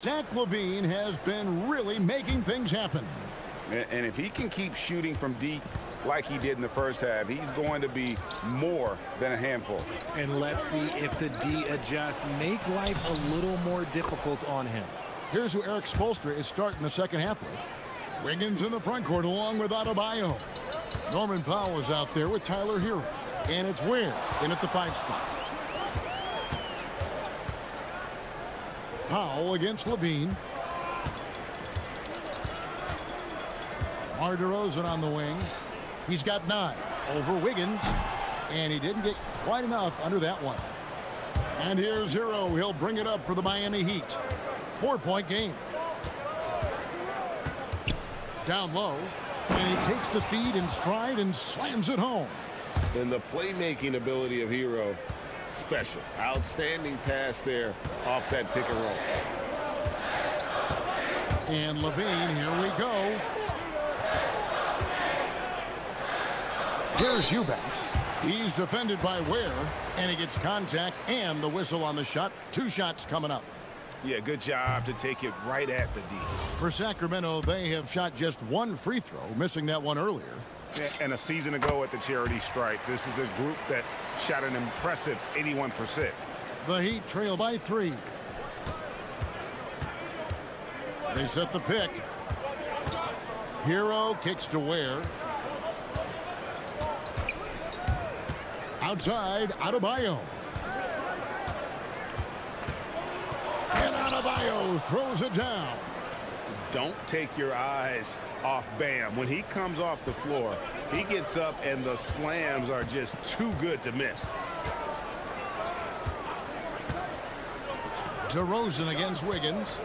Zach LaVine has been really making things happen.
And if he can keep shooting from deep like he did in the first half, he's going to be more than a handful.
And let's see if the D adjusts, make life a little more difficult on him.
Here's who Eric Spoelstra is starting the second half with. Wiggins in the front court along with Adebayo. Norman Powell is out there with Tyler Hero. And it's Ware in at the 5 spot. Powell against Levine. DeRozan on the wing. He's got 9 over Wiggins. And he didn't get quite enough under that one. And here's Hero. He'll bring it up for the Miami Heat. 4-point game. Down low. And he takes the feed in stride and slams it home.
And the playmaking ability of Hero, special. Outstanding pass there off that pick and roll.
And Levine, here we go. Here's Eubanks. He's defended by Ware, and he gets contact and the whistle on the shot. 2 shots coming up.
Yeah, good job to take it right at the D.
For Sacramento, they have shot just 1 free throw, missing that one earlier.
And a season ago at the charity stripe, this is a group that shot an impressive 81%.
The Heat trail by 3. They set the pick. Hero kicks to Ware. Outside, Adebayo. And Adebayo throws it down.
Don't take your eyes off Bam. When he comes off the floor, he gets up and the slams are just too good to miss.
DeRozan against Wiggins.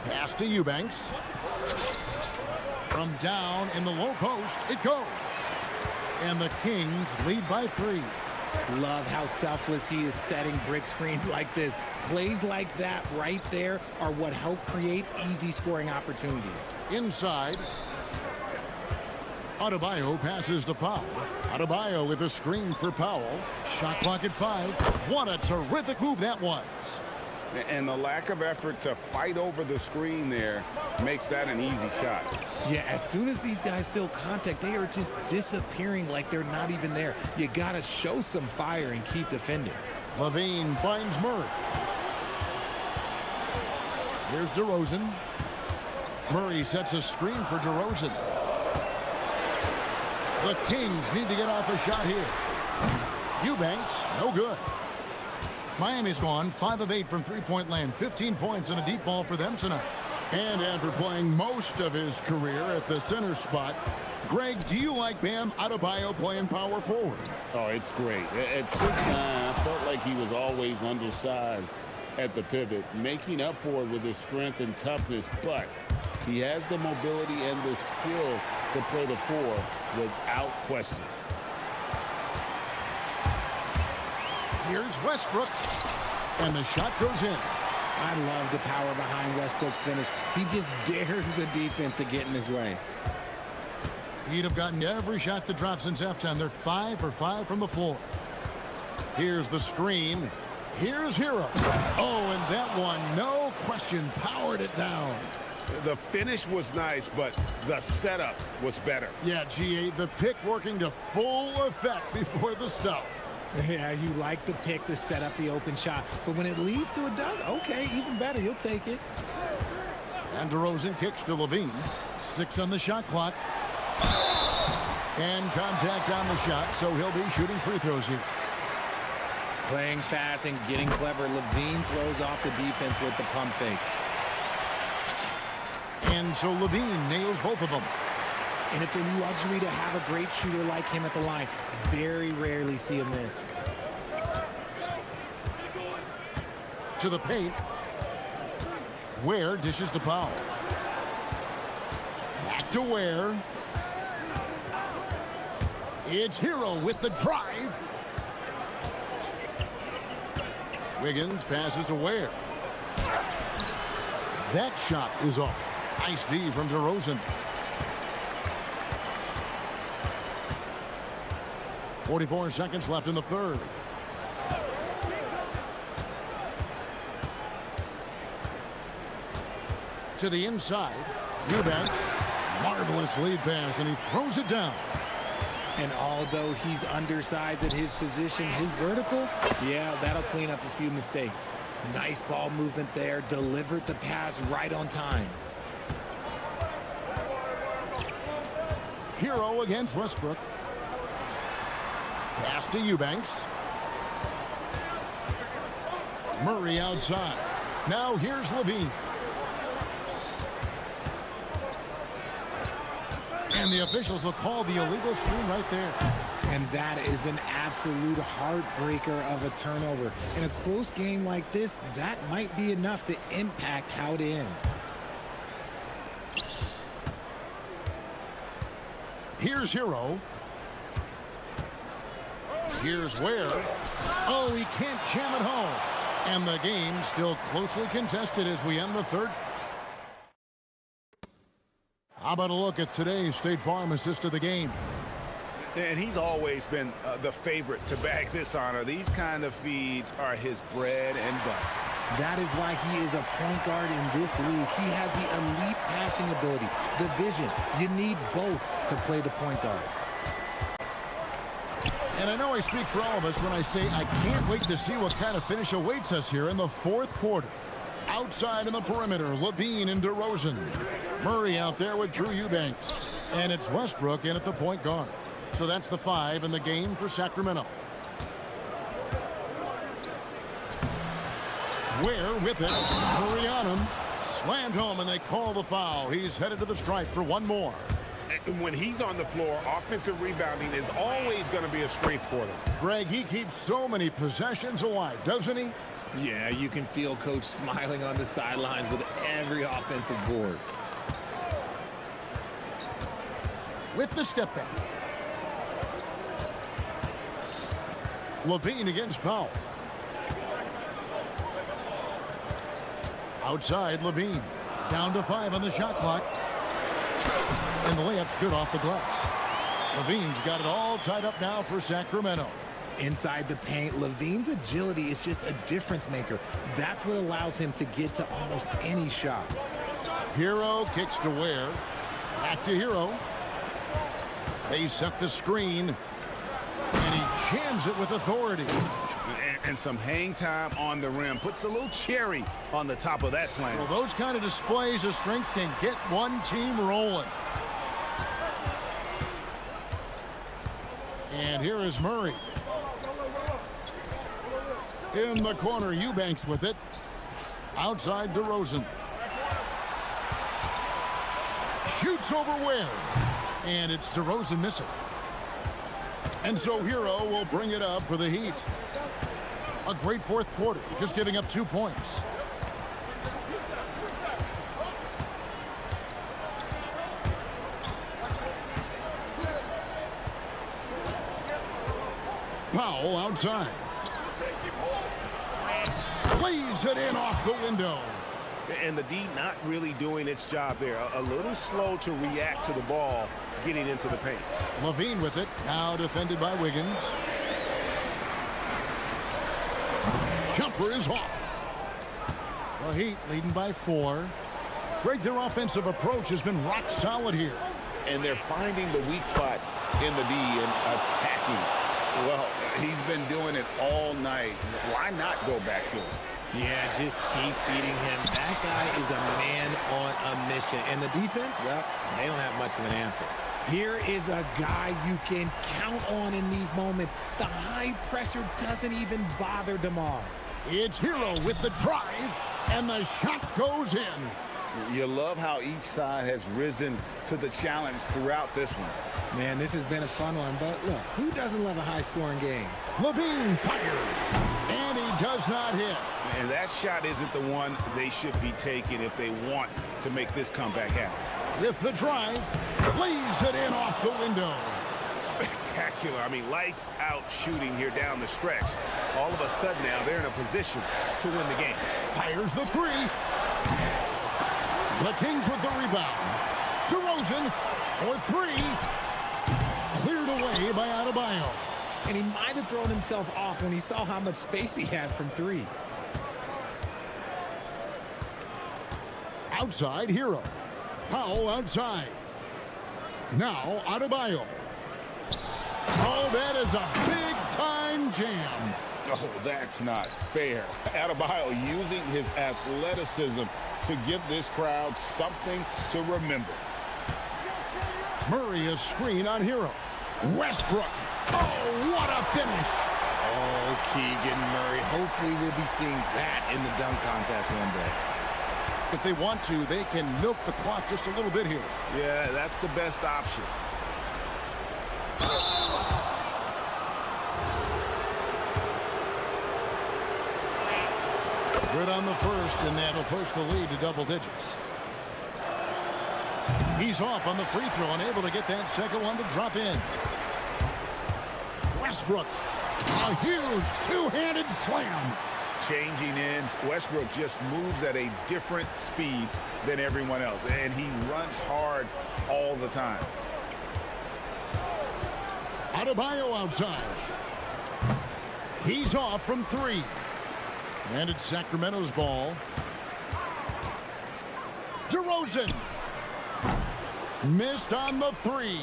Pass to Eubanks. From down in the low post, it goes. And the Kings lead by 3.
Love how selfless he is setting brick screens like this. Plays like that right there are what help create easy scoring opportunities.
Inside. Adebayo passes to Powell. Adebayo with a screen for Powell. Shot clock at 5. What a terrific move that was.
And the lack of effort to fight over the screen there makes that an easy shot.
Yeah, as soon as these guys feel contact, they are just disappearing like they're not even there. You got to show some fire and keep defending.
Levine finds Murray. Here's DeRozan. Murray sets a screen for DeRozan. The Kings need to get off a shot here. Eubanks, no good. Miami's gone 5 of 8 from three-point land. 15 points and a deep ball for them tonight. And after playing most of his career at the center spot, Greg, do you like Bam Adebayo playing power forward?
Oh, it's great. At 6'9", I felt like he was always undersized at the pivot, making up for it with his strength and toughness, but he has the mobility and the skill to play the 4 without question.
Here's Westbrook, and the shot goes in.
I love the power behind Westbrook's finish. He just dares the defense to get in his way.
He'd have gotten every shot that dropped since halftime. They're 5 for 5 from the floor. Here's the screen. Here's Hero. Oh, and that one, no question, powered it down.
The finish was nice, but the setup was better.
Yeah, G8, the pick working to full effect before the stuff.
Yeah, you like the pick to set up the open shot, but when it leads to a dunk, okay, even better, you'll take it.
And DeRozan kicks to Levine. 6 on the shot clock. And contact on the shot, so he'll be shooting free throws here.
Playing fast and getting clever. Levine throws off the defense with the pump fake.
And so Levine nails both of them.
And it's a luxury to have a great shooter like him at the line. Very rarely see him miss.
To the paint. Ware dishes to Powell. Back to Ware. It's Hero with the drive. Wiggins passes to Ware. That shot is off. Nice D from DeRozan. 44 seconds left in the third. To the inside. Eubanks. Marvelous lead pass, and he throws it down.
And although he's undersized at his position, his vertical, yeah, that'll clean up a few mistakes. Nice ball movement there. Delivered the pass right on time.
Hero against Westbrook. Pass to Eubanks. Murray outside. Now here's Levine. And And the officials will call the illegal screen right there.
And that is an absolute heartbreaker of a turnover. In a close game like this, that might be enough to impact how it ends.
Here's Hero. Here's Ware. Oh, he can't jam it home. And the game still closely contested as we end the third. How about a look at today's State Farm assist of the game?
And he's always been the favorite to bag this honor. These kind of feeds are his bread and butter.
That is why he is a point guard in this league. He has the elite passing ability, the vision. You need both to play the point guard.
And I know I speak for all of us when I say I can't wait to see what kind of finish awaits us here in the fourth quarter. Outside in the perimeter, Levine and DeRozan. Murray out there with Drew Eubanks. And it's Westbrook in at the point guard. So that's the 5 in the game for Sacramento. Ware with it. Murray on him. Slammed home, and they call the foul. He's headed to the stripe for one more.
When he's on the floor, offensive rebounding is always going to be a strength for them.
Greg, he keeps so many possessions alive, doesn't he?
Yeah, you can feel Coach smiling on the sidelines with every offensive board.
With the step back. Levine against Powell. Outside, Levine. Down to 5 on the shot clock. And the layup's good off the glass. Levine's got it all tied up now for Sacramento.
Inside the paint, Levine's agility is just a difference maker. That's what allows him to get to almost any shot.
Hero kicks to Ware. Back to Hero. They set the screen. And he jams it with authority.
And some hang time on the rim. Puts a little cherry on the top of that slam.
Well, those kind of displays of strength can get one team rolling. And here is Murray. In the corner, Eubanks with it. Outside, DeRozan. Shoots over Ware. And it's DeRozan missing. And so Hero will bring it up for the Heat. A great fourth quarter, just giving up 2 points. Powell outside. Lays it in off the window.
And the D not really doing its job there. A little slow to react to the ball getting into the paint.
Levine with it. Now defended by Wiggins. Jumper is off. The Heat leading by 4. Greg, their offensive approach has been rock solid here.
And they're finding the weak spots in the D and attacking it. Well, he's been doing it all night. Why not go back to him?
Yeah, just keep feeding him. That guy is a man on a mission. And the defense, well, they don't have much of an answer. Here is a guy you can count on in these moments. The high pressure doesn't even bother DeMar.
It's Hero with the drive, and the shot goes in.
You love how each side has risen to the challenge throughout this one.
Man, this has been a fun one, but look, who doesn't love a high-scoring game?
Levine fires, and he does not hit.
And that shot isn't the one they should be taking if they want to make this comeback happen.
With the drive, lays it in off the window.
Spectacular. I mean, lights out shooting here down the stretch. All of a sudden now they're in a position to win the game.
Fires the 3. The Kings with the rebound. DeRozan for 3. Cleared away by Adebayo.
And he might have thrown himself off when he saw how much space he had from 3.
Outside, Hero. Powell outside. Now, Adebayo. Oh, that is a big-time jam.
Oh, that's not fair. Adebayo using his athleticism to give this crowd something to remember.
Murray is screen on Hero. Westbrook. Oh, what a finish.
Oh, Keegan Murray. Hopefully we'll be seeing that in the dunk contest one day.
If they want to, they can milk the clock just a little bit here.
Yeah, that's the best option.
Good on the first, and that'll push the lead to double digits. He's off on the free throw, unable to get that second one to drop in. Westbrook, a huge two-handed slam.
Changing ends, Westbrook just moves at a different speed than everyone else, and he runs hard all the time.
Adebayo outside. He's off from three. And it's Sacramento's ball. DeRozan. Missed on the three.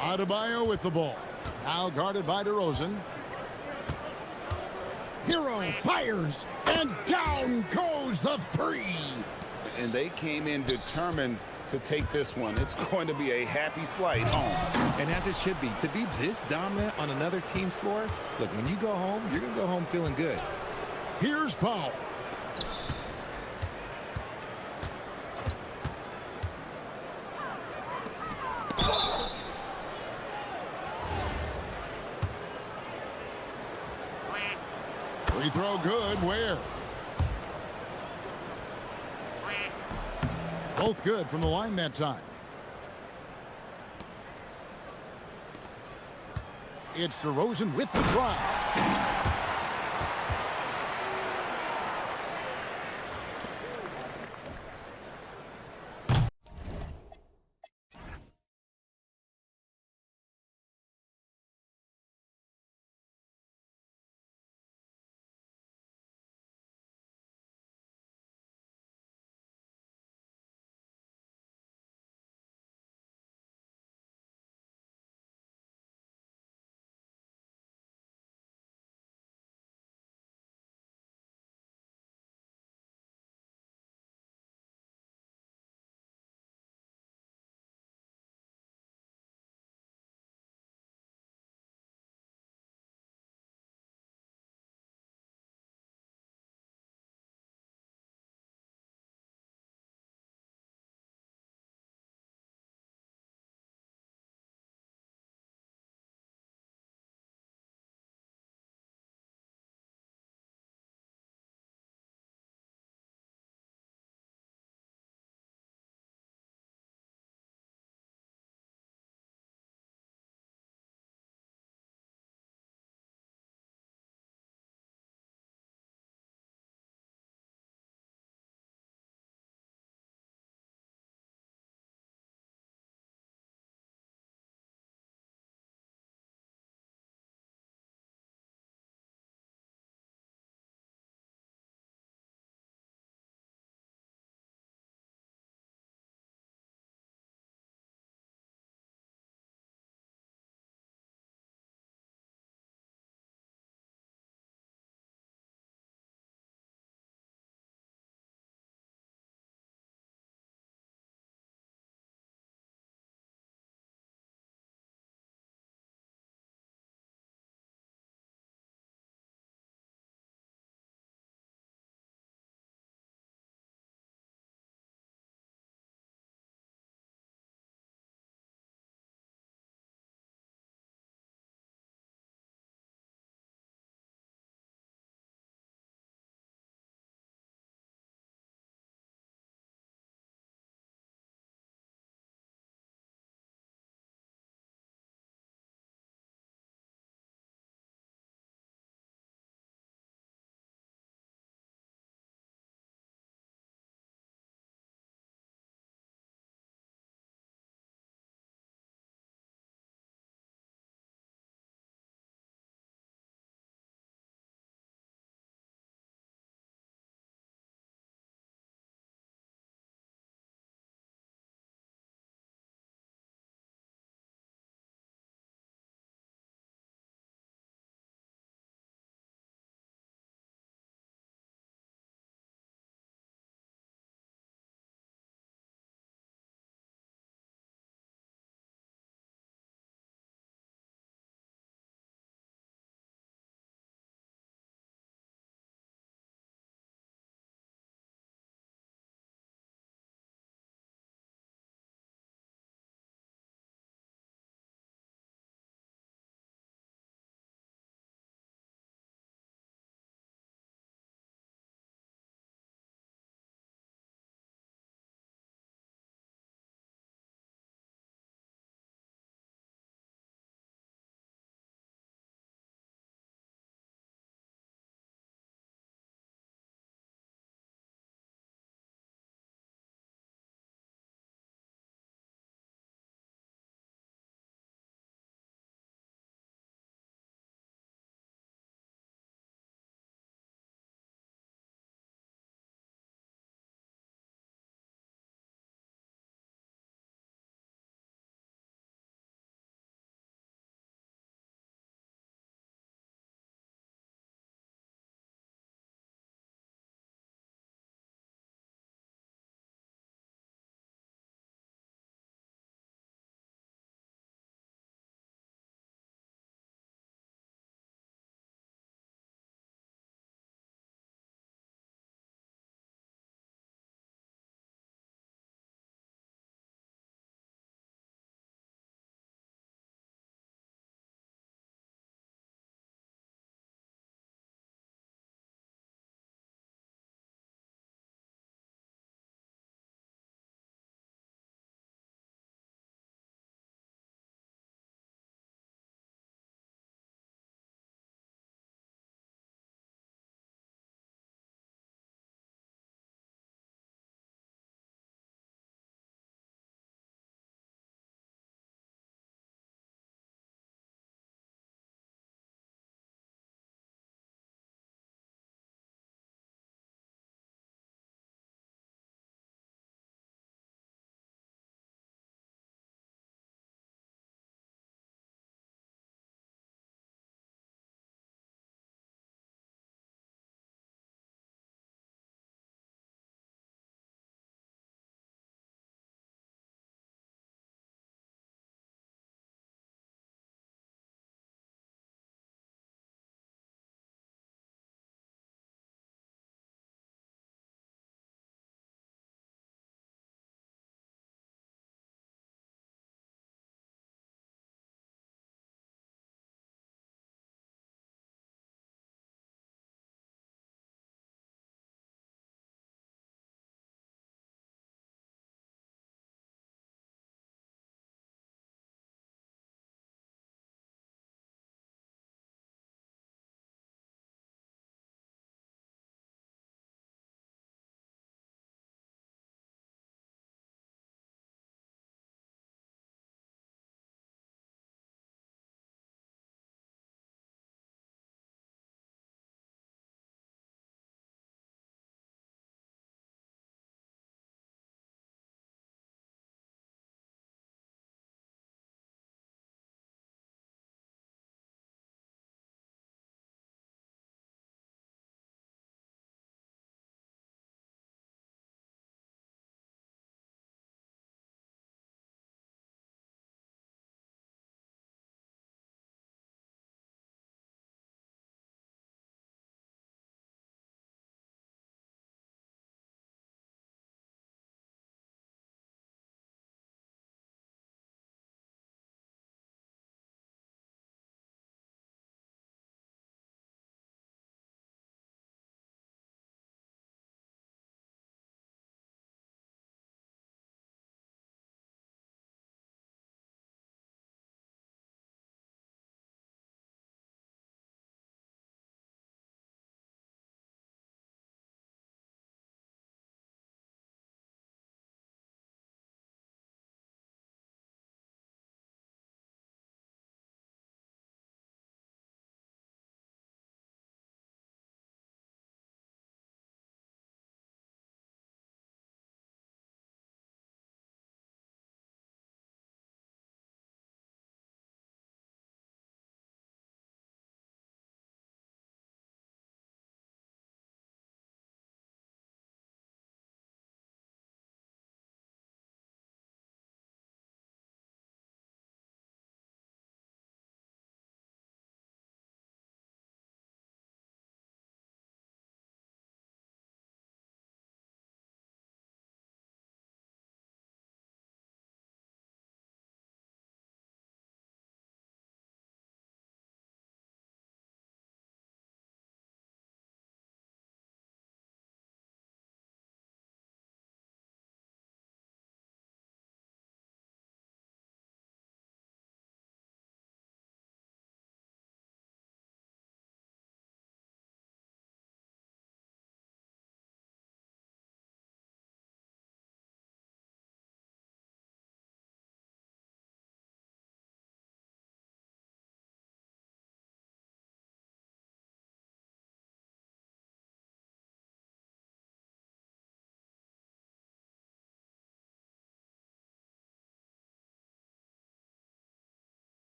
Adebayo with the ball. Now guarded by DeRozan. Hero fires, and down goes the three.
And they came in determined to take this one. It's going to be a happy flight home.
And as it should be. To be this dominant on another team's floor, look, when you go home, you're going to go home feeling good.
Here's Powell. Free throw good. Where? Both good from the line that time. It's DeRozan with the drive.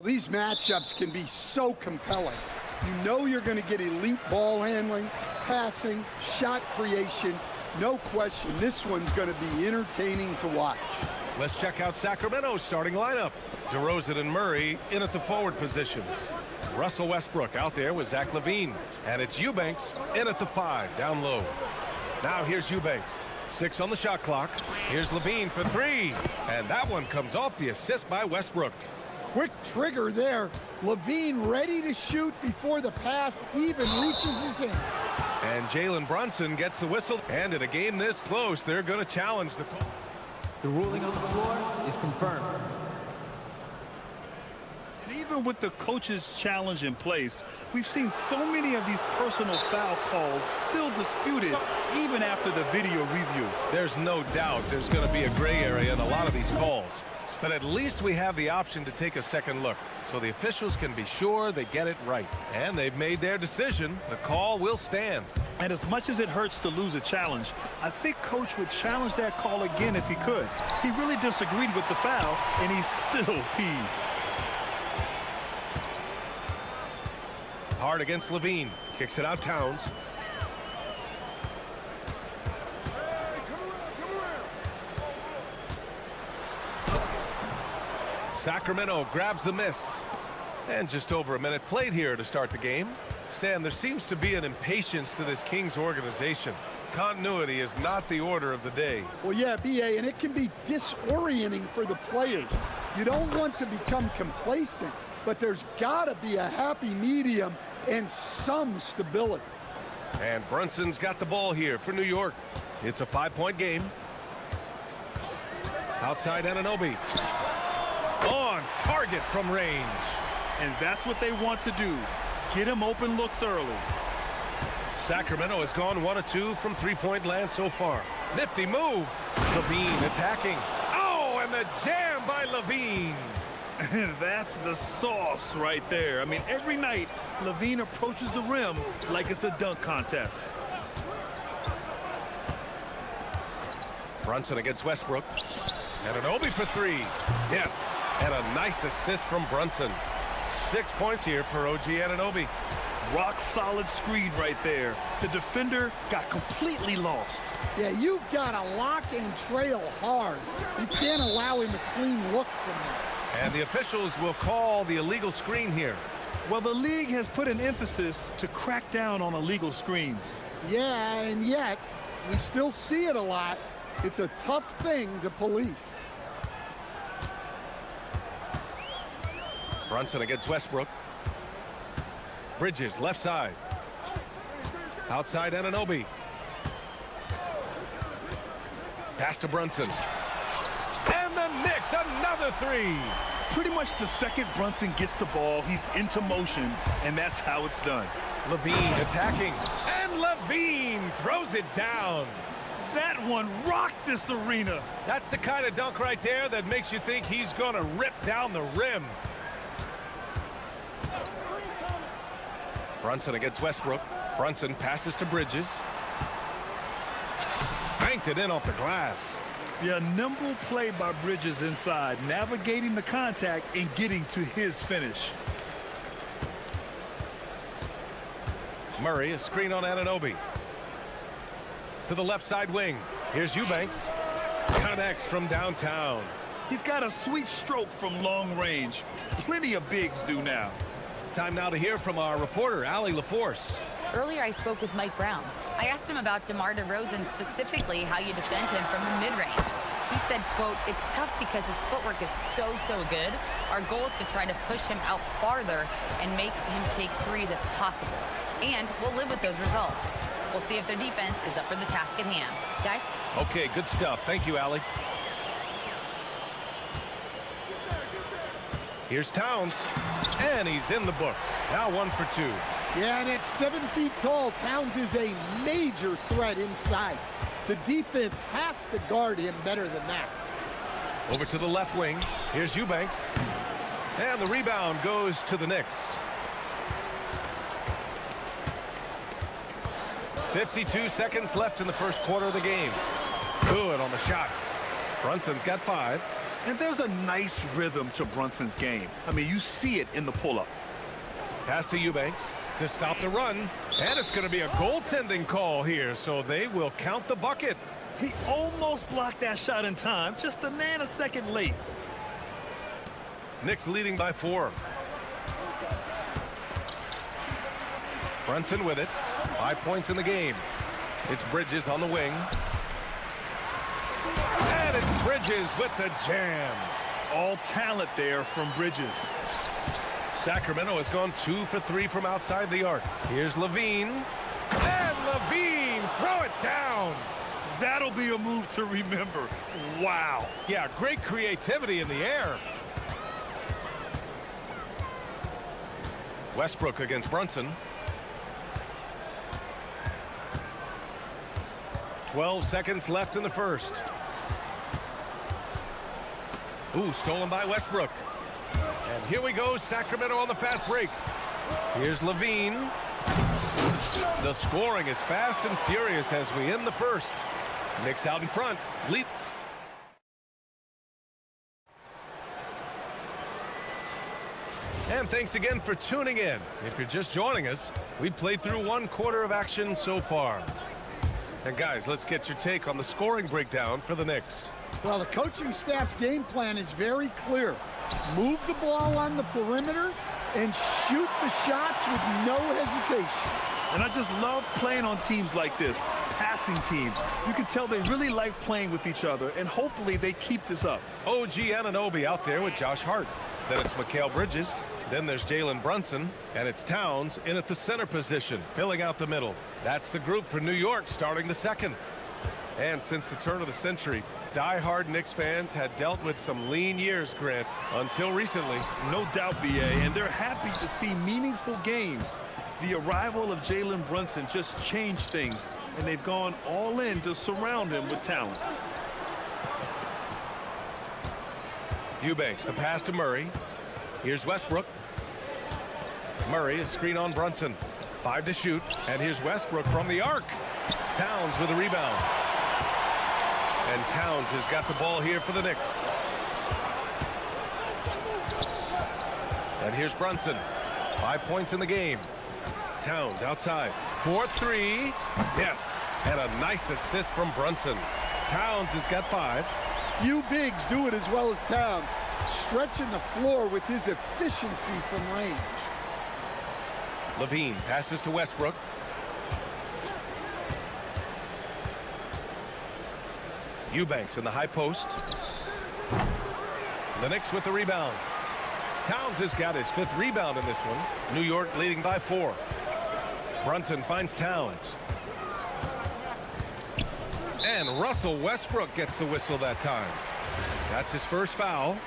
These matchups can be so compelling. You know you're going to get elite ball handling, passing, shot creation. No question, this one's going to be entertaining to watch.
Let's check out Sacramento's starting lineup. DeRozan and Murray in at the forward positions. Russell Westbrook out there with Zach LaVine. And it's Eubanks in at the 5, down low. Now here's Eubanks. 6 on the shot clock. Here's LaVine for 3. And that one comes off the assist by Westbrook.
Quick trigger there. LaVine ready to shoot before the pass even reaches his hands.
And Jalen Brunson gets the whistle. And in a game this close, they're going to challenge the call.
The ruling on the floor is confirmed.
And even with the coach's challenge in place, we've seen so many of these personal foul calls still disputed even after the video review.
There's no doubt there's going to be a gray area in a lot of these calls. But at least we have the option to take a second look, so the officials can be sure they get it right. And they've made their decision. The call will stand.
And as much as it hurts to lose a challenge, I think Coach would challenge that call again if he could. He really disagreed with the foul, and he's still peeved.
Hard against LaVine. Kicks it out Towns. Sacramento grabs the miss. And just over a minute played here to start the game. Stan, there seems to be an impatience to this Kings organization. Continuity is not the order of the day.
Well, yeah, B.A., and it can be disorienting for the players. You don't want to become complacent, but there's got to be a happy medium and some stability.
And Brunson's got the ball here for New York. It's a 5-point game. Outside Anunoby. On target from range.
And that's what they want to do. Get him open looks early.
Sacramento has gone 1 of 2 from three-point land so far. Nifty move. LaVine attacking. Oh, and the jam by LaVine.
That's the sauce right there. I mean, every night, LaVine approaches the rim like it's a dunk contest.
Brunson against Westbrook. Anunoby for 3. Yes. And a nice assist from Brunson. 6 points here for OG Anunoby.
Rock solid screen right there. The defender got completely lost.
Yeah, you've got to lock and trail hard. You can't allow him a clean look from there.
And the officials will call the illegal screen here.
Well, the league has put an emphasis to crack down on illegal screens.
Yeah, and yet, we still see it a lot. It's a tough thing to police.
Brunson against Westbrook. Bridges, left side. Outside Anunoby. Pass to Brunson. And the Knicks, another 3.
Pretty much the second Brunson gets the ball, he's into motion, and that's how it's done.
LaVine attacking. And LaVine throws it down.
That one rocked this arena.
That's the kind of dunk right there that makes you think he's going to rip down the rim. Brunson against Westbrook. Brunson passes to Bridges. Banked it in off the glass.
Yeah, nimble play by Bridges inside, navigating the contact and getting to his finish.
Murray, a screen on Anunoby. To the left side wing. Here's Eubanks. Connects from downtown.
He's got a sweet stroke from long range. Plenty of bigs do now.
Time now to hear from our reporter, Allie LaForce.
Earlier, I spoke with Mike Brown. I asked him about DeMar DeRozan, specifically how you defend him from the mid-range. He said, quote, "It's tough because his footwork is so good. Our goal is to try to push him out farther and make him take threes if possible. And we'll live with those results. We'll see if their defense is up for the task at hand." Guys?
Okay, good stuff. Thank you, Allie. Here's Towns, and he's in the books. Now 1 for 2.
Yeah, and at 7 feet tall, Towns is a major threat inside. The defense has to guard him better than that.
Over to the left wing. Here's Eubanks. And the rebound goes to the Knicks. 52 seconds left in the first quarter of the game. Good on the shot. Brunson's got 5.
And there's a nice rhythm to Brunson's game. I mean, you see it in the pull-up.
Pass to Eubanks to stop the run. And it's going to be a goaltending call here, so they will count the bucket.
He almost blocked that shot in time, just a nanosecond late.
Knicks leading by 4. Brunson with it. 5 points in the game. It's Bridges on the wing. And it's Bridges with the jam.
All talent there from Bridges.
Sacramento has gone 2 for 3 from outside the arc. Here's Levine. And Levine, throw it down.
That'll be a move to remember. Wow.
Yeah, great creativity in the air. Westbrook against Brunson. 12 seconds left in the first. Ooh, stolen by Westbrook. And here we go, Sacramento on the fast break. Here's Levine. The scoring is fast and furious as we end the first. Knicks out in front. Lead. And thanks again for tuning in. If you're just joining us, we played through 1 quarter of action so far. And guys, let's get your take on the scoring breakdown for the Knicks.
Well, the coaching staff's game plan is very clear. Move the ball on the perimeter and shoot the shots with no hesitation.
And I just love playing on teams like this, passing teams. You can tell they really like playing with each other, and hopefully they keep this up.
OG Anunoby out there with Josh Hart. Then it's Mikal Bridges. Then there's Jalen Brunson. And it's Towns in at the center position, filling out the middle. That's the group for New York starting the second. And since the turn of the century, die-hard Knicks fans had dealt with some lean years, Grant, until recently.
No doubt, BA, and they're happy to see meaningful games. The arrival of Jalen Brunson just changed things, and they've gone all in to surround him with talent.
Eubanks, the pass to Murray. Here's Westbrook. Murray, a screen on Brunson. 5 to shoot, and here's Westbrook from the arc. Towns with a rebound. And Towns has got the ball here for the Knicks. And here's Brunson. 5 points in the game. Towns outside. 4-3. Yes. And a nice assist from Brunson. Towns has got 5.
Few bigs do it as well as Towns, stretching the floor with his efficiency from range.
Levine passes to Westbrook. Eubanks in the high post. The Knicks with the rebound. Towns has got his 5th rebound in this one. New York leading by 4. Brunson finds Towns. And Russell Westbrook gets the whistle that time. That's his first foul.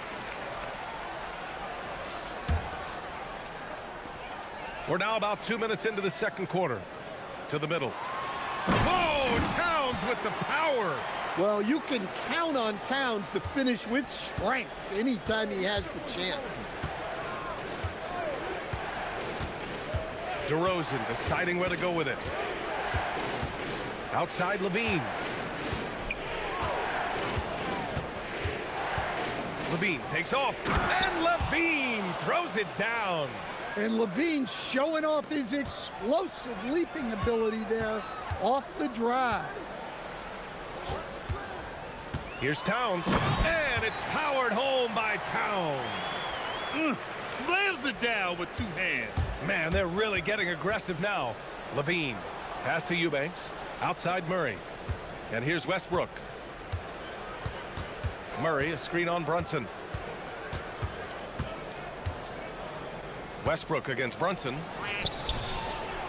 We're now about 2 minutes into the second quarter. To the middle. Oh, Towns with the power.
Well, you can count on Towns to finish with strength anytime he has the chance.
DeRozan deciding where to go with it. Outside Levine. Levine takes off. And Levine throws it down.
And Levine showing off his explosive leaping ability there off the drive.
Here's Towns. And it's powered home by Towns.
Slams it down with 2 hands.
Man, they're really getting aggressive now. Levine. Pass to Eubanks. Outside Murray. And here's Westbrook. Murray, a screen on Brunson. Westbrook against Brunson.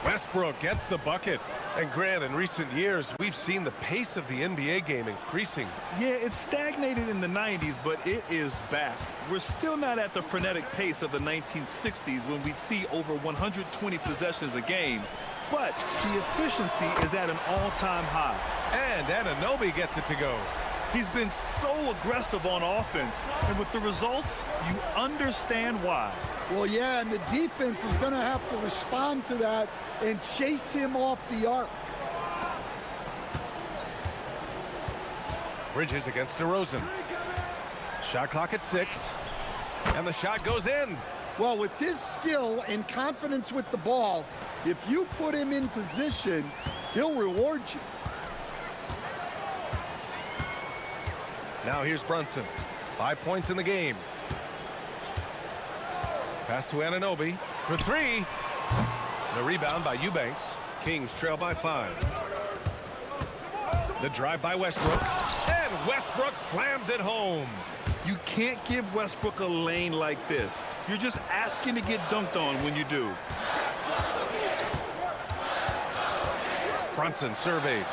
Westbrook gets the bucket. And Grant, in recent years, we've seen the pace of the NBA game increasing.
Yeah, it stagnated in the 90s, but it is back. We're still not at the frenetic pace of the 1960s when we'd see over 120 possessions a game. But the efficiency is at an all-time high.
And Anunoby gets it to go.
He's been so aggressive on offense, and with the results, you understand why.
Well, yeah, and the defense is going to have to respond to that and chase him off the arc.
Bridges against DeRozan. Shot clock at 6. And the shot goes in.
Well, with his skill and confidence with the ball, if you put him in position, he'll reward you.
Now here's Brunson. 5 points in the game. Pass to Anunoby for 3. The rebound by Eubanks. Kings trail by 5. The drive by Westbrook. And Westbrook slams it home.
You can't give Westbrook a lane like this. You're just asking to get dunked on when you do.
Brunson surveys.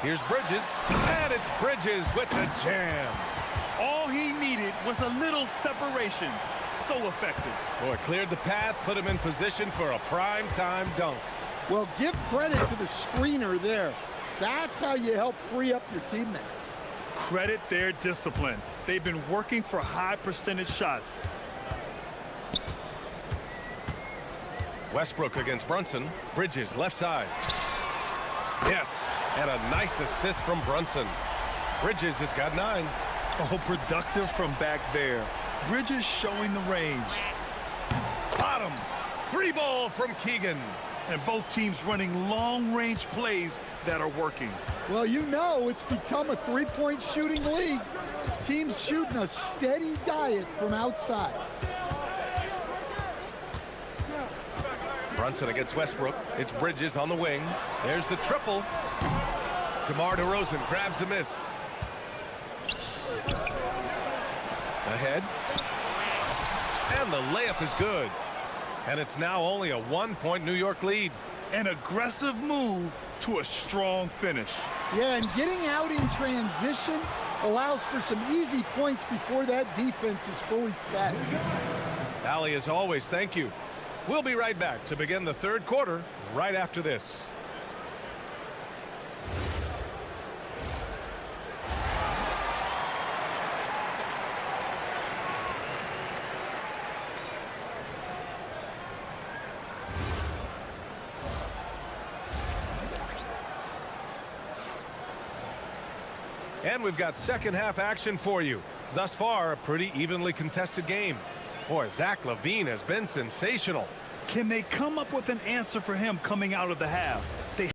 Here's Bridges. And it's Bridges with the jam.
All he needed was a little separation. So effective.
Boy, cleared the path, put him in position for a prime-time dunk.
Well, give credit to the screener there. That's how you help free up your teammates.
Credit their discipline. They've been working for high percentage shots.
Westbrook against Brunson. Bridges left side. Yes, and a nice assist from Brunson. Bridges has got 9.
Oh, productive from back there. Bridges showing the range.
Bottom. Free ball from Keegan.
And both teams running long-range plays that are working.
Well, you know it's become a three-point shooting league. Teams shooting a steady diet from outside.
Brunson against Westbrook. It's Bridges on the wing. There's the triple. DeMar DeRozan grabs a miss. Ahead. And the layup is good. And it's now only a 1-point New York lead.
An aggressive move to a strong finish.
Yeah, and getting out in transition allows for some easy points before that defense is fully set.
Allie, as always, thank you. We'll be right back to begin the third quarter right after this. And we've got second half action for you. Thus far, a pretty evenly contested game. Boy, Zach LaVine has been sensational.
Can they come up with an answer for him coming out of the half? They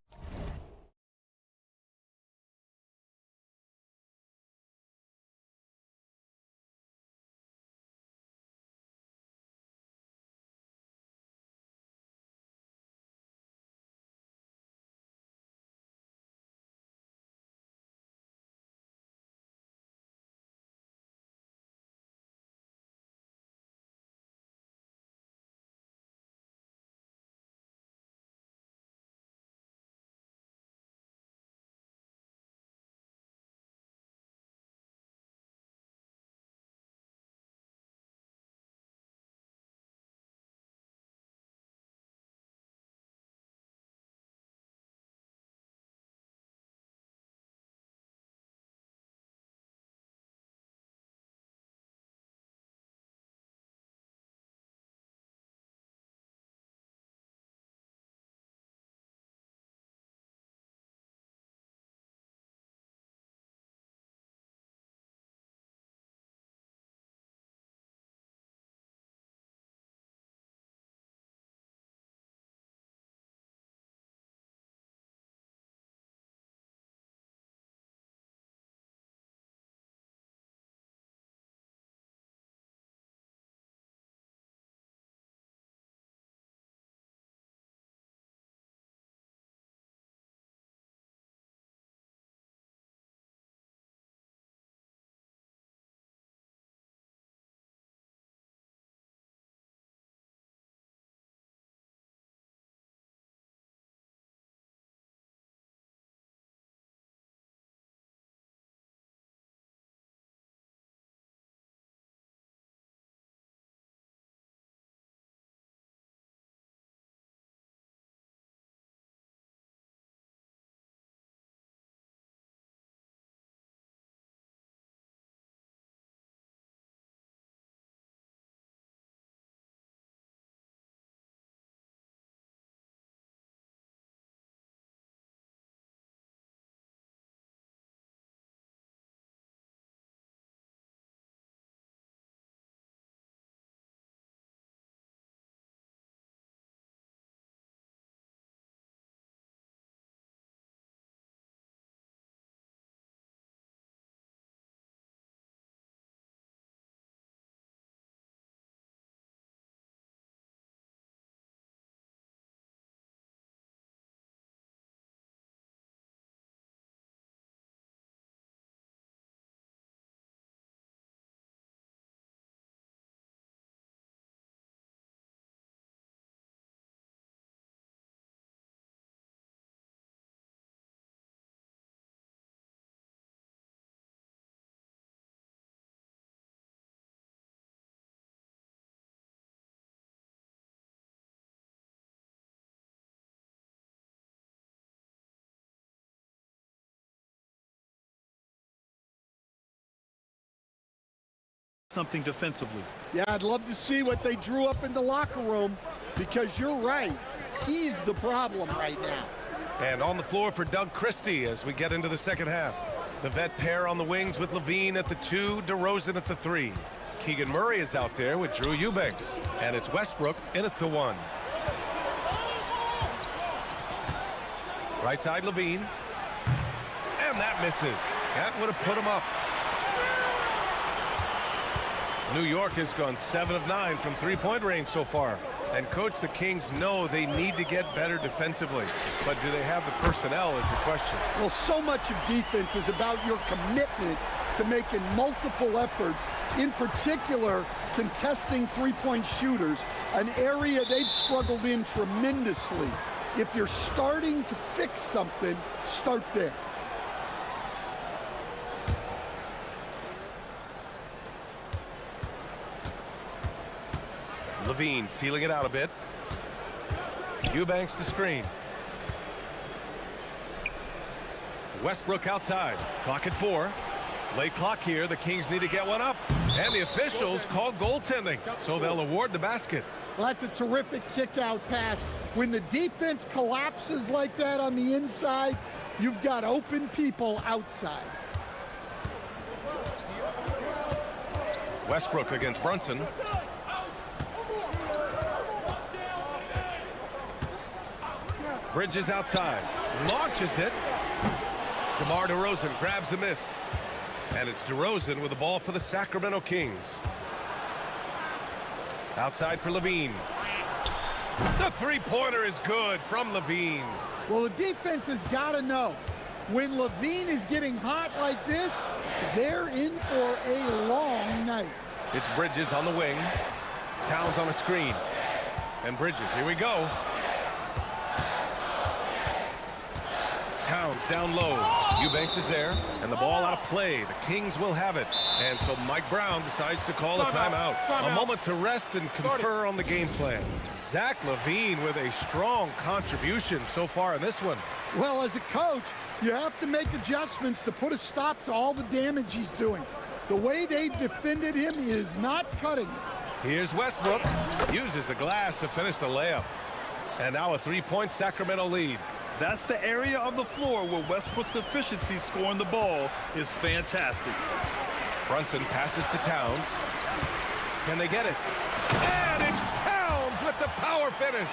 something defensively.
Yeah, I'd love to see what they drew up in the locker room, because you're right. He's the problem right now.
And on the floor for Doug Christie as we get into the second half. The vet pair on the wings with Levine at the 2, DeRozan at the 3. Keegan Murray is out there with Drew Eubanks. And it's Westbrook in at the 1. Right side, Levine. And that misses. That would have put him up. New York has gone 7 of 9 from three-point range so far. And, Coach, the Kings know they need to get better defensively. But do they have the personnel is the question.
Well, so much of defense is about your commitment to making multiple efforts, in particular contesting three-point shooters, an area they've struggled in tremendously. If you're starting to fix something, start there.
Levine feeling it out a bit. Eubanks the screen. Westbrook outside. Clock at 4. Late clock here. The Kings need to get one up. And the officials called goaltending, so they'll award the basket.
Well, that's a terrific kick-out pass. When the defense collapses like that on the inside, you've got open people outside.
Westbrook against Brunson. Bridges outside. Launches it. DeMar DeRozan grabs the miss. And it's DeRozan with the ball for the Sacramento Kings. Outside for Levine. The three-pointer is good from Levine.
Well, the defense has got to know, when Levine is getting hot like this, they're in for a long night.
It's Bridges on the wing. Towns on a screen. And Bridges, here we go. Towns down low. Eubanks is there, and the ball out of play. The Kings will have it. And so Mike Brown decides to call a timeout. A moment to rest and confer on the game plan. Zach LaVine with a strong contribution so far in this one.
Well, as a coach, you have to make adjustments to put a stop to all the damage he's doing. The way they've defended him is not cutting it.
Here's Westbrook. Uses the glass to finish the layup. And now a three-point Sacramento lead.
That's the area of the floor where Westbrook's efficiency scoring the ball is fantastic.
Brunson passes to Towns. Can they get it? And it's Towns with the power finish.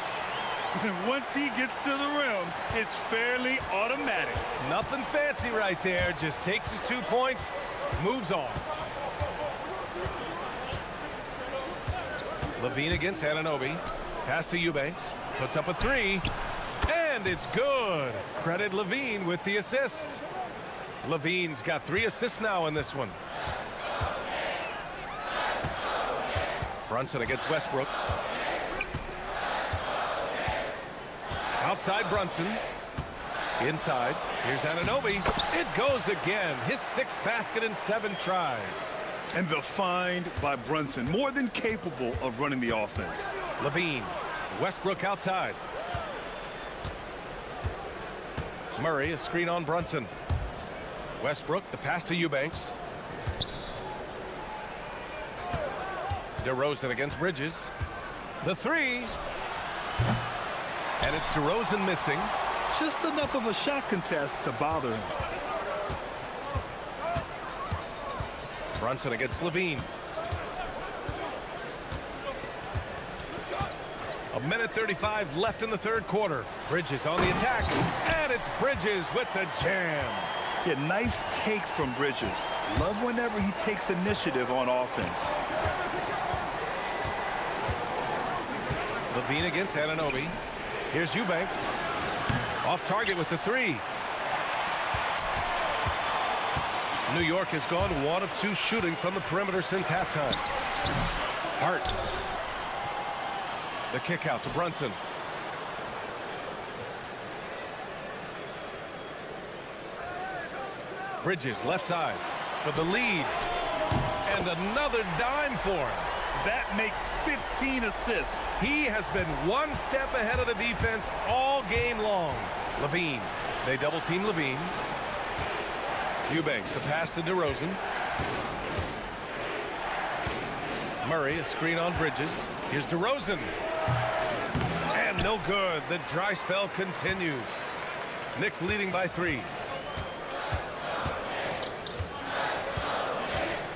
And once he gets to the rim, it's fairly automatic.
Nothing fancy right there. Just takes his 2 points, moves on. Levine against Anunoby. Pass to Eubanks. Puts up a 3. And it's good. Credit Levine with the assist. Levine's got 3 assists now in this one. Brunson against Westbrook. Outside Brunson. Inside. Here's Anunoby. It goes again. His 6th basket in 7 tries.
And the find by Brunson, more than capable of running the offense.
Levine. Westbrook outside. Murray, a screen on Brunson. Westbrook, the pass to Eubanks. DeRozan against Bridges. The 3. And it's DeRozan missing.
Just enough of a shot contest to bother him.
Brunson against Levine. A minute 35 left in the third quarter. Bridges on the attack. And it's Bridges with the jam.
Yeah, nice take from Bridges. Love whenever he takes initiative on offense.
Levine against Anunoby. Here's Eubanks. Off target with the 3. New York has gone 1 of 2 shooting from the perimeter since halftime. Hart. The kick out to Brunson. Bridges left side for the lead. And another dime for him.
That makes 15 assists.
He has been 1 step ahead of the defense all game long. Levine. They double team Levine. Eubanks, a pass to DeRozan. Murray, a screen on Bridges. Here's DeRozan. And no good. The dry spell continues. Knicks leading by 3.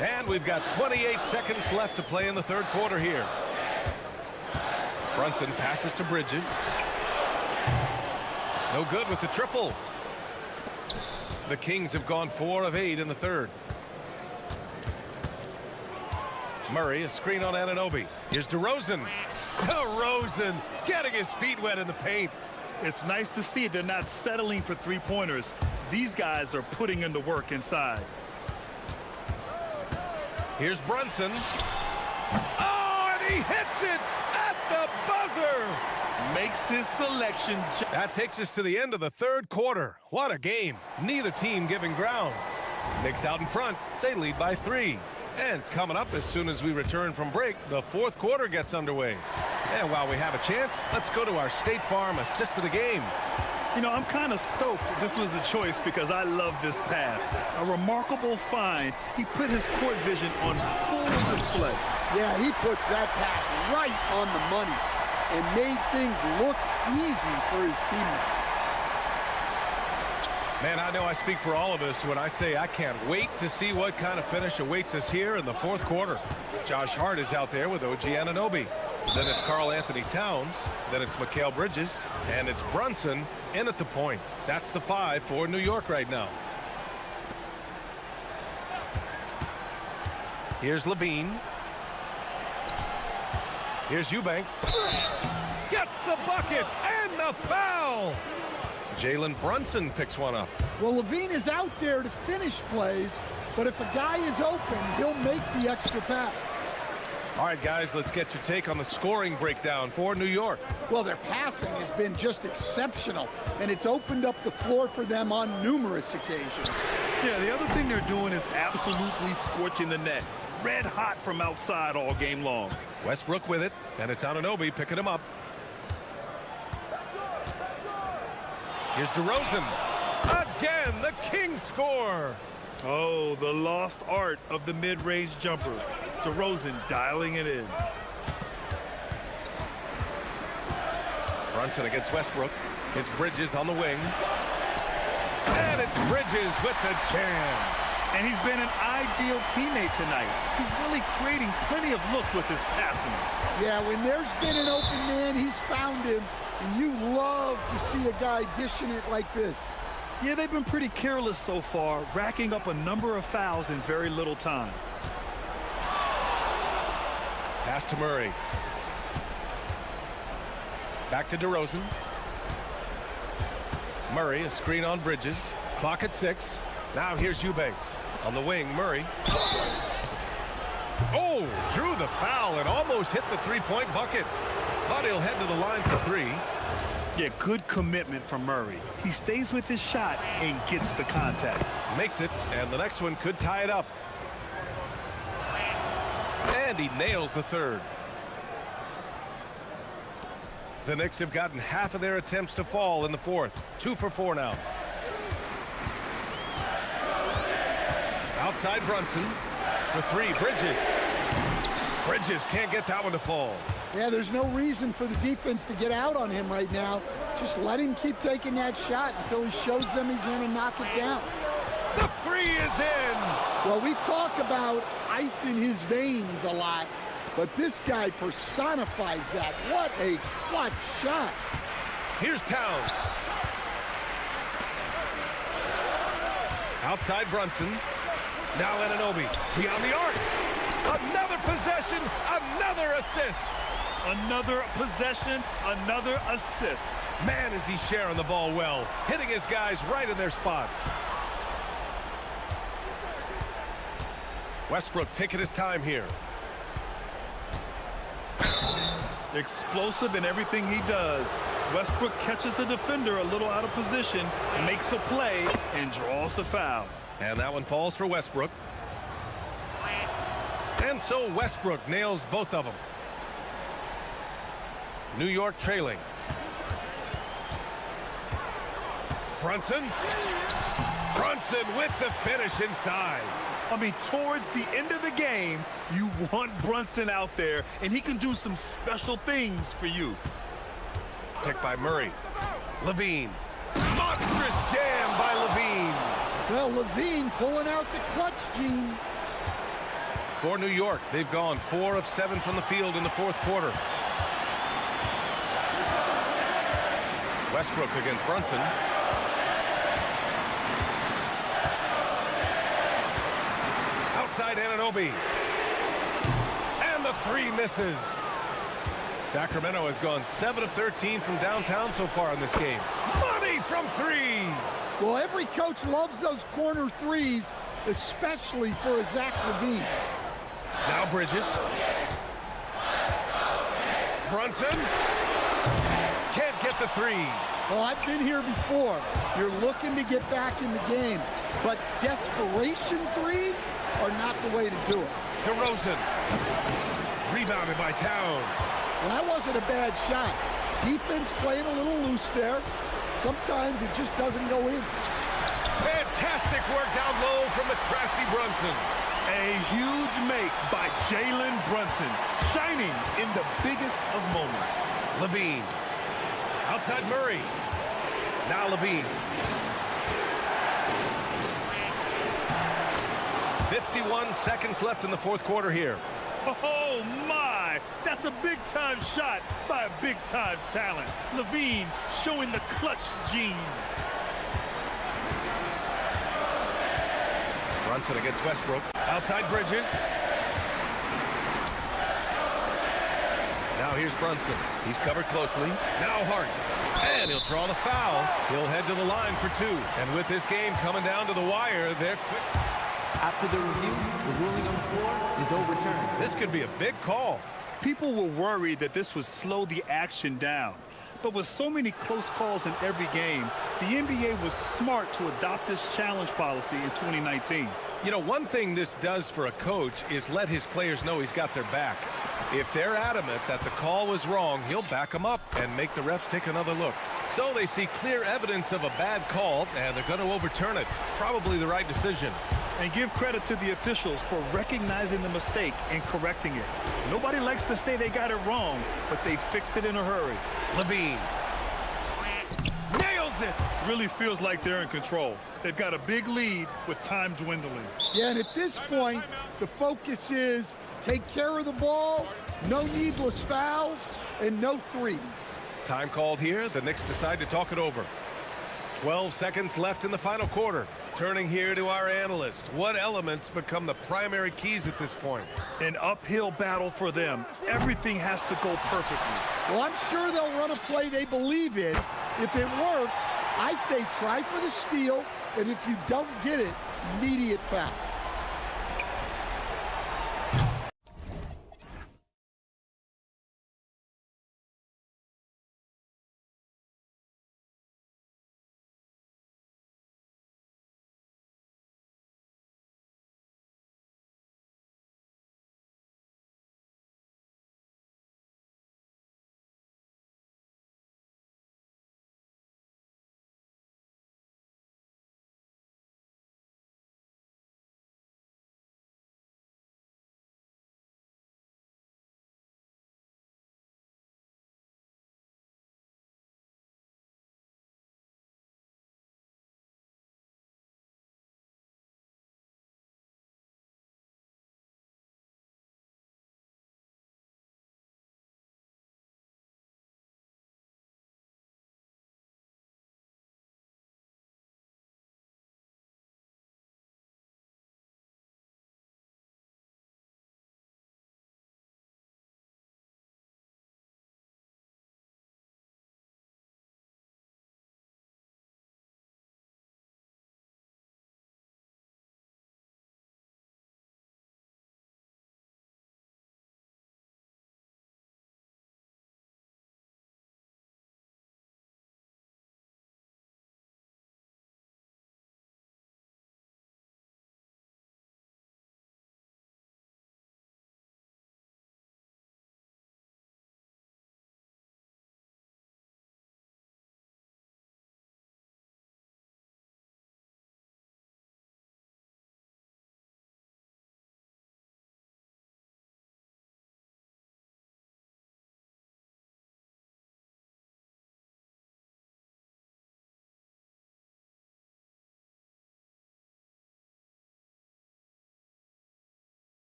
And we've got 28 seconds left to play in the third quarter here. Brunson passes to Bridges. No good with the triple. The Kings have gone 4 of 8 in the third. Murray, a screen on Anunoby. Here's DeRozan. DeRozan getting his feet wet in the paint.
It's nice to see they're not settling for three-pointers. These guys are putting in the work inside.
Here's Brunson. Oh, and he hits it at the buzzer.
Makes his selection.
That takes us to the end of the third quarter. What a game. Neither team giving ground. Knicks out in front. They lead by 3. And coming up as soon as we return from break, the fourth quarter gets underway. And while we have a chance, let's go to our State Farm assist of the game.
You know, I'm kind of stoked this was a choice because I love this pass. A remarkable find. He put his court vision on full display.
Yeah, he puts that pass right on the money and made things look easy for his teammates.
Man, I know I speak for all of us when I say I can't wait to see what kind of finish awaits us here in the fourth quarter. Josh Hart is out there with OG Anunoby. Then it's Karl Anthony Towns. Then it's Mikal Bridges. And it's Brunson in at the point. That's the 5 for New York right now. Here's Levine. Here's Eubanks. Gets the bucket and the foul. Jalen Brunson picks one up.
Well, Levine is out there to finish plays, but if a guy is open, he'll make the extra pass.
All right, guys, let's get your take on the scoring breakdown for New York.
Well, their passing has been just exceptional, and it's opened up the floor for them on numerous occasions.
Yeah, the other thing they're doing is absolutely scorching the net. Red hot from outside all game long.
Westbrook with it, and it's Anunoby picking him up. Here's DeRozan. Again, the Kings score.
Oh, the lost art of the mid-range jumper. DeRozan dialing it in.
Brunson against Westbrook. It's Bridges on the wing. And it's Bridges with the jam.
And he's been an ideal teammate tonight. He's really creating plenty of looks with his passing.
Yeah, when there's been an open man, he's found him. And you love to see a guy dishing it like this.
Yeah, they've been pretty careless so far, racking up a number of fouls in very little time.
Pass to Murray. Back to DeRozan. Murray, a screen on Bridges. Clock at 6. Now here's Eubanks. On the wing, Murray. Oh, drew the foul and almost hit the three-point bucket. But he'll head to the line for 3.
Yeah, good commitment from Murray. He stays with his shot and gets the contact.
Makes it, and the next one could tie it up. And he nails the third. The Knicks have gotten half of their attempts to fall in the fourth. 2 for 4 now. Outside Brunson for 3. Bridges. Bridges can't get that one to fall.
Yeah, there's no reason for the defense to get out on him right now. Just let him keep taking that shot until he shows them he's going to knock it down.
The 3 is in.
Well, we talk about ice in his veins a lot, but this guy personifies that. What a clutch shot.
Here's Towns. Outside Brunson. Now Anunoby beyond the arc. Another possession, another assist.
Another possession, another assist.
Man, is he sharing the ball well, hitting his guys right in their spots. Westbrook taking his time here.
Explosive in everything he does. Westbrook catches the defender a little out of position, makes a play, and draws the foul.
And that one falls for Westbrook. And so Westbrook nails both of them. New York trailing. Brunson. Brunson with the finish inside.
I mean, towards the end of the game, you want Brunson out there, and he can do some special things for you.
Picked by Murray. Levine. Monstrous jam by Levine.
Well, Levine pulling out the clutch gene.
For New York, they've gone 4 of 7 from the field in the fourth quarter. Westbrook against Brunson. Outside Anunoby. And the 3 misses. Sacramento has gone 7 of 13 from downtown so far in this game. Money from 3.
Well, every coach loves those corner threes, especially for a Zach Levine.
Now Bridges. Brunson. Can't get the 3.
Well, I've been here before. You're looking to get back in the game, but desperation threes are not the way to do it.
DeRozan. Rebounded by Towns.
Well, that wasn't a bad shot. Defense playing a little loose there. Sometimes it just doesn't go in.
Fantastic work down low from the crafty Brunson.
A huge make by Jalen Brunson, shining in the biggest of moments.
Levine. Outside Murray. Now Levine. 51 seconds left in the fourth quarter here.
Oh, my! That's a big-time shot by a big-time talent. Levine showing the clutch gene.
Brunson against Westbrook. Outside Bridges. Now here's Brunson. He's covered closely. Now Hart. And he'll draw the foul. He'll head to the line for 2. And with this game coming down to the wire, they're quick.
After the review, the ruling on the floor is overturned.
This could be a big call.
People were worried that this would slow the action down. But with so many close calls in every game, the NBA was smart to adopt this challenge policy in 2019.
You know, one thing this does for a coach is let his players know he's got their back. If they're adamant that the call was wrong, he'll back them up and make the refs take another look. So they see clear evidence of a bad call, and they're going to overturn it. Probably the right decision.
And give credit to the officials for recognizing the mistake and correcting it. Nobody likes to say they got it wrong, but they fixed it in a hurry.
Levine. Nails it!
Really feels like they're in control. They've got a big lead with time dwindling.
Yeah, and at this point, the focus is take care of the ball, no needless fouls, and no threes.
Time called here. The Knicks decide to talk it over. 12 seconds left in the final quarter. Turning here to our analyst. What elements become the primary keys at this point?
An uphill battle for them. Everything has to go perfectly.
Well, I'm sure they'll run a play they believe in. If it works, I say try for the steal, and if you don't get it, immediate foul.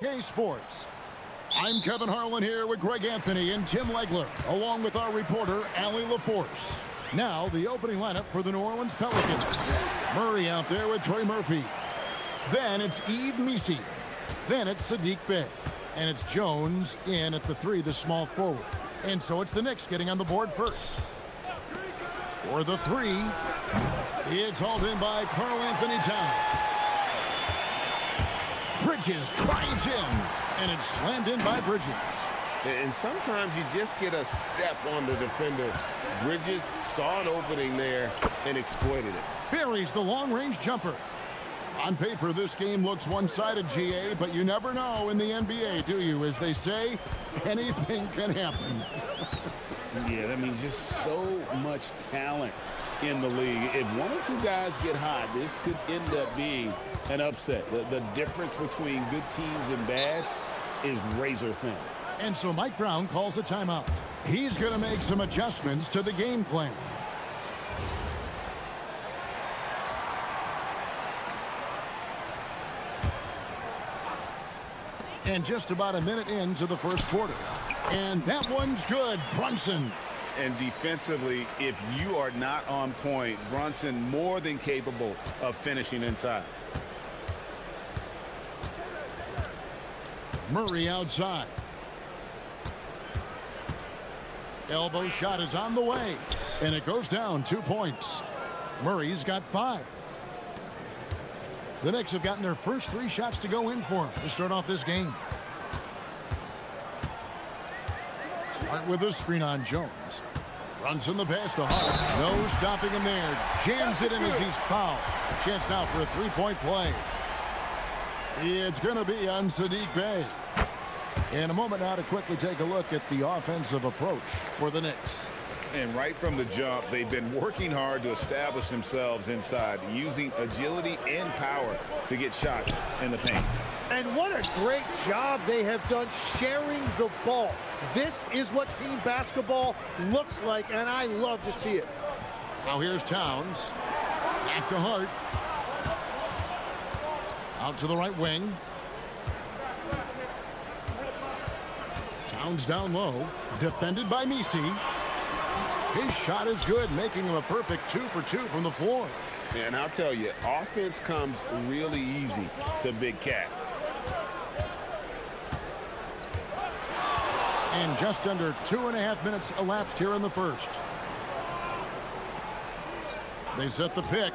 Hey Sports. I'm Kevin Harlan here with Greg Anthony and Tim Legler, along with our reporter, Allie LaForce. Now, the opening lineup for the New Orleans Pelicans. Murray out there with Trey Murphy. Then it's Yves Missi. Then it's Sadiq Bey. And it's Jones in at the 3, the small forward. And so it's the Knicks getting on the board first. For the 3, it's hauled in by Karl Anthony Towns. Bridges drives in, and it's slammed in by Bridges.
And sometimes you just get a step on the defender. Bridges saw an opening there and exploited it.
Buries the long-range jumper. On paper, this game looks one-sided, GA, but you never know in the NBA, do you? As they say, anything can happen.
Yeah, that means just so much talent in the league. If one or two guys get hot, this could end up being an upset. The difference between good teams and bad is razor thin.
And so Mike Brown calls a timeout. He's going to make some adjustments to the game plan. And just about a minute into the first quarter. And that one's good. Brunson.
And defensively, if you are not on point, Brunson more than capable of finishing inside.
Murray outside. Elbow shot is on the way. And it goes down 2 points. Murray's got 5. The Knicks have gotten their first 3 shots to go in for him to start off this game. Start with a screen on Jones. Runs in the pass to Hart. No stopping him there. Jams it in as he's fouled. Chance now for a 3-point play. It's going to be on Sadiq Bey. In a moment now to quickly take a look at the offensive approach for the Knicks.
And right from the jump, they've been working hard to establish themselves inside, using agility and power to get shots in the paint.
And what a great job they have done sharing the ball. This is what team basketball looks like, and I love to see it.
Now here's Towns. Back to Hart. Out to the right wing. Towns down low. Defended by Missi. His shot is good, making him a perfect 2 for 2 from the floor.
And I'll tell you, offense comes really easy to Big Cat.
And just under 2.5 minutes elapsed here in the first. They set the pick.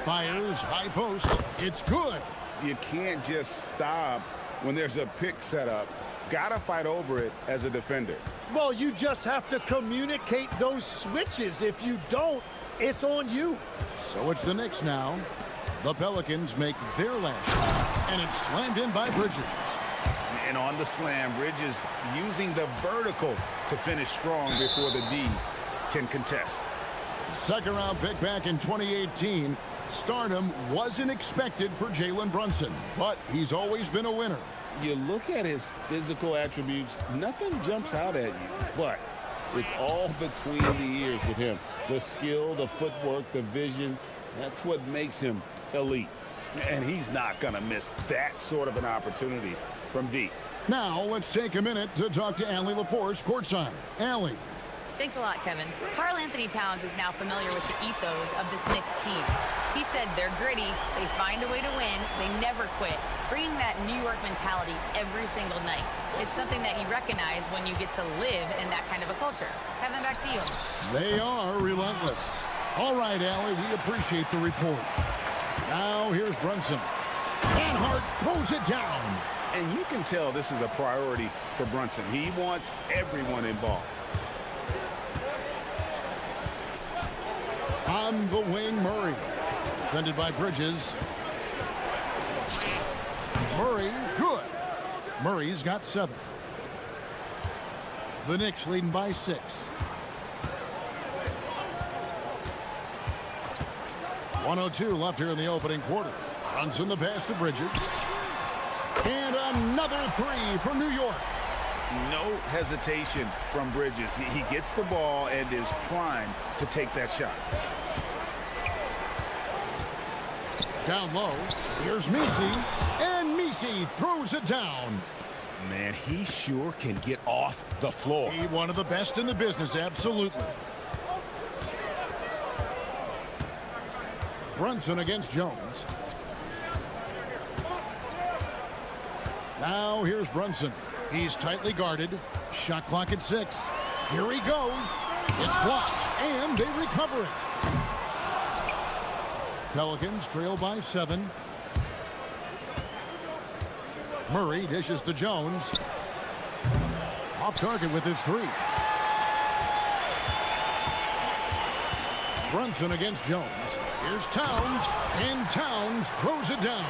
Fires, high post. It's good.
You can't just stop when there's a pick set up. Gotta fight over it as a defender.
Well, you just have to communicate those switches. If you don't, it's on you.
So it's the Knicks now. The Pelicans make their last shot, and it's slammed in by Bridges.
And on the slam, Bridges using the vertical to finish strong before the D can contest.
Second round pick back in 2018. Stardom wasn't expected for Jalen Brunson, but he's always been a winner.
You look at his physical attributes, nothing jumps out at you, but it's all between the ears with him. The skill, the footwork, the vision, that's what makes him elite.
And he's not going to miss that sort of an opportunity from deep.
Now let's take a minute to talk to Allie LaForce courtside. Allie.
Thanks a lot, Kevin. Karl Anthony Towns is now familiar with the ethos of this Knicks team. He said they're gritty, they find a way to win, they never quit, bringing that New York mentality every single night. It's something that you recognize when you get to live in that kind of a culture. Kevin, back to you.
They are relentless. All right, Allie, we appreciate the report. Now here's Brunson. And Hart throws it down.
And you can tell this is a priority for Brunson. He wants everyone involved.
On the wing, Murray. Defended by Bridges. Murray, good. Murray's got 7. The Knicks leading by 6. 1:02 left here in the opening quarter. Runs in the pass to Bridges. And another 3 for New York.
No hesitation from Bridges. He gets the ball and is primed to take that shot.
Down low. Here's Missi. And Missi Meese throws it down.
Man, he sure can get off the floor.
He one of the best in the business, absolutely. Brunson against Jones. Now here's Brunson. He's tightly guarded. Shot clock at 6. Here he goes. It's blocked, and they recover it. Pelicans trail by 7. Murray dishes to Jones. Off target with his 3. Brunson against Jones. Here's Towns, and Towns throws it down.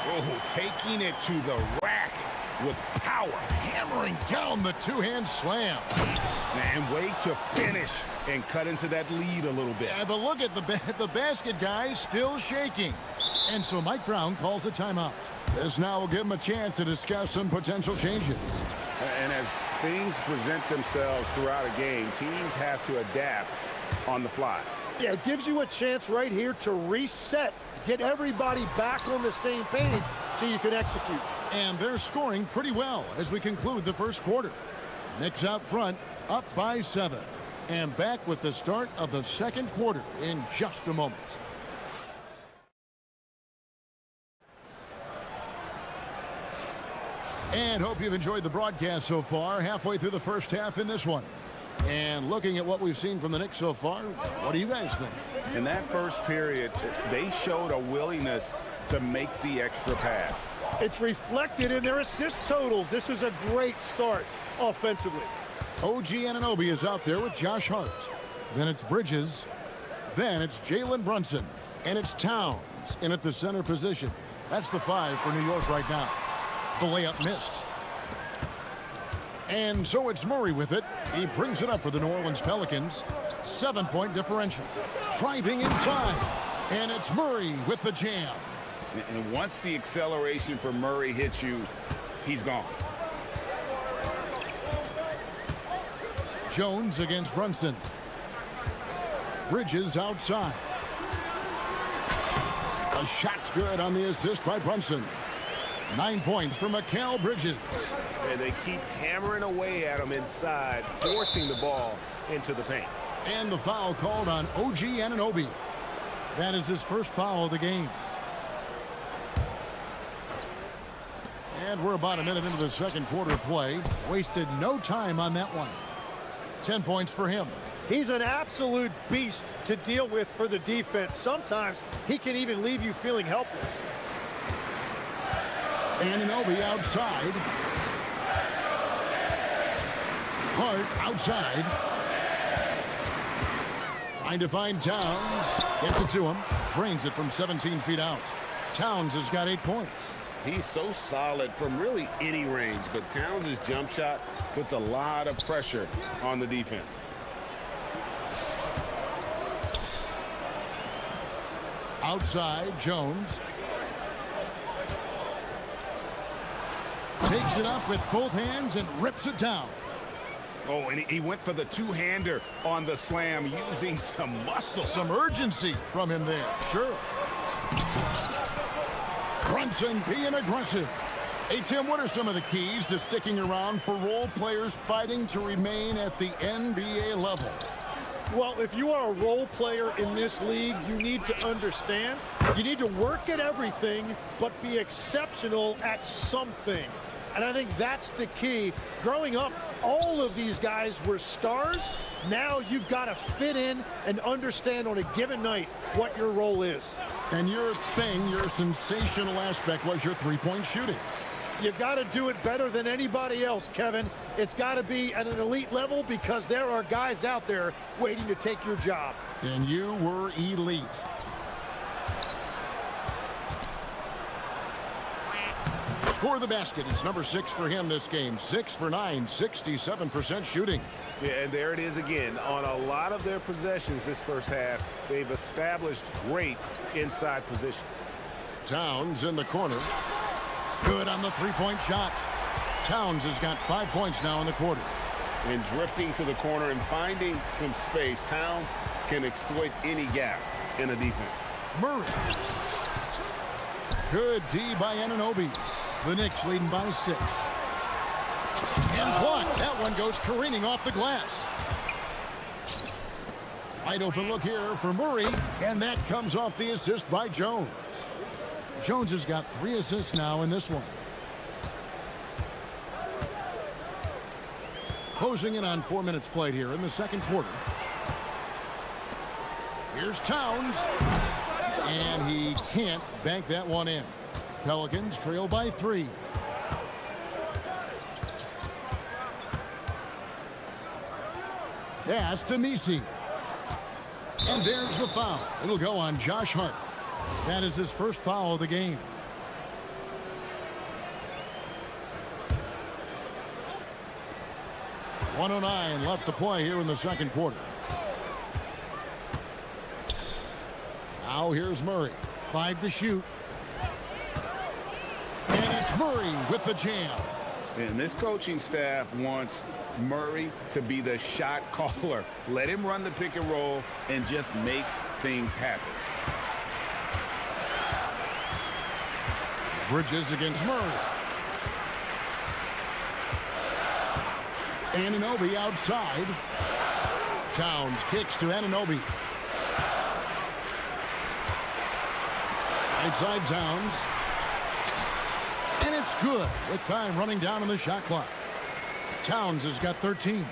Oh, taking it to the rack with power.
Hammering down the two-hand slam.
And way to finish and cut into that lead a little bit.
Yeah, but look at the basket guy still shaking. And so Mike Brown calls a timeout. This now will give him a chance to discuss some potential changes.
And as things present themselves throughout a game, teams have to adapt on the fly.
Yeah, it gives you a chance right here to reset, get everybody back on the same page so you can execute.
And they're scoring pretty well as we conclude the first quarter. Knicks out front, up by 7. And back with the start of the second quarter in just a moment. And hope you've enjoyed the broadcast so far. Halfway through the first half in this one. And looking at what we've seen from the Knicks so far, what do you guys think?
In that first period, they showed a willingness to make the extra pass.
It's reflected in their assist totals. This is a great start offensively.
OG Anunoby is out there with Josh Hart. Then it's Bridges. Then it's Jalen Brunson. And it's Towns in at the center position. That's the 5 for New York right now. The layup missed. And so it's Murray with it. He brings it up for the New Orleans Pelicans. 7-point differential. Driving inside. And it's Murray with the jam.
And once the acceleration for Murray hits you, he's gone.
Jones against Brunson. Bridges outside. A shot's good on the assist by Brunson. 9 points for Mikal Bridges.
And they keep hammering away at him inside, forcing the ball into the paint.
And the foul called on OG Anunoby. That is his first foul of the game. And we're about a minute into the second quarter play. Wasted no time on that one. 10 points for him.
He's an absolute beast to deal with for the defense. Sometimes he can even leave you feeling helpless.
Anunoby outside. Hart outside. Trying to find Towns. Gets it to him. Drains it from 17 feet out. Towns has got 8 points.
He's so solid from really any range, but Towns' jump shot puts a lot of pressure on the defense.
Outside, Jones. Takes it up with both hands and rips it down.
Oh, and he went for the two-hander on the slam using some muscle.
Some urgency from him there. Sure. Brunson being aggressive. Hey, Tim, what are some of the keys to sticking around for role players fighting to remain at the NBA level?
Well, if you are a role player in this league, you need to understand you need to work at everything, but be exceptional at something. And I think that's the key. Growing up, all of these guys were stars. Now you've got to fit in and understand on a given night what your role is.
And your thing, your sensational aspect was your three-point shooting.
You've got to do it better than anybody else, Kevin. It's got to be at an elite level because there are guys out there waiting to take your job.
And you were elite. Score the basket. It's number 6 for him this game. 6 for 9, 67% shooting.
Yeah, and there it is again. On a lot of their possessions this first half, they've established great inside position.
Towns in the corner. Good on the three-point shot. Towns has got 5 points now in the quarter.
And drifting to the corner and finding some space, Towns can exploit any gap in a defense.
Murray. Good D by Anunoby. The Knicks leading by 6. And blocked. That one goes careening off the glass. Wide open look here for Murray, and that comes off the assist by Jones. Jones has got 3 assists now in this one. Closing in on 4 minutes played here in the second quarter. Here's Towns, and he can't bank that one in. Pelicans trail by 3. Pass to Misi. And there's the foul. It'll go on Josh Hart. That is his first foul of the game. .109 left to play here in the second quarter. Now here's Murray. 5 to shoot. And it's Murray with the jam.
And this coaching staff wants Murray to be the shot caller. Let him run the pick and roll and just make things happen.
Bridges against Murray. Anunoby outside. Towns kicks to Anunoby. Right side Towns. And it's good with time running down on the shot clock. Towns has got 13.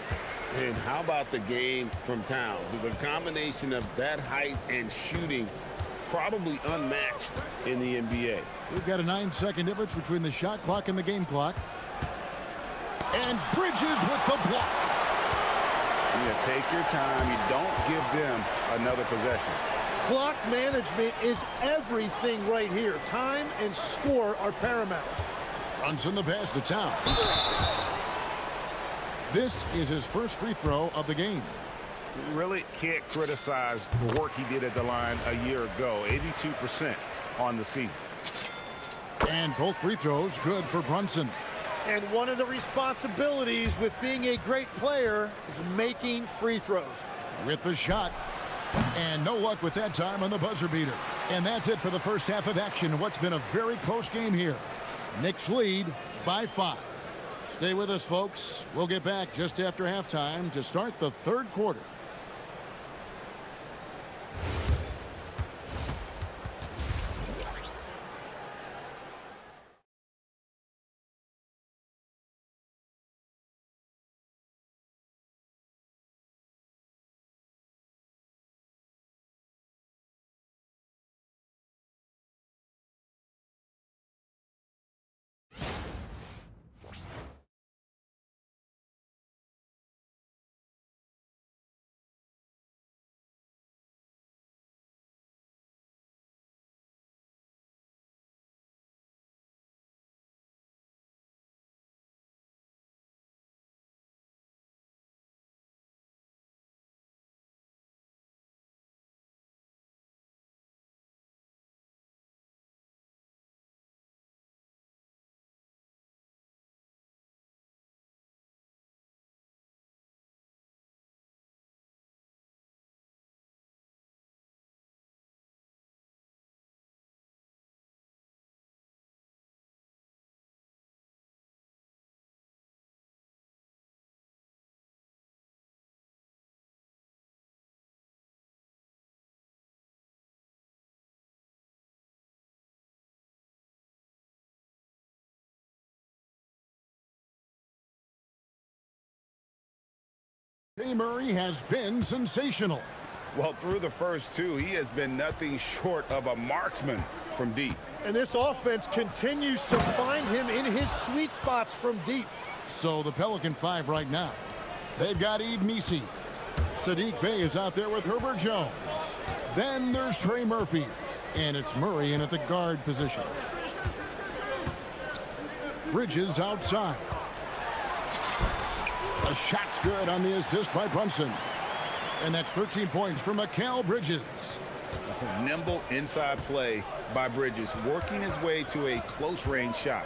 And how about the game from Towns? The combination of that height and shooting, probably unmatched in the NBA.
We've got a 9-second difference between the shot clock and the game clock. And Bridges with the block.
Yeah, take your time. You don't give them another possession.
Clock management is everything right here. Time and score are paramount.
Brunson the pass to Towns. This is his first free throw of the game.
You really can't criticize the work he did at the line a year ago. 82% on the season.
And both free throws good for Brunson.
And one of the responsibilities with being a great player is making free throws.
With the shot. And no luck with that time on the buzzer beater. And that's it for the first half of action. What's been a very close game here. Knicks lead by 5. Stay with us, folks. We'll get back just after halftime to start the third quarter. Murray has been sensational.
Well, through the first 2, he has been nothing short of a marksman from deep.
And this offense continues to find him in his sweet spots from deep.
So the Pelican 5 right now. They've got Misi. Sadiq Bey is out there with Herbert Jones. Then there's Trey Murphy. And it's Murray in at the guard position. Bridges outside. The shot's good on the assist by Brunson. And that's 13 points for Mikal Bridges.
Nimble inside play by Bridges, working his way to a close-range shot.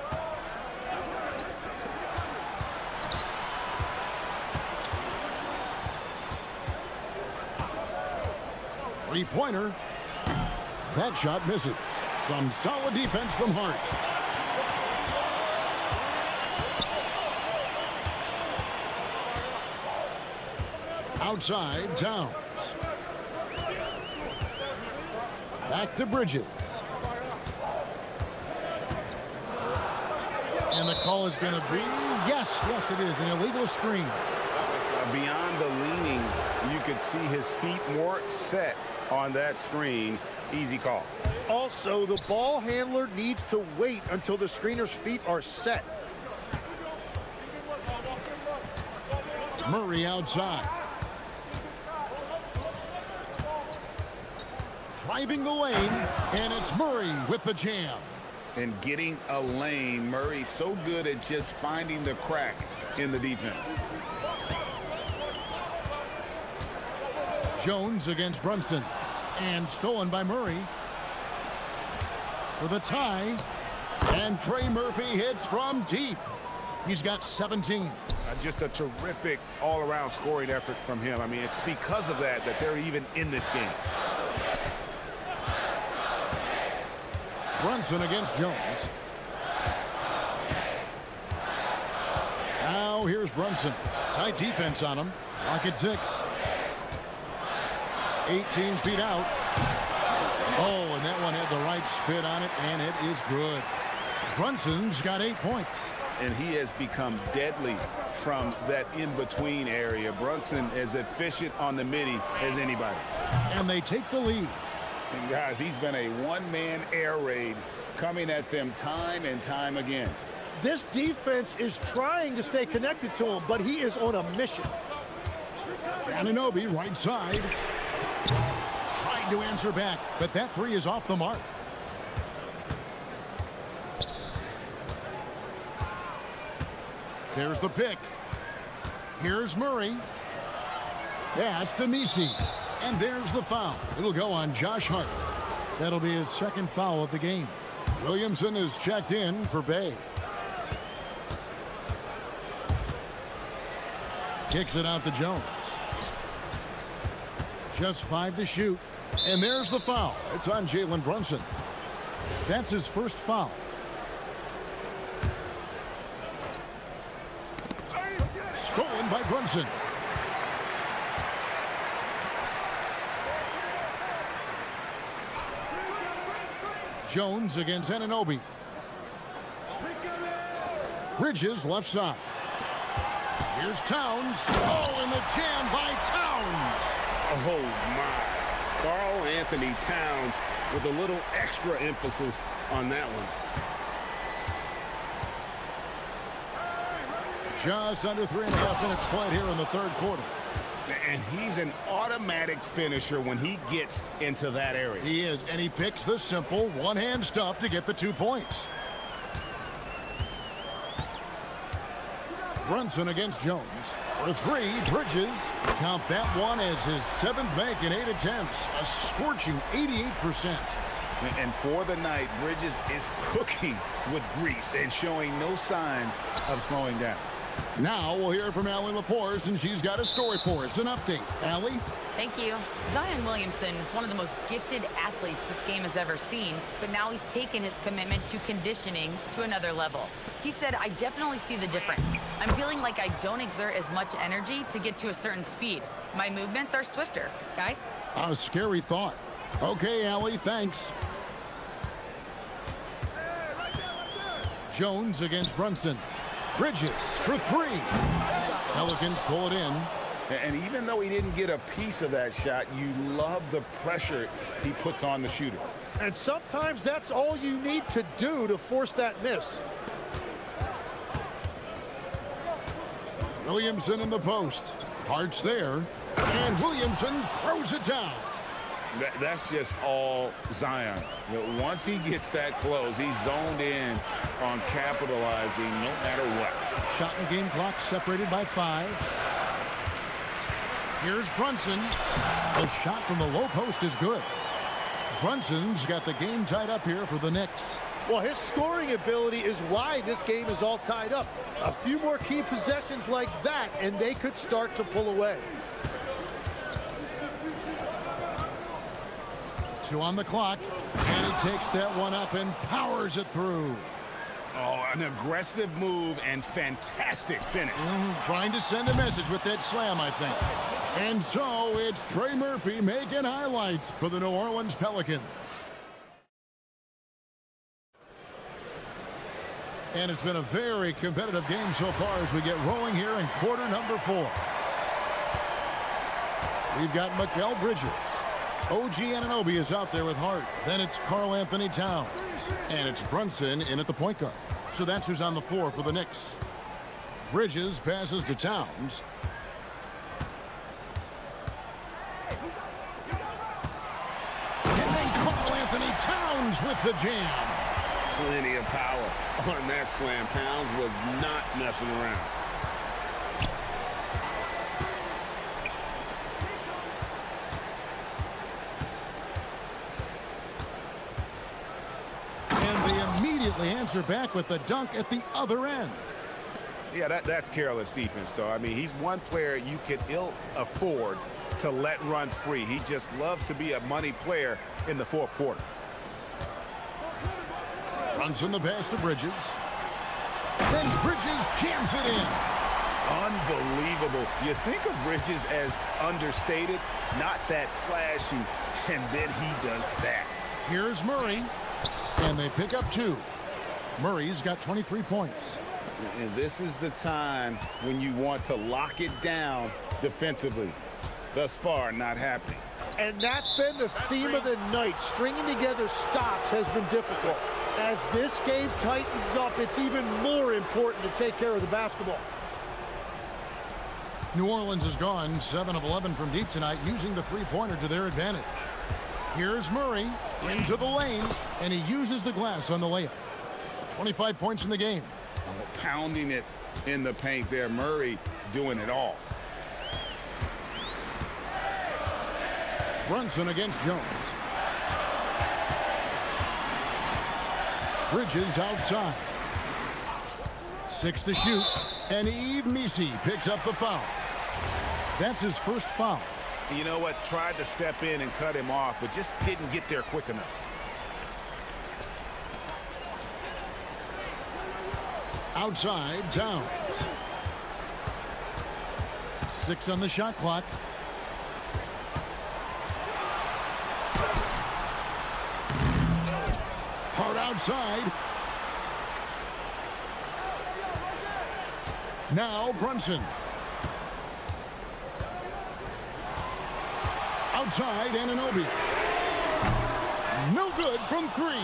Three-pointer. That shot misses. Some solid defense from Hart. Outside, Towns. Back to Bridges. And the call is going to be, yes, it is, an illegal screen.
Beyond the leaning, you could see his feet more set on that screen. Easy call.
Also, the ball handler needs to wait until the screener's feet are set.
Murray outside. Driving the lane, and it's Murray with the jam.
And getting a lane, Murray's so good at just finding the crack in the defense.
Jones against Brunson, and stolen by Murray for the tie, and Trey Murphy hits from deep. He's got 17.
Just a terrific all-around scoring effort from him. I mean, it's because of that they're even in this game.
Brunson against Jones. Now here's Brunson. Tight defense on him. Lock at 6. 18 feet out. Oh, and that one had the right spin on it, and it is good. Brunson's got 8 points.
And he has become deadly from that in-between area. Brunson is efficient on the midi as anybody.
And they take the lead.
And guys, he's been a one-man air raid coming at them time and time again.
This defense is trying to stay connected to him, but he is on a mission.
Anunoby right side. Tried to answer back, but that 3 is off the mark. There's the pick. Here's Murray. Pass to Misi. And there's the foul. It'll go on Josh Hart. That'll be his second foul of the game. Williamson is checked in for Bay. Kicks it out to Jones. Just 5 to shoot. And there's the foul. It's on Jalen Brunson. That's his first foul. Stolen by Brunson. Jones against Anunoby. Bridges left side. Here's Towns. Oh, and the jam by Towns.
Oh, my. Karl Anthony Towns with a little extra emphasis on that one.
Just under 3.5 minutes played here in the third quarter.
And he's an automatic finisher when he gets into that area.
He is, and he picks the simple one-hand stuff to get the 2 points. Brunson against Jones. For 3, Bridges. Count that one as his 7th make in 8 attempts. A scorching 88%.
And for the night, Bridges is cooking with grease and showing no signs of slowing down.
Now we'll hear from Allie LaForce, and she's got a story for us. An update. Allie?
Thank you. Zion Williamson is one of the most gifted athletes this game has ever seen, but now he's taken his commitment to conditioning to another level. He said, I definitely see the difference. I'm feeling like I don't exert as much energy to get to a certain speed. My movements are swifter. Guys?
A scary thought. Okay, Allie, thanks. Jones against Brunson. Bridges for 3. Pelicans pull it in.
And even though he didn't get a piece of that shot, you love the pressure he puts on the shooter.
And sometimes that's all you need to do to force that miss.
Williamson in the post. Hart's there. And Williamson throws it down.
That's just all Zion. You know, once he gets that close, he's zoned in on capitalizing no matter what.
Shot and game clock separated by 5. Here's Brunson. The shot from the low post is good. Brunson's got the game tied up here for the Knicks.
Well, his scoring ability is why this game is all tied up. A few more key possessions like that, and they could start to pull away.
2 on the clock, and takes that one up and powers it through.
Oh, an aggressive move and fantastic finish.
Trying to send a message with that slam, I think. And so it's Trey Murphy making highlights for the New Orleans Pelicans. And it's been a very competitive game so far as we get rolling here in quarter number 4. We've got Mikal Bridges. OG Anunoby is out there with Hart. Then it's Karl Anthony Towns. And it's Brunson in at the point guard. So that's who's on the floor for the Knicks. Bridges passes to Towns. And then Karl Anthony Towns with the jam.
Plenty of power on that slam. Towns was not messing around.
And they immediately answer back with the dunk at the other end.
Yeah, that's careless defense, though. I mean, he's one player you could ill afford to let run free. He just loves to be a money player in the fourth quarter.
Brunson the pass to Bridges. Then Bridges jams it in.
Unbelievable. You think of Bridges as understated, not that flashy, and then he does that.
Here's Murray, and they pick up 2. Murray's got 23 points.
And this is the time when you want to lock it down defensively. Thus far, not happening.
And that's been the theme of the night. Stringing together stops has been difficult. As this game tightens up, it's even more important to take care of the basketball.
New Orleans has gone 7 of 11 from deep tonight, using the three-pointer to their advantage. Here's Murray into the lane, and he uses the glass on the layup. 25 points in the game.
Pounding it in the paint there. Murray doing it all.
Brunson against Jones. Bridges outside. 6 to shoot. And Yves Missi picks up the foul. That's his first foul.
You know what? Tried to step in and cut him off, but just didn't get there quick enough.
Outside, Towns. 6 on the shot clock. Hard outside. Now Brunson. Outside, Anunoby. No good from 3.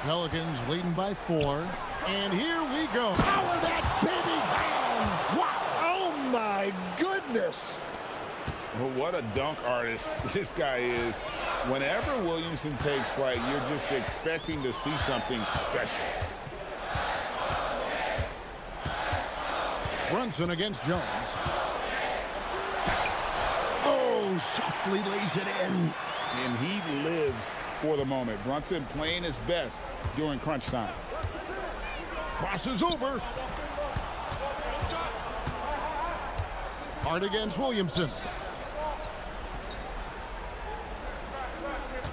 Pelicans leading by 4. And here we go. Power that baby down. Wow.
Oh, my goodness.
Well, what a dunk artist this guy is. Whenever Williamson takes flight, you're just expecting to see something special.
Brunson against Jones. Oh, softly lays it in.
And he lives for the moment. Brunson playing his best during crunch time.
Crosses over. Hard against Williamson.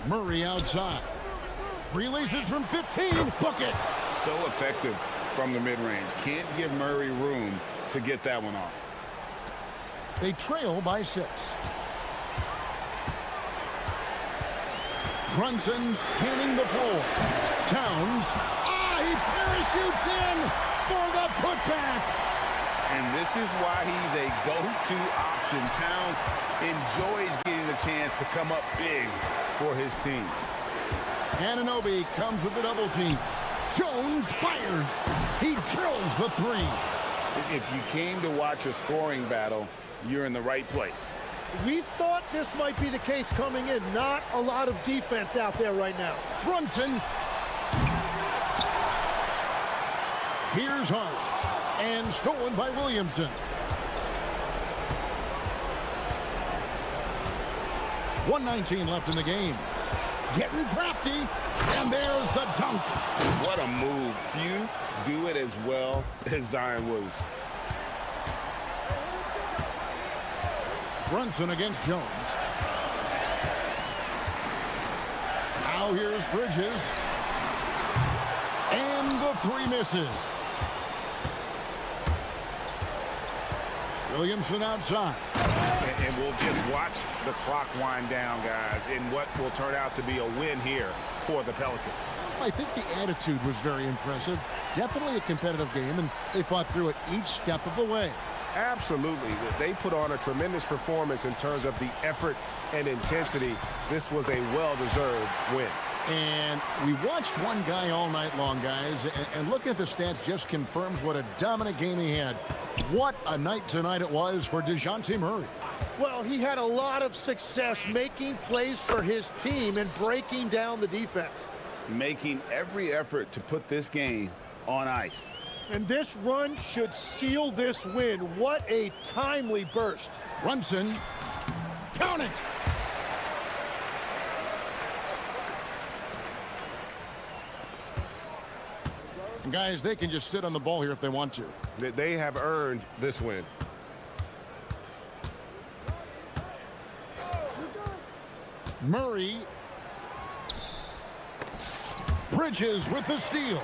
Murray outside. Releases from 15. Book it.
So effective from the mid-range. Can't give Murray room to get that one off.
They trail by 6. Brunson scanning the floor. Towns. He parachutes in for the putback.
And this is why he's a go-to option. Towns enjoys getting the chance to come up big for his team.
Anunoby comes with the double team. Jones fires. He drills the 3.
If you came to watch a scoring battle, you're in the right place.
We thought this might be the case coming in. Not a lot of defense out there right now.
Brunson. Here's Hart. And stolen by Williamson. 1:19 left in the game. Getting crafty. And there's the dunk.
What a move. Few do it as well as Zion Williams.
Brunson against Jones. Now here's Bridges. And the three misses. Williamson outside.
And we'll just watch the clock wind down, guys, in what will turn out to be a win here for the Pelicans.
I think the attitude was very impressive. Definitely a competitive game, and they fought through it each step of the way.
Absolutely. They put on a tremendous performance in terms of the effort and intensity. This was a well-deserved win.
And we watched one guy all night long, guys, and looking at the stats just confirms what a dominant game he had. What a night tonight it was for DeJounte Murray.
Well, he had a lot of success making plays for his team and breaking down the defense.
Making every effort to put this game on ice.
And this run should seal this win. What a timely burst.
Brunson, count it! And guys, they can just sit on the ball here if they want to.
They have earned this win.
Murray. Bridges with the steal.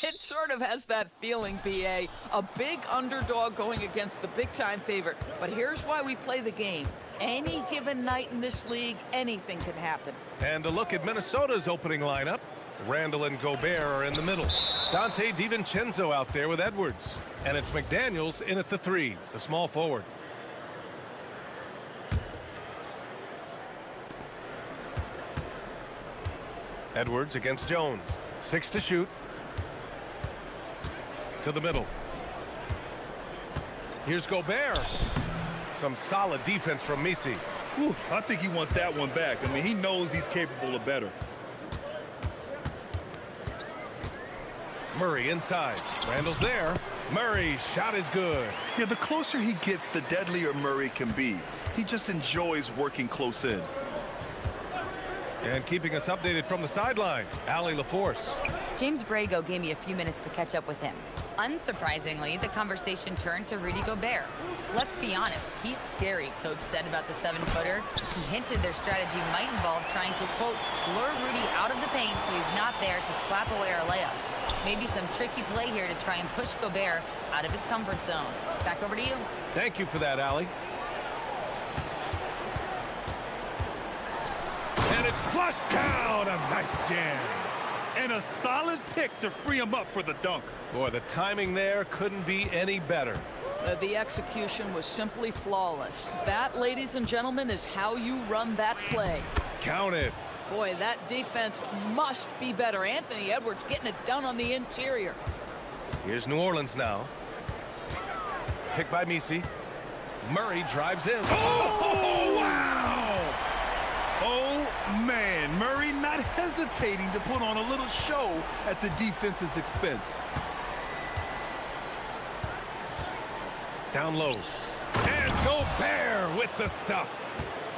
It sort of has that feeling, B.A. A big underdog going against the big-time favorite. But here's why we play the game. Any given night in this league, anything can happen.
And a look at Minnesota's opening lineup. Randall and Gobert are in the middle. Dante DiVincenzo out there with Edwards. And it's McDaniels in at the 3, the small forward. Edwards against Jones. 6 to shoot. To the middle. Here's Gobert. Some solid defense from Misi.
Whew, I think he wants that one back. I mean, he knows he's capable of better.
Murray inside. Randall's there. Murray, shot is good.
Yeah, the closer he gets, the deadlier Murray can be. He just enjoys working close in.
And keeping us updated from the sideline, Allie LaForce.
James Brago gave me a few minutes to catch up with him. Unsurprisingly, the conversation turned to Rudy Gobert. Let's be honest, he's scary, Coach said about the 7-footer. He hinted their strategy might involve trying to, quote, lure Rudy out of the paint so he's not there to slap away our layups. Maybe some tricky play here to try and push Gobert out of his comfort zone. Back over to you.
Thank you for that, Allie. And it's flushed down. A nice jam.
And a solid pick to free him up for the dunk.
Boy, the timing there couldn't be any better.
The execution was simply flawless. That, ladies and gentlemen, is how you run that play.
Count it.
Boy, that defense must be better. Anthony Edwards getting it done on the interior.
Here's New Orleans now. Picked by Misi. Murray drives in.
Oh, wow! Oh, man. Murray not hesitating to put on a little show at the defense's expense.
Down low. And Gobert with the stuff.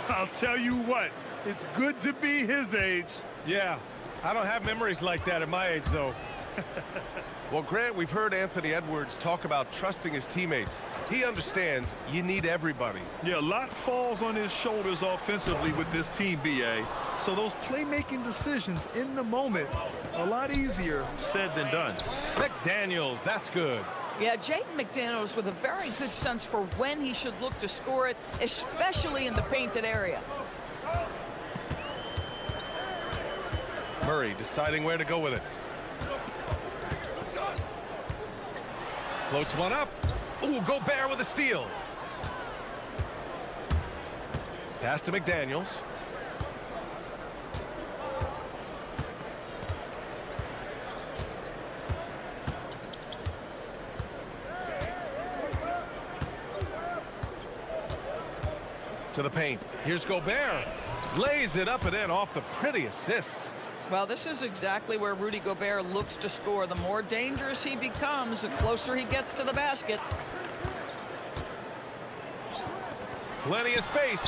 I'll tell you what, it's good to be his age.
Yeah, I don't have memories like that at my age, though. Well, Grant, we've heard Anthony Edwards talk about trusting his teammates. He understands you need everybody.
Yeah, a lot falls on his shoulders offensively with this team, B.A. So those playmaking decisions in the moment, a lot easier said than done.
McDaniels, that's good.
Yeah, Jaden McDaniels with a very good sense for when he should look to score it, especially in the painted area.
Murray deciding where to go with it. Floats one up. Ooh, Gobert with a steal. Pass to McDaniels. To the paint. Here's Gobert. Lays it up and in off the pretty assist.
Well, this is exactly where Rudy Gobert looks to score. The more dangerous he becomes, the closer he gets to the basket.
Plenty of space.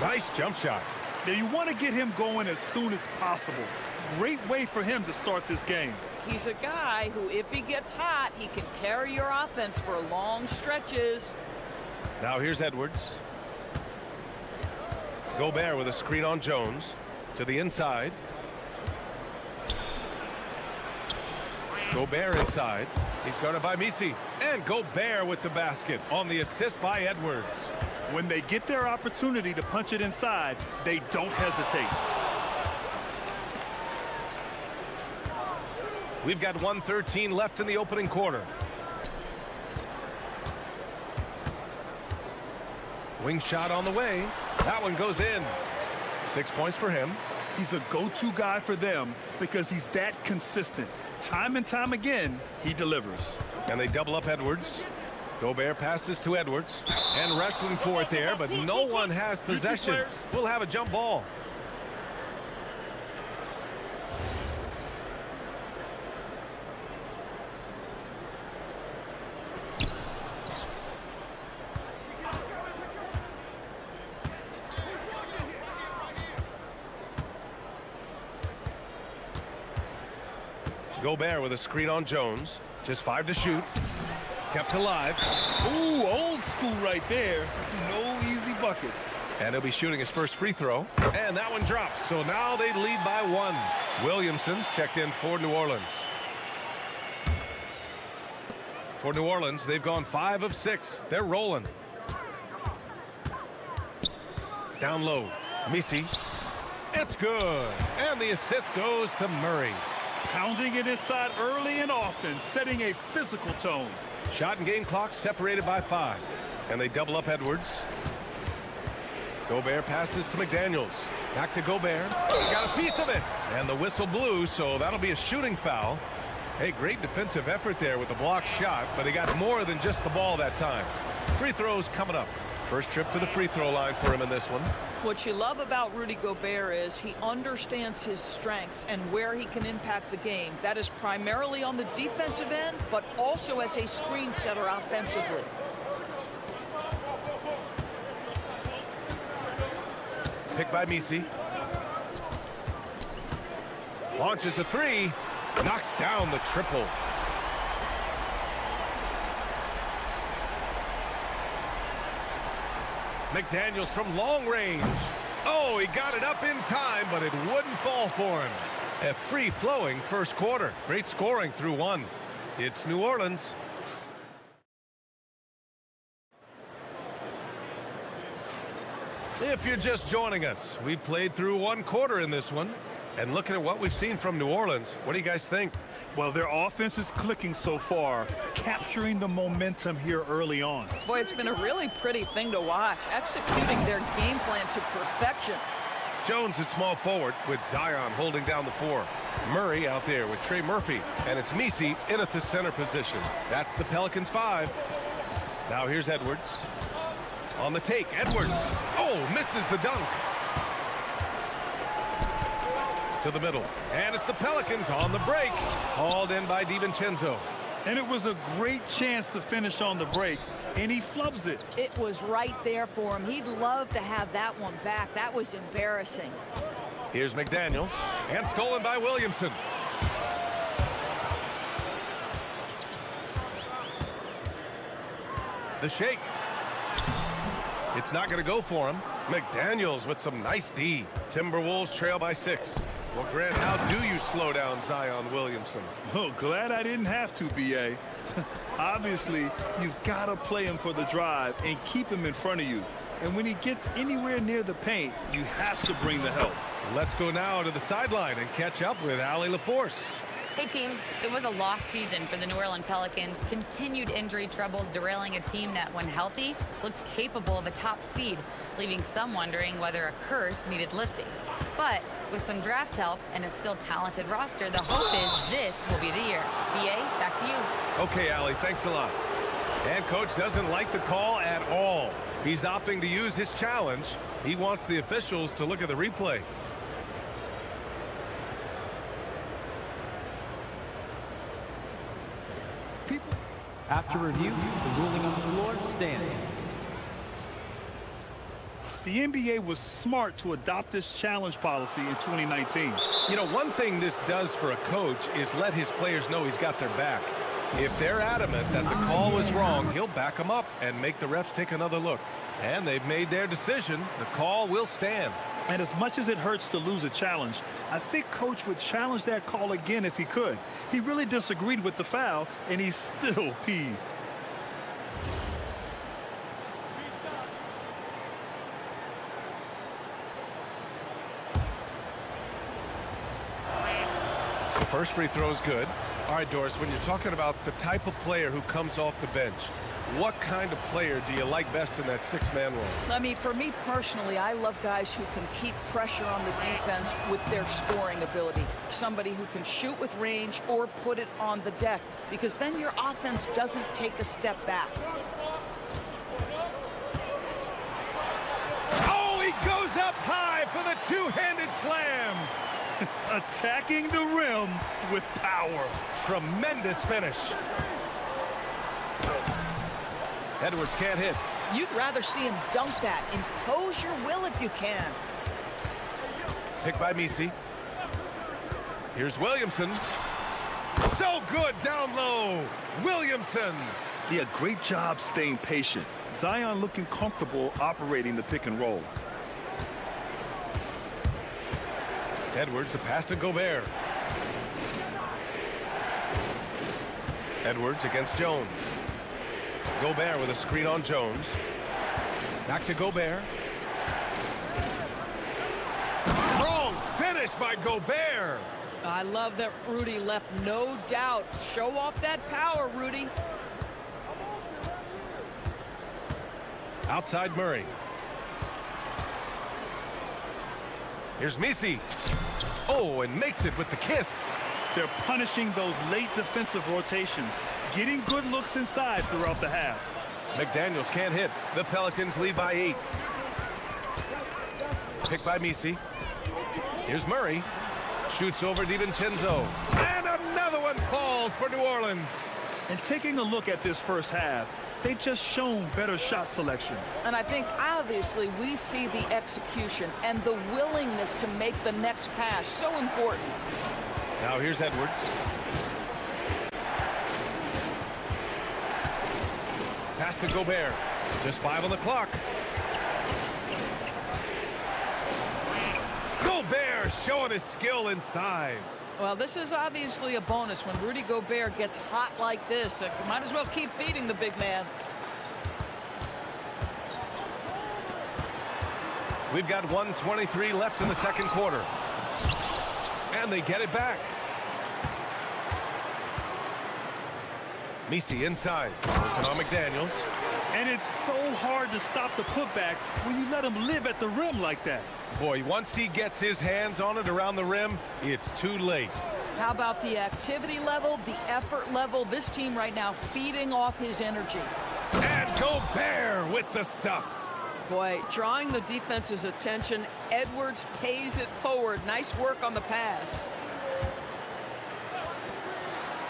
Nice jump shot.
Now, you want to get him going as soon as possible. Great way for him to start this game.
He's a guy who, if he gets hot, he can carry your offense for long stretches.
Now here's Edwards. Gobert with a screen on Jones. To the inside. Gobert inside. He's guarded by Misi. And Gobert with the basket on the assist by Edwards.
When they get their opportunity to punch it inside, they don't hesitate.
We've got 1:13 left in the opening quarter. Wing shot on the way. That one goes in. 6 points for him.
He's a go-to guy for them because he's that consistent. Time and time again, he delivers.
And they double up Edwards. Gobert passes to Edwards. And wrestling for it there, but no one has possession. We'll have a jump ball. Gobert with a screen on Jones. Just 5 to shoot. Kept alive.
Ooh, old school right there. No easy buckets.
And he'll be shooting his first free throw. And that one drops. So now they lead by 1. Williamson's checked in for New Orleans. For New Orleans, they've gone 5 of 6. They're rolling. Down low, Misi. It's good. And the assist goes to Murray.
Pounding it inside early and often, setting a physical tone.
Shot and game clock separated by 5. And they double up Edwards. Gobert passes to McDaniels. Back to Gobert. He got a piece of it. And the whistle blew, so that'll be a shooting foul. Hey, great defensive effort there with the block shot, but he got more than just the ball that time. Free throws coming up. First trip to the free throw line for him in this one.
What you love about Rudy Gobert is he understands his strengths and where he can impact the game. That is primarily on the defensive end, but also as a screen setter offensively.
Picked by Misi. Launches a 3. Knocks down the triple. McDaniels from long range. Oh, he got it up in time, but it wouldn't fall for him. A free-flowing first quarter. Great scoring through 1. It's New Orleans. If you're just joining us, we played through 1 quarter in this one. And looking at what we've seen from New Orleans, what do you guys think?
Well, their offense is clicking so far, capturing the momentum here early on.
Boy, it's been a really pretty thing to watch, executing their game plan to perfection.
Jones at small forward with Zion holding down the 4. Murray out there with Trey Murphy, and it's Misi in at the center position. That's the Pelicans 5. Now here's Edwards. On the take, Edwards. Oh, misses the dunk. To the middle, and it's the Pelicans on the break. Hauled in by DiVincenzo.
And it was a great chance to finish on the break, and he flubs it.
It was right there for him. He'd love to have that one back. That was embarrassing.
Here's McDaniels, and stolen by Williamson. The shake. It's not going to go for him. McDaniels with some nice D. Timberwolves trail by 6. Well, Grant, how do you slow down Zion Williamson?
Oh, glad I didn't have to, B.A. Obviously, you've got to play him for the drive and keep him in front of you. And when he gets anywhere near the paint, you have to bring the help.
Let's go now to the sideline and catch up with Allie LaForce.
Hey team, it was a lost season for the New Orleans Pelicans. Continued injury troubles derailing a team that, when healthy, looked capable of a top seed, leaving some wondering whether a curse needed lifting. But with some draft help and a still talented roster, the hope is this will be the year. BA, back to you.
Okay, Allie, thanks a lot. And coach doesn't like the call at all. He's opting to use his challenge. He wants the officials to look at the replay.
After review, the ruling on the floor stands.
The NBA was smart to adopt this challenge policy in 2019.
You know, one thing this does for a coach is let his players know he's got their back. If they're adamant that the call was wrong, he'll back them up and make the refs take another look. And they've made their decision. The call will stand.
And as much as it hurts to lose a challenge, I think Coach would challenge that call again if he could. He really disagreed with the foul, and he's still peeved.
The first free throw is good. All right, Doris, when you're talking about the type of player who comes off the bench, what kind of player do you like best in that six-man role?
I mean, for me personally, I love guys who can keep pressure on the defense with their scoring ability. Somebody who can shoot with range or put it on the deck, because then your offense doesn't take a step back.
Oh, he goes up high for the two-handed slam.
Attacking the rim with power.
Tremendous finish. Edwards can't hit.
You'd rather see him dunk that. Impose your will if you can.
Picked by Misi. Here's Williamson. So good down low. Williamson.
Yeah, great job staying patient. Zion looking comfortable operating the pick and roll.
Edwards, the pass to Gobert. Edwards against Jones. Gobert with a screen on Jones. Back to Gobert. Strong finish by Gobert.
I love that Rudy left no doubt. Show off that power, Rudy.
Outside Murray. Here's Misi. Oh, and makes it with the kiss.
They're punishing those late defensive rotations, getting good looks inside throughout the half.
McDaniels can't hit. The Pelicans lead by 8. Picked by Misi. Here's Murray. Shoots over DiVincenzo. And another one falls for New Orleans.
And taking a look at this first half, they've just shown better shot selection.
And I think obviously we see the execution and the willingness to make the next pass so important.
Now here's Edwards. Pass to Gobert. Just 5 on the clock. Gobert showing his skill inside.
Well, this is obviously a bonus when Rudy Gobert gets hot like this. Might as well keep feeding the big man.
We've got 1:23 left in the second quarter. And they get it back. Misi inside. Working on McDaniels.
And it's so hard to stop the putback when you let him live at the rim like that.
Boy, once he gets his hands on it around the rim, it's too late.
How about the activity level, the effort level? This team right now feeding off his energy.
And Gobert with the stuff.
Boy, drawing the defense's attention, Edwards pays it forward. Nice work on the pass.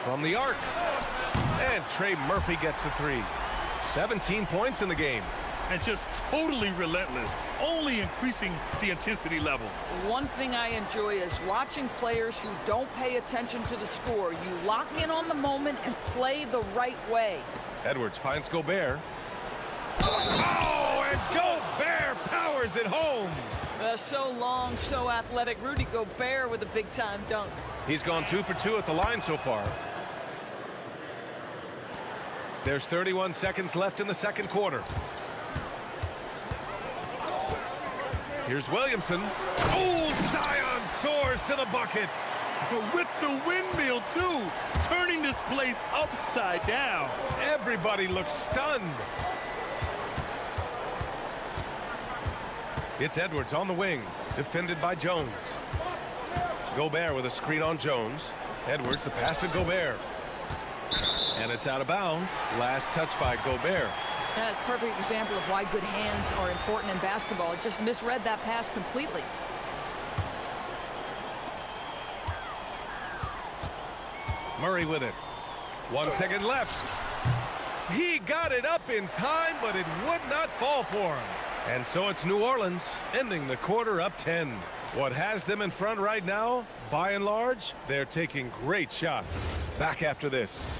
From the arc. And Trey Murphy gets a 3. 17 points in the game.
And just totally relentless, only increasing the intensity level.
One thing I enjoy is watching players who don't pay attention to the score. You lock in on the moment and play the right way.
Edwards finds Gobert. Oh, and Gobert powers it home.
So long, so athletic. Rudy Gobert with a big-time dunk.
He's gone 2 for 2 at the line so far. There's 31 seconds left in the second quarter. Here's Williamson. Oh, Zion soars to the bucket.
With the windmill, too, turning this place upside down.
Everybody looks stunned. It's Edwards on the wing, defended by Jones. Gobert with a screen on Jones. Edwards, the pass to Gobert. And it's out of bounds. Last touch by Gobert.
That's a perfect example of why good hands are important in basketball. It just misread that pass completely.
Murray with it. 1 second left. He got it up in time, but it would not fall for him. And so it's New Orleans ending the quarter up 10. What has them in front right now, by and large, they're taking great shots. Back after this.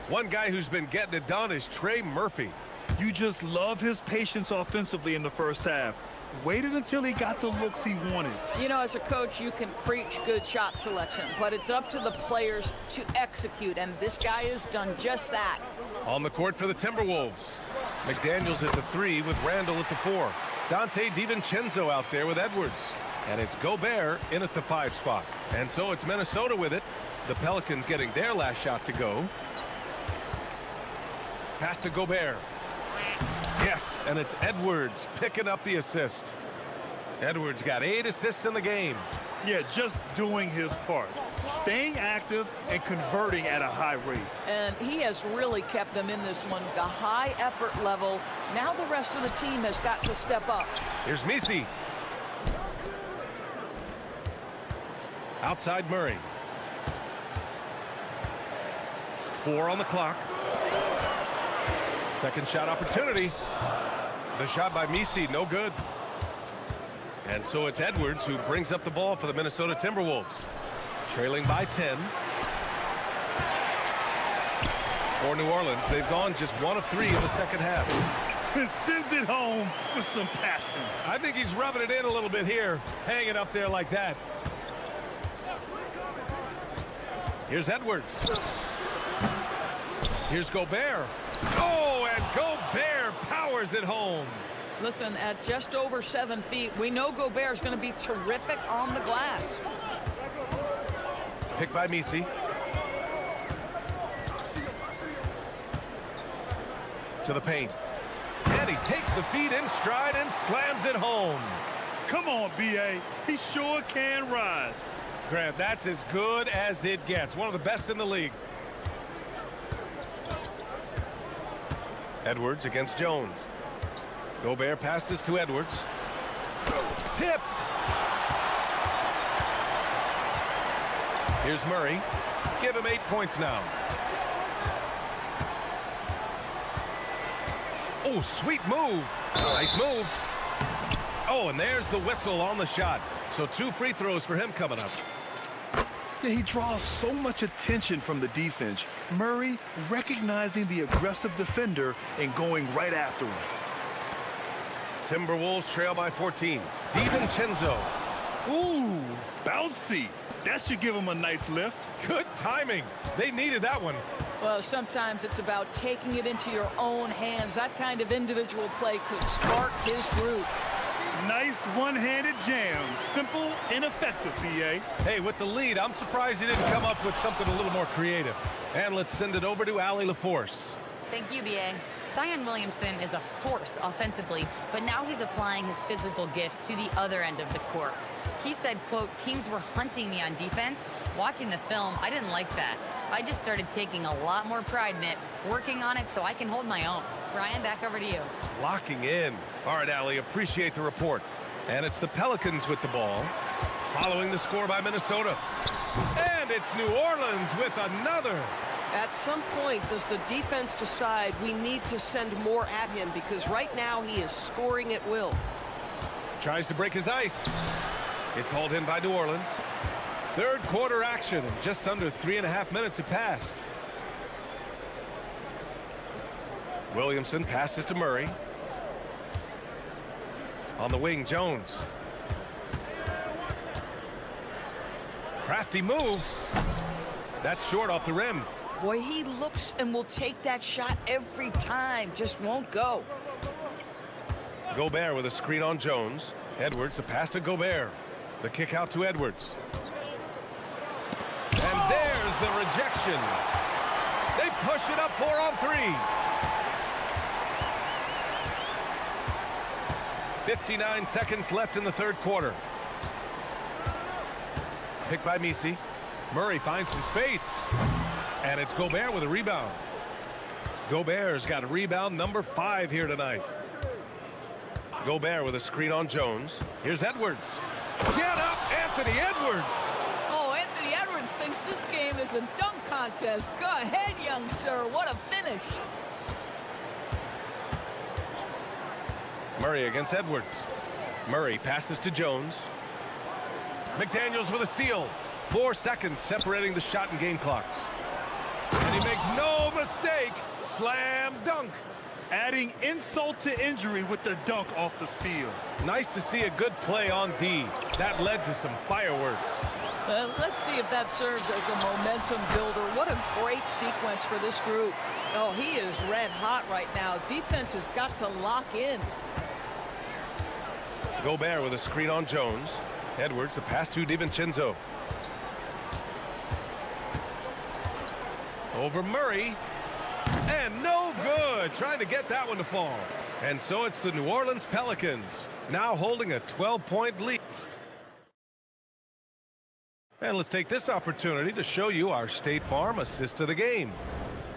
One guy who's been getting it done is Trey Murphy.
You just love his patience offensively in the first half. Waited until he got the looks he wanted.
You know, as a coach, you can preach good shot selection, but it's up to the players to execute, and this guy has done just that.
On the court for the Timberwolves. McDaniels at the 3 with Randall at the 4. Dante DiVincenzo out there with Edwards. And it's Gobert in at the 5 spot. And so it's Minnesota with it. The Pelicans getting their last shot to go. Pass to Gobert. Yes, and it's Edwards picking up the assist. Edwards got 8 assists in the game.
Yeah, just doing his part. Staying active and converting at a high rate.
And he has really kept them in this one. The high effort level. Now the rest of the team has got to step up.
Here's Misi. Outside Murray. 4 on the clock. Second shot opportunity. The shot by Misi, no good. And so it's Edwards who brings up the ball for the Minnesota Timberwolves. Trailing by 10. For New Orleans, they've gone just 1 of 3 in the second half.
Sends it home with some passion.
I think he's rubbing it in a little bit here, hanging up there like that. Here's Edwards. Here's Gobert. Oh, and Gobert powers it home.
Listen, at just over 7 feet, we know Gobert's going to be terrific on the glass.
Picked by Misi. To the paint. And he takes the feed in stride and slams it home.
Come on, B.A. He sure can rise.
Grant, that's as good as it gets. One of the best in the league. Edwards against Jones. Gobert passes to Edwards. Tipped. Here's Murray. Give him 8 points now. Oh, sweet move. Nice move. Oh, and there's the whistle on the shot. So 2 free throws for him coming up.
Yeah, he draws so much attention from the defense. Murray recognizing the aggressive defender and going right after him.
Timberwolves trail by 14. DiVincenzo.
Ooh, bouncy. That should give him a nice lift.
Good timing. They needed that one.
Well, sometimes it's about taking it into your own hands. That kind of individual play could spark his group.
Nice one-handed jam. Simple and effective, B.A.
Hey, with the lead, I'm surprised he didn't come up with something a little more creative. And let's send it over to Allie LaForce.
Thank you, B.A. Zion Williamson is a force offensively, but now he's applying his physical gifts to the other end of the court. He said, quote, teams were hunting me on defense. Watching the film, I didn't like that. I just started taking a lot more pride in it, working on it so I can hold my own. Brian, back over to you.
Locking in. All right, Allie, appreciate the report. And it's the Pelicans with the ball, following the score by Minnesota. And it's New Orleans with another.
At some point, does the defense decide we need to send more at him? Because right now he is scoring at will.
Tries to break his ice. It's hauled in by New Orleans. Third quarter action, and just under 3.5 minutes have passed. Williamson passes to Murray. On the wing, Jones. Crafty move. That's short off the rim.
Boy, he looks and will take that shot every time. Just won't go.
Gobert with a screen on Jones. Edwards, the pass to Gobert. The kick out to Edwards. And there's the rejection. They push it up 4 on 3. 59 seconds left in the third quarter. Picked by Misi. Murray finds some space. And it's Gobert with a rebound. Gobert's got a rebound number 5 here tonight. Gobert with a screen on Jones. Here's Edwards. Get up, Anthony Edwards.
Oh, Anthony Edwards thinks this game is a dunk contest. Go ahead, young sir. What a finish.
Murray against Edwards. Murray passes to Jones. McDaniels with a steal. 4 seconds separating the shot and game clocks. And he makes no mistake. Slam dunk.
Adding insult to injury with the dunk off the steal.
Nice to see a good play on D. That led to some fireworks.
Let's see if that serves as a momentum builder. What a great sequence for this group. Oh, he is red hot right now. Defense has got to lock in.
Gobert with a screen on Jones. Edwards, the pass to DiVincenzo. Over Murray. And no good. Trying to get that one to fall. And so it's the New Orleans Pelicans now holding a 12-point lead. And let's take this opportunity to show you our State Farm assist of the game.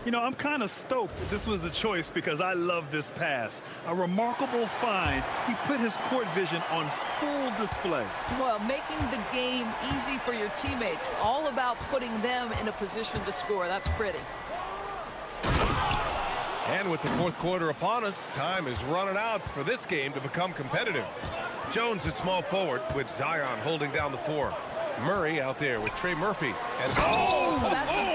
You know, I'm kind of stoked that this was a choice because I love this pass. A remarkable find. He put his court vision on full display.
Well, making the game easy for your teammates. All about putting them in a position to score. That's pretty.
And with the fourth quarter upon us, time is running out for this game to become competitive. Jones at small forward with Zion holding down the four. Murray out there with Trey Murphy. And
That's a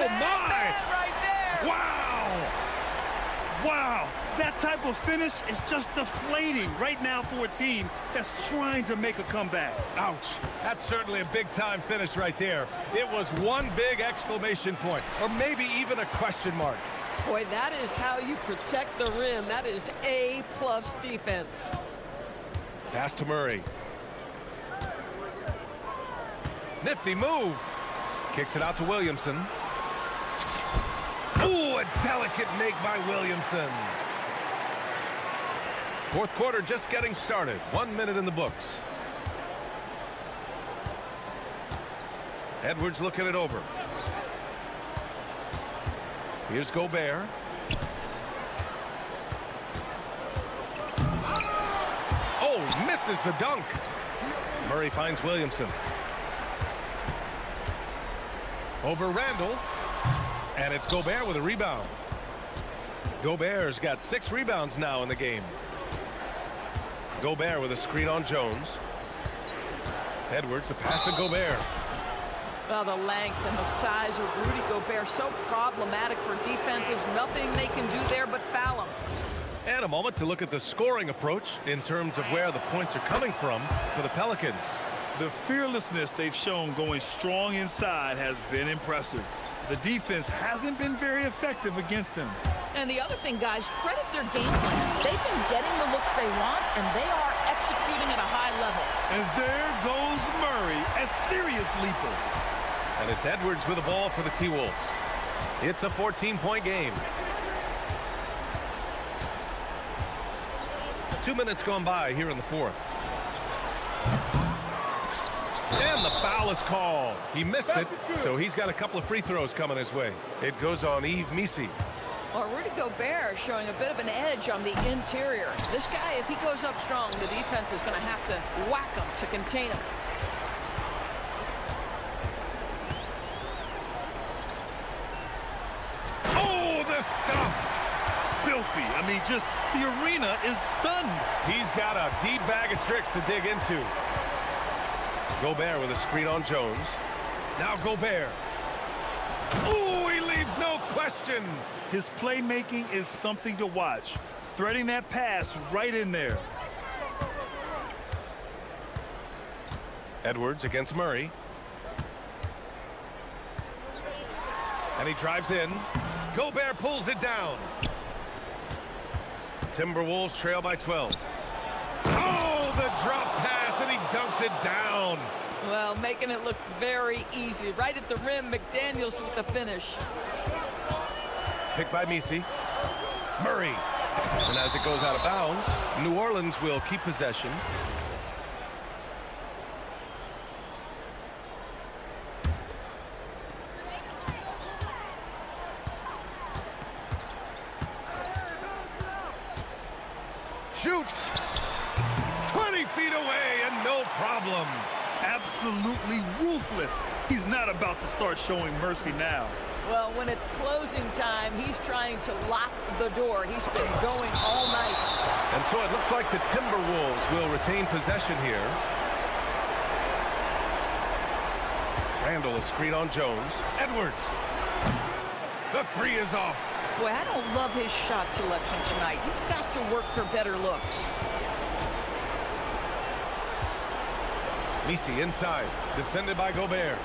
bad right there.
Wow! Wow! That type of finish is just deflating right now for a team that's trying to make a comeback.
Ouch. That's certainly a big-time finish right there. It was one big exclamation point, or maybe even a question mark.
Boy, that is how you protect the rim. That is A-plus defense.
Pass to Murray. Nifty move. Kicks it out to Williamson. Ooh, a delicate make by Williamson. Fourth quarter just getting started. 1 minute in the books. Edwards looking it over. Here's Gobert. Oh, misses the dunk. Murray finds Williamson. Over Randall. And it's Gobert with a rebound. Gobert's got 6 rebounds now in the game. Gobert with a screen on Jones. Edwards, the pass to Gobert.
Well, the length and the size of Rudy Gobert, so problematic for defenses. Nothing they can do there but foul him.
And a moment to look at the scoring approach in terms of where the points are coming from for the Pelicans.
The fearlessness they've shown going strong inside has been impressive. The defense hasn't been very effective against them.
And the other thing, guys, credit their game plan. They've been getting the looks they want, and they are executing at a high level.
And there goes Murray, a serious leaper.
And it's Edwards with the ball for the T-Wolves. It's a 14-point game. 2 minutes gone by here in the fourth. And the foul is called. He missed it, so he's got a couple of free throws coming his way. It goes on Misi.
Well, Rudy Gobert showing a bit of an edge on the interior. This guy, if he goes up strong, the defense is going to have to whack him to contain him.
Oh, the stuff!
Filthy. I mean, just the arena is stunned.
He's got a deep bag of tricks to dig into. Gobert with a screen on Jones. Now Gobert. Ooh, he leaves no question.
His playmaking is something to watch. Threading that pass right in there.
Edwards against Murray. And he drives in. Gobert pulls it down. Timberwolves trail by 12. Oh, the drop pass, and he dunks it down.
Well, making it look very easy. Right at the rim, McDaniels with the finish.
Picked by Misi. Murray. And as it goes out of bounds, New Orleans will keep possession. Shoots. 20 feet away and no problem.
Absolutely ruthless. He's not about to start showing mercy now.
Well, when it's closing time, he's trying to lock the door. He's been going all night.
And so it looks like the Timberwolves will retain possession here. Randall, a screen on Jones. Edwards. The three is off.
Boy, I don't love his shot selection tonight. You've got to work for better looks.
Misi inside, defended by Gobert.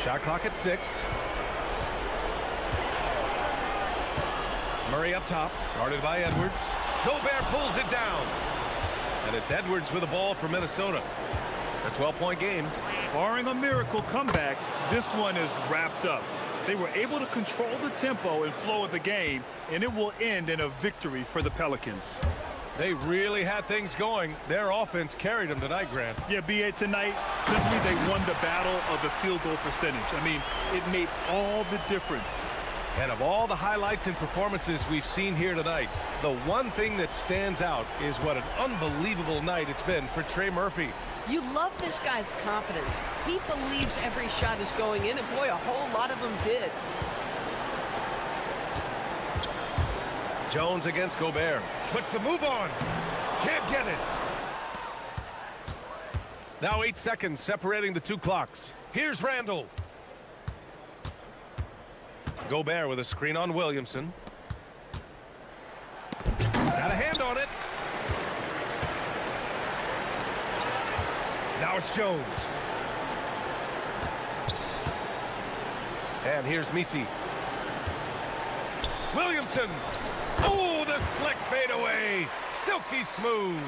Shot clock at 6. Murray up top, guarded by Edwards. Gobert pulls it down. And it's Edwards with the ball for Minnesota. A 12-point game.
Barring a miracle comeback, this one is wrapped up. They were able to control the tempo and flow of the game, and it will end in a victory for the Pelicans.
They really had things going. Their offense carried them tonight, Grant.
Yeah, B.A., tonight, simply they won the battle of the field goal percentage. I mean, it made all the difference.
And of all the highlights and performances we've seen here tonight, the one thing that stands out is what an unbelievable night it's been for Trey Murphy.
You love this guy's confidence. He believes every shot is going in, and boy, a whole lot of them did.
Jones against Gobert. Puts the move on. Can't get it. Now 8 seconds separating the two clocks. Here's Randall. Gobert with a screen on Williamson. Got a hand on it. Now it's Jones. And here's Misi. Williamson. Oh, the slick fadeaway. Silky smooth.